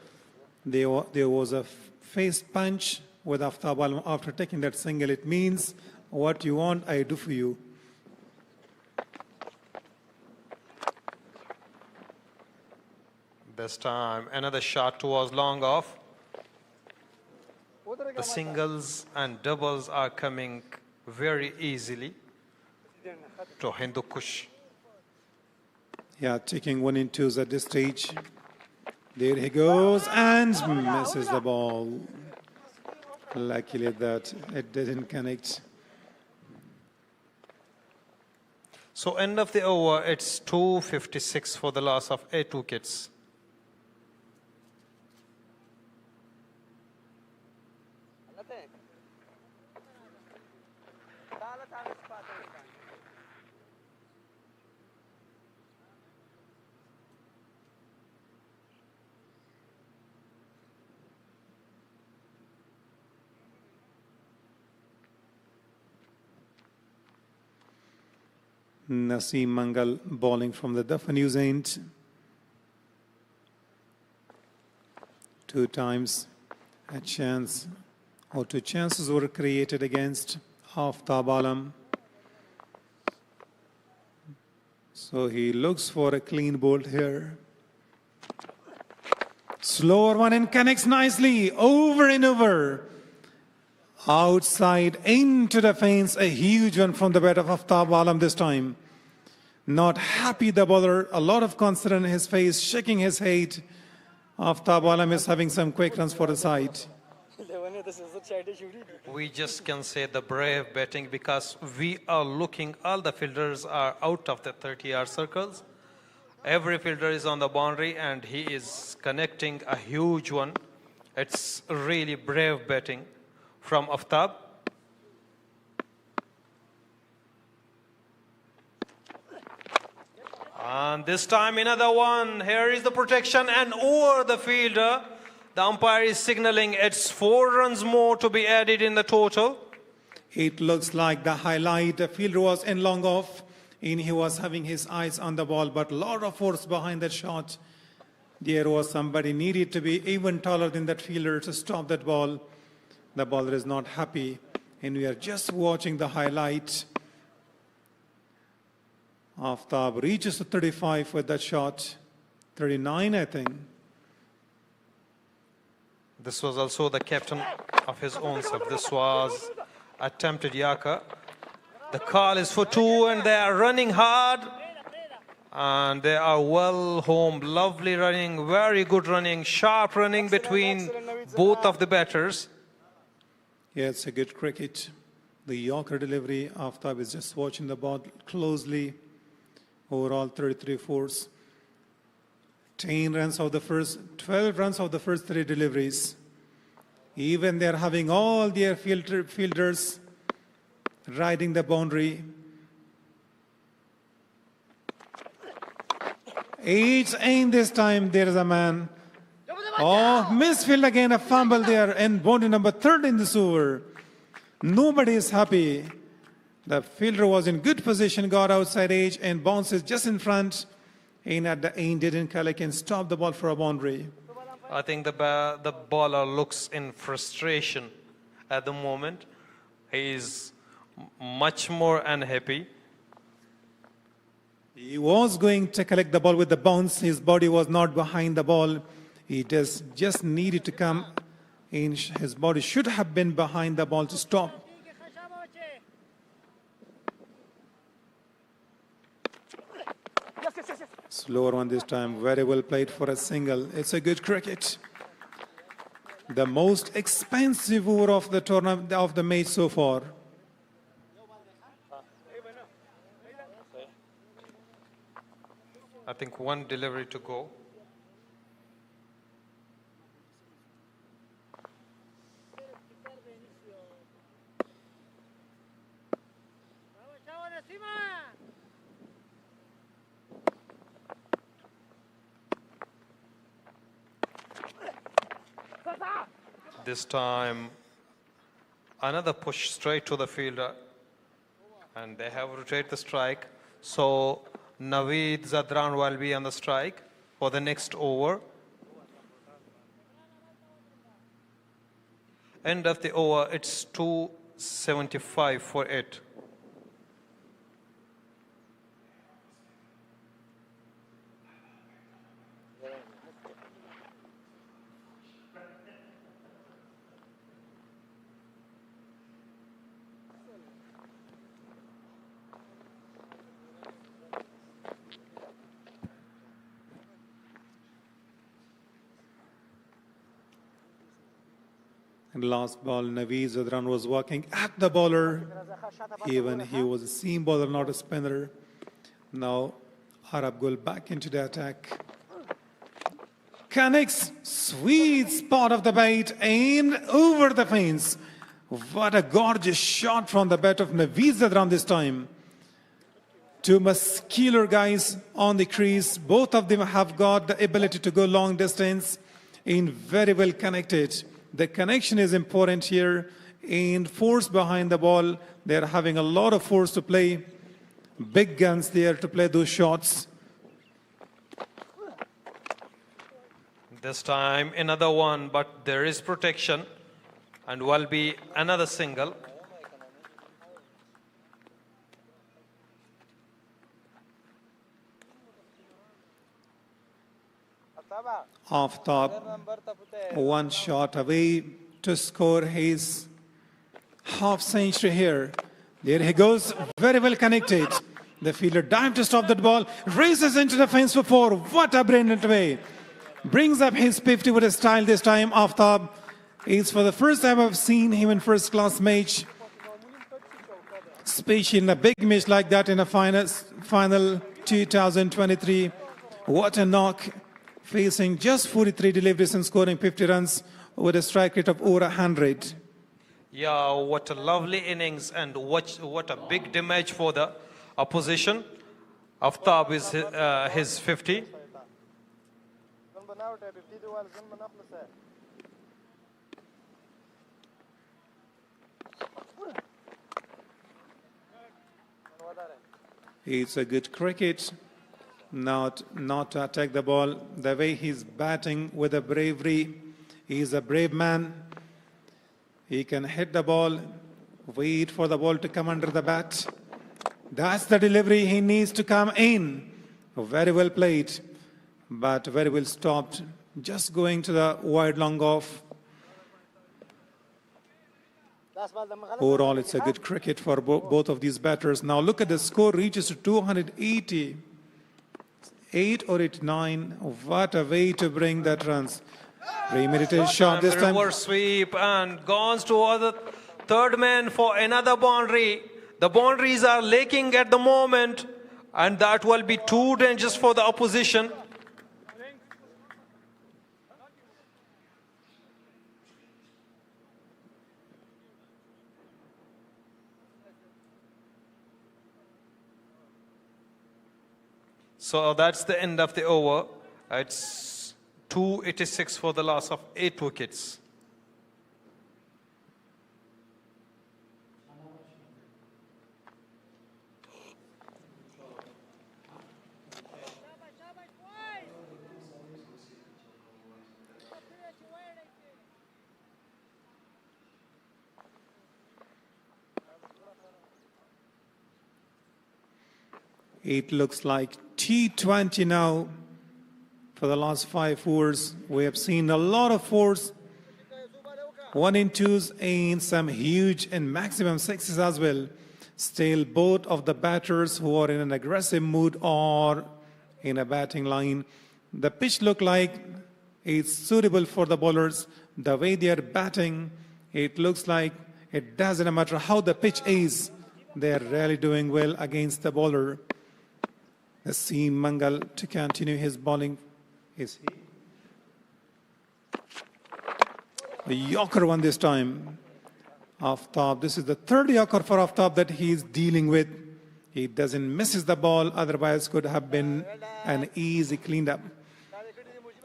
There was a face punch with Aftab after taking that single. It means what you want, I do for you. This time another shot towards long off. The singles and doubles are coming very easily to Hindukush. Yeah, taking 1 and 2s at this stage. There he goes and misses the ball. Luckily that it didn't connect. So end of the over, it's 256 for the loss of 8 wickets. Naseem Mangal bowling from the Dafanuse end. 2 times a chance, or 2 chances were created against Aftab Alam. So he looks for a clean bolt here. Slower one and connects nicely, over and over. Outside into the fence, a huge one from the bat of Aftab Alam this time. Not happy the bowler, a lot of concern in his face, shaking his head. Aftab Alam is having some quick runs for the side. We just can say the brave batting, because we are looking, all the fielders are out of the 30-yard circles. Every fielder is on the boundary and he is connecting a huge one. It's really brave batting from Aftab. And this time another one. Here is the protection and over the fielder. The umpire is signaling it's 4 runs more to be added in the total. It looks like the highlight. The fielder was in long off. and he was having his eyes on the ball, but a lot of force behind that shot. There was somebody needed to be even taller than that fielder to stop that ball. The bowler is not happy, and we are just watching the highlight. Aftab reaches to 35 with that shot, 39 I think. This was also the captain of his own serve. This was attempted Yaka. The call is for 2 and they are running hard. And they are well home. Lovely running, very good running, sharp running between both of the batters. Yeah, it's a good cricket. The Yorker delivery, Aftab is just watching the ball closely. Overall 33 fours. 10 runs of the first, 12 runs of the first 3 deliveries. Even they're having all their fielders riding the boundary. Each and this time there is a man. Oh, misfield again, a fumble there, and boundary number 3 in this over. Nobody is happy. The fielder was in good position, got outside edge, and bounces just in front. And at the end, didn't collect and stop the ball for a boundary. I think the bowler looks in frustration at the moment. He is much more unhappy. He was going to collect the ball with the bounce. His body was not behind the ball. He just needed to come in. His body should have been behind the ball to stop. Slower one this time. Very well played for a single. It's a good cricket. The most expensive over of the tournament of the match so far. I think 1 delivery to go. This time, another push straight to the fielder. And they have rotated the strike. So, Naveed Zadran will be on the strike for the next over. End of the over, it's 275 for it. And last ball, Naveed Zadran was working at the bowler. Even he was a seam bowler, not a spinner. Now, Arab Gul back into the attack. Connects, sweet spot of the bait, aimed over the fence. What a gorgeous shot from the bat of Naveed Zadran this time. 2 muscular guys on the crease. Both of them have got the ability to go long distance and very well connected. The connection is important here, and force behind the ball. They're having a lot of force to play. Big guns there to play those shots. This time another one, but there is protection and will be another single. Aftab, 1 shot away to score his half century here. There he goes, very well connected. The fielder dived to stop that ball, races into the fence for 4. What a brilliant way. Brings up his 50 with a style this time. Aftab, it's for the first time I've seen him in first class match, especially in a big match like that in a final 2023. What a knock. Facing just 43 deliveries and scoring 50 runs with a strike rate of over 100. Yeah, what a lovely innings and what a big damage for the opposition. Aftab is his 50. It's a good cricket. Not to attack the ball. The way he's batting with a bravery, he's a brave man. He can hit the ball, wait for the ball to come under the bat. That's the delivery he needs to come in. Very well played, but very well stopped. Just going to the wide long off. Overall, it's a good cricket for both of these batters. Now look at the score, reaches to 280. 8 or 89. What a way to bring that runs. Premeditated shot this time. Reverse sweep and gone towards the third man for another boundary. The boundaries are lacking at the moment, and that will be too dangerous for the opposition. So that's the end of the over. It's 286 for the loss of 8 wickets. It looks like T20 now. For the last 5 overs, we have seen a lot of 4s, 1 and 2s, and some huge and maximum 6s as well. Still, both of the batters who are in an aggressive mood or in a batting line. The pitch look like it's suitable for the bowlers. The way they are batting, it looks like it doesn't matter how the pitch is. They are really doing well against the bowler. Let's see Mangal to continue his bowling. Is he? The Yorker one this time. Aftab, this is the third Yorker for Aftab that he's dealing with. He doesn't misses the ball, otherwise could have been an easy cleaned up.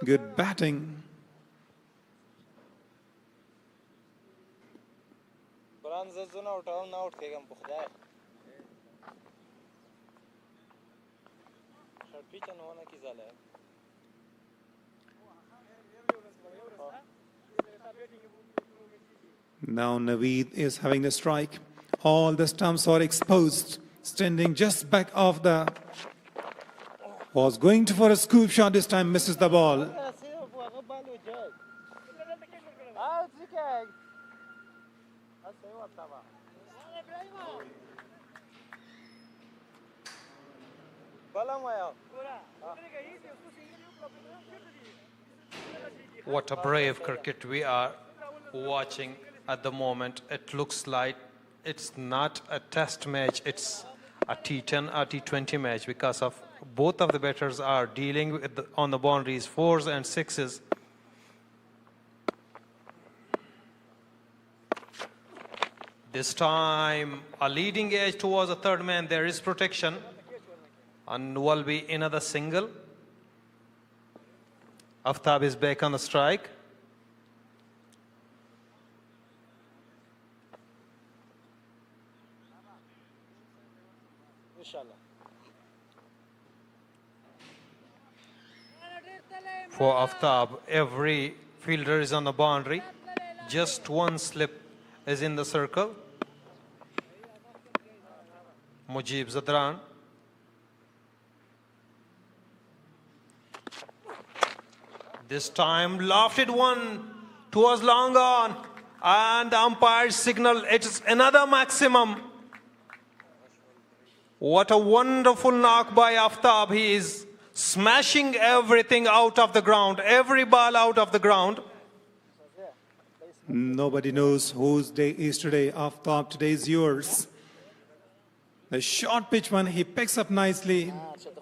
Good batting. Now Naveed is having the strike. All the stumps are exposed. Standing just back of the... Was going for a scoop shot this time, misses the ball. What a brave cricket we are watching at the moment. It looks like it's not a test match, it's a T10 or T20 match, because of both of the batters are dealing with on the boundaries 4s and 6s. This time a leading edge towards the third man. There is protection and will be another single. Aftab is back on the strike. For Aftab, every fielder is on the boundary. Just one slip is in the circle. Mujib Zadran. This time lofted one towards long on, and the umpire's signal, it's another maximum. What a wonderful knock by Aftab. He is smashing everything out of the ground, every ball out of the ground. Nobody knows whose day is today. Aftab, today is yours. The short pitch one, he picks up nicely.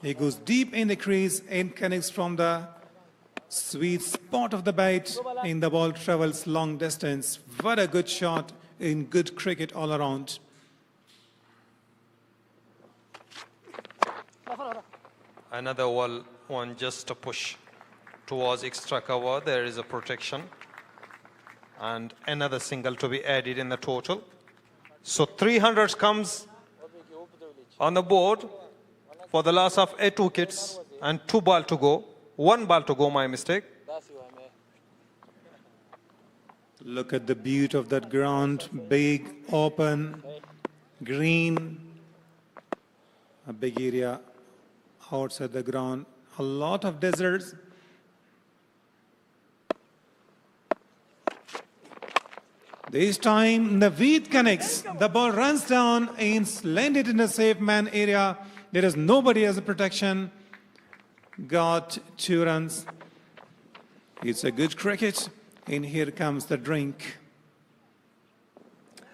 He goes deep in the crease and connects from the sweet spot of the bite, and the ball travels long distance. What a good shot in good cricket all around. Another one, just a push towards extra cover. There is a protection. And another single to be added in the total. So 300 comes on the board. for the loss of 8 wickets and 2 ball to go. 1 ball to go, my mistake. Look at the beauty of that ground. Big, open, green. A big area outside the ground. A lot of deserts. This time the wheat connects. The ball runs down and landed in a safe man area. There is nobody as a protection. Got 2 runs. It's a good cricket. And here comes the drink.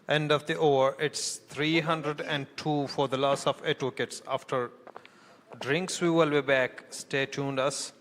End of the over. It's 302 for the loss of 8 wickets. After drinks, we will be back. Stay tuned us.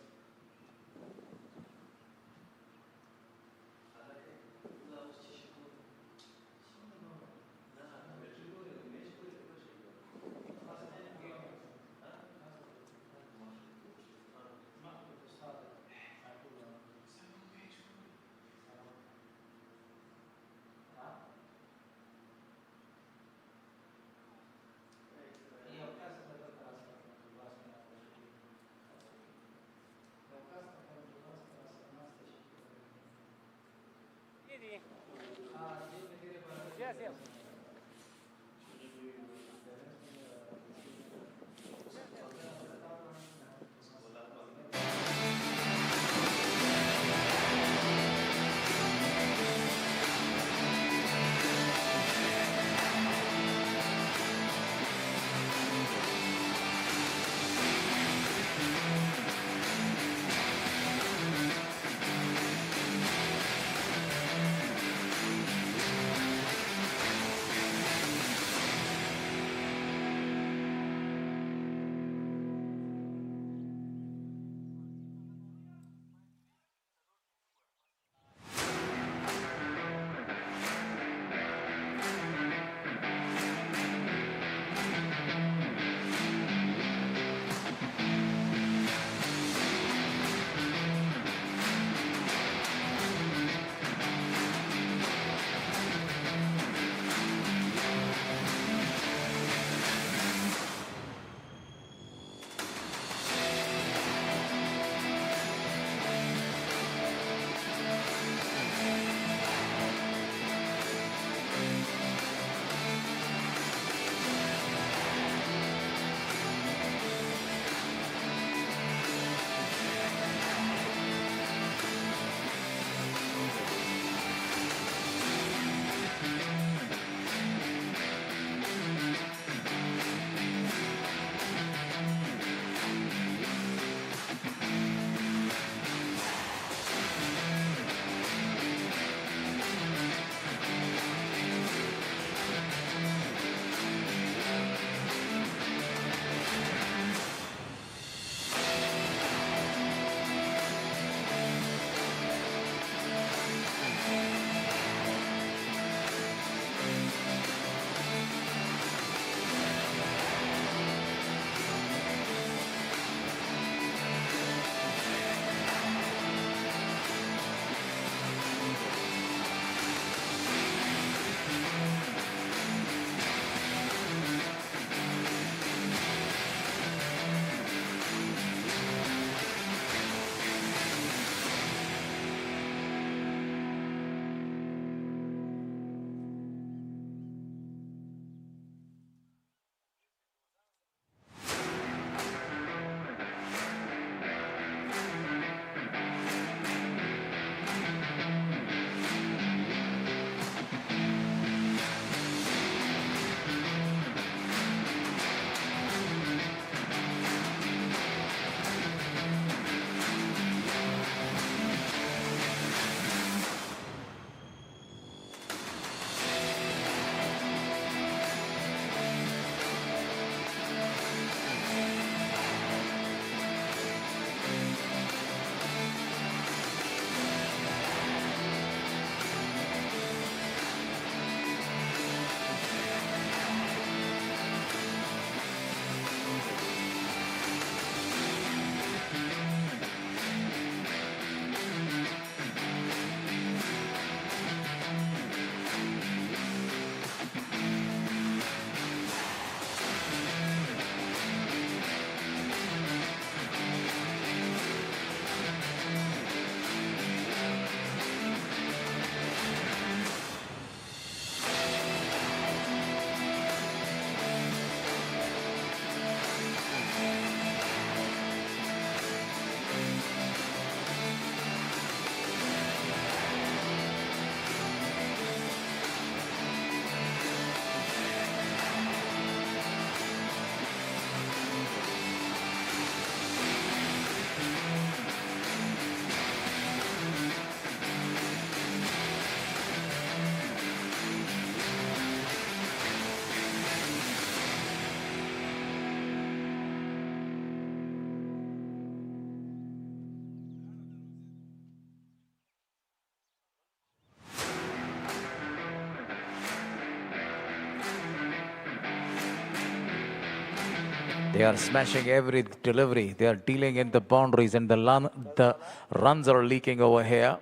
They are smashing every delivery. They are dealing in the boundaries, and the runs are leaking over here.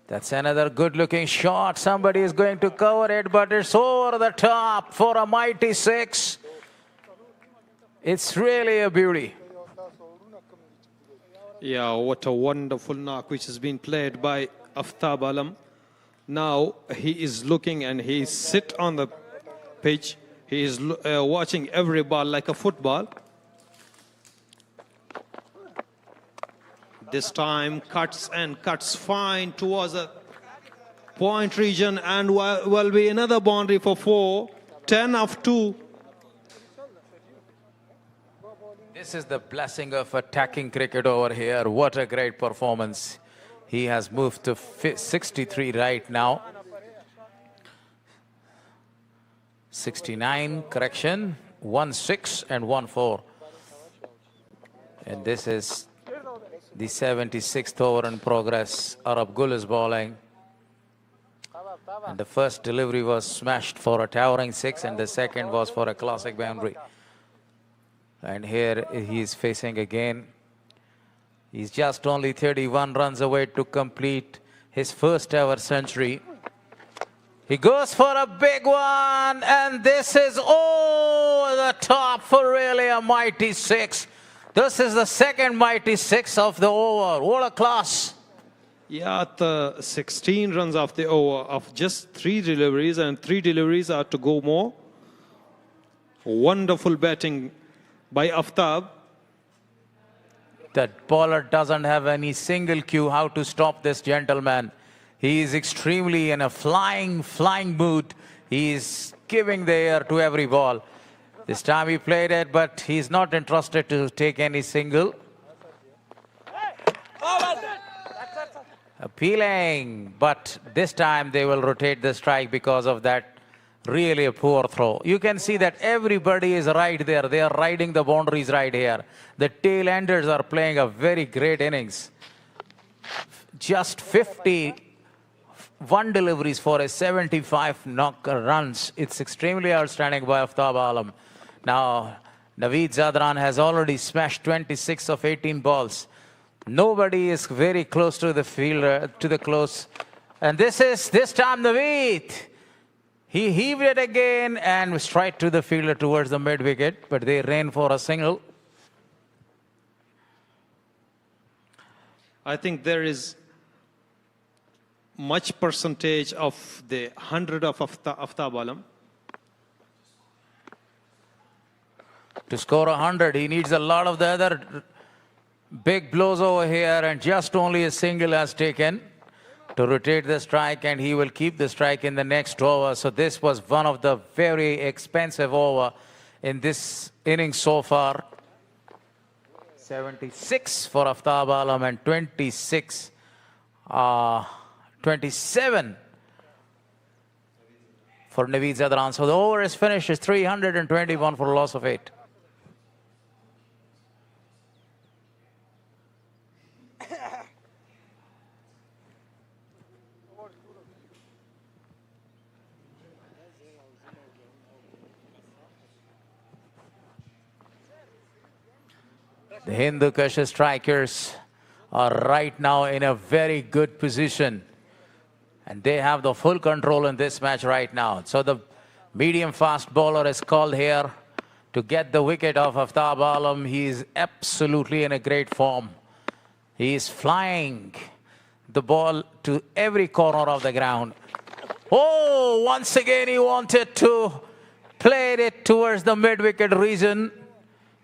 That's another good-looking shot. Somebody is going to cover it, but it's over the top for a mighty six. It's really a beauty. Yeah, what a wonderful knock which has been played by Aftab Alam. Now he is looking and he is sit on the pitch. He is watching every ball like a football. This time cuts and cuts fine towards the point region, and will be another boundary for 4. 10 of 2. This is the blessing of attacking cricket over here. What a great performance. He has moved to 63 right now. 69, correction. 1-6 and 1-4. And this is the 76th over in progress. Arab Gul is bowling. And the first delivery was smashed for a towering 6, and the second was for a classic boundary. And here he is facing again. He's just only 31 runs away to complete his first ever century. He goes for a big one, and this is over the top for really a mighty 6. This is the second mighty 6 of the over. What a class. Yeah, the 16 runs of the over of just 3 deliveries, and 3 deliveries are to go more. Wonderful batting by Aftab. That bowler doesn't have any single cue how to stop this gentleman. He is extremely in a flying mood. He is giving the air to every ball. This time he played it, but he's not interested to take any single. Appealing, but this time they will rotate the strike because of that really a poor throw. You can see that everybody is right there. They are riding the boundaries right here. The tail enders are playing a very great innings. Just 51 deliveries for a 75 knock runs. It's extremely outstanding by Aftab Alam. Now, Naveed Zadran has already smashed 26 of 18 balls. Nobody is very close to the fielder, to the close. And this time Naveed. He heaved it again and straight to the fielder towards the mid-wicket, but they ran for a single. I think there is much percentage of the 100 of Aftab Alam. To score 100, he needs a lot of the other big blows over here, and just only a single has taken to rotate the strike, and he will keep the strike in the next over. So this was one of the very expensive over in this inning so far. 76 for Aftab Alam and 27 for Naveed Zadran. So the over is finished. It's 321 for a loss of 8. The Hindukush Strikers are right now in a very good position, and they have the full control in this match right now. So the medium fast bowler is called here to get the wicket off Aftab Alam. He is absolutely in a great form. He is flying the ball to every corner of the ground. Oh, once again he wanted to play it towards the mid-wicket region.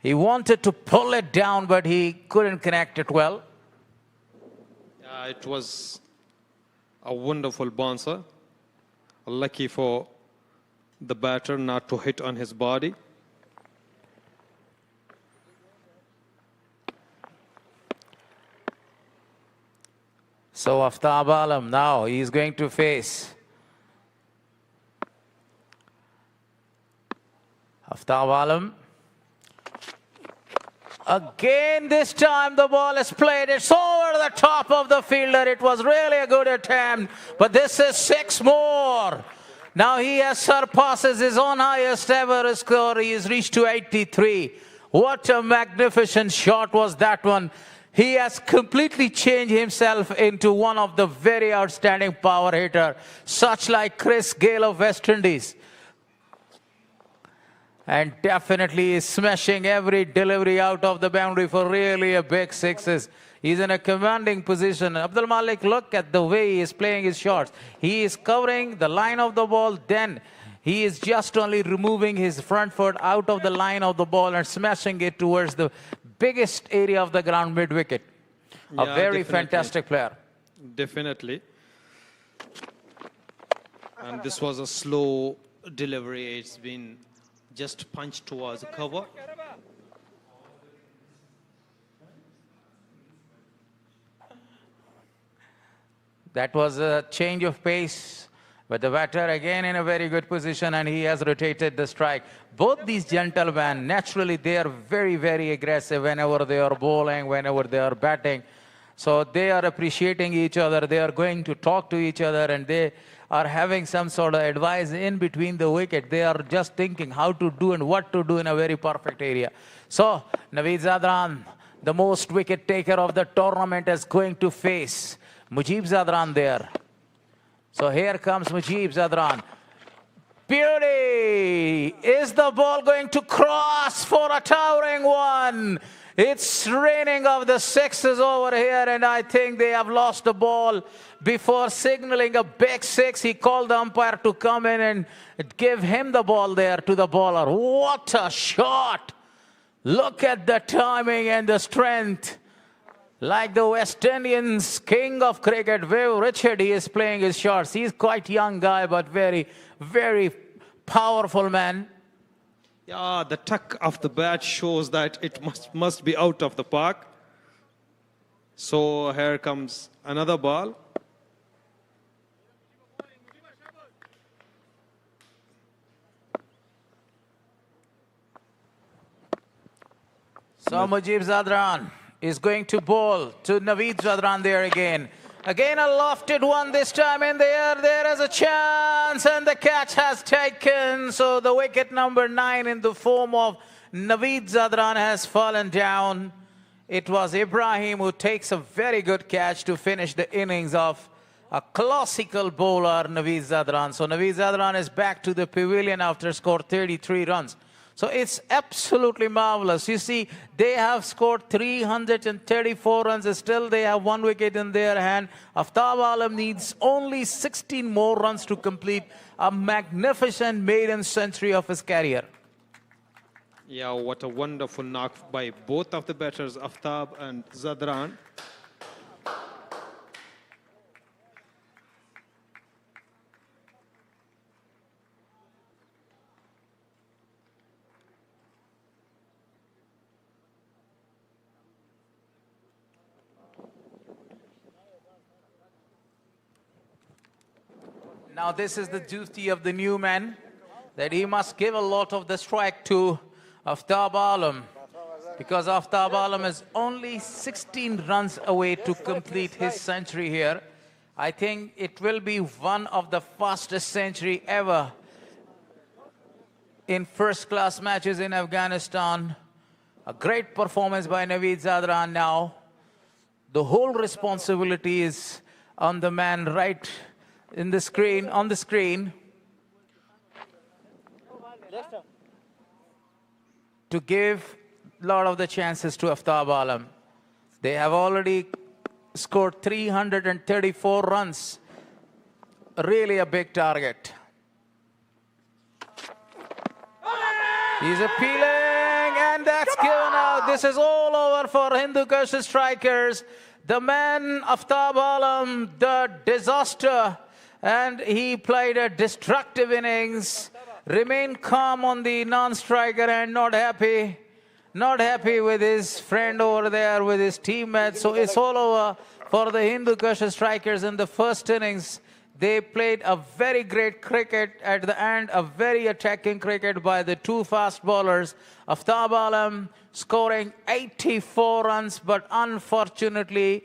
He wanted to pull it down, but he couldn't connect it well. It was a wonderful bouncer. Lucky for the batter not to hit on his body. So Aftab Alam now, he is going to face Aftab Alam. Again, this time the ball is played. It's over the top of the fielder. It was really a good attempt, but this is 6 more. Now he has surpasses his own highest ever score. He has reached to 83. What a magnificent shot was that one. He has completely changed himself into one of the very outstanding power hitter, such like Chris Gayle of West Indies. And definitely is smashing every delivery out of the boundary for really a big sixes. He's in a commanding position. Abdul Malik, look at the way he is playing his shots. He is covering the line of the ball, then he is just only removing his front foot out of the line of the ball and smashing it towards the biggest area of the ground, mid-wicket. Yeah, a very definitely. fantastic player. Definitely. And this was a slow delivery. It's been just punched towards the cover. That was a change of pace, but the batter again in a very good position, and he has rotated the strike. Both these gentlemen, naturally, they are very, very aggressive whenever they are bowling, whenever they are batting. So they are appreciating each other. They are going to talk to each other, and they are having some sort of advice in between the wicket. They are just thinking how to do and what to do in a very perfect area. So Naveed Zadran, the most wicket taker of the tournament, is going to face Mujib Zadran there. So here comes Mujib Zadran. Beauty! Is the ball going to cross for a towering one? It's raining of the sixes over here, and I think they have lost the ball before signaling a big six. He called the umpire to come in and give him the ball there to the bowler. What a shot! Look at the timing and the strength. Like the West Indians king of cricket, Viv Richard, he is playing his shots. He's quite young guy, but very, very powerful man. Yeah, the tuck of the bat shows that it must be out of the park. So here comes another ball. So Mujib Zadran is going to bowl to Naveed Zadran there again. Again a lofted one this time in the air. There is a chance, and the catch has taken. So the wicket number 9 in the form of Naveed Zadran has fallen down. It was Ibrahim who takes a very good catch to finish the innings of a classical bowler, Naveed Zadran. So Naveed Zadran is back to the pavilion after scored 33 runs. So it's absolutely marvelous. You see, they have scored 334 runs. Still, they have 1 wicket in their hand. Aftab Alam needs only 16 more runs to complete a magnificent maiden century of his career. Yeah, what a wonderful knock by both of the batters, Aftab and Zadran. Now this is the duty of the new man, that he must give a lot of the strike to Aftab Alam, because Aftab Alam is only 16 runs away to complete his century here. I think it will be one of the fastest century ever in first-class matches in Afghanistan. A great performance by Naveed Zadran now. The whole responsibility is on the man right in the screen, on the screen, to give a lot of the chances to Aftab Alam. They have already scored 334 runs. Really a big target. He's appealing, and that's given out. This is all over for Hindukush Strikers. The man, Aftab Alam, the disaster, and he played a destructive innings, remained calm on the non-striker and not happy with his friend over there, with his teammates. So it's all over for the Hindukush Strikers in the first innings. They played a very great cricket at the end, a very attacking cricket by the 2 fast bowlers. Aftab Alam scoring 84 runs, but unfortunately,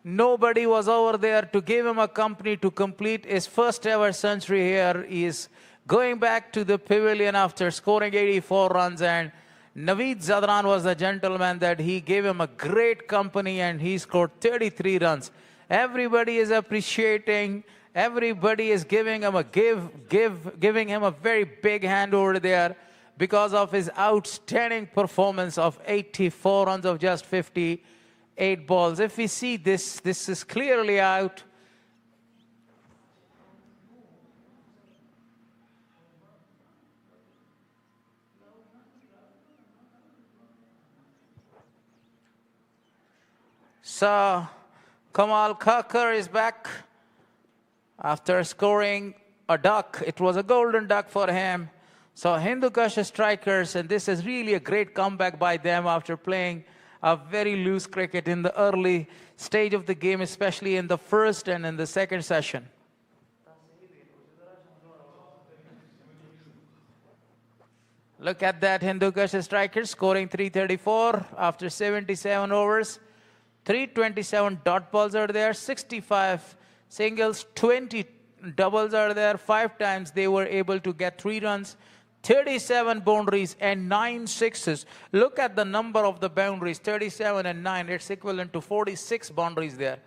Nobody was over there to give him a company to complete his first ever century here. He is going back to the pavilion after scoring 84 runs, and Naveed Zadran was the gentleman that he gave him a great company and he scored 33 runs. Everybody is appreciating, everybody is giving him giving him a very big hand over there because of his outstanding performance of 84 runs of just 58 balls. If we see this is clearly out. So Kamal Kakar is back after scoring a duck. It was a golden duck for him. So Hindukush Strikers, and this is really a great comeback by them after playing a very loose cricket in the early stage of the game, especially in the first and in the second session. Look at that, Hindukush Strikers scoring 334 after 77 overs. 327 dot balls are there, 65 singles, 20 doubles are there. 5 times they were able to get 3 runs, 37 boundaries and 9 sixes. Look at the number of the boundaries, 37 and 9. It's equivalent to 46 boundaries there.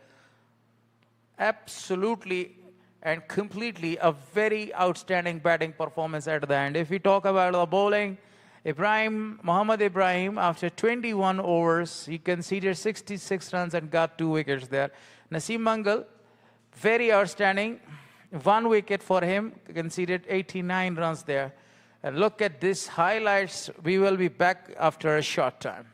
Absolutely and completely a very outstanding batting performance at the end. If we talk about the bowling, Mohammad Ibrahim, after 21 overs, he conceded 66 runs and got 2 wickets there. Naseem Mangal, very outstanding. 1 wicket for him, conceded 89 runs there. And look at this highlights. We will be back after a short time.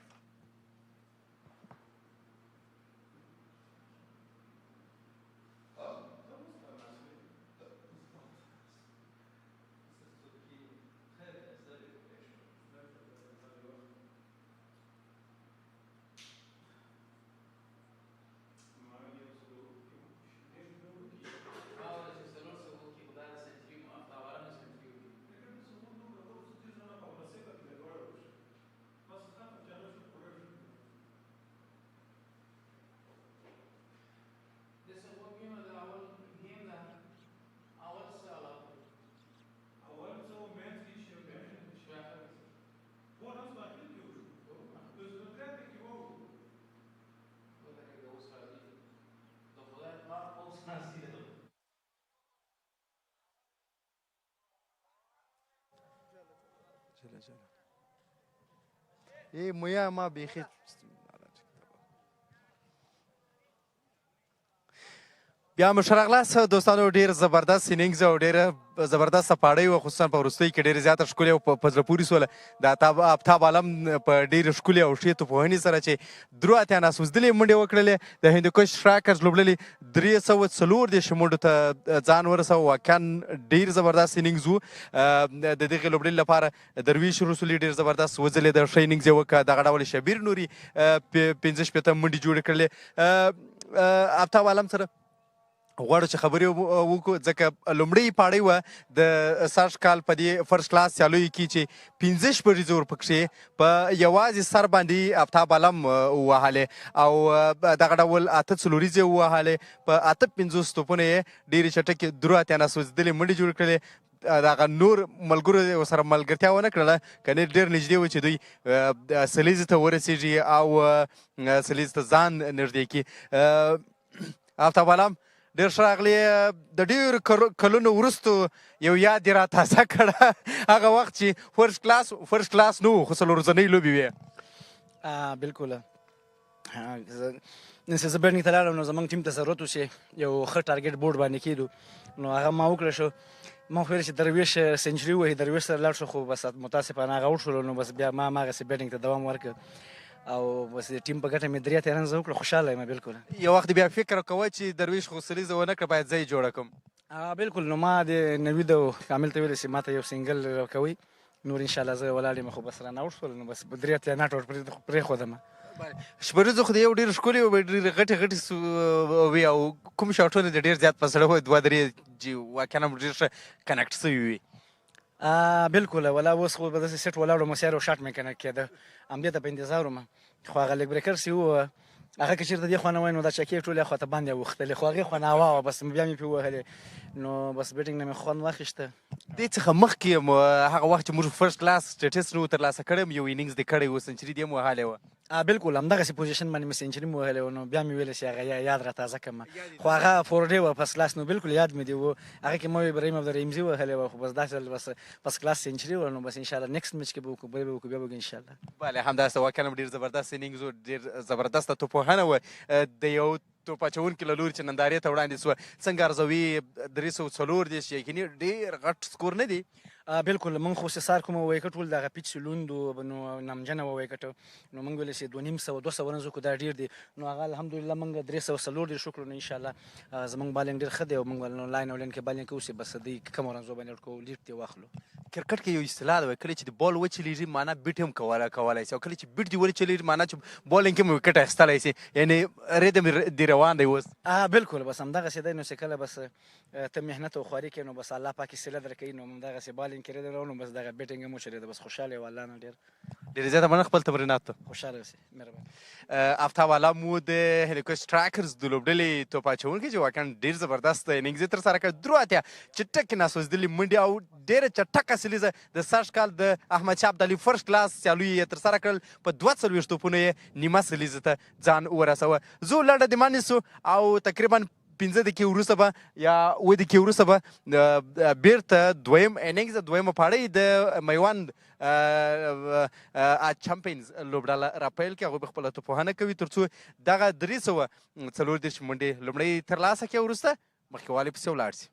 مویا ما بیخي بیا مشرغلاس دوستانو ډیر زبردست انینګز او ډیر زبردست پاړی و خصوصا په وروستۍ کې ډیر زیاته ښکلې او په زړه پورې سوله د آفتاب عالم په ډیر ښکلې او ښې توپوهنې سره چې درو اتیا ناسوزدلې منډې وکړلې د هندوکش سټرایکرز لوبډلې 340 منډو ته ځان ورساوه. واقعا ډیر زبردست انینګز و د دغې لوبډلې لپاره. درویش رسولي ډیر زبردست وځلېده، ښه انینګز یې وکړه. دغه ډول شبیر نوري 15 شپېته منډې جوړې کړلې. آفتاب عالم سره غواړو چې خبرې وکړو ځکه لومړۍ پاړۍ وه د سږ کال په دې فرسټ کلاس سیالیو کې چې 15 شپږیزې ورپکښې په یوازې سر باندې آفتاب عالم ووهلې او دغه ډول 8 څلوریزې ووهلې. په 8-50 توپونه یې ډېرې چټکې درو اتیا ناسوځېدلې منډې جوړې کړلې. دغه نور ملګرو سره ملګرتیا ونه کړله، که نه ډېر نږدې و چې دوی سلیزې ته ورسېږي او سلیزې ته ځان نږدې کړي. آفتاب عالم ډېر ښه راغلی. د ډېرو کلونو وروستو یو یاد یې را تازه کړه، هغه وخت چې فرسټ کلاس نه و خو څلور ورځنۍ لوبې وې. بلکل نن چې زه بیټنګ ته لاړم نو زموږ ټیم ته ضرورت و چې یو ښه ټارګېټ بورډ باندې کېدو، نو هغه ما وکړه شو. ما خو ویل چې درویش سنچري ووهي، درویش سره لاړ شو، خو بس متاسفانه هغه آوټ شولو. نو بس بیا ما هماغسې بیټنګ ته دوام ورکړ او بس د ټیم په ګټه مې 3 اتیا رنزه وکړه. خوشحاله یم بلکل. یو وخت بیا فکر کوه چې درویش خو سلیزه ونه کړه، باید زه یې جوړه کړم. بلکل. نو ما د نوید او کامل ته ویلې چې ما ته یو سینګل راکوئ، نور انشاءالله زه ولاړ یم. خو بس رانه آوټ شول، نو بس 3 اتیا ناټ آوټ پرېښودم. شپږیزو خو د یو ډېر ښکلې وې، ډېرې غټې وې او کوم شاټونه د ډېر زیات په زړه وه، 2-3 چې واقعا هم ډېر ښه کنکټ سوي وي. بلکل. ولا اوس خو به داسې سیټ ولاړ وم، سیار او شاټ مې کنکټ کېده، همدې ته په انتظار وم. خو هغه لیګ بریکرز چې ووه هغه که چېرته دې خوا نه وای نو دا چکې ټولې خواته باندې اوښتلې خو هغې خوا نه هوا وه بس بیا مې پرې ووهلې نو بس بیټینګ نه مې خوند واخیسته دې څخه مخکې هغه وخت چې موږ فرست کلاس سټیټس نو ترلاسه کړی یو انینګز دې کړی و سنچري دې مو وهلې وه بالکل همدغسې پوزیشن باندې مې سنچري مې وهلې وه نو بیا مې ویلی چې هغه یاد را تازه کړم خو هغه فور ډې وه فست کلاس نو بالکل یاد مې دي و هغه کې مو ابراهیم عبدالرحیمزي وهلې وه خو بس داسې بس فست کلاس سنچري وه نو بس انشاءالله نیکسټ میچ کې به وکړو بیا به وکړو بیا به وکړو انشاءالله بله همداسې واقعا ډېر زبردست انینګز و ډېر زبردسته توپوهنه وه د یو توپ اچوونکي له لوري چې نندارې ته وړاندې سوه څنګه ارزوي 340 یقیني ډېر غټ سکور نه دی بالکل من خو سار کوم وایکټ ول دغه پیچ لوند نو نمجنه وایکټ نو موږ ولې چې 200 رنز کو دا ډیر دی نو هغه الحمدلله موږ 340 دی شکر نو ان شاء الله زمونږ بالینګ ډیر ښه دی او موږ نو لاین اولین کې بالینګ کوو بس دی کوم رنزو باندې کو لیټ دی واخلو کرکټ کې یو اصطلاح ده کله چې د بال وچلیږي معنا بیټ هم کولای شي او کله چې بیټ دی ولچلیږي معنا چې بالینګ کې مو وکټ اخیستلی شي یعنی ریدم دی روان دی اوس بالکل بس همدغسې دی نو چې کله بس ته محنت او خواري کوې نو بس الله پاک صله درکوي نو همدغسې بالینګ کې ریدل نو بس دغه بیټینګ هم وچلېده بس خوشحاله یم الله نه ډېر زیاته مننه خپل تمرینات ته خوشحاله اوسئ مهرباني آفتاب والا مو د هندوکش ټراکرز د لوبډلې توپ اچوونکی چې واقعا ډېر زبردست انینګز یې ترسره کړ درې اتیا چټکې ناسوځېدلې منډې او ډېره چټکه سلیزه د سږ کال د احمدشاه ابدالي فرست کلاس سیالي یې ترسره کړل په 42 توپونو یې نیمه سلیزې ته ځان ورسوه زو لنډه د مانیسو او تقریبا 15 دقیقې وروسته به یا 7 دقیقې وروسته به بیرته دویم انینګز دویمه پاړۍ د میوند چمپینز لوبډله راپیل کړي هغوی به خپله توپوهنه کوي تر څو دغه 340 منډې لومړی ترلاسه کړي وروسته مخکې والي پسې ولاړ شي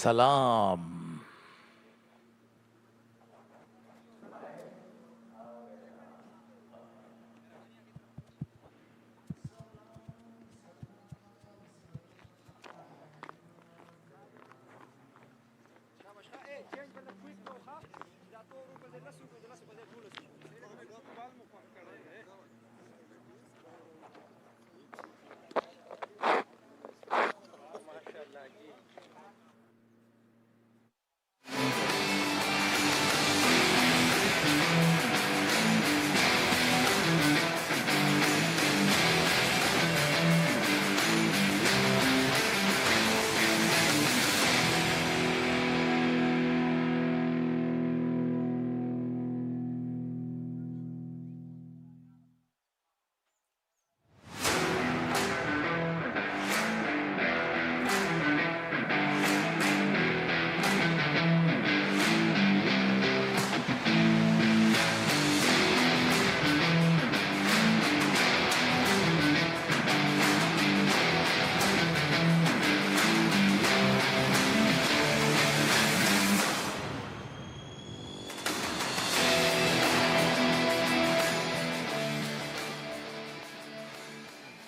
Salam.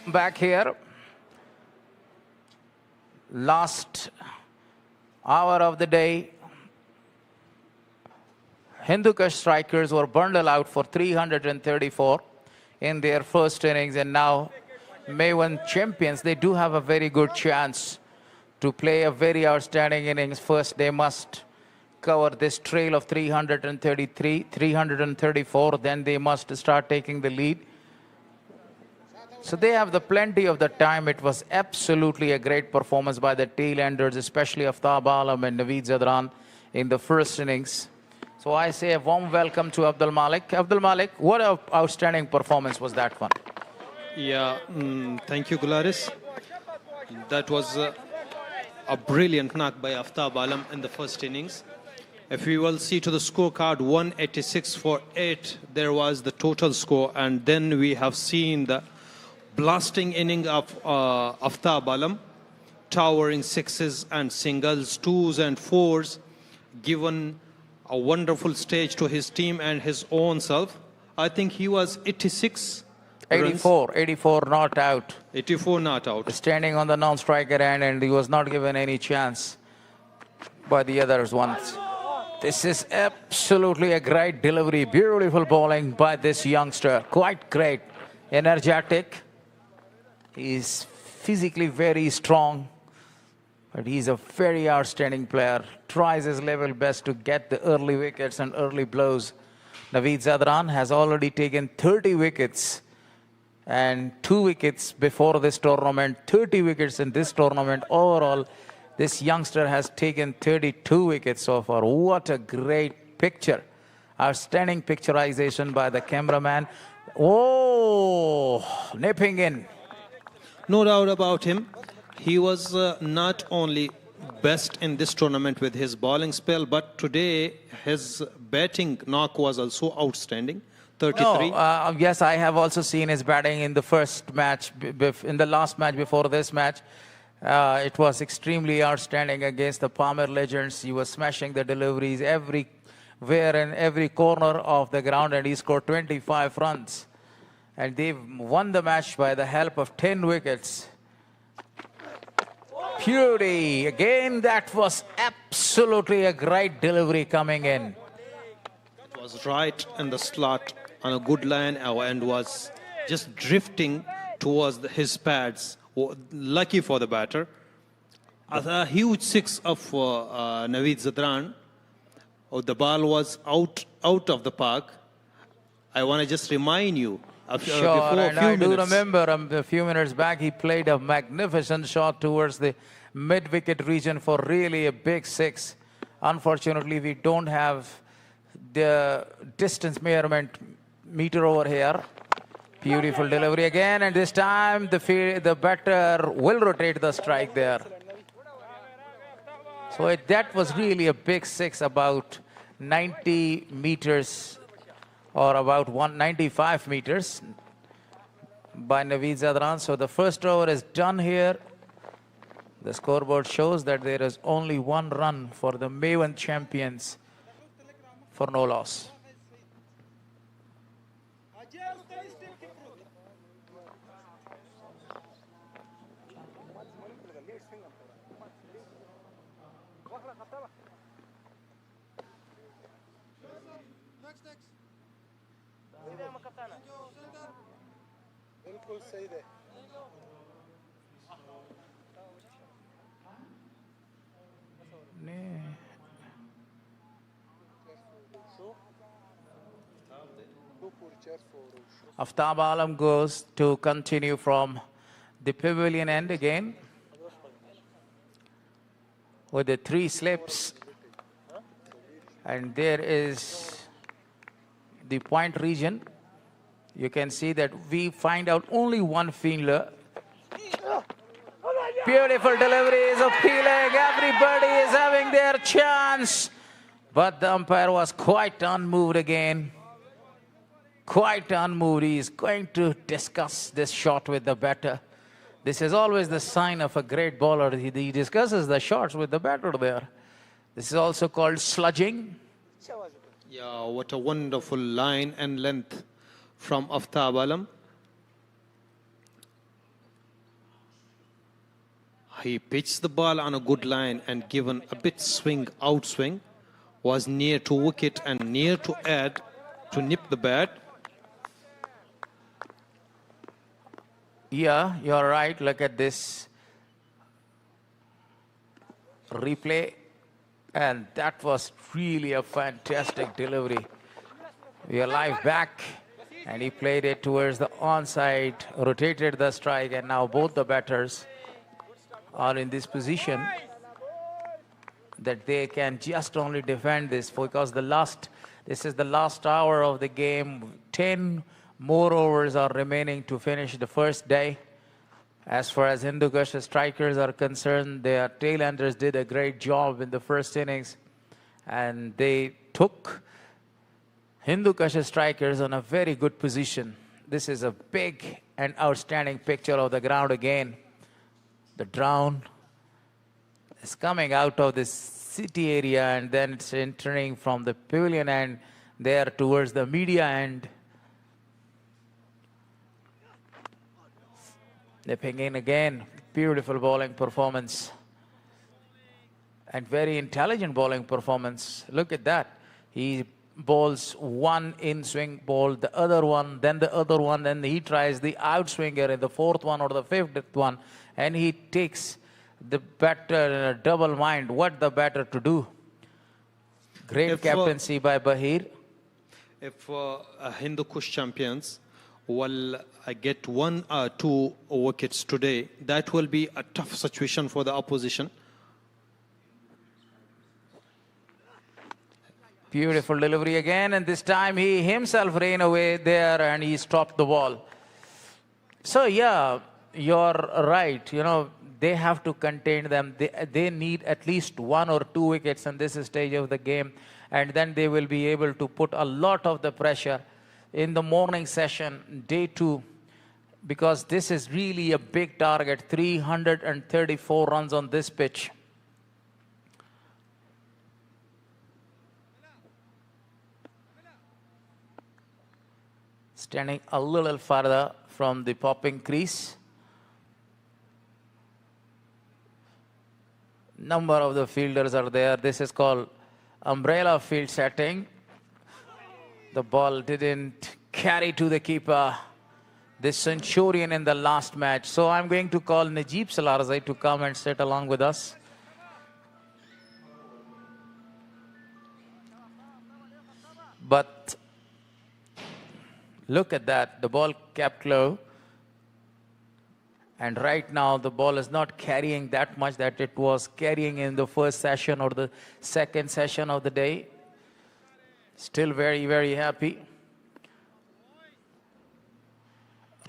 Back here, last hour of the day, Hindukush Strikers were bundled out for 334 in their first innings, and now Maiwand Champions, they do have a very good chance to play a very outstanding innings. First, they must cover this trail of 334, then they must start taking the lead. So they have the plenty of the time. It was absolutely a great performance by the tail-enders, especially Aftab and Naveed Zadran in the first innings. So I say a warm welcome to Abdul Malik. Abdul Malik, what an outstanding performance was that one? Yeah, thank you, Gularis. That was a brilliant knock by Aftab Alam in the first innings. If we will see to the scorecard, 186 for 8, there was the total score. And then we have seen the blasting inning of Aftab Alam, towering sixes and singles, twos and fours, given a wonderful stage to his team and his own self. I think he was 86 84 not out. 84 not out. Standing on the non-striker end, and he was not given any chance by the others once. This is absolutely a great delivery. Beautiful bowling by this youngster. Quite great. Energetic. He's physically very strong, but he's a very outstanding player. Tries his level best to get the early wickets and early blows. Naveed Zadran has already taken 30 wickets and 2 wickets before this tournament. 30 wickets in this tournament. Overall, this youngster has taken 32 wickets so far. What a great picture. Outstanding picturization by the cameraman. Oh, nipping in. No doubt about him. He was not only best in this tournament with his bowling spell, but today his batting knock was also outstanding. 33. No, yes, I have also seen his batting in the first match, in the last match before this match. It was extremely outstanding against the Palmer Legends. He was smashing the deliveries everywhere in every corner of the ground, and he scored 25 runs. And they won the match by the help of 10 wickets. Beauty. Again, that was absolutely a great delivery coming in. It was right in the slot on a good line and was just drifting towards his pads. Lucky for the batter. A huge six of Naveed Zadran. The ball was out of the park. I want to just remind you. Sure, and I do remember a few minutes back he played a magnificent shot towards the mid-wicket region for really a big six. Unfortunately, we don't have the distance measurement meter over here. Beautiful delivery again, and this time the batter will rotate the strike there. So that was really a big six, about 90 meters or about 195 meters by Naveed Zadran. So the first over is done here. The scoreboard shows that there is only 1 run for the Maiwand Champions for no loss. बिल्कुल सही है Aftab Alam goes to continue from the pavilion end again with the 3 slips, and there is the point region. You can see that we find out only 1 fielder. Beautiful deliveries appealing. Everybody is having their chance. But the umpire was quite unmoved again. Quite unmoved. He is going to discuss this shot with the batter. This is always the sign of a great bowler. He discusses the shots with the batter there. This is also called sludging. Yeah, what a wonderful line and length from Aftab Alam. He pitched the ball on a good line and given a bit swing, outswing, was near to wicket and near to add to nip the bat. Yeah, you're right. Look at this replay. And that was really a fantastic delivery. We are live back. And he played it towards the onside, rotated the strike, and now both the batters are in this position that they can just only defend this, because this is the last hour of the game. 10 more overs are remaining to finish the first day. As far as Hindukush Strikers are concerned, their tailenders did a great job in the first innings, and they took Hindukush Strikers on a very good position. This is a big and outstanding picture of the ground again. The drone is coming out of this city area, and then it's entering from the pavilion end there towards the media end. Nipping in again. Beautiful bowling performance. And very intelligent bowling performance. Look at that. He bowls 1 in-swing ball, the other one, then the other one, then he tries the outswinger in the 4th one or the 5th one, and he takes the batter in a double mind what the batter to do. Great captaincy by Bahir. If Hindukush Champions will get 1 or 2 wickets today, that will be a tough situation for the opposition. Beautiful delivery again, and this time he himself ran away there and he stopped the ball. So yeah, you're right. You know, they have to contain them. They need at least 1 or 2 wickets in this stage of the game, and then they will be able to put a lot of the pressure in the morning session, day 2, because this is really a big target. 334 runs on this pitch. Standing a little farther from the popping crease. Number of the fielders are there. This is called umbrella field setting. The ball didn't carry to the keeper, this centurion in the last match. So I'm going to call Najib Salarzai to come and sit along with us. But look at that, the ball kept low. And right now the ball is not carrying that much that it was carrying in the first session or the second session of the day. Still very, very happy.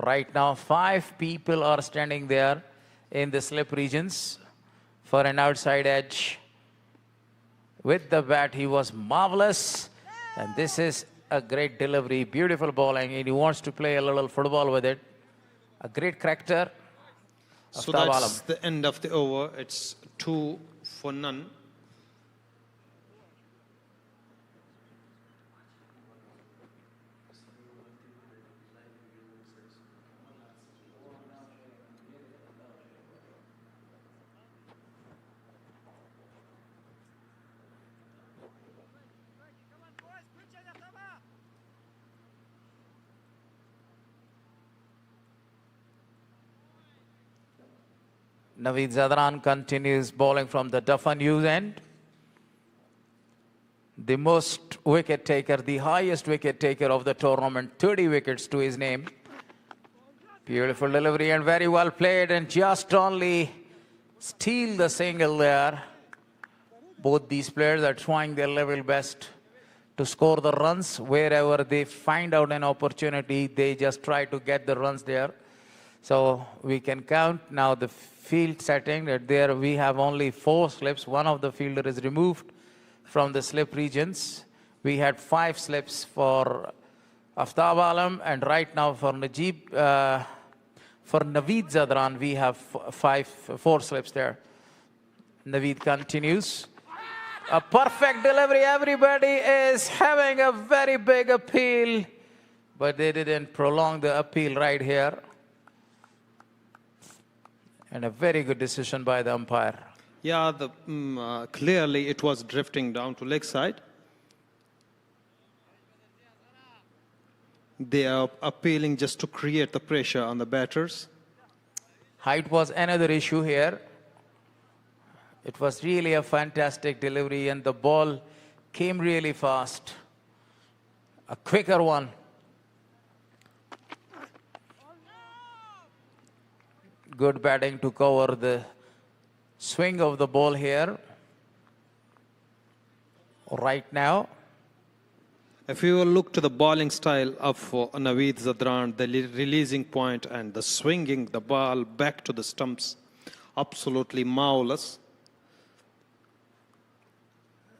Right now 5 people are standing there in the slip regions for an outside edge. With the bat, he was marvelous. And this is a great delivery, beautiful bowling, and he wants to play a little football with it. A great character. So Aftab that's Alam. the end of the over. It's 2 for none. Naveed Zadran continues bowling from the Duffer News end. The most wicket taker, the highest wicket taker of the tournament, 30 wickets to his name. Beautiful delivery and very well played, and just only steal the single there. Both these players are trying their level best to score the runs. Wherever they find out an opportunity, they just try to get the runs there. So we can count now the field setting that there we have only 4 slips. One of the fielder is removed from the slip regions. We had 5 slips for Aftab Alam, and right now for Naveed Zadran we have 4 slips there. Naveed continues. A perfect delivery. Everybody is having a very big appeal, but they didn't prolong the appeal right here. And a very good decision by the umpire. Yeah, clearly it was drifting down to leg side. They are appealing just to create the pressure on the batters. Height was another issue here. It was really a fantastic delivery, and the ball came really fast. A quicker one. Good batting to cover the swing of the ball here. Right now. If you look to the bowling style of Naveed Zadran, the releasing point and the swinging the ball back to the stumps, absolutely marvelous.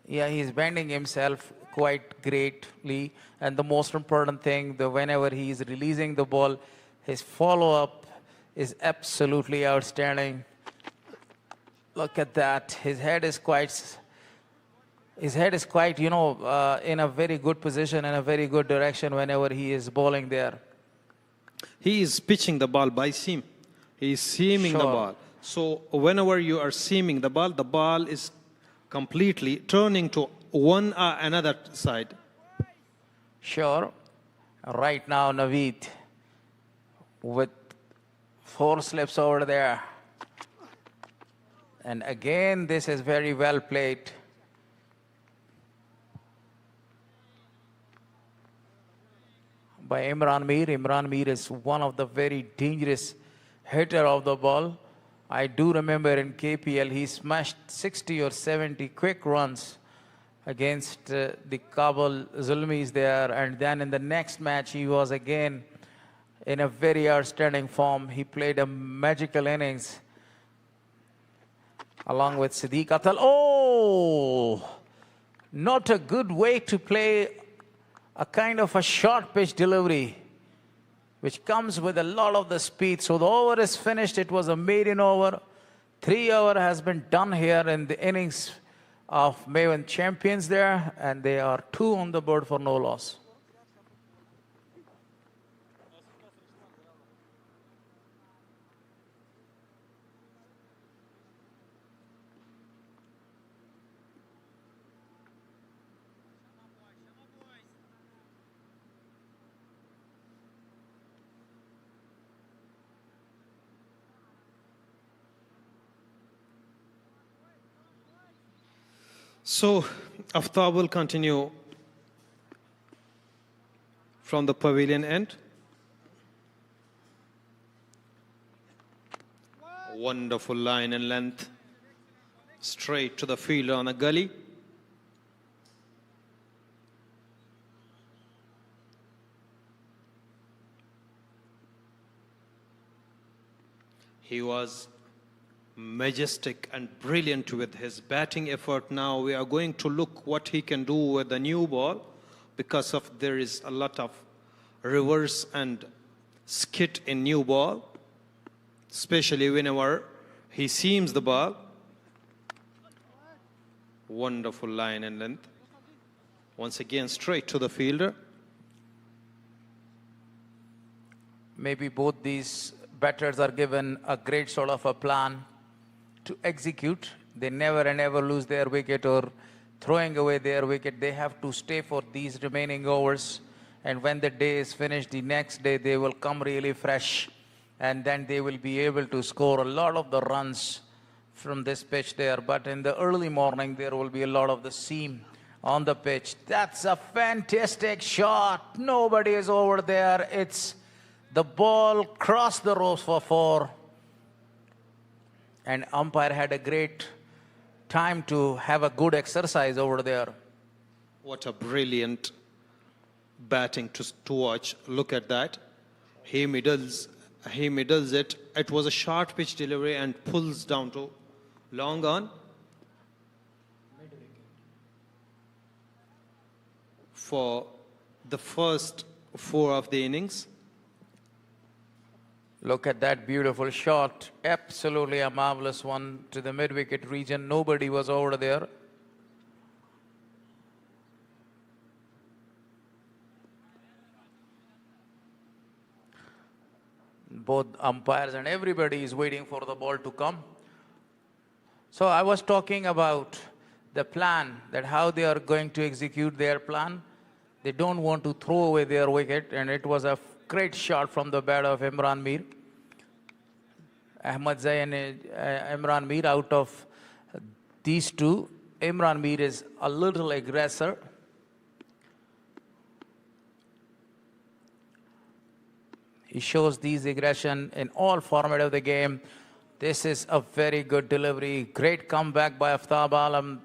Yeah, he's bending himself quite greatly. And the most important thing, whenever he is releasing the ball, his follow-up is absolutely outstanding. Look at that. His head is quite, you know, in a very good position, in a very good direction whenever he is bowling there. He is pitching the ball by seam. He is seaming the ball. So whenever you are seaming the ball is completely turning to one or another side. Sure. Right now, Naveed with 4 slips over there. And again, this is very well played. By Imran Mir. Imran Mir is one of the very dangerous hitter of the ball. I do remember in KPL, he smashed 60 or 70 quick runs against the Kabul Zulmis there. And then in the next match, he was again in a very outstanding form. He played a magical innings along with Siddiq Atal. Oh, not a good way to play a kind of a short pitch delivery, which comes with a lot of the speed. So the over is finished. It was a maiden over. 3 over has been done here in the innings of Maiwand Champions there, and they are 2 on the board for no loss. So Aftab will continue from the pavilion end. Wonderful line and length. Straight to the fielder on the gully. He was majestic and brilliant with his batting effort. Now we are going to look what he can do with the new ball, because of there is a lot of reverse and skid in new ball. especially whenever he seams the ball. Wonderful line and length. Once again, straight to the fielder. Maybe both these batters are given a great sort of a plan to execute. They never and ever lose their wicket or throwing away their wicket. They have to stay for these remaining overs. And when the day is finished, the next day they will come really fresh. And then they will be able to score a lot of the runs from this pitch there. But in the early morning, there will be a lot of the seam on the pitch. That's a fantastic shot. Nobody is over there. It's the ball crossed the ropes for 4. And umpire had a great time to have a good exercise over there. What a brilliant batting to watch. Look at that. He middles it. It was a short pitch delivery and pulls down to long on. For the first 4 of the innings. Look at that beautiful shot. Absolutely a marvelous one to the mid-wicket region. Nobody was over there. Both umpires and everybody is waiting for the ball to come. So I was talking about the plan, that how they are going to execute their plan. They don't want to throw away their wicket, and it was a great shot from the bat of Imran Mir. Ahmad Zai and Imran Mir, out of these two, Imran Mir is a little aggressor. He shows these aggression in all format of the game. This is a very good delivery. Great comeback by Aftab Alam.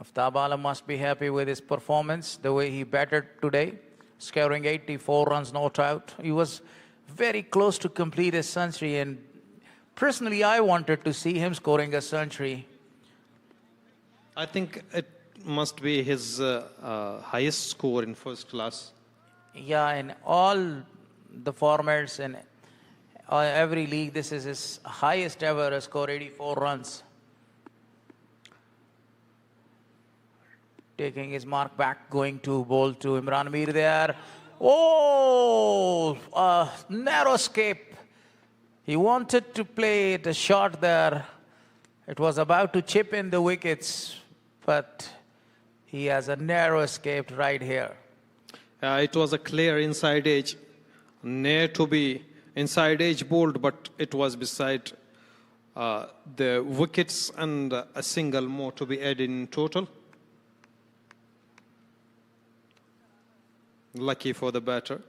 Aftab Alam must be happy with his performance, the way he batted today, scoring 84 runs, not out. He was very close to complete his century, and personally, I wanted to see him scoring a century. I think it must be his highest score in first class. Yeah, in all the formats and every league, this is his highest ever score, 84 runs. Taking his mark back, going to bowl to Imran Mir there. Oh, a narrow escape. He wanted to play the shot there. It was about to chip in the wickets, but he has a narrow escape right here. It was a clear inside edge, near to be inside edge bowled, but it was beside the wickets and a single more to be added in total. Lucky for the batter.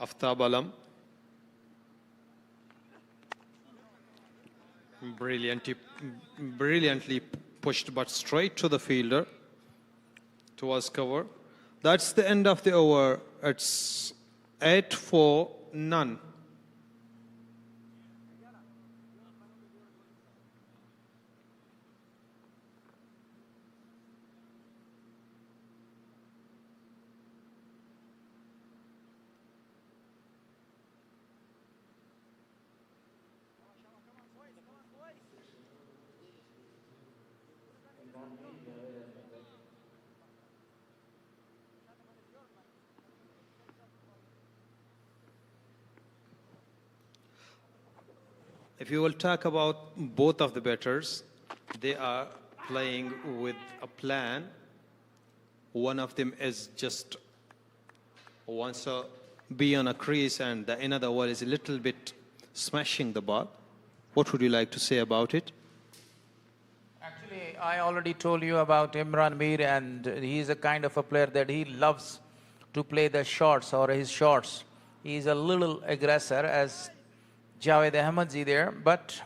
Aftab Alam. Brilliantly pushed, but straight to the fielder. Towards cover. That's the end of the over. It's 8 for none. If you will talk about both of the batters, they are playing with a plan. One of them is just wants to be on a crease, and the another one is a little bit smashing the ball. What would you like to say about it? Actually, I already told you about Imran Mir, and he's a kind of a player that he loves to play the shots or his shots. He's a little aggressor, as Javed Ahmedzi there, but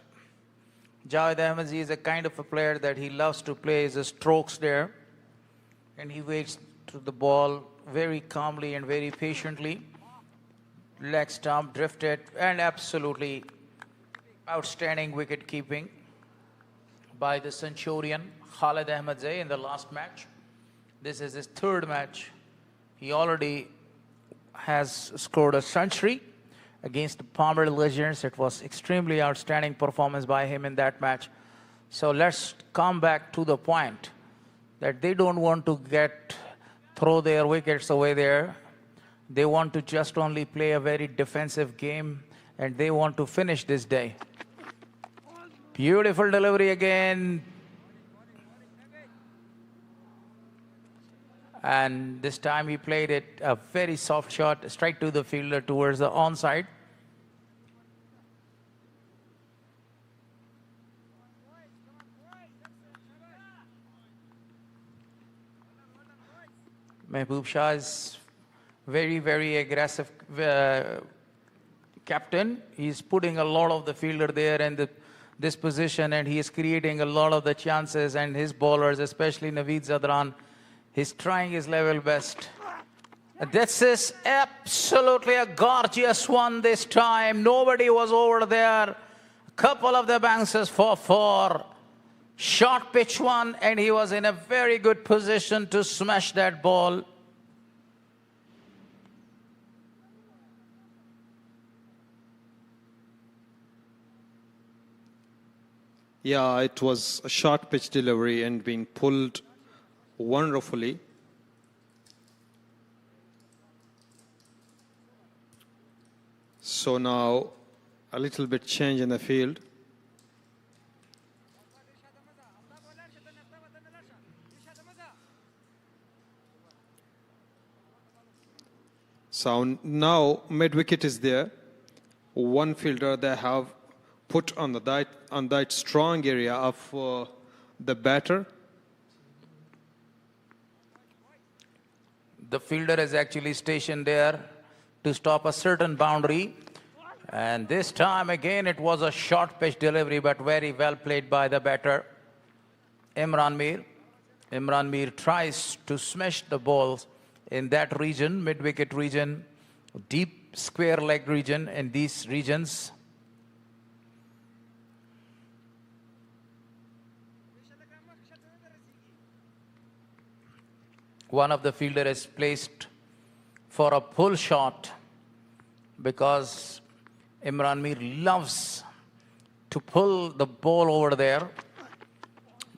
Javed Ahmedzi is a kind of a player that he loves to play his strokes there, and he waits to the ball very calmly and very patiently. Leg stump, drifted, and absolutely outstanding wicket keeping. by the Centurion, Khalid Ahmadzai, in the last match. This is his third match. He already has scored a century against the Palmer Legends. It was extremely outstanding performance by him in that match. So let's come back to the point that they don't want to throw their wickets away there. They want to just only play a very defensive game, and they want to finish this day. Beautiful delivery again. And this time he played it a very soft shot, straight to the fielder towards the onside. Mehboob Shah is very, very aggressive captain. He's putting a lot of the fielder there in this position, and he is creating a lot of the chances, and his bowlers, especially Naveed Zadran, he's trying his level best. This is absolutely a gorgeous one this time. Nobody was over there. A couple of the bounces for 4. Short pitch one, and he was in a very good position to smash that ball. Yeah, it was a short pitch delivery and being pulled wonderfully. So now a little bit change in the field. So now mid-wicket is there. One fielder they have put on that strong area of the batter. The fielder is actually stationed there to stop a certain boundary. And this time again it was a short pitch delivery, but very well played by the batter, Imran Mir. Imran Mir tries to smash the balls in that region, mid-wicket region, deep square leg region, in these regions. One of the fielder is placed for a pull shot because Imran Mir loves to pull the ball over there.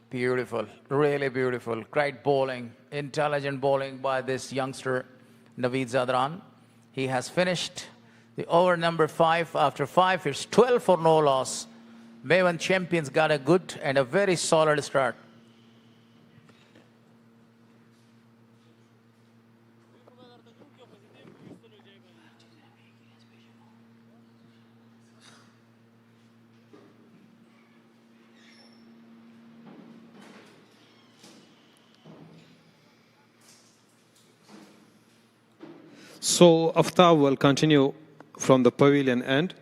Beautiful, really beautiful. Great bowling, intelligent bowling by this youngster, Naveed Zadran. He has finished the over number 5. After 5, it's 12 for no loss. Maiwand Champions got a good and a very solid start. So Aftab will continue from the pavilion end.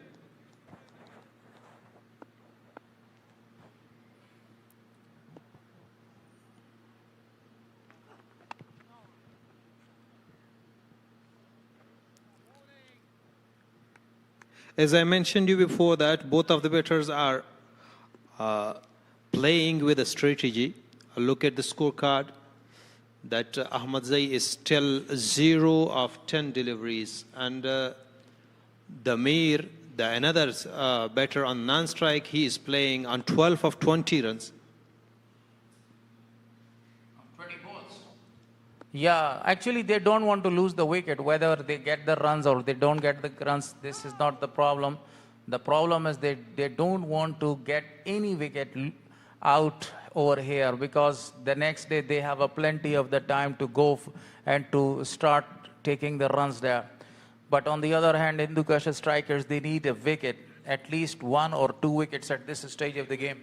As I mentioned you before that both of the batters are playing with a strategy. Look at the scorecard. That Ahmadzai is still 0 of 10 deliveries, and the Mir, another batter on non-strike, he is playing on 12 of 20 runs. 20 balls. Yeah, actually they don't want to lose the wicket, whether they get the runs or they don't get the runs. This is not the problem. The problem is they don't want to get any wicket out over here, because the next day they have a plenty of the time to go and to start taking the runs there. But on the other hand, Hindukush Strikers, they need a wicket, at least 1 or 2 wickets at this stage of the game.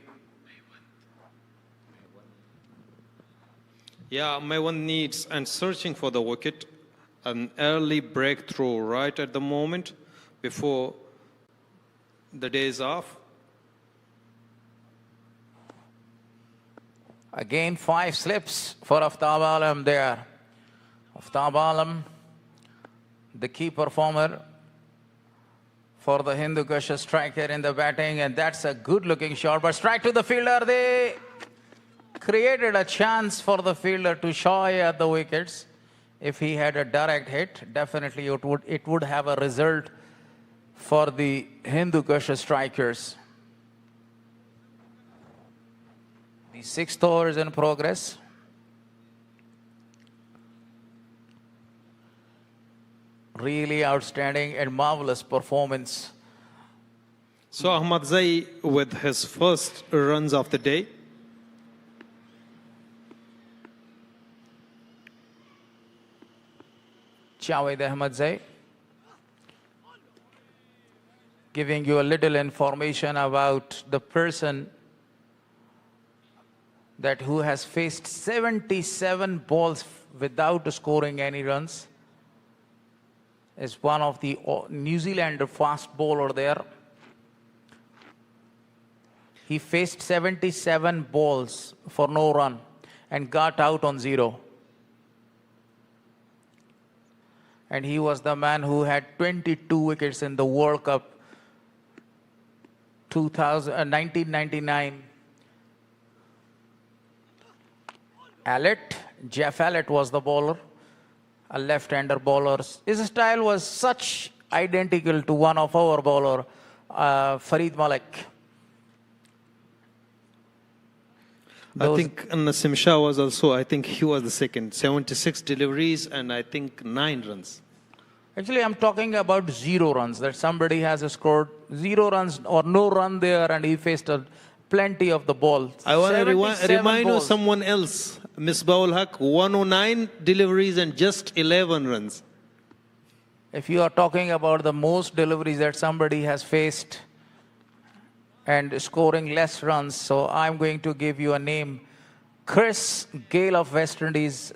Yeah, Maiwand needs and searching for the wicket, an early breakthrough right at the moment before the day is off. Again, 5 slips for Aftab Alam there. Aftab Alam, the key performer for the Hindukush Striker in the batting, and that's a good looking shot, but strike to the fielder. created a chance for the fielder to shy at the wickets. If he had a direct hit, definitely it would have a result for the Hindukush Strikers. The 6th over is in progress. Really outstanding and marvelous performance. So Ahmad Zai with his first runs of the day. Javed Ahmad Zai giving you a little information about the person that who has faced 77 balls without scoring any runs. Is one of the New Zealander fast bowler there. He faced 77 balls for no run and got out on 0. And he was the man who had 22 wickets in the World Cup 1999. Jeff Allett was the bowler, a left-hander bowler. His style was such identical to one of our bowler, Farid Malik. I think Nasim Shah was also, I think he was the second. 76 deliveries and I think 9 runs. Actually, I'm talking about 0 runs, that somebody has scored 0 runs or no run there and he faced plenty of the balls. I want to remind you someone else. Misbah-ul Haq, 109 deliveries and just 11 runs. If you are talking about the most deliveries that somebody has faced and scoring less runs, so I'm going to give you a name. Chris Gayle of West Indies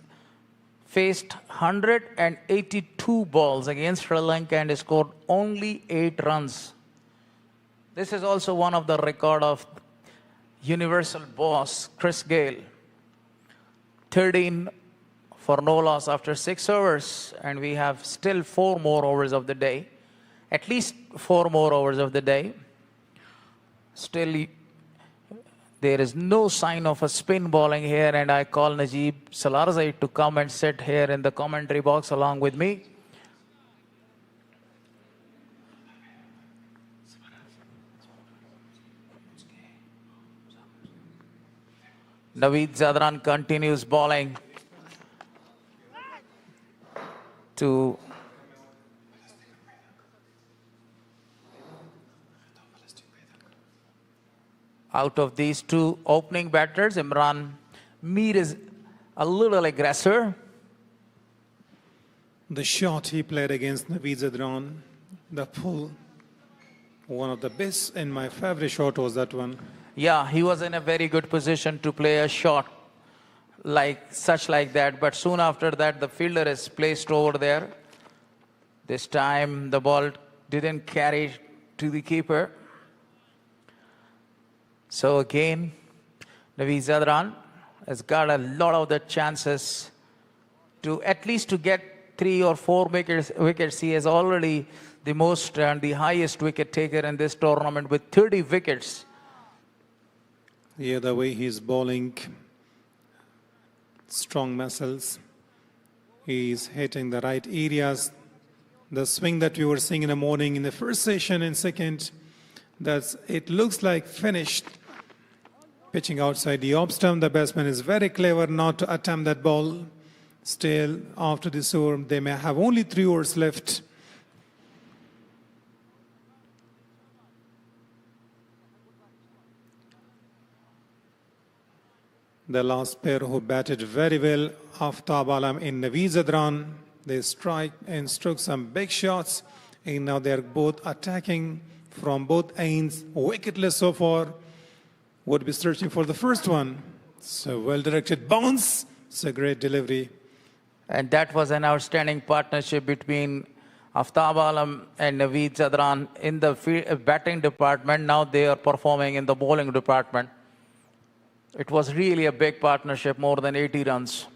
faced 182 balls against Sri Lanka and scored only 8 runs. This is also one of the record of universal boss, Chris Gayle. 13 for no loss after 6 overs, and we have still 4 more overs of the day. At least 4 more overs of the day. Still, there is no sign of a spin bowling here, and I call Najib Salarzai to come and sit here in the commentary box along with me. Naveed Zadran continues bowling to out of these 2 opening batters. Imran Mir is a little aggressor. The shot he played against Naveed Zadran, the pull, one of the best, and my favorite shot was that one. Yeah, he was in a very good position to play a shot like that, but soon after that the fielder is placed over there. This time the ball didn't carry to the keeper. So again, Naveed Zadran has got a lot of the chances to at least to get 3 or 4 wickets. He is already the most and the highest wicket taker in this tournament with 30 wickets. Yeah, the way he's bowling, strong muscles. He's hitting the right areas. The swing that we were seeing in the morning in the first session and second, it looks like finished. Pitching outside the off stump, the batsman is very clever not to attempt that ball. Still, after this over, they may have only 3 overs left. The last pair who batted very well, Aftab Alam and Naveed Zadran, they strike and struck some big shots, and now they're both attacking from both ends, wicketless so far. Would be searching for the first one. So well-directed bounce. It's a great delivery. And that was an outstanding partnership between Aftab Alam and Naveed Zadran in the batting department. Now they are performing in the bowling department. It was really a big partnership, more than 80 runs.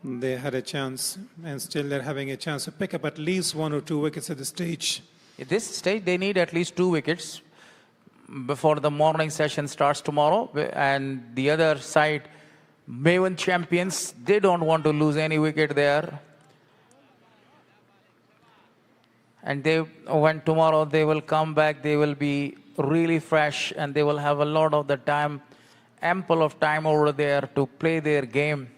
They had a chance, and still they're having a chance to pick up at least 1 or 2 wickets at this stage. At this stage, they need at least 2 wickets. before the morning session starts tomorrow. And the other side, Maiwand Champions, they don't want to lose any wicket there. And when tomorrow they will come back, they will be really fresh and they will have a lot of the time, ample of time over there to play their game.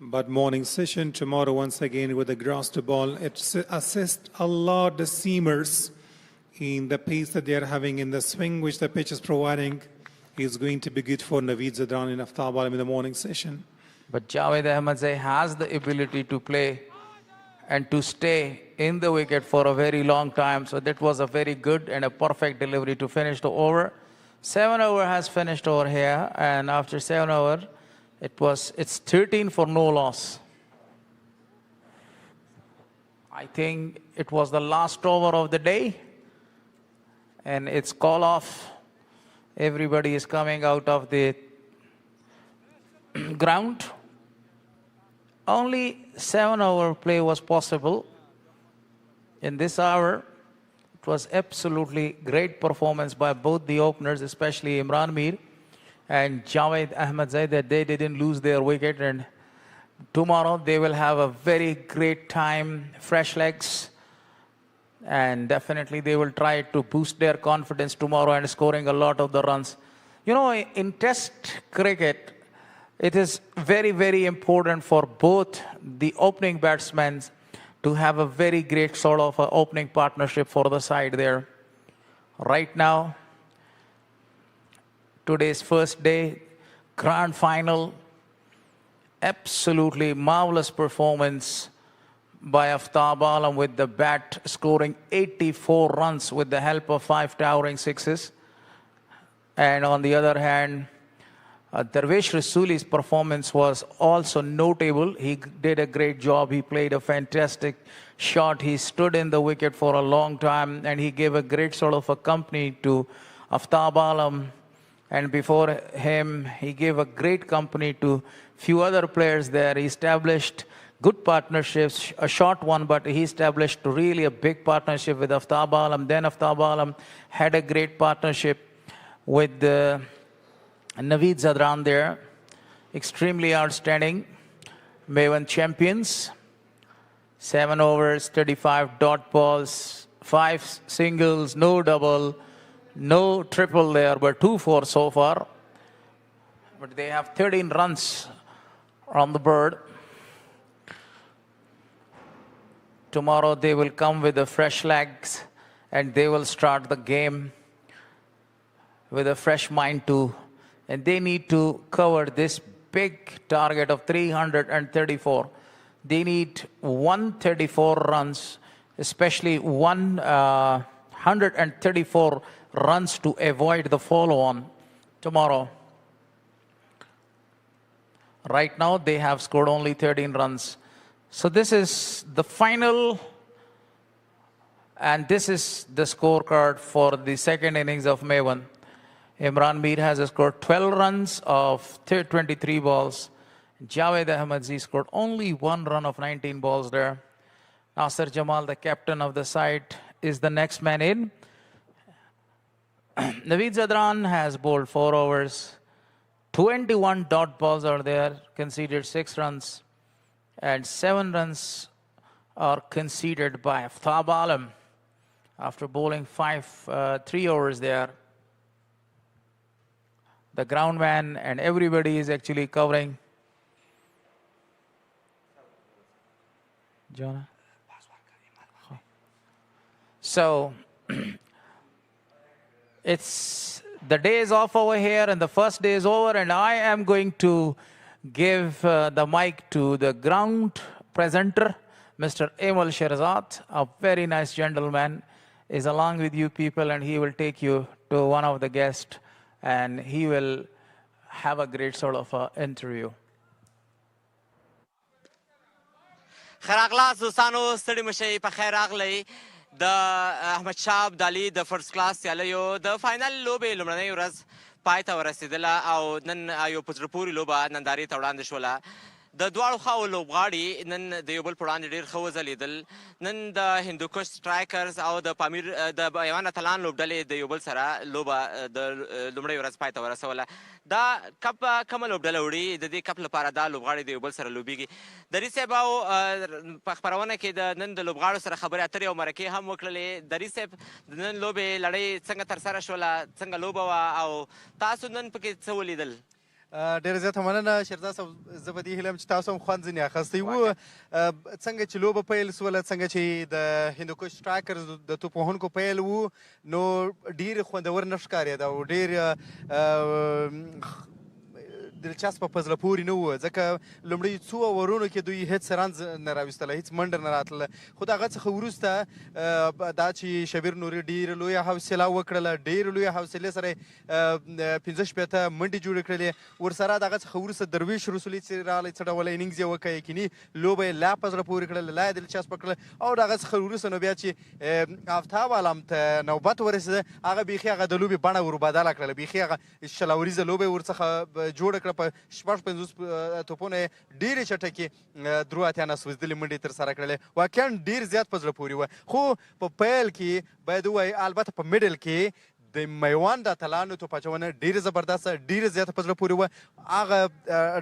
But morning session tomorrow, once again, with the grass to ball, it assists a lot the seamers in the pace that they are having in the swing, which the pitch is providing, is going to be good for Naveed Zadran in Aftab Alam in the morning session. But Javed Ahmadzai has the ability to play and to stay in the wicket for a very long time. So that was a very good and a perfect delivery to finish the over. 7 over has finished over here, and after 7 over, it's 13 for no loss. I think it was the last over of the day, and it's call off. Everybody is coming out of the ground. Only 7 over play was possible in this hour. It was absolutely great performance by both the openers, especially Imran Mir and Javed Ahmadzai, that they didn't lose their wicket. And tomorrow they will have a very great time, fresh legs, and definitely they will try to boost their confidence tomorrow and scoring a lot of the runs. You know, in Test cricket, it is very, very important for both the opening batsmen to have a very great sort of opening partnership for the side there. Right now, today's first day, grand final, absolutely marvelous performance by Aftab Alam with the bat, scoring 84 runs with the help of 5 towering sixes. And on the other hand, Darvesh Rasuli's performance was also notable. He did a great job. He played a fantastic shot. He stood in the wicket for a long time, and he gave a great sort of a company to Aftab Alam. And before him, he gave a great company to few other players there. He established good partnerships, a short one, but he established really a big partnership with Aftab Alam. Then Aftab Alam had a great partnership with Naveed Zadran there. Extremely outstanding. Maiwand Champions. 7 overs, 35 dot balls, 5 singles, no double, no triple there, but 2-4 so far. But they have 13 runs on the board. Tomorrow they will come with the fresh legs and they will start the game with a fresh mind too. And they need to cover this big target of 334. They need 134 runs, especially 134 runs to avoid the follow-on tomorrow. Right now, they have scored only 13 runs. So this is the final, and this is the scorecard for the second innings of Maiwand. Imran Mir has scored 12 runs of 23 balls. Javed Ahmadzai scored only 1 run of 19 balls there. Nasir Jamal, the captain of the side, is the next man in. Naveed Zadran has bowled 4 overs. 21 dot balls are there, conceded 6 runs. And 7 runs are conceded by Aftab Alam after bowling 3 overs there. The groundman and everybody is actually covering. Jonah. So it's the day is off over here and the first day is over, and I am going to give the mic to the ground presenter, Mr. Emal Sherazad, a very nice gentleman, is along with you people, and he will take you to one of the guests and he will have a great sort of interview. خراغلاس دوستانو ستړي مشئ په خیر راغلی د احمد شاه ابدالي د فرست کلاس سیالیو د فاینل لوبې لومړنۍ ورځ پای ته ورسېدله او نن یو په زړه پورې لوبه نندارې ته وړاندې شوله. د دواړو خواو لوبغاړي نن د یو بل په وړاندې ډېر ښه وځلېدل. نن د هندوکش سټرایکرز او د پامیر د میوند اتلان لوبډلې د یو بل سره لوبه د لومړۍ ورځ پای ته ورسوله. دا کپ کومه لوبډله وړي؟ د دې کپ لپاره دا لوبغاړي د یو بل سره لوبېږي. دري صاحب او په خپرونه کې د نن د لوبغاړو سره خبرې اترې او مرکې هم وکړلې. دري صاحب د نن لوبې لړۍ څنګه ترسره شوله؟ څنګه لوبه وه او تاسو نن پکې څه ولیدل؟ ډېره زیاته مننه شیرزاد صاحب. زه په دې هیله یم چې تاسو هم خوند ځینې اخیستی وو. څنګه چې لوبه پیل سوله، څنګه چې د هندوکش سټرایکرز د توپ وهونکو پیل وو، نو ډېر خوندور نه ښکارېده او ډېر دلچسپه په زړه پورې نه وه، ځکه لومړی څو اورونو کې دوی هېڅ رنز نه راویستله، هېڅ منډه نه راتله. خو د هغه څخه وروسته دا چې شبیر نوري ډېره لویه حوصله وکړله، ډېرې لویې حوصلې سره یې 15 منډې جوړې کړلې. ورسره د هغه څخه وروسته درویش رسولي چې راغلی، څه ډول انینګز یې وکړ، یقیني لوبه یې لا په زړه پورې کړله، لا یې دلچسپه کړله. او د هغه څخه وروسته نو بیا چې آفتاب عالم ته نوبت ورسېده، هغه بیخي هغه د لوبې بڼه وربدله کړله، بیخي هغه شلوریزه لوبه یې ورڅخه جوړه کړه. په 50 توپونه یې ډېرې چټکې 3 نه سوځېدلې منډې ترسره کړلې. واقعا ډېر زیات په زړه پورې وه. خو په پیل کې باید ووایي، البته په میډل کې د میوند اتلانو توپ اچونه ډېره زبردسته، ډېره زیاته په زړه پورې وه. هغه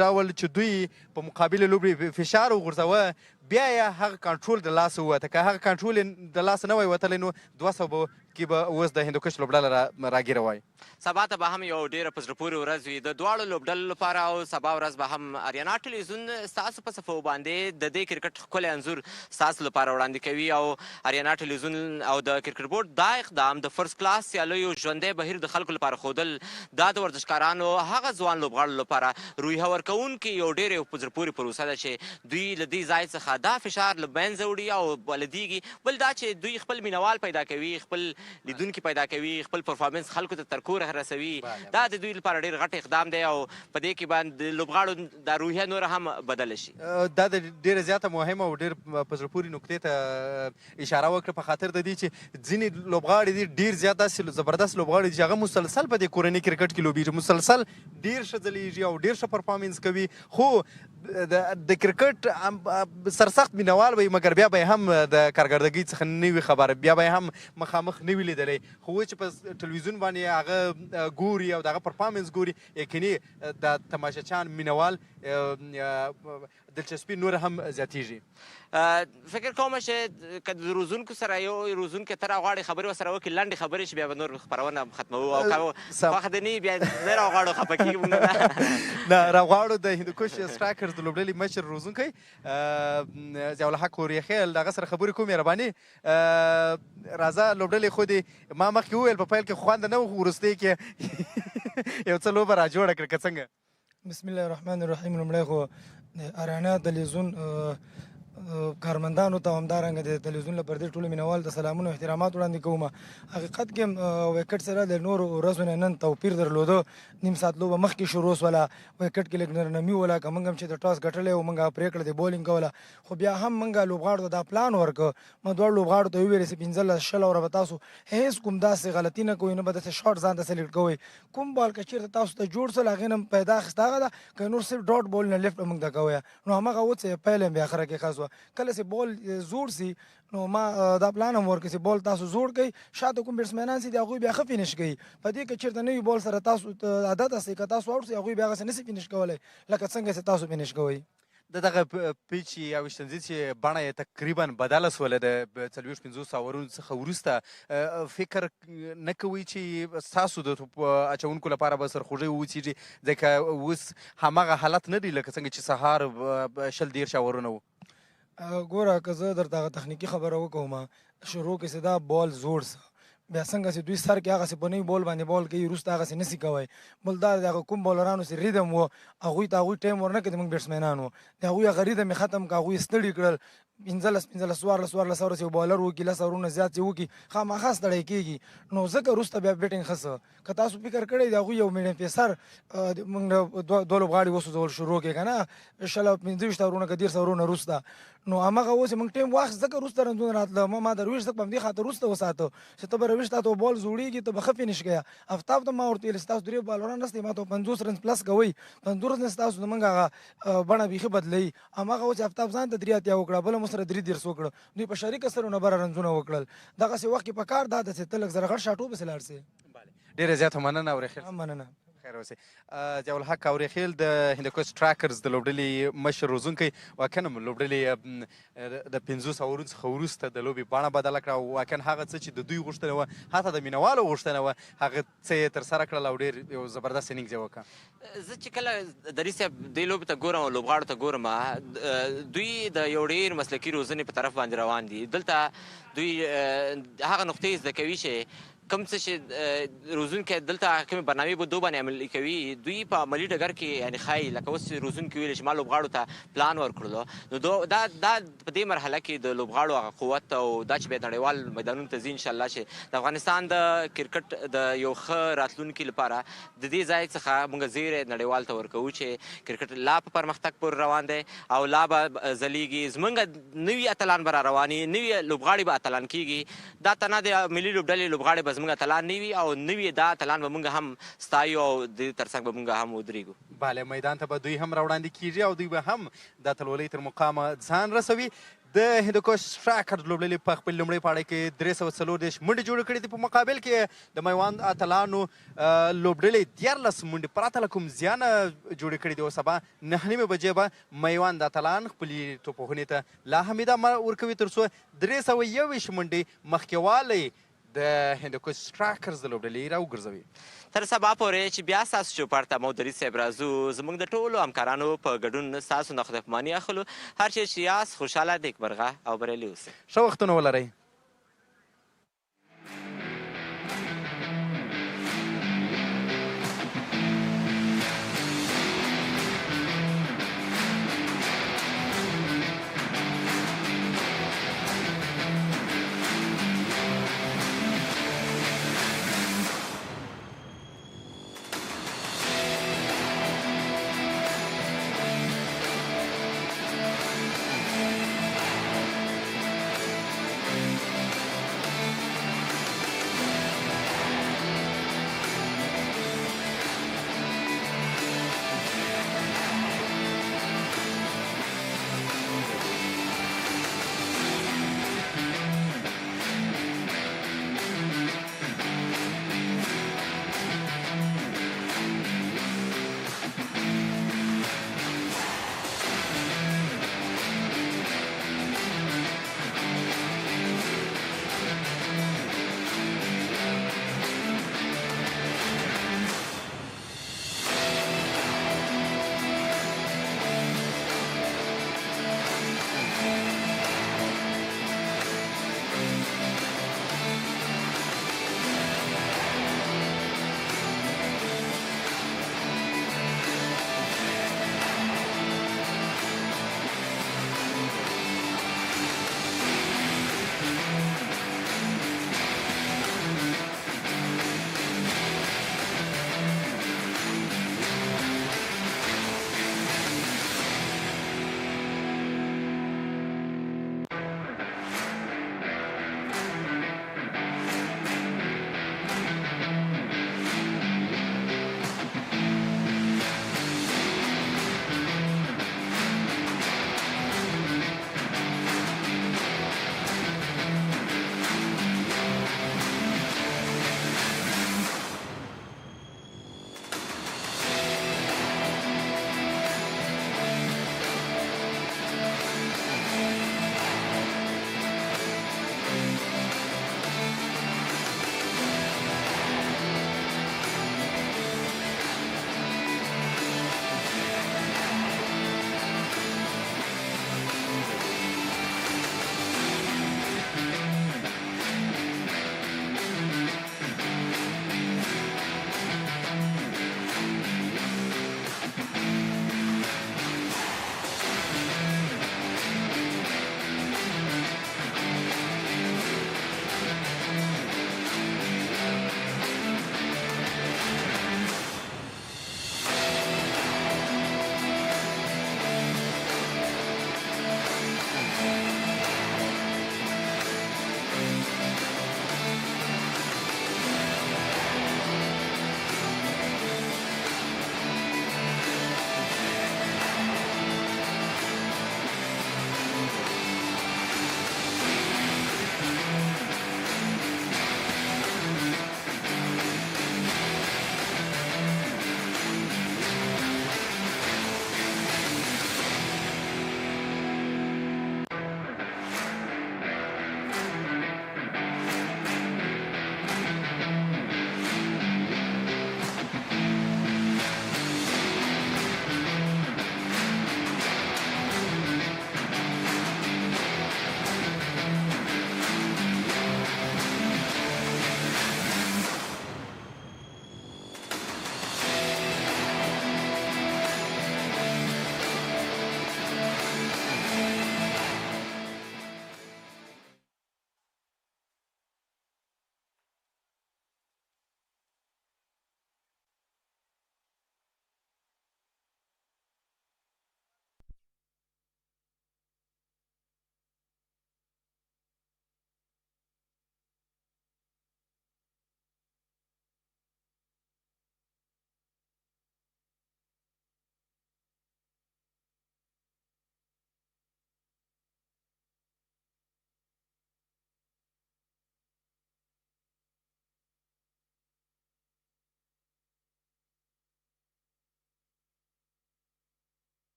ډول چې دوی په مقابل لوبې فشار وغورځوه، بیا یې هغه کنټرول د لاسه ووته. که هغه کنټرول یې د لاسه نه وای وتلی، نو 200 کې به اوس د هندوکش لوبډله راګیره وای. سبا ته به هم یو ډېره په زړه پورې ورځ وي د دواړو لوبډلو لپاره. او سبا ورځ به هم اریانا ټلویزیون ستاسو په صفحو باندې د دې کرکټ ښکلی انځور ستاسو لپاره وړاندې کوي. او اریانا ټلویزیون او د کرکټ بورډ دا اقدام د فرست کلاس سیالیو ژوندی بهیر د خلکو لپاره ښودل، دا د ورزشکارانو هغه ځوان لوبغاړو لپاره روحیه ورکوونکې یو ډېرې په زړه پورې پروسه ده چې دوی له دې ځای څخه دا فشار له منځه وړي او بلدېږي. بل دا چې دوی خپل مینوال پیدا کوي، خپل لیدونکي پیدا کوي، خپل پرفارمنس خلکو ته تر کوره رسوي. دا د دوی لپاره ډېر غټ اقدام دی او په دې کې باندې لوبغاړو دا روحیه نوره هم بدله شي. دا د ډېره زیاته مهمه او ډېر په زړه پورې نقطې ته اشاره وکړه، په خاطر د دې چې ځینې لوبغاړي دي ډېر زیات داسې زبردست لوبغاړي دي چې هغه مسلسل په دې کورني کرکټ کې لوبېږي، مسلسل ډېر ښه ځلیږي او ډېر ښه پرفارمنس کوي. خو د کرکټ سرسخت مینوال به مګر بیا به یې هم د کارګردګۍ څخه نه وي خبره، بیا به یې هم مخامخ نه وي لیدلی. خو چې په ټلویزیون باندې هغه ګوري او د هغه پرفارمنس ګوري، یقیني د تماشاچیان مینوال دلچسپي نور هم زیاتېږي. فکر کوم چې که د روزونکو سره یو روزونکی ته راغواړي خبرې ورسره وکړي، لنډې خبرې چې بیا به نور خپرونه ختموو، او که خوښه دې نه وي بیا نه راغواړو، خفه کېږو موږ نه راغواړو. د هندوکش سټرایکرز د لوبډلې مشر روزونکی ضیاءالحق وریخیل، د هغه سره خبرې کوو. مهرباني راځه، لوبډلې خو دې ما مخکې وویل په پیل کې خوند نه و، وروستۍ کې یو څه لوبه را جوړه کړه، که څنګه؟ بسم الله الرحمن الرحیم. لومړی خو د اریانا تلویزیون کارمندانو ته همدارنګه د تلویزیون لپاره دې ټولو مینوال ته سلامونه او احترامات وړاندې کوم. حقیقت کې ویکټ سره د نورو ورځو نه نن توپیر درلوده. نیم ساعت لوبه مخکې شروع سوله، ویکټ کې لږ نرمي وله، که موږ هم چې د ټاس ګټلی و موږ پرېکړه د بولینګ کوله. خو بیا هم موږ لوبغاړو ته دا پلان ورکړ، ما دواړو لوبغاړو ته وویل چې 15 اوره به تاسو هېڅ کوم داسې غلطي نه کوئ، نه به داسې شاټ ځان ته سلیکټ کوئ. کوم بال که چېرته تاسو ته جوړ سول، هغې نه پیدا اخیسته هغه ده، که نور صرف ډاټ بول نه لیفټ به موږ ته کوئ. نو هماغه وڅې پیل هم بیا اخره کې ښه سوه. کله چې بول زوړ سي، نو ما دا پلان هم ورکړ چې بال تاسو زوړ کړئ، شاته کوم بیټسمینان سي دي هغوی بیا ښه فینش کوي. په دې که چېرته نوي بال سره تاسو عادت هستئ، که تاسو آوټ سئ، هغوی بیا هغسې نسي فینش کولی لکه څنګه چې تاسو فینش کوئ. د دغه پیچ یا ویشتنځي چې بڼه یې تقریبا بدله سوله د 40-50 اورونو څخه وروسته، فکر نه کوئ چې ستاسو د توپ اچوونکو لپاره به سرخوږی ووڅېږي؟ ځکه اوس هماغه حالت نه دی لکه څنګه چې سهار 20-30 اورونه وو. ګوره، که زه درته هغه تخنیکي خبره وکړم، شروع کې چې دا بال زوړ سه، بیا څنګه چې دوی سر کې هغسې په نوي بال باندې بال کوي، وروسته هغسې نسي کوی. بل دا د هغه کوم بالرانو چې ریدم و، هغوی ته هغوی ټایم ورنه کړي، زموږ بیټسمینان وو، د هغوی هغه ریدم یې ختم کړه، هغوی یې ستړي کړل. 15 14 اورس یو بالر وکړي، 10 اورونه زیات چې وکړي، خامخا ستړی کېږي. نو ځکه وروسته بیا بیټینګ ښه څه. که تاسو فکر کړی د هغوی یو میډیم پیسر موږ دوه لوبغاړي وسوځول شروع کړې که نه، 15 اورونه که 10 اورونه وروسته، نو هماغه اوس موږ ټیم واخیست ځکه وروسته رنزونه راتله ما درویش ځکه په همدې خاطر وروسته وساته چې ته به رویش تا ته بال زوړېږي ته به ښه فینش کوې افتاب ته ما ورته ویل ستاسو 3 بالران نسته ما ته 50 رنز پلس کوئ 50 رنز ستاسو زموږ هغه بڼه بیخي بدلوي هماغه اوس افتاب ځان ته 3 اتیا وکړه بله مو سره 3 دېرس وکړه دوی په شریکه سرونه بره رنزونه وکړل دغسې وخت کې په کار دا ده چې ته لږ زره غټ شاټ وبسې لاړ سې ډېره زیاته مننه اورېخیل مننه خیر اوسئ ضیاء الحق اورېخیل د هندوکش ټراکرز د لوبډلې مشر روزونکی واقعا لوبډلې د 500 اورونو څخه وروسته د لوبې بڼه بدله کړه او واقعا هغه څه چې د دوی غوښتنه وه حتی د مینوالو غوښتنه وه هغه څه یې ترسره کړل او ډېر یو زبردست انینګز یې وکړه زه چې کله دري صاحب دې لوبې ته ګورم او لوبغاړو ته ګورم دوی د یو ډېر مسلکي روزنې په طرف باندې روان دي دلته دوی هغه نقطې زده کوي چې کوم څه چې روزونکی دلته کومې برنامې په دو باندې عملي کوي دوی په عملي ډګر کې یعنې ښایي لکه اوس روزونکي ویلې چې ما لوبغاړو ته پلان ورکړلو نو دا په دې مرحله کې د لوبغاړو هغه قوت او دا چې باید نړیوال میدانونو ته ځي انشاءالله چې د افغانستان د کرکټ د یو ښه راتلونکي لپاره د دې ځای څخه موږ زیری نړیوال ته ورکوو چې کرکټ لا په پرمختګ پورې روان دی او لا به ځلیږي زموږ نوي اتلان به را رواني نوي لوبغاړي به اتلان کېږي دا ته نه د ملي لوبډلې لوبغاړي به زموږ اتلان نه وي او نوي دا اتلان به موږ هم ستایو او د دې تر څنګ به موږ هم ودرېږو بله میدان ته به دوی هم راوړاندې کیږي او دوی به هم د اتلولۍ تر مقامه ځان رسوي د هندوکش ټراکرز لوبډلې په خپل لومړۍ پاړۍ کې 340 منډې جوړې کړې دي په مقابل کې د میوند اتلانو لوبډلې 14 منډې پرته له کوم زیانه جوړې کړې دي او سبا 9:30 بجې به میوند اتلان خپلې توپوهنې ته لا هم ادامه ورکوي تر څو 321 منډې مخکې والی د هندوکش ټراکرز د لوبډلې راوګرځوي تر سبا پورې چې بیا ستاسو چوپړ ته مو دري صاحب راځو زموږ د ټولو همکارانو په ګډون ستاسو نه خدای پاماني اخلو هر چیرې چې یاست خوشحاله نیکمرغه او بریالي اوسئ ښه وختونه ولرئ